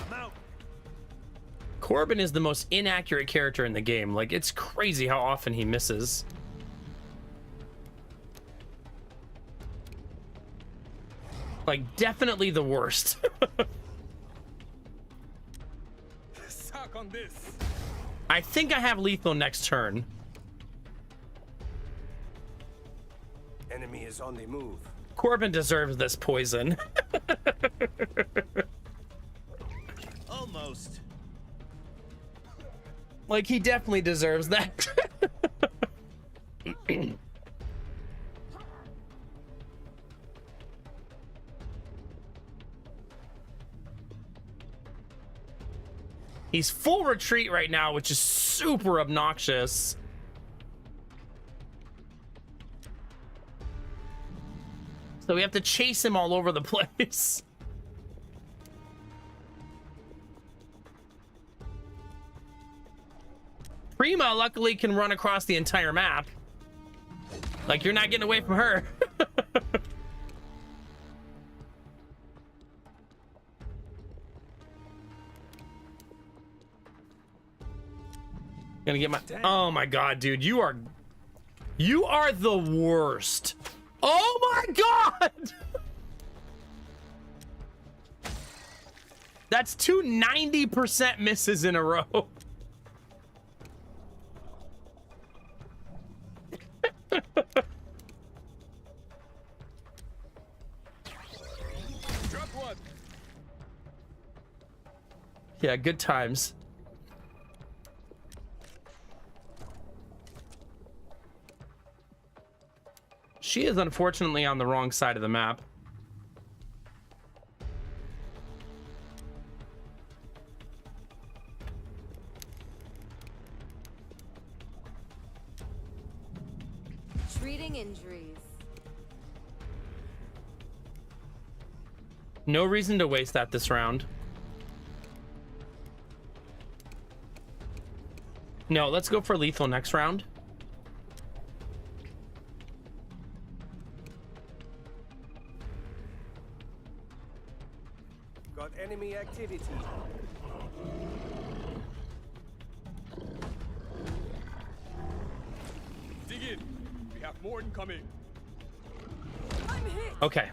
I'm out. Corbin is the most inaccurate character in the game. Like, it's crazy how often he misses. Like, definitely the worst. Suck on this. I think I have lethal next turn. Enemy is on the move. Corbin deserves this poison. Almost. Like, he definitely deserves that. He's full retreat right now, which is super obnoxious. So we have to chase him all over the place. Prima luckily can run across the entire map. Like, you're not getting away from her. Gonna get my... Oh my god, dude. You are the worst. Oh my god! That's two 90% misses in a row. Drop one. Yeah, good times. She is unfortunately on the wrong side of the map. Treating injuries. No reason to waste that this round. No, let's go for lethal next round. Got enemy activity. Dig in. We have more incoming. I'm hit. Okay.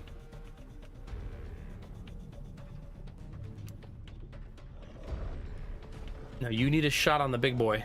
Now you need a shot on the big boy.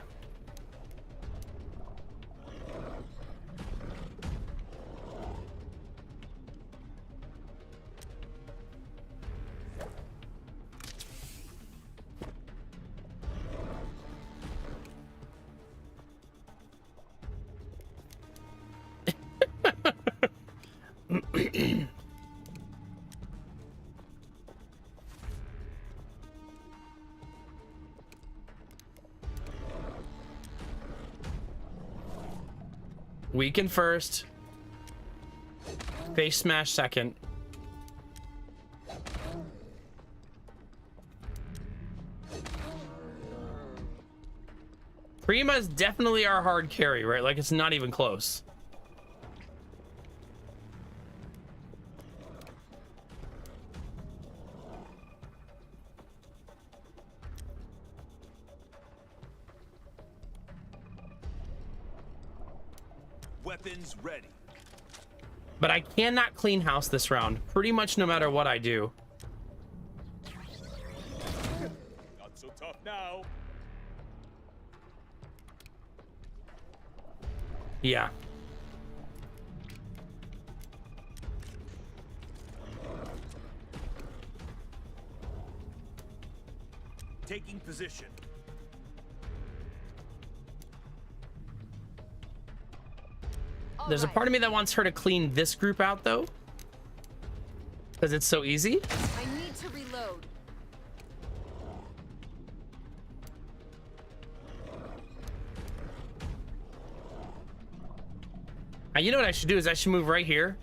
Weaken first. Face smash second. Prima is definitely our hard carry, right? Like, it's not even close. Weapons ready. But I cannot clean house this round, pretty much no matter what I do. Not so tough now. Yeah. Taking position. There's a part of me that wants her to clean this group out, though. Because it's so easy. I need to reload. You know what I should do is I should move right here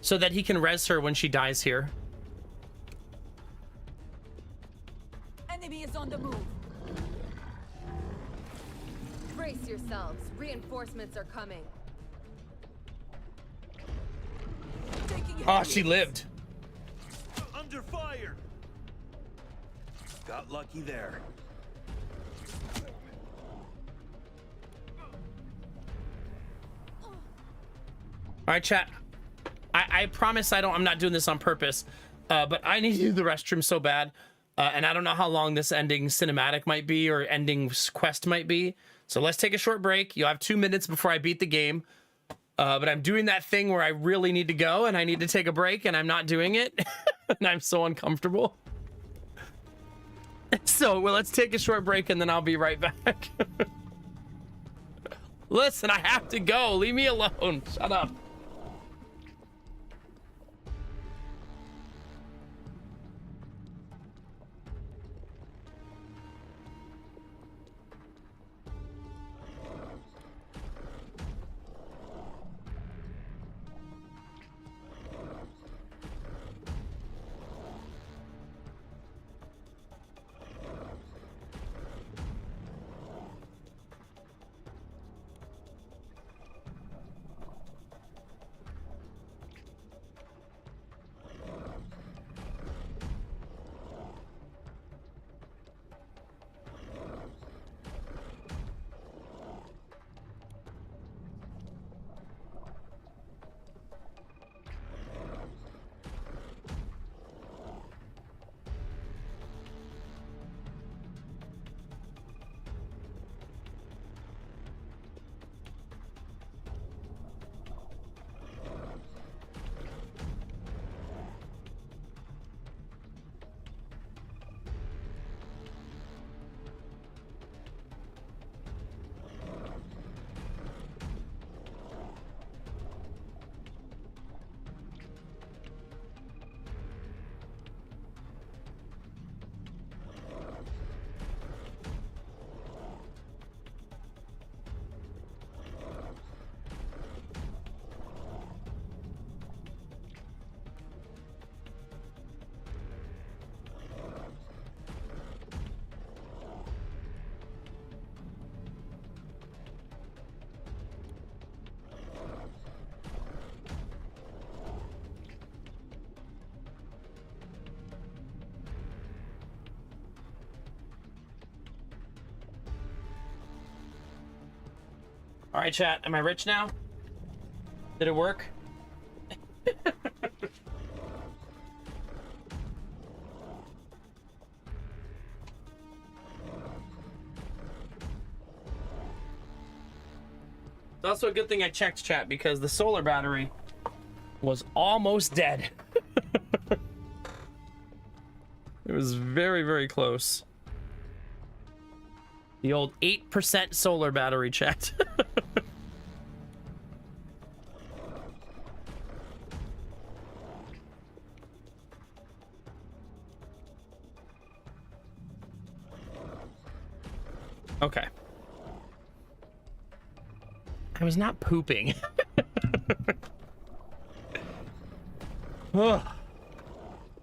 so that he can res her when she dies here. Enemy is on the move. Brace yourselves. Reinforcements are coming. Oh, she lived. Under fire. Got lucky there. All right, chat. I promise I'm not doing this on purpose, but I need to do the restroom so bad. And I don't know how long this ending cinematic might be or ending quest might be. So let's take a short break. You'll have 2 minutes before I beat the game. But I'm doing that thing where I really need to go and I need to take a break and I'm not doing it. And I'm so uncomfortable. So, well, let's take a short break and then I'll be right back. Listen, I have to go. Leave me alone. Shut up. All right, chat. Am I rich now? Did it work? It's also a good thing I checked, chat, because the solar battery was almost dead. It was very, very close. The old 8% solar battery, chat. Okay. I was not pooping. Ugh.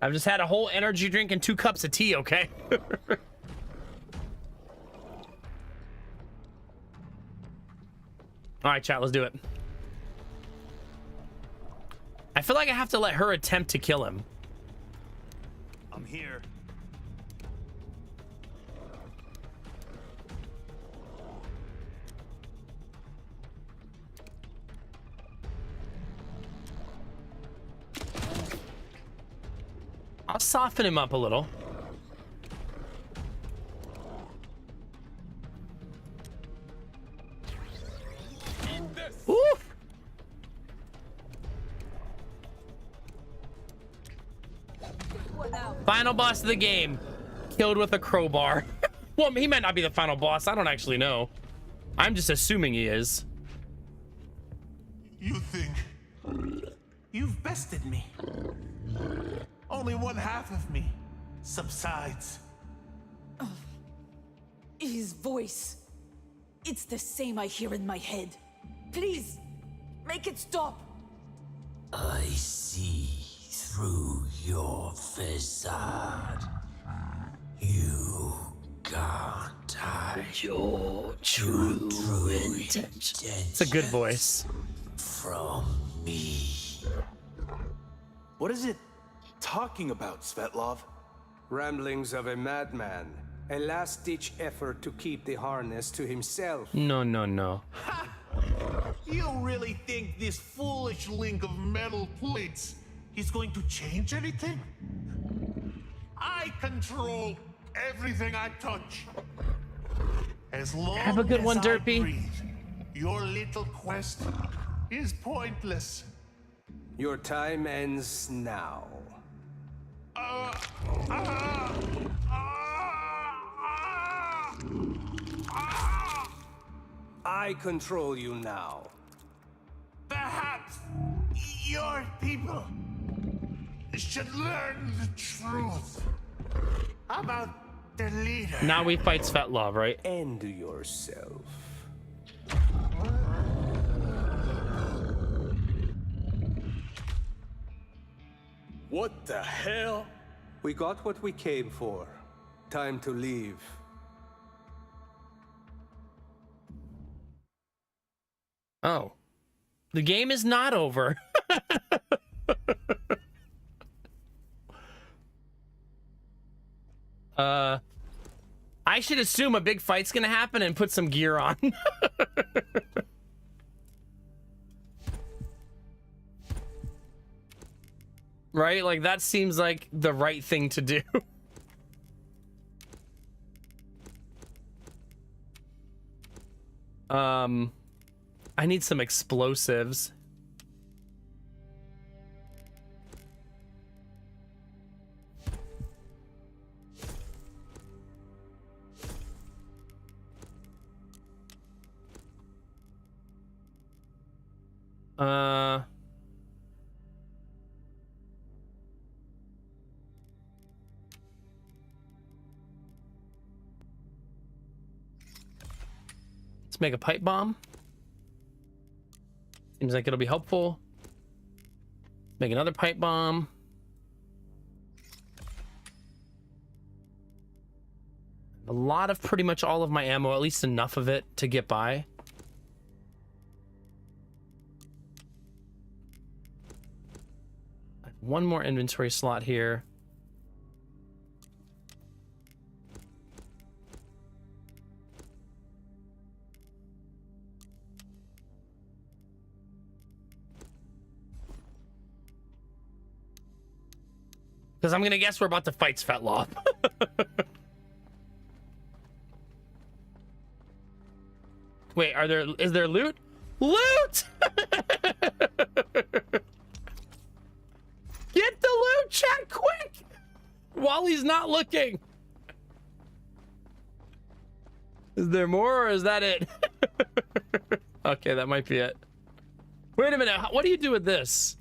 I've just had a whole energy drink and 2 cups of tea, okay? All right, chat, let's do it. I feel like I have to let her attempt to kill him. I'm here. I'll soften him up a little. Oof. Final boss of the game. Killed with a crowbar. Well, he might not be the final boss. I don't actually know. I'm just assuming he is. You think you've bested me? Only one half of me subsides. His voice. It's the same I hear in my head. Please, make it stop. I see through your facade. You can't hide your true intent. It's a good voice. From me. What is it talking about, Svetlov? Ramblings of a madman. A last-ditch effort to keep the harness to himself. No, no, no. You really think this foolish link of metal plates is going to change anything? I control everything I touch. As long Have a good as one, I Derpy. breathe, your little quest is pointless. Your time ends now. I control you now. Perhaps your people should learn the truth about their leader. Now we fight Svetlov, right? End yourself. What the hell? We got what we came for. Time to leave. Oh. The game is not over. I should assume a big fight's gonna happen and put some gear on. Right? Like, that seems like the right thing to do. I need some explosives. Let's make a pipe bomb. Seems like it'll be helpful. Make another pipe bomb. A lot of pretty much all of my ammo, at least enough of it to get by. One more inventory slot here. Because I'm gonna guess we're about to fight Svetlov. Wait, is there loot? Loot! Get the loot, chat, quick! While he's not looking. Is there more, or is that it? Okay, that might be it. Wait a minute, what do you do with this?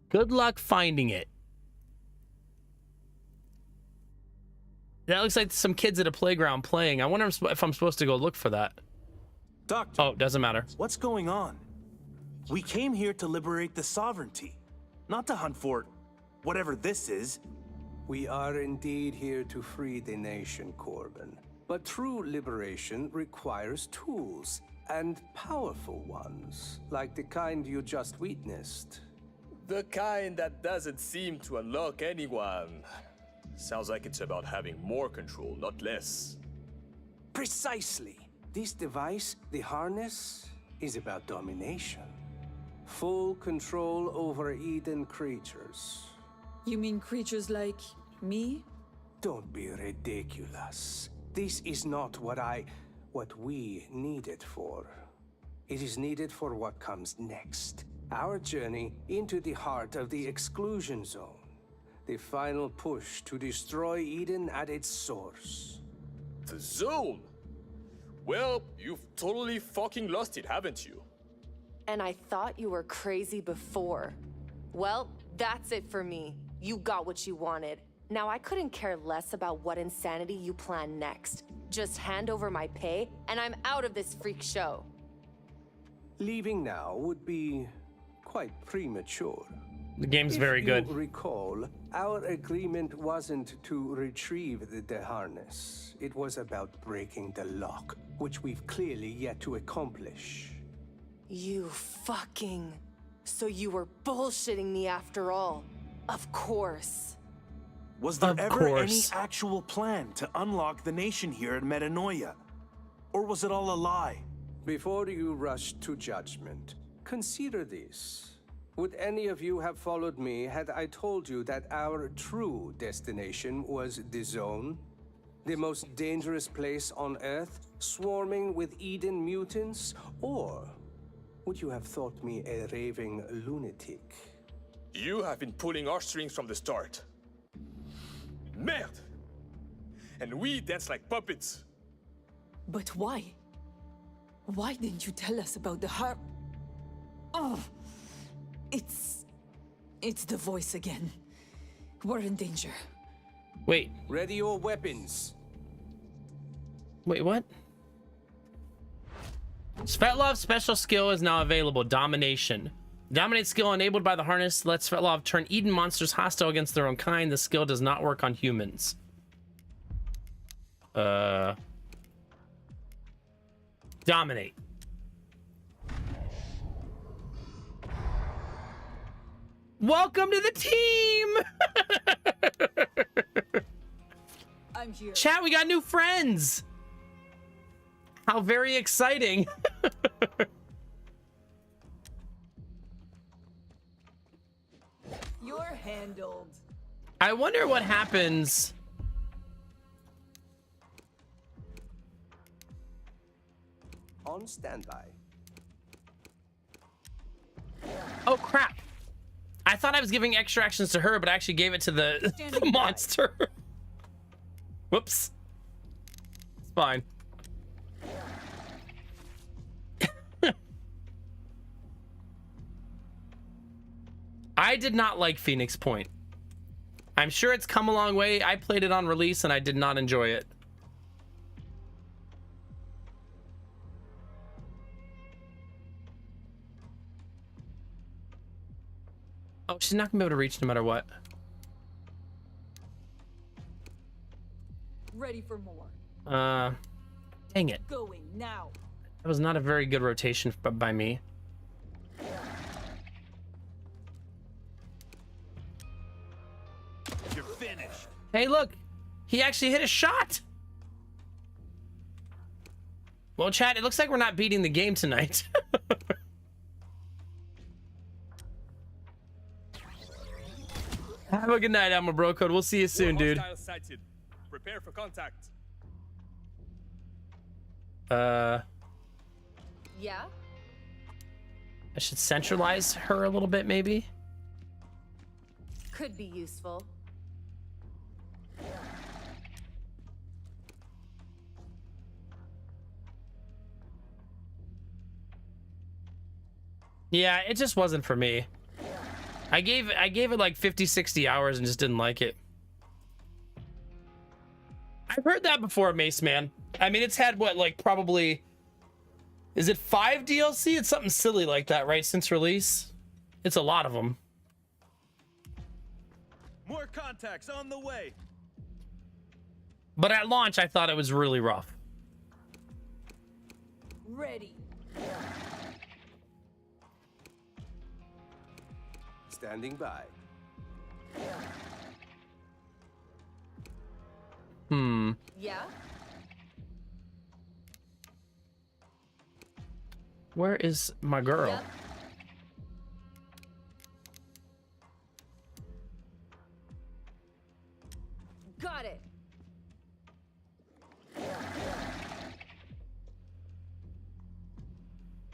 Good luck finding it. That looks like some kids at a playground playing. I wonder if I'm supposed to go look for that. Doctor. Oh, doesn't matter. What's going on? We came here to liberate the sovereignty, not to hunt for whatever this is. We are indeed here to free the nation, Corbin. But true liberation requires tools, and powerful ones, like the kind you just witnessed. The kind that doesn't seem to unlock anyone. Sounds like it's about having more control, not less. Precisely. This device, the harness, is about domination. Full control over Eden creatures. You mean creatures like me? Don't be ridiculous. This is not what we need it for. It is needed for what comes next. Our journey into the heart of the exclusion zone. The final push to destroy Eden at its source. The zone? Well, you've totally fucking lost it, haven't you? And I thought you were crazy before. Well, that's it for me. You got what you wanted. Now I couldn't care less about what insanity you plan next. Just hand over my pay, and I'm out of this freak show. Leaving now would be quite premature. The game's very good. If you recall, our agreement wasn't to retrieve the harness. It was about breaking the lock, which we've clearly yet to accomplish. You fucking... So you were bullshitting me after all. Of course. Was there ever any actual plan to unlock the nation here at Metanoia? Or was it all a lie? Before you rush to judgment, consider this. Would any of you have followed me had I told you that our true destination was the Zone? The most dangerous place on Earth, swarming with Eden mutants? Or would you have thought me a raving lunatic? You have been pulling our strings from the start. Merde! And we dance like puppets. But why? Why didn't you tell us about the harp? Oh, it's the voice again. We're in danger. Wait. Ready your weapons. Wait, what? Svetlov's special skill is now available, Domination. Dominate skill enabled by the harness lets Svetlov turn Eden monsters hostile against their own kind. The skill does not work on humans. Dominate. Welcome to the team! I'm here. Chat, we got new friends! How very exciting! You're handled. I wonder what happens. On standby. Oh crap. I thought I was giving extra actions to her, but I actually gave it to the monster. Whoops. It's fine. I did not like Phoenix Point. I'm sure it's come a long way. I played it on release and I did not enjoy it. Oh, she's not gonna be able to reach no matter what. Ready for more. Dang it. Going now. That was not a very good rotation by me. You're finished. Hey, look. He actually hit a shot. Well, chat, it looks like we're not beating the game tonight. Have a good night, Elmo Bro Code. We'll see you soon, dude. Sighted. Prepare for contact. Yeah? I should centralize her a little bit, maybe. Could be useful. Yeah, it just wasn't for me. I gave it like 50, 60 hours and just didn't like it. I've heard that before, Mace Man. I mean, it's had what, like probably, is it 5 DLC? It's something silly like that, right? Since release, it's a lot of them. More contacts on the way. But at launch, I thought it was really rough. Ready. Standing by. Yeah? Where is my girl? Yep. Got it.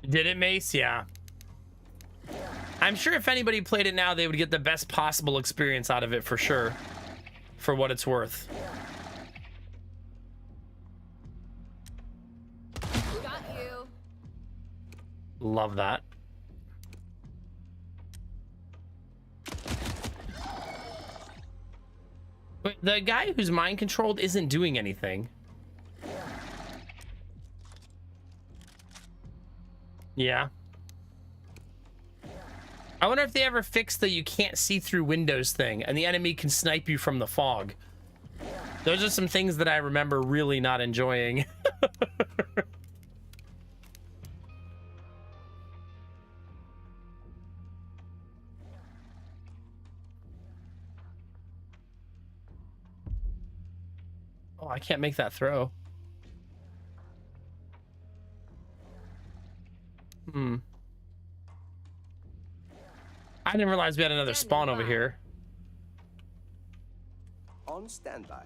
Did it, Mace? Yeah. I'm sure if anybody played it now, they would get the best possible experience out of it for sure. For what it's worth. Got you. Love that. But the guy who's mind controlled isn't doing anything. Yeah. I wonder if they ever fixed the you can't see through windows thing and the enemy can snipe you from the fog. Those are some things that I remember really not enjoying. Oh, I can't make that throw. I didn't realize we had another spawn over here. On standby.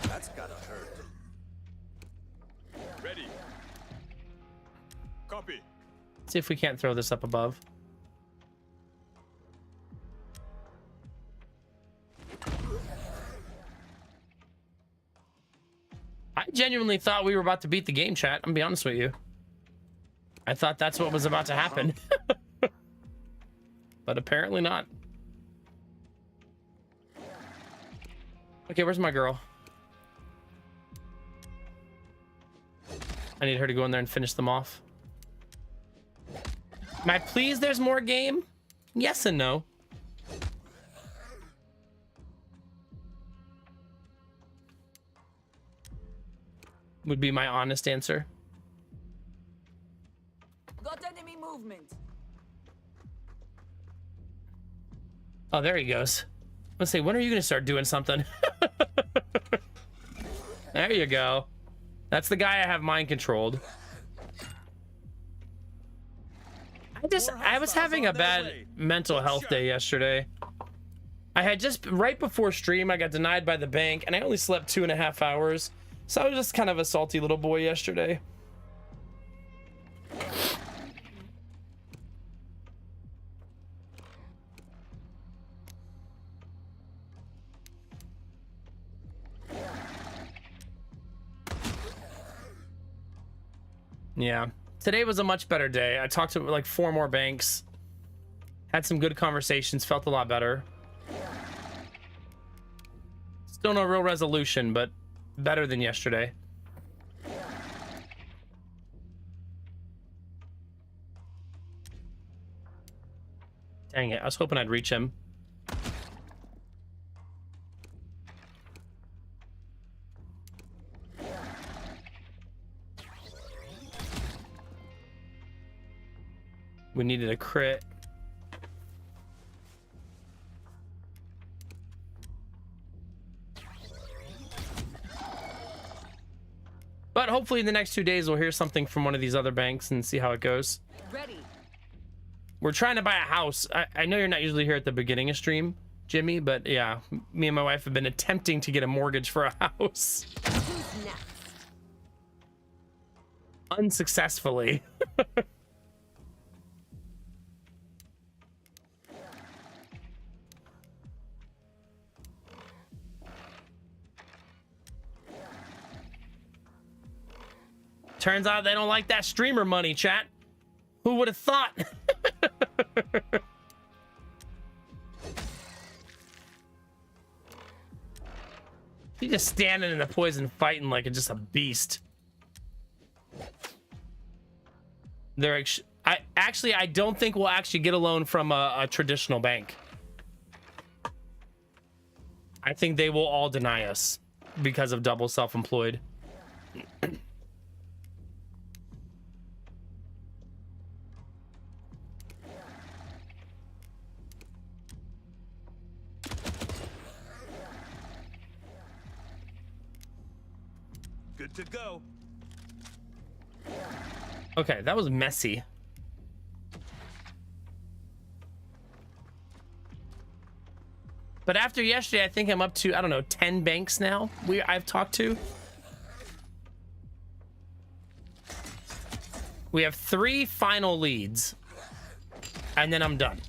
That's gotta hurt. Ready. Copy. See if we can't throw this up above. I genuinely thought we were about to beat the game, chat. I'm gonna be honest with you. I thought that's what was about to happen. But apparently not. Okay, where's my girl? I need her to go in there and finish them off. Am I pleased there's more game? Yes and no. Would be my honest answer. Got enemy movement. Oh, there he goes. Let's say, when are you gonna start doing something? There you go. That's the guy I have mind controlled. I was having a bad mental health day yesterday. I had just, right before stream, I got denied by the bank and I only slept 2.5 hours. So I was just kind of a salty little boy yesterday. Yeah. Today was a much better day. I talked to like 4 more banks. Had some good conversations, felt a lot better. Still no real resolution, but better than yesterday. Dang it, I was hoping I'd reach him. We needed a crit. But hopefully in the next 2 days we'll hear something from one of these other banks and see how it goes. Ready. We're trying to buy a house. I know you're not usually here at the beginning of stream, Jimmy, but yeah, me and my wife have been attempting to get a mortgage for a house. Who's next? Unsuccessfully. Turns out they don't like that streamer money, chat. Who would have thought? She's just standing in the poison fighting like just a beast. They're I don't think we'll actually get a loan from a traditional bank. I think they will all deny us because of double self-employed. Good to go. Okay, that was messy. But after yesterday, I think I'm up to, I don't know, 10 banks now I've talked to. We have 3 final leads, and then I'm done.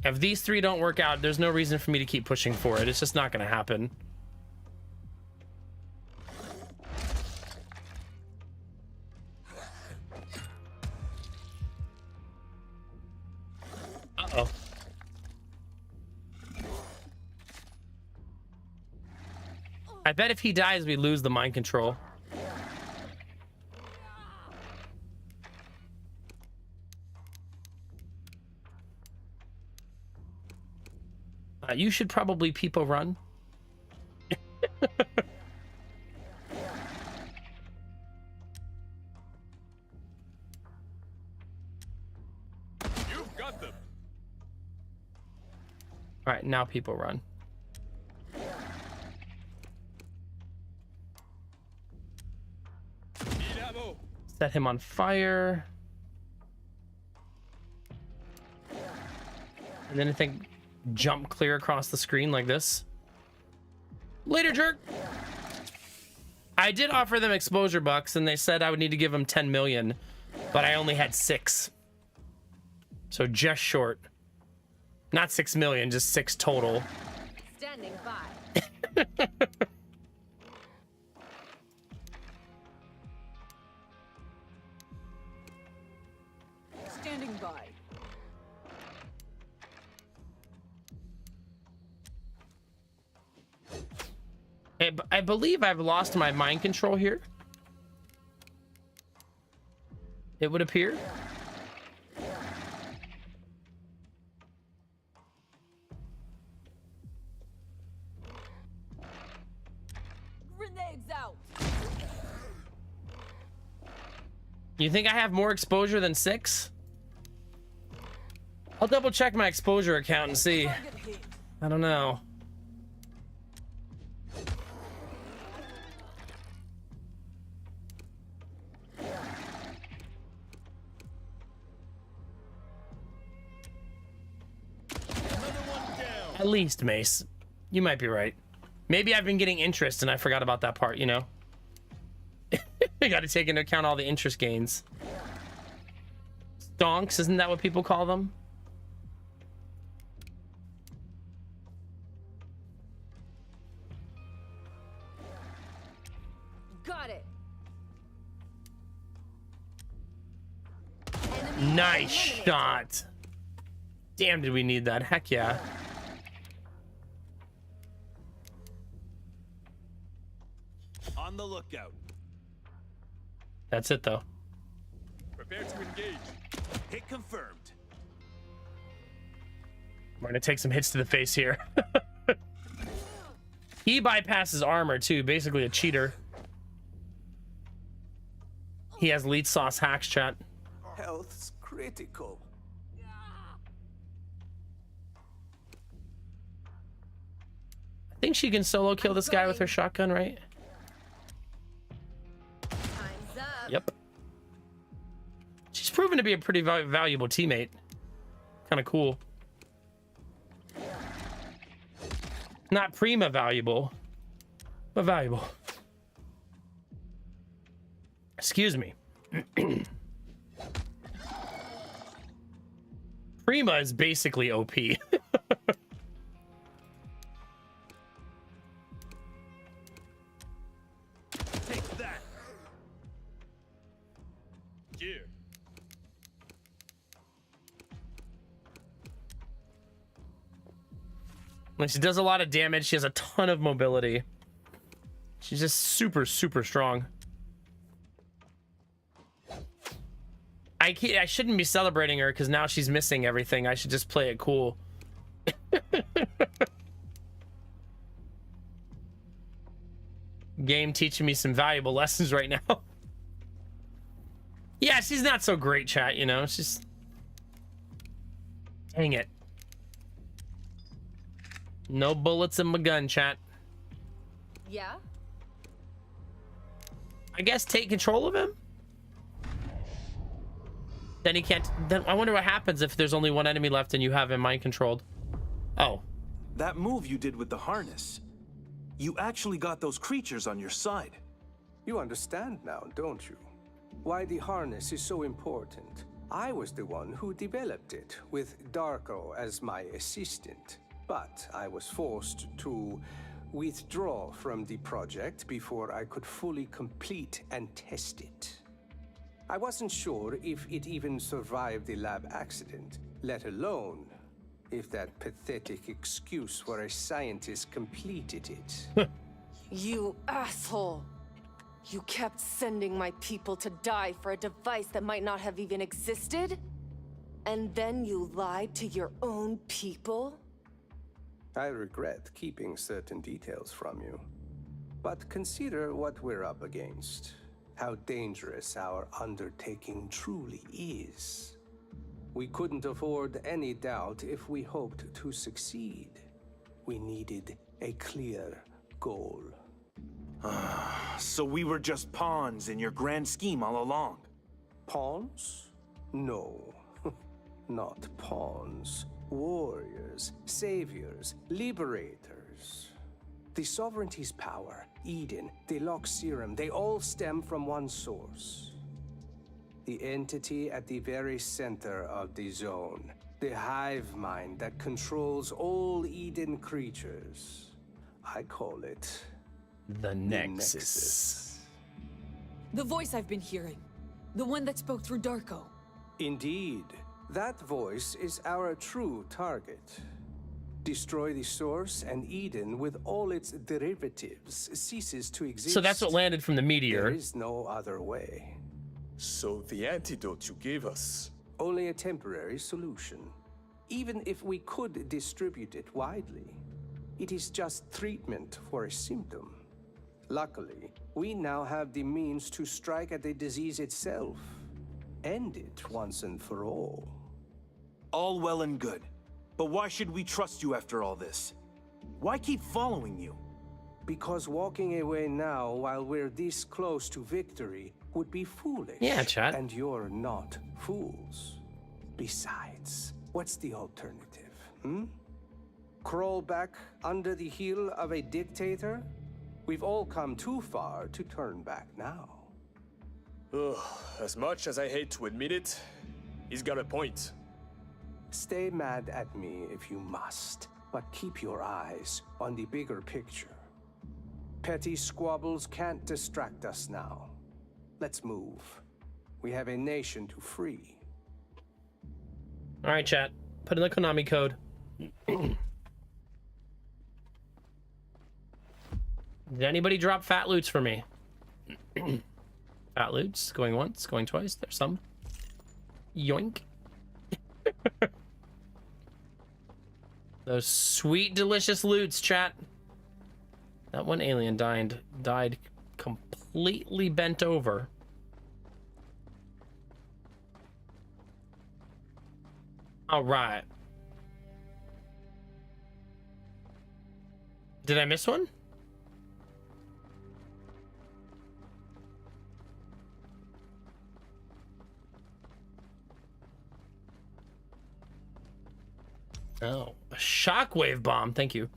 If these 3 don't work out, there's no reason for me to keep pushing for it. It's just not going to happen. Uh-oh. I bet if he dies, we lose the mind control. You should probably peepo run. You've got them. All right, now people run. Set him on fire. And then I think jump clear across the screen like this. Later, jerk. I did offer them exposure bucks and they said I would need to give them 10 million, but I only had 6. So just short. Not 6 million, just 6 total. Standing by. Standing by. I believe I've lost my mind control here. It would appear. Grenades out. You think I have more exposure than 6? I'll double check my exposure account and see. I don't know. At least, Mace. You might be right. Maybe I've been getting interest and I forgot about that part, you know? You got to take into account all the interest gains. Stonks, isn't that what people call them? Got it. Nice shot. Damn, did we need that? Heck yeah. On the lookout. That's it, though. Prepare to engage. Hit confirmed. We're gonna take some hits to the face here. He bypasses armor, too. Basically a cheater. He has lead sauce hacks, chat. Health's critical. I think she can solo kill this guy with her shotgun, right? Time's up. Yep. She's proven to be a pretty valuable teammate. Kind of cool. Not prima valuable, but valuable. Excuse me. Prima is basically OP. Take that. gear. Like, she does a lot of damage. She has a ton of mobility. She's just super, super strong. I shouldn't be celebrating her because now she's missing everything. I should just play it cool. Game teaching me some valuable lessons right now. Yeah, she's not so great, chat, you know? She's... Dang it. No bullets in my gun, chat. Yeah? I guess take control of him? Then he can't... Then I wonder what happens if there's only one enemy left and you have him mind controlled. Oh. That move you did with the harness. You actually got those creatures on your side. You understand now, don't you? Why the harness is so important. I was the one who developed it, with Darko as my assistant. But I was forced to withdraw from the project before I could fully complete and test it. I wasn't sure if it even survived the lab accident, let alone if that pathetic excuse for a scientist completed it. You asshole! You kept sending my people to die for a device that might not have even existed? And then you lied to your own people? I regret keeping certain details from you. But consider what we're up against. How dangerous our undertaking truly is. We couldn't afford any doubt if we hoped to succeed. We needed a clear goal. So we were just pawns in your grand scheme all along. Pawns? No, not pawns. Warriors, saviors, liberators. The Sovereignty's power, Eden, the Locke Serum, they all stem from one source. The entity at the very center of the zone. The hive mind that controls all Eden creatures. I call it... The Nexus. The voice I've been hearing. The one that spoke through Darko. Indeed. That voice is our true target. Destroy the source, and Eden, with all its derivatives, ceases to exist. So that's what landed from the meteor. There is no other way. So the antidote you gave us... Only a temporary solution. Even if we could distribute it widely, it is just treatment for a symptom. Luckily, we now have the means to strike at the disease itself. End it once and for all. All well and good. But why should we trust you after all this? Why keep following you? Because walking away now while we're this close to victory would be foolish. Yeah, chat. And you're not fools. Besides, what's the alternative, Crawl back under the heel of a dictator? We've all come too far to turn back now. Ugh, as much as I hate to admit it, he's got a point. Stay mad at me if you must, but keep your eyes on the bigger picture. Petty squabbles can't distract us now. Let's move. We have a nation to free. All right, chat. Put in the Konami code. Did anybody drop fat loots for me? Fat loots. Going once, going twice. There's some. Yoink. Those sweet, delicious loots, chat. That one alien died completely bent over. All right. Did I miss one? Oh, a shockwave bomb. Thank you.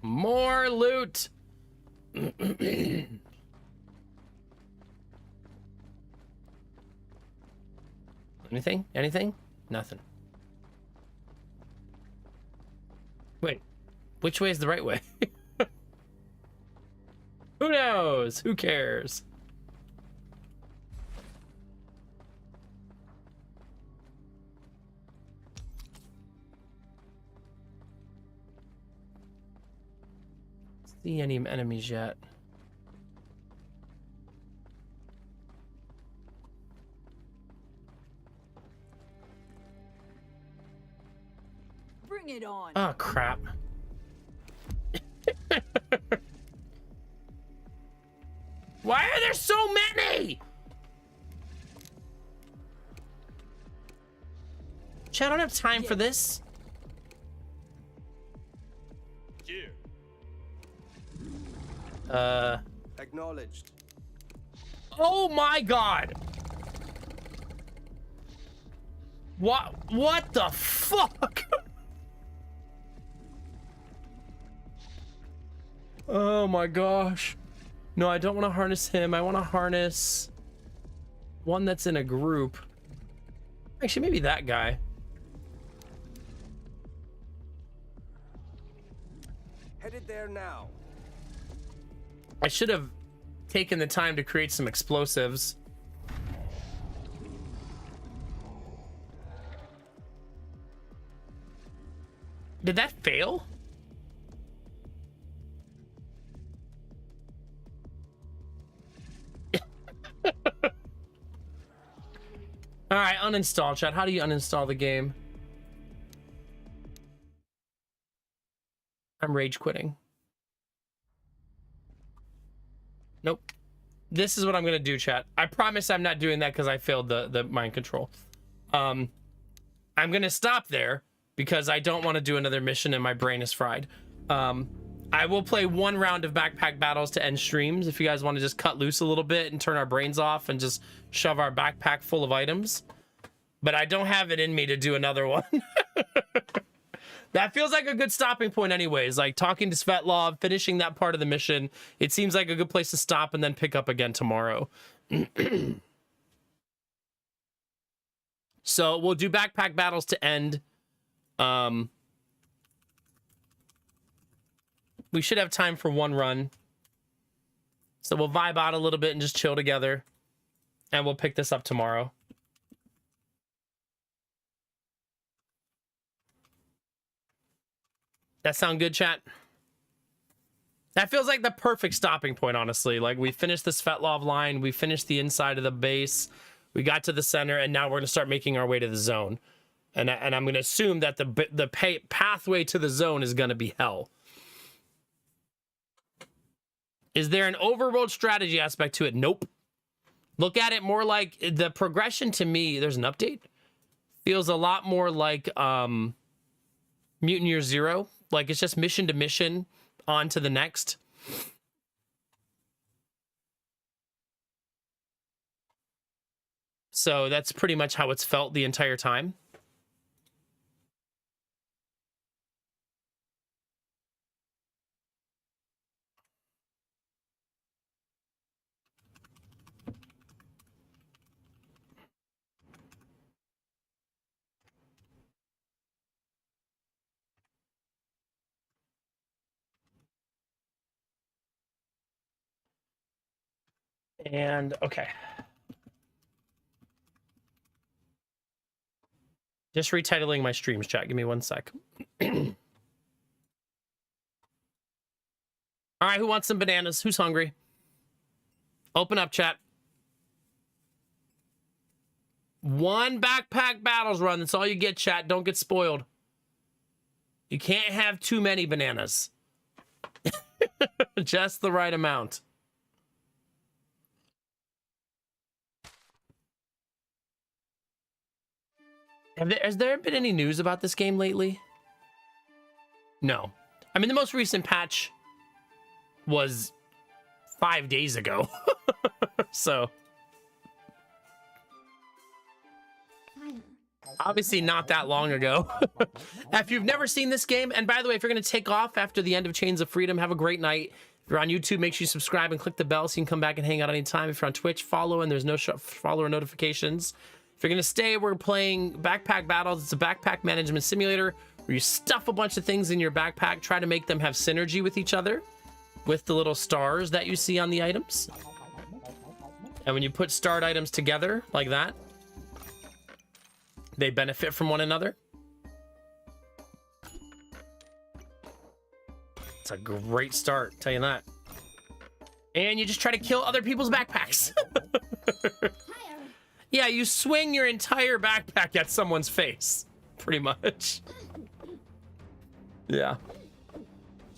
More loot. Anything? Anything? Nothing. Wait, which way is the right way? Who knows? Who cares? See any enemies yet? Bring it on. Oh, crap. Why are there so many? Chat, I don't have time for this. Here. Acknowledged. Oh my god. What the fuck? Oh my gosh. No, I don't want to harness him. I want to harness one that's in a group. Actually, maybe that guy. Headed there now. I should have taken the time to create some explosives. Did that fail? All right, uninstall, chat. How do you uninstall the game? I'm rage quitting. Nope. This is what I'm gonna do, chat. I promise I'm not doing that because I failed the mind control. I'm gonna stop there because I don't want to do another mission and my brain is fried. I will play one round of backpack battles to end streams if you guys want to just cut loose a little bit and turn our brains off and just shove our backpack full of items. But I don't have it in me to do another one. That feels like a good stopping point anyways. Like talking to Svetlov, finishing that part of the mission. It seems like a good place to stop and then pick up again tomorrow. So we'll do backpack battles to end. We should have time for one run. So we'll vibe out a little bit and just chill together. And we'll pick this up tomorrow. That sound good, chat? That feels like the perfect stopping point, honestly. Like, we finished the Svetlov line. We finished the inside of the base. We got to the center, and now we're going to start making our way to the zone. And I'm going to assume that the pathway to the zone is going to be hell. Is there an overworld strategy aspect to it? Nope. Look at it more like the progression to me. There's an update. Feels a lot more like Mutant Year Zero. Like it's just mission to mission on to the next. So that's pretty much how it's felt the entire time. And okay. Just retitling my streams, chat. Give me 1 sec. All right, who wants some bananas? Who's hungry? Open up, chat. One backpack battles run. That's all you get, chat. Don't get spoiled. You can't have too many bananas. Just the right amount. Has there been any news about this game lately? No. I mean, the most recent patch was 5 days ago. So. Obviously not that long ago. If you've never seen this game, and by the way, if you're going to take off after the end of Chains of Freedom, have a great night. If you're on YouTube, make sure you subscribe and click the bell so you can come back and hang out anytime. If you're on Twitch, follow, and there's no follower notifications. If you're going to stay, we're playing Backpack Battles. It's a backpack management simulator where you stuff a bunch of things in your backpack, try to make them have synergy with each other. with the little stars that you see on the items. And when you put starred items together like that, they benefit from one another. It's a great start, tell you that. And you just try to kill other people's backpacks. Yeah, you swing your entire backpack at someone's face, pretty much. Yeah.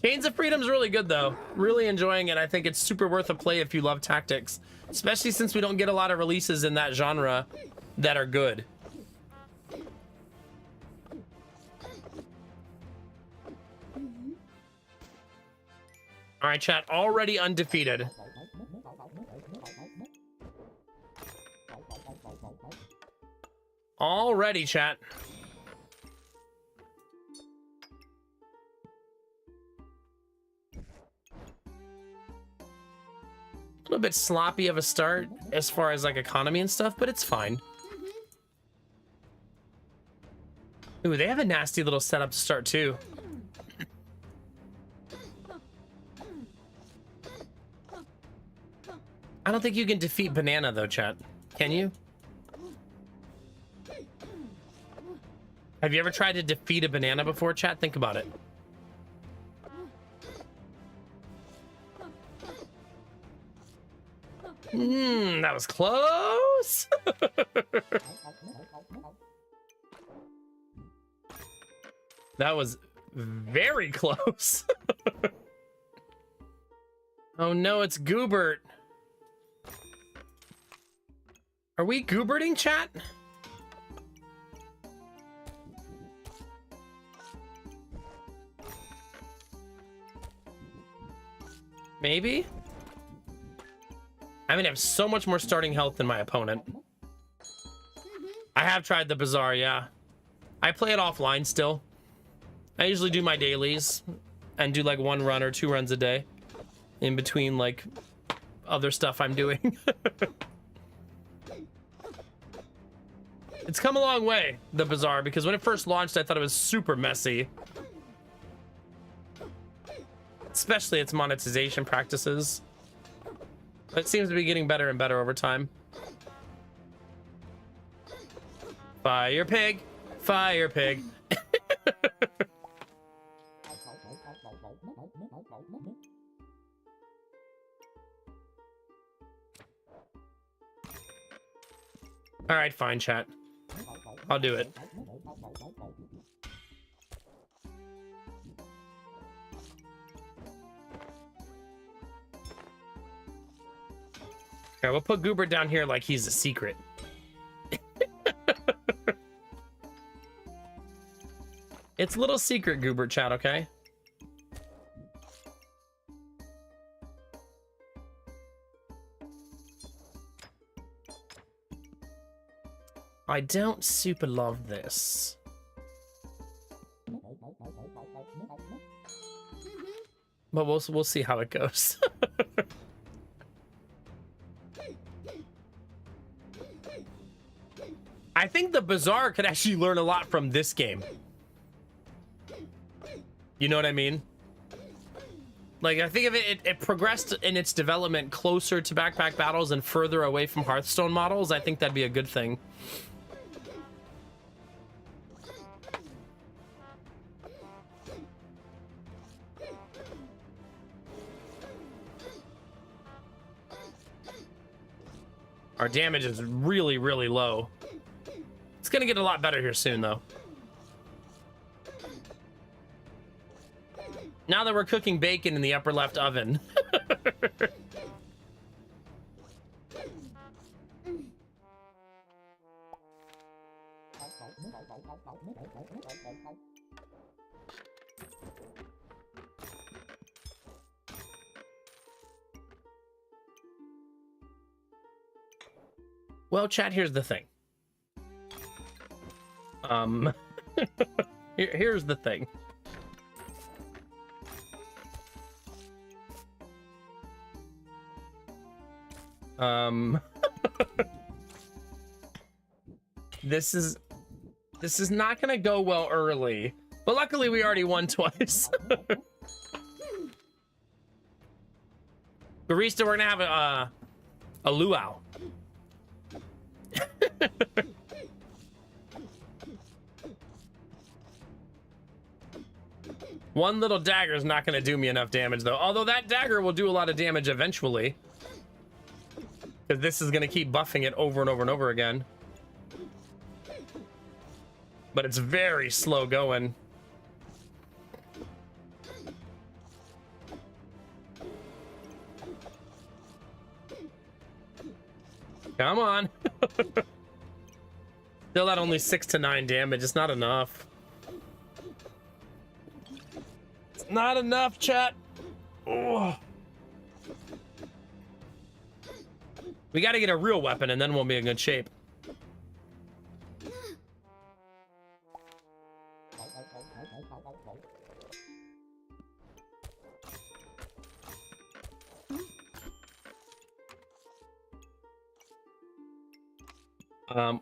Chains of Freedom's really good, though. Really enjoying it. I think it's super worth a play if you love tactics, especially since we don't get a lot of releases in that genre that are good. All right, chat, already undefeated. Already, chat. A little bit sloppy of a start as far as like economy and stuff, but it's fine. Ooh, they have a nasty little setup to start too. I don't think you can defeat Banana though, chat. Can you? Have you ever tried to defeat a banana before, chat? Think about it. That was close. That was very close. Oh no, it's Goobert. Are we Gooberting, chat? Maybe? I mean, I have so much more starting health than my opponent. I have tried the Bazaar, yeah. I play it offline still. I usually do my dailies and do like 1 run or 2 runs a day in between like other stuff I'm doing. It's come a long way, the Bazaar, because when it first launched, I thought it was super messy. Especially its monetization practices. But it seems to be getting better and better over time. Fire pig! Fire pig! Alright, fine, chat. I'll do it. Okay, we'll put Goobert down here like he's a secret. It's a little secret, Goobert, chat, okay? I don't super love this. But we'll see how it goes. I think the Bazaar could actually learn a lot from this game. You know what I mean? Like, I think if it progressed in its development closer to Backpack Battles and further away from Hearthstone models, I think that'd be a good thing. Our damage is really, really low. It's gonna get a lot better here soon, though. Now that we're cooking bacon in the upper left oven. Well, chat, here's the thing. Here's the thing. This is not gonna go well early, but luckily we already won twice. Barista, we're gonna have a luau. One little dagger is not going to do me enough damage, though. Although that dagger will do a lot of damage eventually. Because this is going to keep buffing it over and over and over again. But it's very slow going. Come on. Still at only 6 to 9 damage. It's not enough. It's not enough, chat. Oh. We got to get a real weapon and then we'll be in good shape.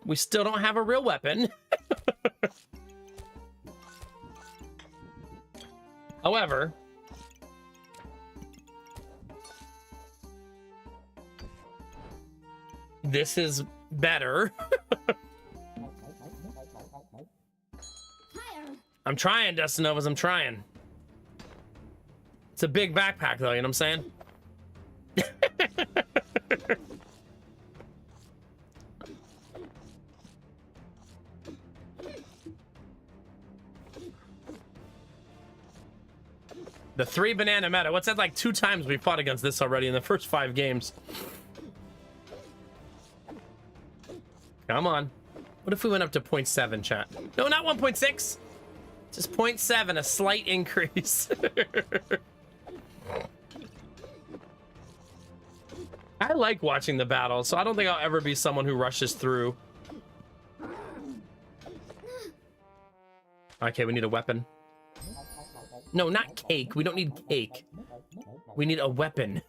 We still don't have a real weapon. However, this is better. I'm trying, Destinovas, I'm trying. It's a big backpack though, you know what I'm saying? The 3 banana meta. What's that, like 2 times we fought against this already in the first 5 games? Come on. What if we went up to 0.7, chat? No, not 1.6. Just 0.7, a slight increase. I like watching the battle, so I don't think I'll ever be someone who rushes through. Okay, we need a weapon. No, not cake. We don't need cake. We need a weapon.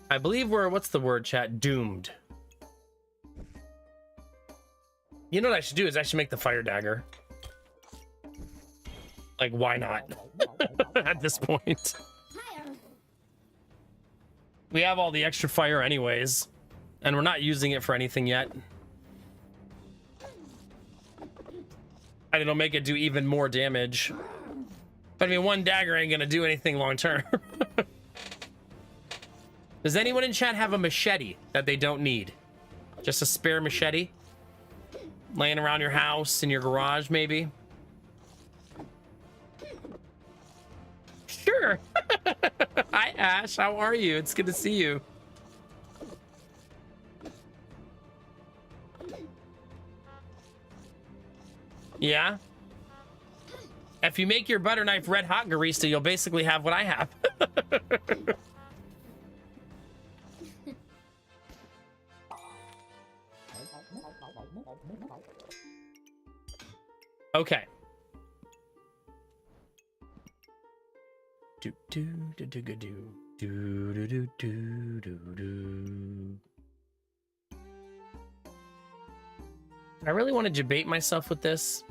I believe we're, what's the word, chat? Doomed. You know what I should do is I should make the fire dagger. Like, why not? At this point. We have all the extra fire anyways, and we're not using it for anything yet. And it'll make it do even more damage. But I mean, 1 dagger ain't gonna do anything long term. Does anyone in chat have a machete that they don't need? Just a spare machete? Laying around your house, in your garage, maybe? Sure. Hi, Ash. How are you? It's good to see you. Yeah? If you make your butter knife red hot, Garista, you'll basically have what I have. Okay. Do do do do do do do do do do do. I really want to debate myself with this.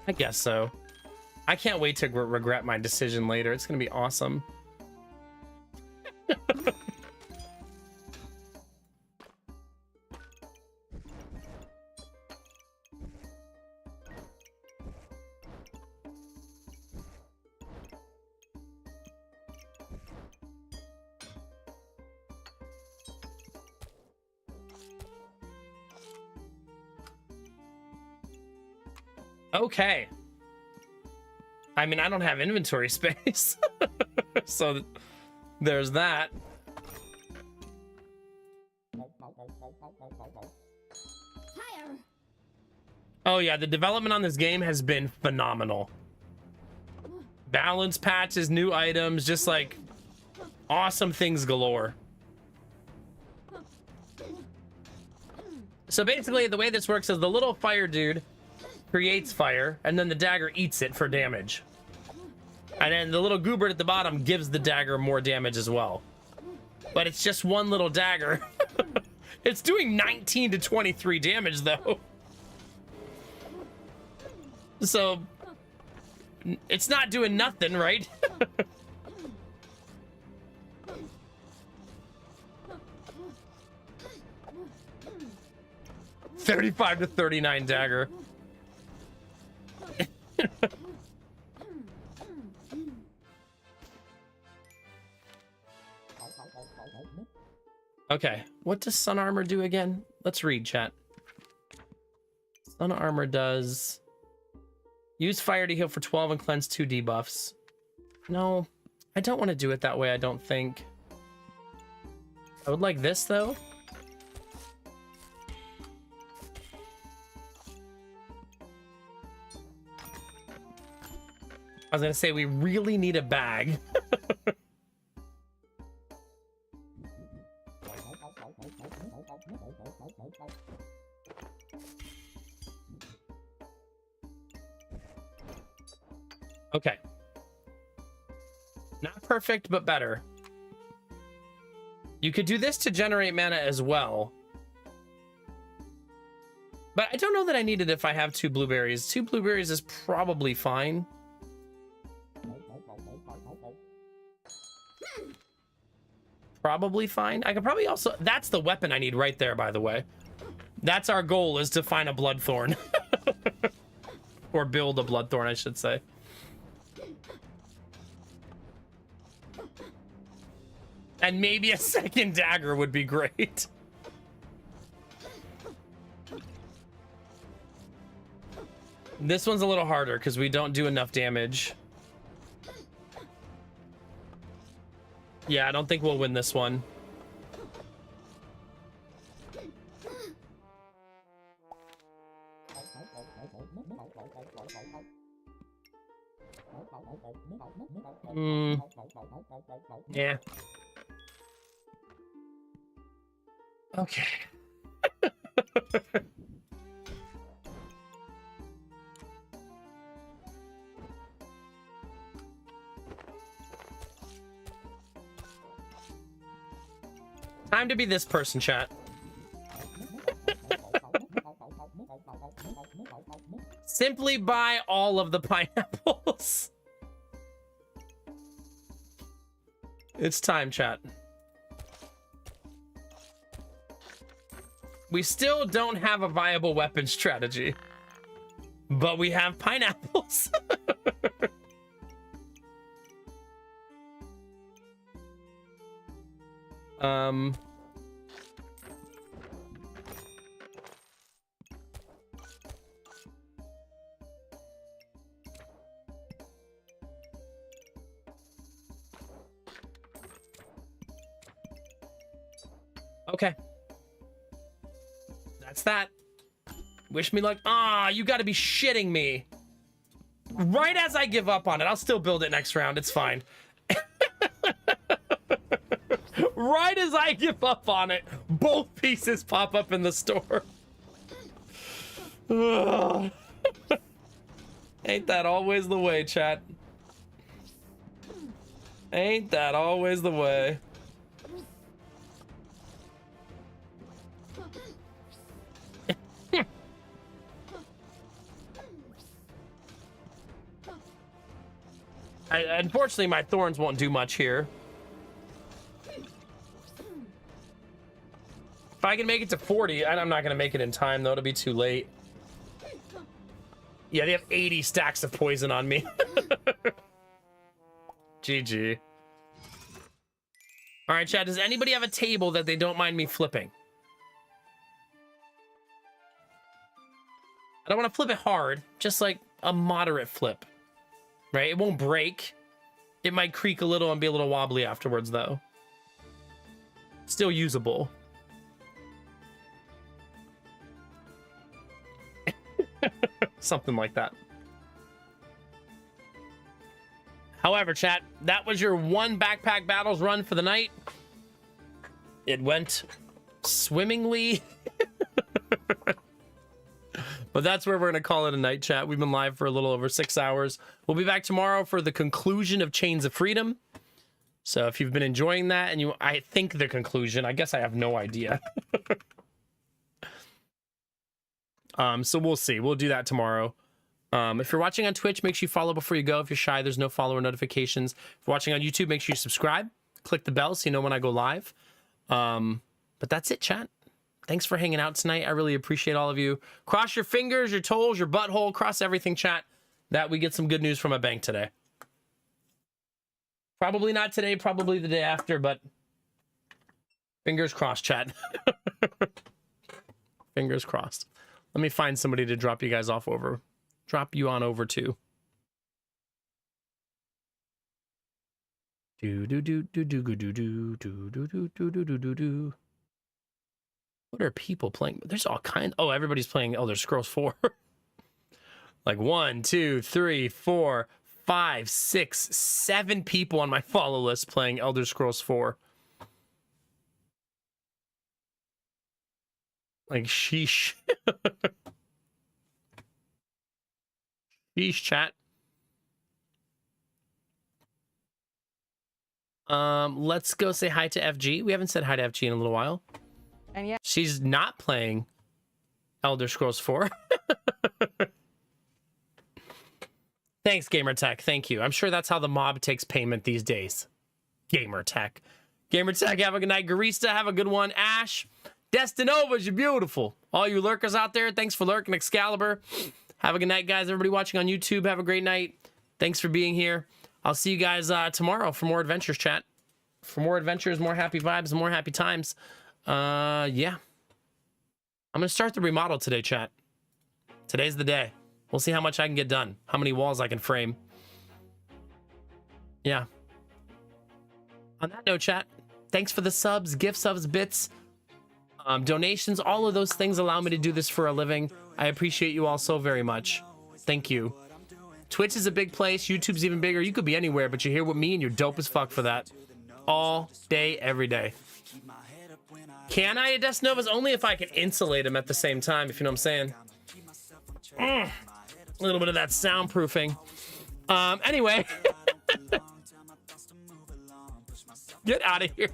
I guess so. I can't wait to regret my decision later. It's gonna be awesome. Okay. I mean, I don't have inventory space. So there's that. Oh yeah, the development on this game has been phenomenal. Balance patches, new items, just like awesome things galore. So basically the way this works is the little fire dude creates fire, and then the dagger eats it for damage. And then the little goober at the bottom gives the dagger more damage as well. But it's just one little dagger. It's doing 19 to 23 damage, though. So, it's not doing nothing, right? 35 to 39 dagger. Okay, what does sun armor do again? Let's read, chat. Sun armor does use fire to heal for 12 and cleanse 2 debuffs. No, I don't want to do it that way, I don't think. I would like this, though. I was gonna say, we really need a bag. Okay. Not perfect, but better. You could do this to generate mana as well. But I don't know that I need it if I have 2 blueberries. 2 blueberries is probably fine. Probably fine. I could probably also... That's the weapon I need right there, by the way. That's our goal, is to find a bloodthorn. Or build a bloodthorn, I should say. And maybe a second dagger would be great. This one's a little harder because we don't do enough damage. Yeah, I don't think we'll win this one. Yeah. Okay. Time to be this person, chat. Simply buy all of the pineapples. It's time, chat. We still don't have a viable weapon strategy, but we have pineapples. Okay. That's that. Wish me luck. Ah, you gotta be shitting me. Right as I give up on it, I'll still build it next round. It's fine. Right as I give up on it, both pieces pop up in the store. Ain't that always the way, chat? Ain't that always the way? Unfortunately, my thorns won't do much here. If I can make it to 40, and I'm not going to make it in time, though. It'll be too late. Yeah, they have 80 stacks of poison on me. GG. All right, chat, does anybody have a table that they don't mind me flipping? I don't want to flip it hard, just like a moderate flip. Right? It won't break. It might creak a little and be a little wobbly afterwards, though. Still usable. Something like that. However, chat, that was your one Backpack Battles run for the night. It went swimmingly. But that's where we're going to call it a night, chat. We've been live for a little over 6 hours. We'll be back tomorrow for the conclusion of Chains of Freedom. So if you've been enjoying that and I think the conclusion, I guess I have no idea. So we'll see. We'll do that tomorrow. If you're watching on Twitch, make sure you follow before you go. If you're shy, there's no follower notifications. If you're watching on YouTube, make sure you subscribe. Click the bell so you know when I go live. But that's it, chat. Thanks for hanging out tonight. I really appreciate all of you. Cross your fingers, your toes, your butthole, cross everything, chat, that we get some good news from a bank today. Probably not today, probably the day after, but fingers crossed, chat. Fingers crossed. Let me find somebody to drop you guys off over. Drop you on over to. Do do do do do do do do do do do do do do do. What are people playing? There's all kinds. Oh, everybody's playing Elder Scrolls 4. Like 1, 2, 3, 4, 5, 6, 7 people on my follow list playing Elder Scrolls 4. Like, sheesh. Sheesh, chat. Let's go say hi to FG. We haven't said hi to FG in a little while. And yeah, she's not playing Elder Scrolls 4. Thanks, Gamertech. Thank you. I'm sure that's how the mob takes payment these days. Gamertech. Gamertech, have a good night. Garista, have a good one. Ash, Destinovas, you're beautiful. All you lurkers out there, thanks for lurking. Excalibur, have a good night, guys. Everybody watching on YouTube, have a great night. Thanks for being here. I'll see you guys tomorrow for more adventures, chat. For more adventures, more happy vibes, more happy times. Yeah. I'm gonna start the remodel today, chat. Today's the day. We'll see how much I can get done. How many walls I can frame. Yeah. On that note, chat, thanks for the subs, gift subs, bits, donations. All of those things allow me to do this for a living. I appreciate you all so very much. Thank you. Twitch is a big place. YouTube's even bigger. You could be anywhere, but you're here with me and you're dope as fuck for that. All day, every day. Can I adjust Novas? Only if I can insulate them at the same time, if you know what I'm saying. A little bit of that soundproofing. Anyway. Get out of here.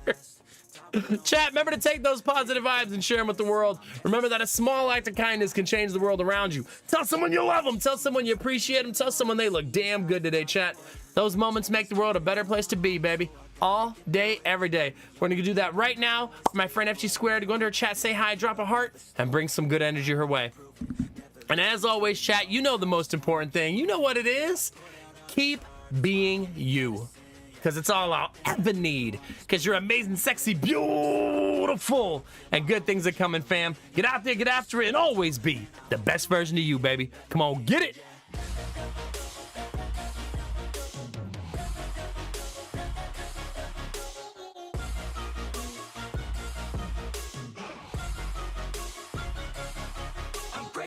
Chat, remember to take those positive vibes and share them with the world. Remember that a small act of kindness can change the world around you. Tell someone you love them. Tell someone you appreciate them. Tell someone they look damn good today, chat. Those moments make the world a better place to be, baby. All day, every day. We're gonna do that right now for my friend FG Squared. Go into her chat, say hi, drop a heart, and bring some good energy her way. And as always, chat, you know the most important thing. You know what it is? Keep being you. Because it's all I'll ever need. Because you're amazing, sexy, beautiful, and good things are coming, fam. Get out there, get after it, and always be the best version of you, baby. Come on, get it.